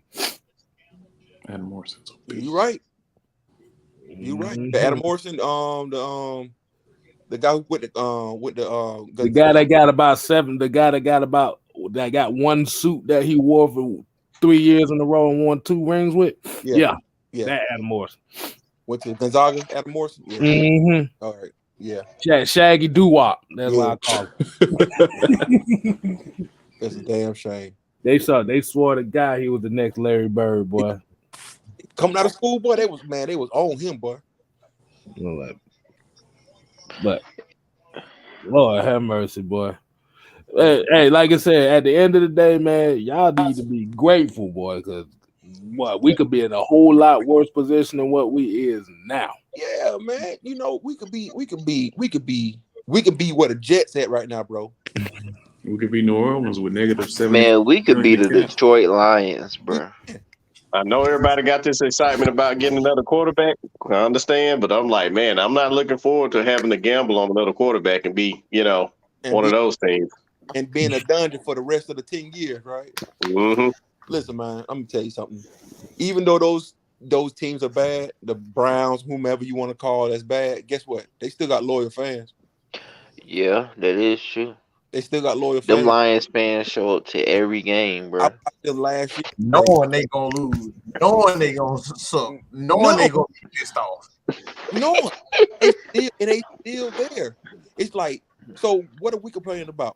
Adam Morrison. You right. You right. Adam Morrison, the guy who with the guy that got about seven, the guy that got one suit that he wore for 3 years in a row and won 2 rings with. Yeah. That Adam Morrison. Went to Gonzaga, Adam Morrison. Yeah. Mm-hmm. All right. Yeah. Shaggy Doo-Wop. That's what I call him. That's a damn shame. They swore the guy he was the next Larry Bird, boy. Coming out of school, boy, they was on him, boy. But Lord have mercy, boy. Hey, like I said, at the end of the day, man, y'all need to be grateful, boy, because we could be in a whole lot worse position than what we is now. Yeah, man. You know, we could be where the Jets at right now, bro. We could be New Orleans with -7. Man, we could be the Detroit Lions, bro. I know everybody got this excitement about getting another quarterback. I understand, but I'm like, man, I'm not looking forward to having to gamble on another quarterback and be, one of those teams. And being a dungeon for the rest of the 10 years, right? Mm-hmm. Listen, man, I'm gonna tell you something. Even though those teams are bad, the Browns, whomever you want to call that's bad, guess what? They still got loyal fans. Yeah, that is true. They still got loyal Them fans. Lions fans show up to every game, I bro. watched them last year. Knowing they gonna lose, knowing they gonna suck, knowing they gonna be pissed off. No, they still there. It's like, so what are we complaining about?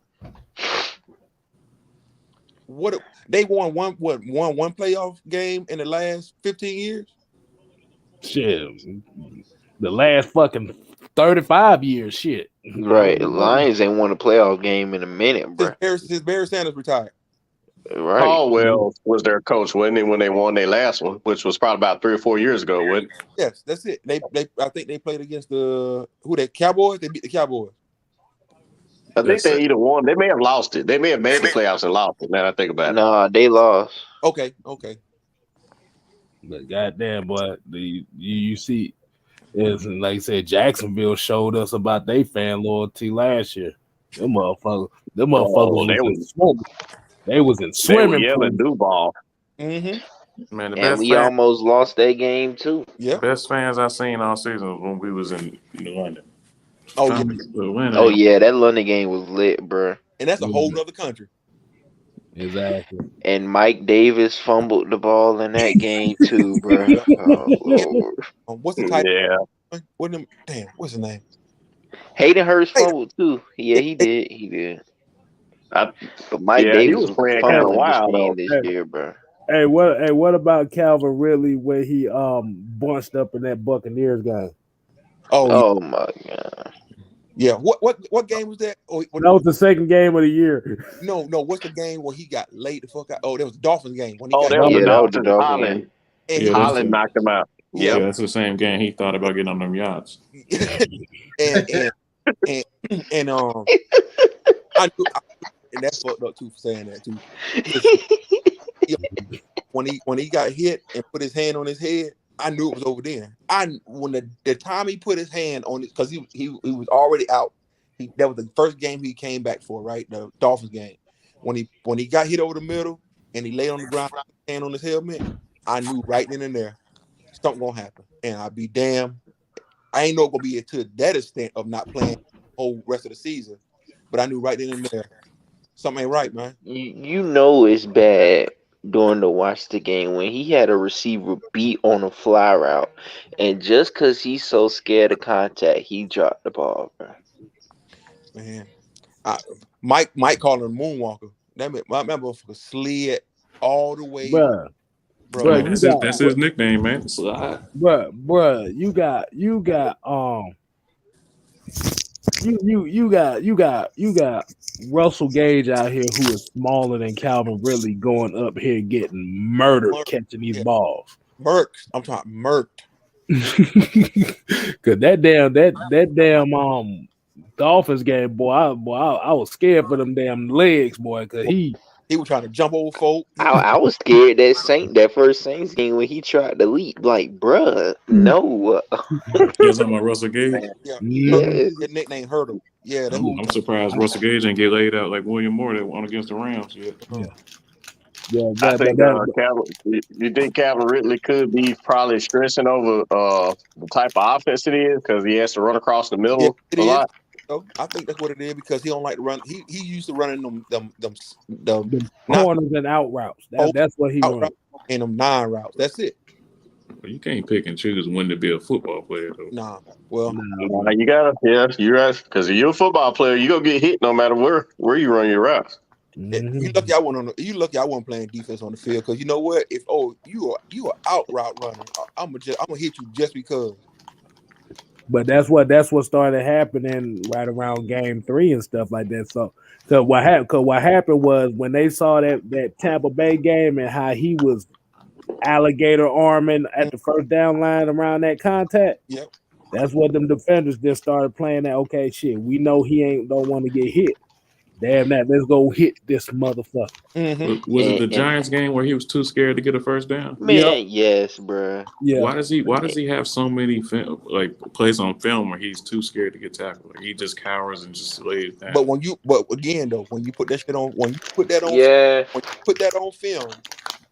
They won one playoff game in the last 15 years? Shit, the last fucking 35 years, shit. Right, the Lions ain't won a playoff game in a minute, bro. Since Barry Sanders retired. Right. Caldwell was their coach, wasn't he, when they won their last one, which was probably about 3 or 4 years ago, wasn't it? Yes, that's it. I think they played against the Cowboys. They beat the Cowboys. I think they either won. They may have lost it. They may have made the playoffs and lost it. Now I think about it. Nah, they lost. Okay. But goddamn, boy, you see, it's like I said, Jacksonville showed us about their fan loyalty last year. Them motherfuckers they was in swimming yelling Duval. Mm-hmm. Man, and we almost lost that game too. Yeah. Best fans I seen all season was when we was in London. Oh yeah, that London game was lit, bro. And that's a whole nother country. Exactly. And Mike Davis fumbled the ball in that game too, bro. Oh, Lord. What's the type? Yeah. What's his name? Hayden Hurst fumbled too. Yeah, he did. But Mike Davis was playing kind of wild this year, bro. Hey, what about Calvin Ridley when he bunched up in that Buccaneers game? Oh my god. Yeah. What game was that? That was the second game of the year. No. What's the game where he got laid the fuck out? Oh, that was the Dolphins game. When he that was the Dolphins. Holland knocked him out. Yeah, that's the same game he thought about getting on them yachts. and I knew, and that's fucked up too for saying that too. When he got hit and put his hand on his head, I knew it was over there. When the time he put his hand on it, because he was already out. That was the first game he came back for, right? The Dolphins game. When he got hit over the middle and he lay on the ground, hand on his helmet, I knew right then and there something gonna happen. And I'd be damn. I ain't know it gonna be to that extent of not playing the whole rest of the season, but I knew right then and there something ain't right, man. You know it's bad during the watch the game when he had a receiver beat on a fly route, and just because he's so scared of contact, he dropped the ball, bro. Man, Mike called him Moonwalker. That meant my motherfucker slid all the way. Bro, that's his nickname, man. Bruh, you got Russell Gage out here who is smaller than Calvin Ridley going up here getting murdered catching these balls. Murked. I'm talking murked. Cause that damn Dolphins game, boy, I was scared for them damn legs, boy, cause he was trying to jump over folk. I was scared that first Saints game when he tried to leap. Like, bruh, no. You're talking about Russell Gage? Yeah. His nickname Hurdle. Yeah. I'm surprised Russell Gage didn't get laid out like William Moore that won against the Rams yet. I think you think Calvin Ridley could be probably stressing over the type of offense it is because he has to run across the middle a lot. So I think that's what it is because he don't like to run. He used to running them corners and out routes. That's what he runs. And them 9 routes. That's it. But you can't pick and choose when to be a football player, though. Nah. Well, you gotta. Yeah, you're right. Because if you're a football player, you gonna get hit no matter where you run your routes. Mm-hmm. You lucky I wasn't playing defense on the field because you know what? If you are out route runner, I'm gonna hit you just because. But that's what started happening right around game 3 and stuff like that. So what happened was when they saw that Tampa Bay game and how he was alligator arming at the first down line around that contact. Yep. That's what them defenders just started playing that. Okay, shit, we know he don't want to get hit. Damn that, let's go hit this motherfucker. Mm-hmm. Was it the Giants game where he was too scared to get a first down? Man, yes, bro. Yeah. Why does he have so many plays on film where he's too scared to get tackled? Like he just cowers and just lays down. But when you put that shit on, when you put that on film,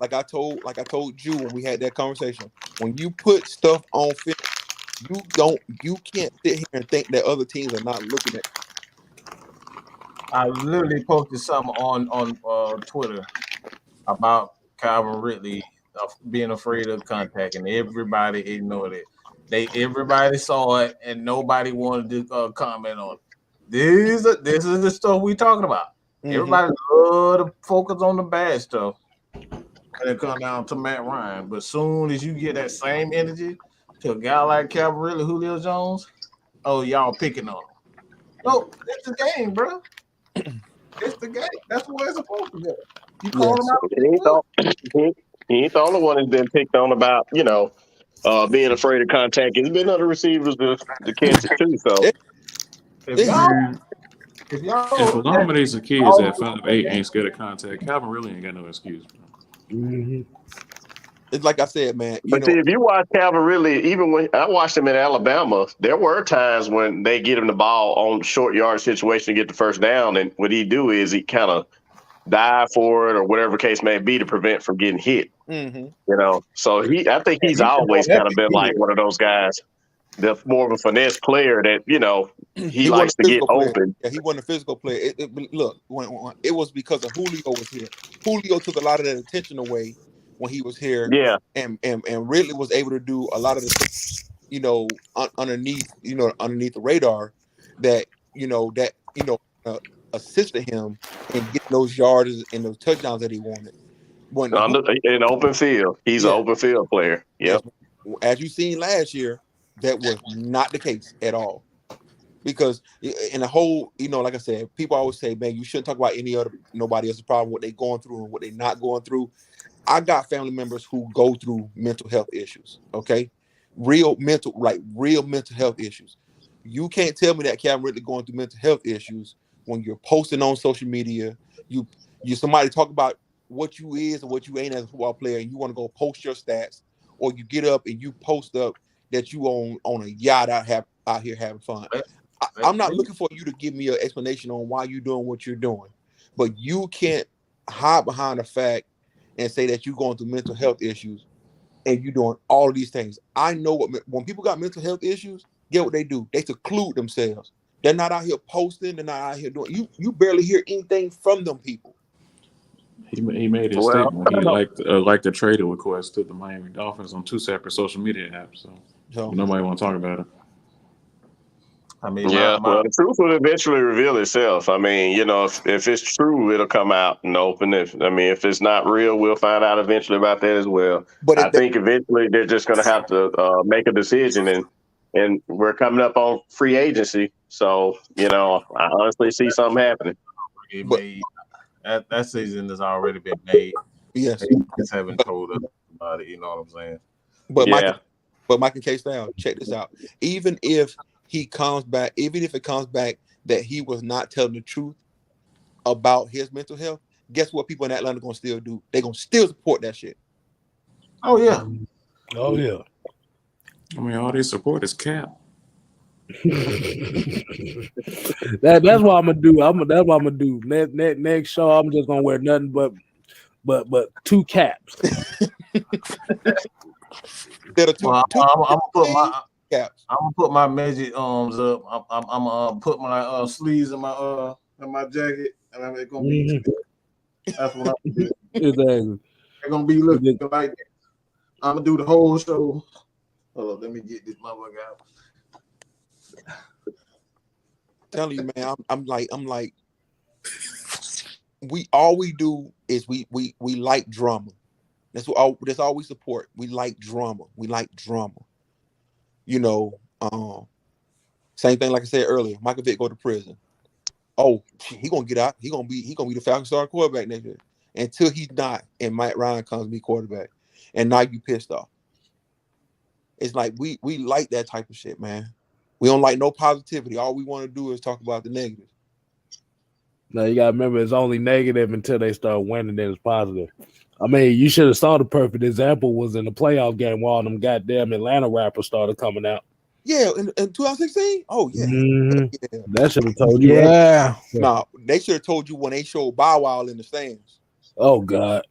like I told you when we had that conversation, when you put stuff on film, you can't sit here and think that other teams are not looking at. I literally posted something on Twitter about Calvin Ridley being afraid of contact, and everybody ignored it. Everybody saw it, and nobody wanted to comment on it. This is the stuff we talking about. Everybody love to focus on the bad stuff when it comes down to Matt Ryan. But soon as you get that same energy to a guy like Calvin Ridley, Julio Jones, oh, y'all picking on him. No, it's the game, bro. It's the game. That's what it's supposed to be. You call him out. He ain't the only one that's been picked on about, being afraid of contact. There's been other receivers to catch it too. So If y'all If a lot of these kids at 5'8" ain't scared of contact, Calvin really ain't got no excuse. It's like I said, man. But see, if you watch Calvin Ridley, even when I watched him in Alabama, there were times when they get him the ball on short yard situation to get the first down, and what he do is he kind of dive for it or whatever case may be to prevent from getting hit. So I think he's always kind of been like one of those guys that's more of a finesse player that he likes to get open. Yeah, he wasn't a physical player. Look, when it was because of Julio was here. Julio took a lot of that attention away when he was here. Yeah, and Ridley was able to do a lot of the underneath the radar that assisted him in getting those yards and those touchdowns that he wanted. In open field, he's an open field player. Yep. As you seen last year, that was not the case at all. Because in the whole, like I said, people always say, man, you shouldn't talk about nobody else's problem, what they're going through and what they're not going through. I got family members who go through mental health issues. Okay, real mental health issues. You can't tell me that Calvin Ridley going through mental health issues when you're posting on social media. You somebody talk about what you is and what you ain't as a football player, and you want to go post your stats, or you get up and you post up that you on a yacht out here having fun. I'm not looking for you to give me an explanation on why you're doing what you're doing, but you can't hide behind the fact and say that you're going through mental health issues and you're doing all of these things. I know when people got mental health issues, get what they do. They seclude themselves. They're not out here posting. They're not out here doing. You barely hear anything from them people. He made his statement. He liked the trade request to the Miami Dolphins on 2 separate social media apps. So nobody want to talk about it. I mean, the truth will eventually reveal itself. I mean, if it's true, it'll come out in the open. If it's not real, we'll find out eventually about that as well. But I think eventually they're just going to have to make a decision, and we're coming up on free agency. So, I honestly see something happening. That season has already been made. Yes, they just haven't told us about it. You know what I'm saying? But Mike and KStylzz, check this out. Even if it comes back that he was not telling the truth about his mental health, guess what people in Atlanta gonna still do? They're gonna still support that shit. Oh yeah. I mean, all this support is cap. That's what I'm gonna do. That's what I'm gonna do. Next show, I'm just gonna wear nothing but 2 caps. I'm gonna put my magic arms up. I'm gonna put my sleeves in my jacket, and I'm gonna be. That's what I'm gonna do. Exactly. They're gonna be looking like that. I'm gonna do the whole show. Hold on, let me get this motherfucker out. Telling you, man, I'm like, all we do is we like drama. That's all we support. We like drama. Same thing like I said earlier. Michael Vick go to prison. Oh, he gonna get out. He gonna be the Falcons starting quarterback next year. Until he's not, and Matt Ryan comes to be quarterback, and now you pissed off. It's like we like that type of shit, man. We don't like no positivity. All we want to do is talk about the negative. No, you gotta remember it's only negative until they start winning, then it's positive. I mean, you should have saw the perfect example was in the playoff game where all them goddamn Atlanta rappers started coming out. Yeah, in 2016? Oh, yeah. Mm-hmm. Yeah. That should have told you. Yeah. No, they should have told you when they showed Bow Wow in the stands. Oh, God.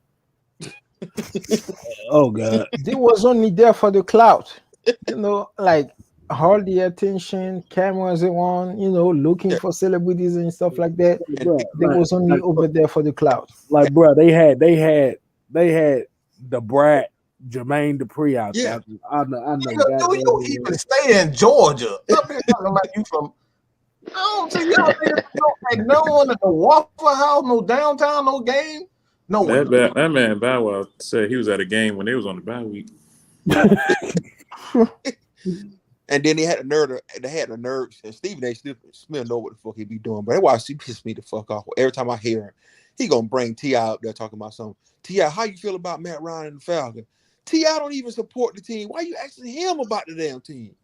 Oh, God. They was only there for the clout. Like, all the attention, cameras around, looking Yeah, for celebrities and stuff like that. and Bro, They was only like, over there for the cloud. bro, they had the brat Jermaine Dupri out yeah, there. I know, Nigga, do you goddamn. even stay in Georgia? Up here talking like you from. I don't see y'all niggas don't like no one at the Waffle House, no downtown, no game, nowhere. That man Bow Wow said he was at a game when they was on the bye week. and then they had the nerve. They had the nerves. And Stephen A. Smith know what the fuck he be doing, but that's why she pissed me the fuck off. Every time I hear him, he gonna bring T.I. up there talking about something. T.I., how you feel about Matt Ryan and the Falcons? T.I. don't even support the team. Why you asking him about the damn team?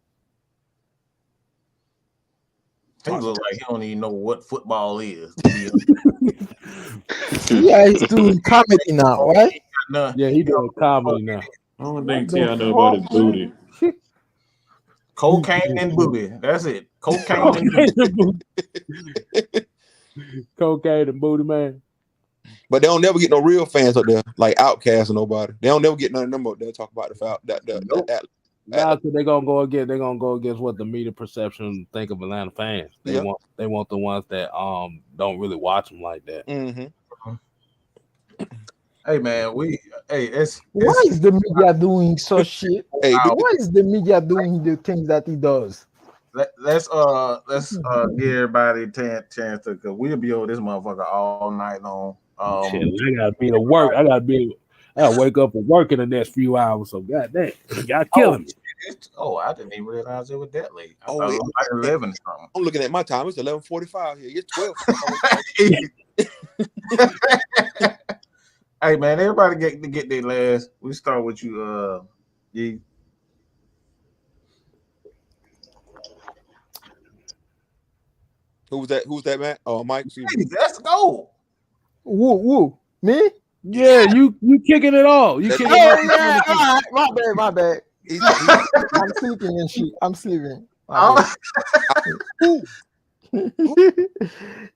He look like he don't even know what football is. Yeah, he's doing comedy now, right? Yeah, he doing comedy now. I don't think T.I. know about his booty. Cocaine and booty. That's it. Cocaine and booty. Cocaine and booty, man. But they don't never get no real fans up there, like Outkast or nobody. They don't never get none of them up there talk about the Falcons. Now they're gonna go against what the media perception think of Atlanta fans. They want the ones that don't really watch them like that. Mm-hmm. Hey man, it's why is the media doing so shit? Hey, why is the media doing the things that he does? Let's give everybody a chance to, because we'll be over this motherfucker all night long. Shit, I gotta be to work. I gotta wake up and work in the next few hours. So goddamn, y'all killing me. I didn't even realize it was that late. I Oh, thought wait. it was like 11 or something. I'm looking at my time. It's 11:45 here. It's 12. Hey man, everybody get their last. We start with you, Yee. Who was that, man? Oh, Mike. Hey, let's go. Woo, me? Yeah, you kicking it all. You kicking Oh yeah, all right, my bad. I'm sleeping and shit. I'm sleeping.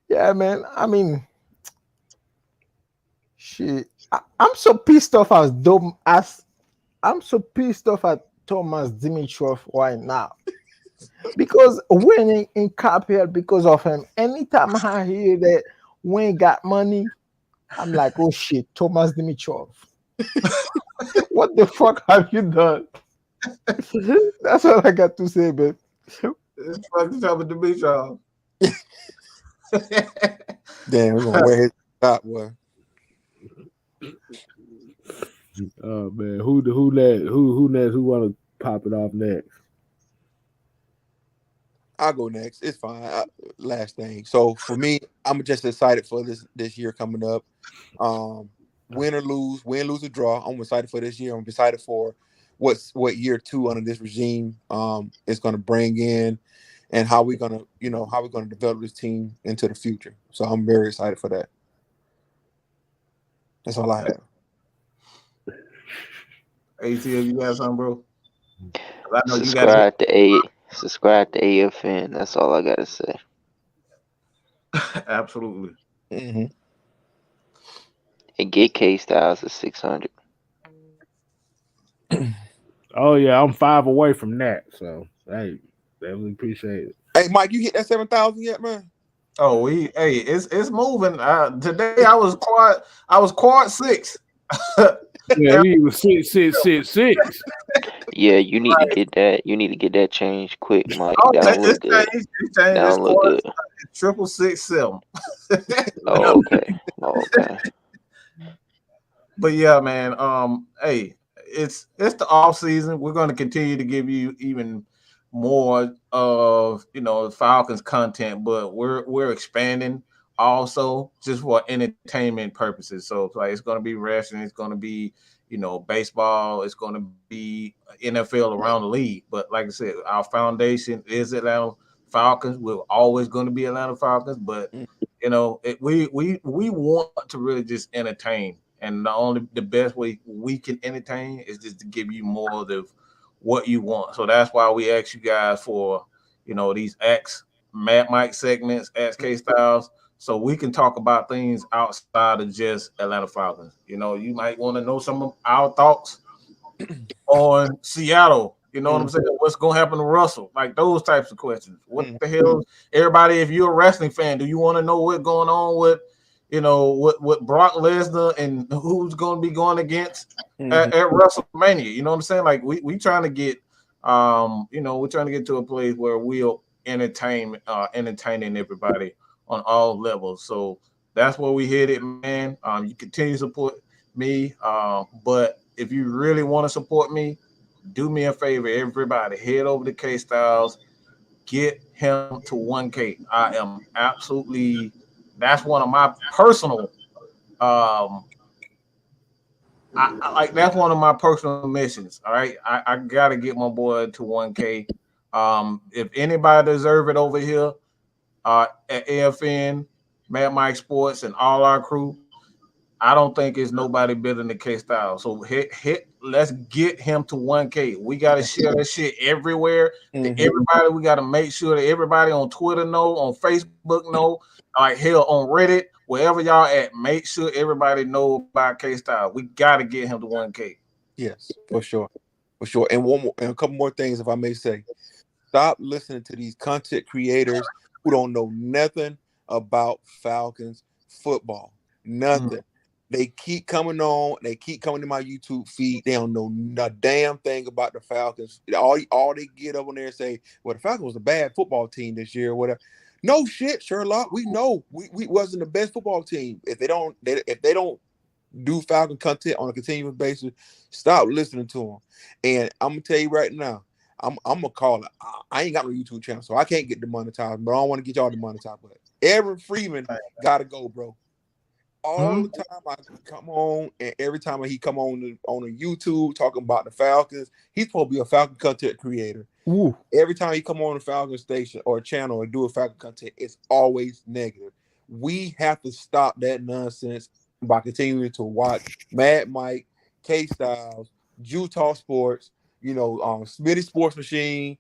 Yeah, man. I mean, shit. I'm so pissed off I'm so pissed off at Thomas Dimitrov right now. Because winning in Capel because of him. Anytime I hear that Wayne got money, I'm like, oh shit, Thomas Dimitrov. What the fuck have you done? That's all I got to say, babe. It's fucking Thomas Dimitrov. Damn, we're gonna wear his top, boy. Oh man, who next? Who want to pop it off next? I'll go next. It's fine. Last thing. So for me, I'm just excited for this year coming up. Win or lose, or draw. I'm excited for this year. I'm excited for what year 2 under this regime is going to bring in, and how we're gonna develop this team into the future. So I'm very excited for that. That's all I have. ATL, you got something, bro? I know Subscribe to AFN. That's all I gotta say. Absolutely. Mm-hmm. And get KStylzz at 600. Oh yeah, I'm 5 away from that. So hey, definitely appreciate it. Hey, Mike, you hit that 7,000 yet, man? Oh, it's moving. Today I was quad 6. Yeah, he was 6. Yeah, you need to get that. You need to get that changed quick, Mike. That don't look good. That don't look good. 667. Oh, okay. But yeah, man. Hey, it's the off season. We're going to continue to give you even more of Falcons content, but we're expanding also just for entertainment purposes. So it's going to be wrestling, it's going to be baseball, it's going to be NFL around the league. But like I said, our foundation is Atlanta Falcons. We're always going to be Atlanta Falcons, but we want to really just entertain, and the best way we can entertain is just to give you more of what you want. So that's why we ask you guys for these Mad Mike segments, Ask KStylzz, so we can talk about things outside of just Atlanta Falcons. You might want to know some of our thoughts on Seattle. You know what I'm saying? What's going to happen to Russell? Like those types of questions. What the hell? Everybody, if you're a wrestling fan, do you want to know what's going on with, with Brock Lesnar and who's going to be going against at WrestleMania? You know what I'm saying? Like we trying to get, we're trying to get to a place where we'll entertaining everybody on all levels. So that's where we headed, man. You continue to support me, but if you really want to support me, do me a favor, everybody. Head over to KStylzz, get him to 1K. I am absolutely. That's one of my personal. I like that's one of my personal missions. All right, I gotta get my boy to 1K. If anybody deserve it over here, at AFN, Mad Mike Sports, and all our crew, I don't think it's nobody better than KStylzz. So let's get him to 1K. We gotta share that shit everywhere. To everybody, we gotta make sure that everybody on Twitter know, on Facebook know, like hell on Reddit, wherever y'all at, make sure everybody know about KStylzz. We gotta get him to 1K. Yes, for sure. For sure. And a couple more things, if I may say. Stop listening to these content creators who don't know nothing about Falcons football. Nothing. They keep coming on. They keep coming to my YouTube feed. They don't know a damn thing about the Falcons. All they get up on there and say, well, the Falcons was a bad football team this year or whatever. No shit, Sherlock. We know we wasn't the best football team. If they don't do Falcon content on a continuous basis, stop listening to them. And I'm gonna tell you right now, I'm gonna call it. I ain't got no YouTube channel, so I can't get demonetized, but I don't want to get y'all demonetized. But Aaron Freeman gotta go, bro. All the time I come on, and every time he come on a YouTube talking about the Falcons, he's supposed to be a Falcon content creator. Ooh. Every time he come on a Falcon station or a channel and do a Falcon content, it's always negative. We have to stop that nonsense by continuing to watch Mad Mike, KStylzz, Utah Sports, Smitty Sports Machine,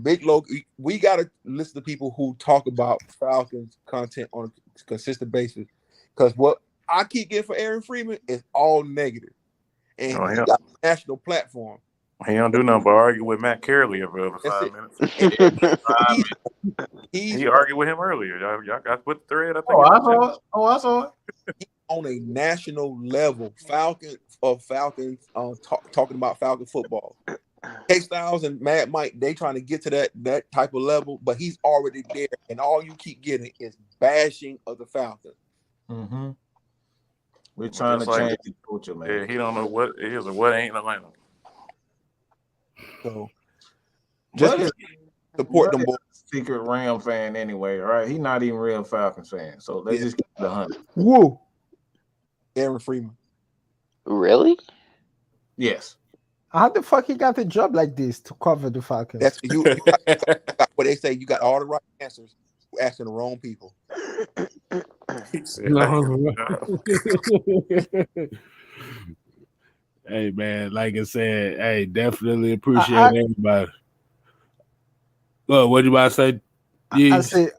Big Logan. We gotta listen to people who talk about Falcons content on a consistent basis. Because what I keep getting for Aaron Freeman is all negative. And he got a national platform. He don't do nothing but argue with Matt Carey every 5 minutes. He argued with him earlier. Y'all got with the thread, I think. I saw it. He's on a national level. Falcons talking about Falcon football. KStylzz and Mad Mike, they trying to get to that type of level, but he's already there. And all you keep getting is bashing of the Falcons. We're trying to change the culture, man. Yeah, he don't know what is or what ain't Atlanta. So just support them boys. Secret Ram fan anyway, right? He's not even real Falcons fan. So let's just keep it 100. Whoa. Aaron Freeman. Really? Yes. How the fuck he got a job like this to cover the Falcons? That's you what they say. You got all the right answers. Asking the wrong people. Hey man, like I said, hey, definitely appreciate everybody. What you about to say? I say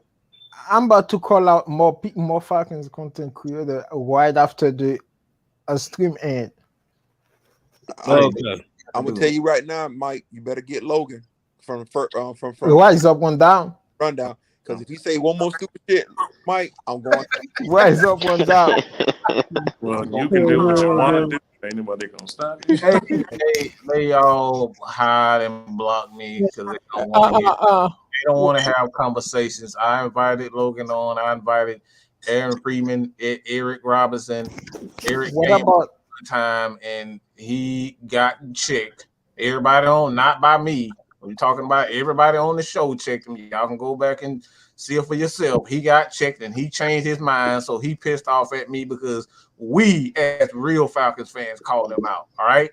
I'm about to call out more Falcons content creator right after the stream end. I'm gonna tell you right now, Mike. You better get Logan from Rise Up, One Down rundown. Because if you say one more stupid shit, Mike, I'm going to Rise Up, One Down. Well, you can do what you want to do. Ain't nobody gonna stop you. They all hide and block me because they don't want to have conversations. I invited Logan on. I invited Aaron Freeman, Eric Robinson. Eric came one time and he got checked. Everybody on, not by me. We're talking about everybody on the show checked him. Y'all can go back and see it for yourself. He got checked and he changed his mind, so he pissed off at me because we, as real Falcons fans, called him out. All right,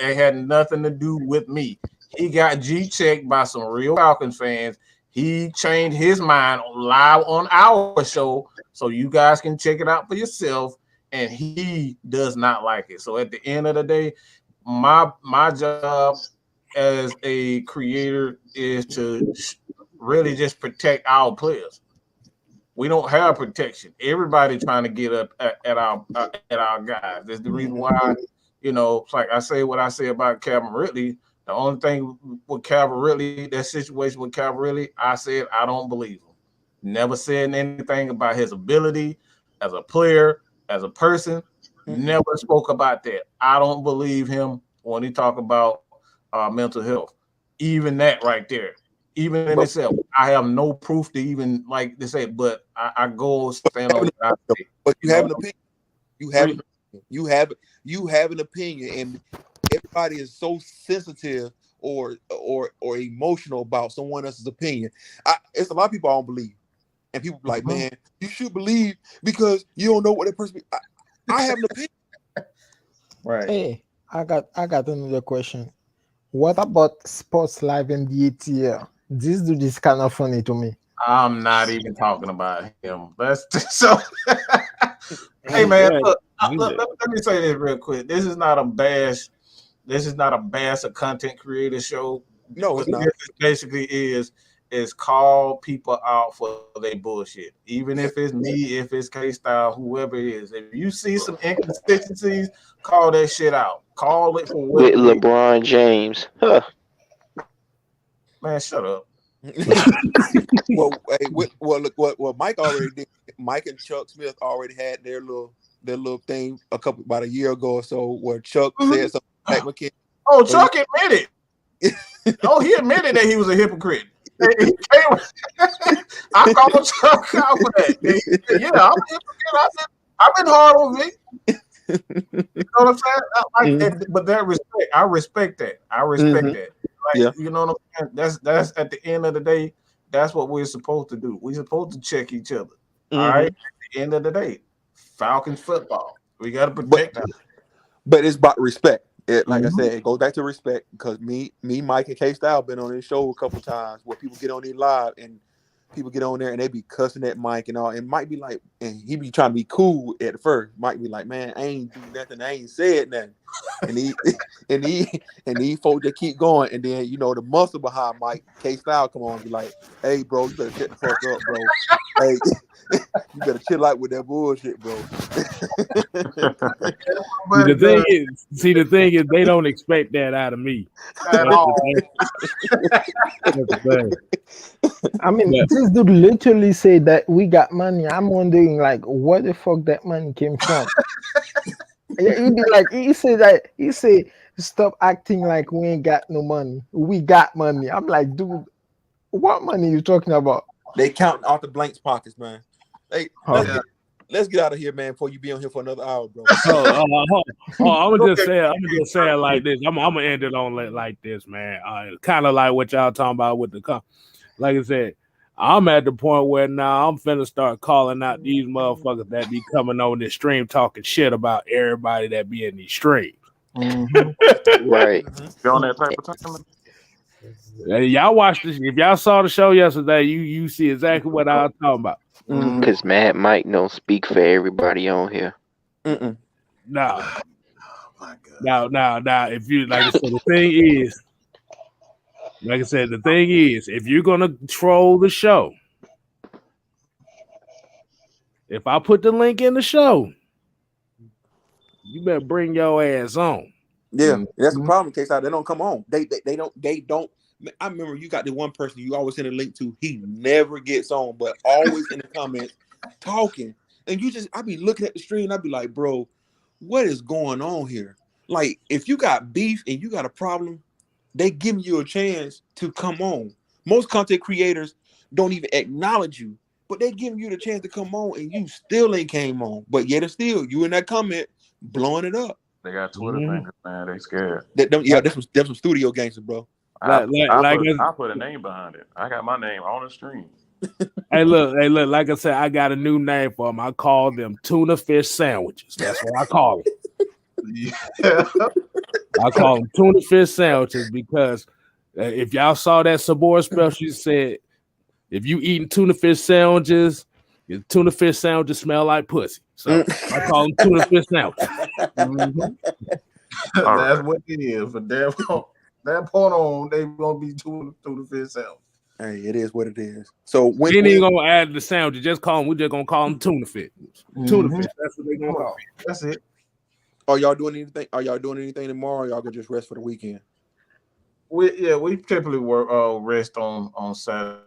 it had nothing to do with me. He got G-checked by some real Falcons fans. He changed his mind live on our show, so you guys can check it out for yourself. And he does not like it. So at the end of the day, my job as a creator is to really just protect our players. We don't have protection. Everybody trying to get up at our guys. That's the reason why, it's like I say what I say about Calvin Ridley. The only thing with Cavalry, that situation with Cavalry, I said I don't believe him. Never said anything about his ability as a player, as a person. Never spoke about that. I don't believe him when he talk about mental health. Even that right there. Even in itself, I have no proof to even like to say, but I go stand on what I say. But you have an opinion. You have an opinion, and everybody is so sensitive or emotional about someone else's opinion. It's a lot of people I don't believe, and people be like, man, you should believe because you don't know what that person. I have an opinion. Right. Hey, I got another question. What about Sports Live and the ATL? This dude is kind of funny to me. I'm not even talking about him. That's so. Hey man, look, let me say this real quick. This is not a bash. This is not a bash a content creator show. No, it's not. This basically is call people out for their bullshit. Even if it's me, if it's KStylzz, whoever it is. If you see some inconsistencies, call that shit out. Call it for what With it is. LeBron James. Huh. Man, shut up. Look what Mike already did. Mike and Chuck Smith already had their little thing about a year ago or so where Chuck said something like McKinney. Oh, Chuck admitted. Oh, he admitted that he was a hypocrite. I called Chuck out for that. Yeah, I'm a hypocrite. I've been hard on Vic. You know what I'm saying? But that respect, I respect that. That. Like, you know what I'm saying? That's at the end of the day, that's what we're supposed to do. We're supposed to check each other. All right. At the end of the day, Falcons football. We got to protect them. But it's about respect. Like I said, it goes back to respect because me, Mike, and KStylzz been on this show a couple times where people get on these live and people get on there and they be cussing at Mike and all, and Mike be like, and he be trying to be cool at first. Mike be like, man, I ain't do nothing, I ain't said nothing, and these folks that keep going, and then the muscle behind Mike, KStylzz come on and be like, hey bro, you better shut the fuck up, bro. Hey, you better chill out with that bullshit, bro. The thing is, they don't expect that out of me. At all. I mean, this dude literally said that we got money. I'm wondering, like, where the fuck that money came from? He'd be like, he said, stop acting like we ain't got no money. We got money. I'm like, dude, what money you talking about? They counting off the blanks pockets, man. Hey, let's get out of here, man, before you be on here for another hour, bro. I'm gonna just say it like this. I'm gonna end it on like this, man. Kind of like what y'all talking about with the like I said, I'm at the point where now I'm finna start calling out these motherfuckers that be coming on this stream talking shit about everybody that be in these streams. Right. You on that type of time? Y'all watched this. If y'all saw the show yesterday, you see exactly what I was talking about. Because Mad Mike don't speak for everybody on here. Now, if you like I said, the thing is, if you're gonna troll the show, if I put the link in the show, you better bring your ass on. Yeah, that's the problem. KStylzz, they don't come on. They don't. I remember you got the one person you always send a link to. He never gets on, but always in the comments talking. And I be looking at the stream. I be like, bro, what is going on here? Like, if you got beef and you got a problem, they give you a chance to come on. Most content creators don't even acknowledge you, but they give you the chance to come on, and you still ain't came on. But yet, it's still you in that comment blowing it up. They got Twitter fingers, man. They scared. There's some studio gangsters, bro. I put a name behind it. I got my name on the stream. Hey, look. Like I said, I got a new name for them. I call them tuna fish sandwiches. That's what I call them. I call them tuna fish sandwiches because if y'all saw that Sabor special, you said if you eating tuna fish sandwiches, your tuna fish sandwiches smell like pussy. So I call them tuna fish sandwiches. That's what it is. But that point on, they gonna be tuna fish sandwich. Hey, it is what it is. So we ain't even gonna add the sandwich. Just call them. We're just gonna call them tuna fish. Tuna fish. That's what they gonna call. That's it. Are y'all doing anything? Are y'all doing anything tomorrow? Or y'all gonna just rest for the weekend? we typically work rest on Saturday.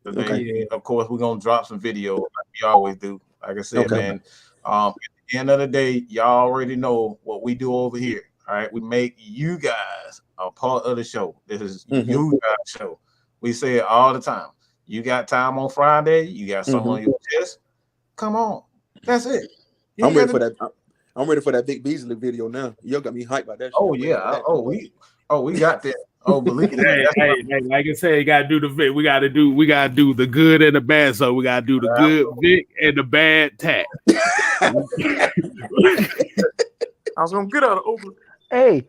Okay. Of course, we're gonna drop some video like we always do. Like I said, Okay. man. At the end of the day, y'all already know what we do over here. All right, we make you guys a part of the show. This is you guys' show. We say it all the time. You got time on Friday. You got something on your chest. Come on, that's it. I'm ready for that. I'm ready for that Vic Beasley video now. You got me hyped about that shit. Oh yeah. We got that. Oh, believe hey, like I said, you gotta do the Vic. We gotta do the good and the bad. So we gotta do the good Vic and the bad Tack. I was gonna get out of Oakland. Hey,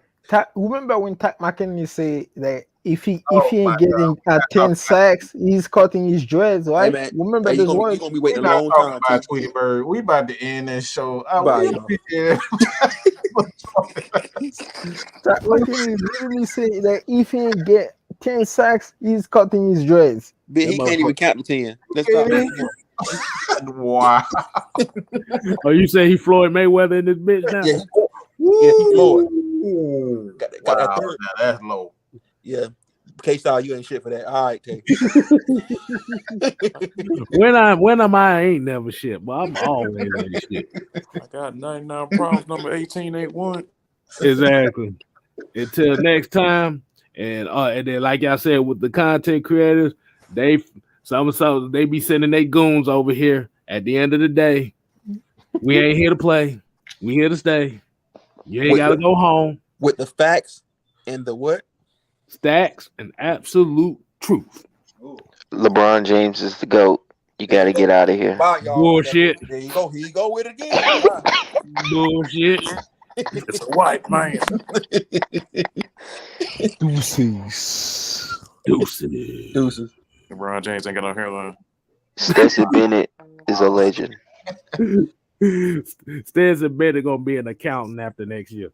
remember when Tack McKinley say that if he ain't getting 10 sacks, he's cutting his dreads, right? Hey, man, remember this You're gonna be waiting a long time. Tweety Bird. We about to end this show. Tack McKinley literally say that if he ain't get 10 sacks, he's cutting his dreads. But he can't even count to 10. Let's stop. Wow. Oh, you say he Floyd Mayweather in this bitch now? Yeah, he Floyd. Got that third. Now that's low. Yeah. KStylzz, you ain't shit for that. All right, Tay. when am I ain't never shit, but I'm always never shit. I got 99 problems, number 1881. Exactly. Until next time, and then like I said, with the content creators, they be sending their goons over here. At the end of the day, we ain't here to play. We here to stay. You ain't gotta go home. With the facts and the what? Stacks and absolute truth. LeBron James is the GOAT. You got to get out of here. Bye, y'all. Bullshit. There you go. Here you go with it again. Bullshit. It's a white man. Deuces. LeBron James ain't got no hairline. Stetson Bennett is a legend. Stetson Bennett gonna be an accountant after next year.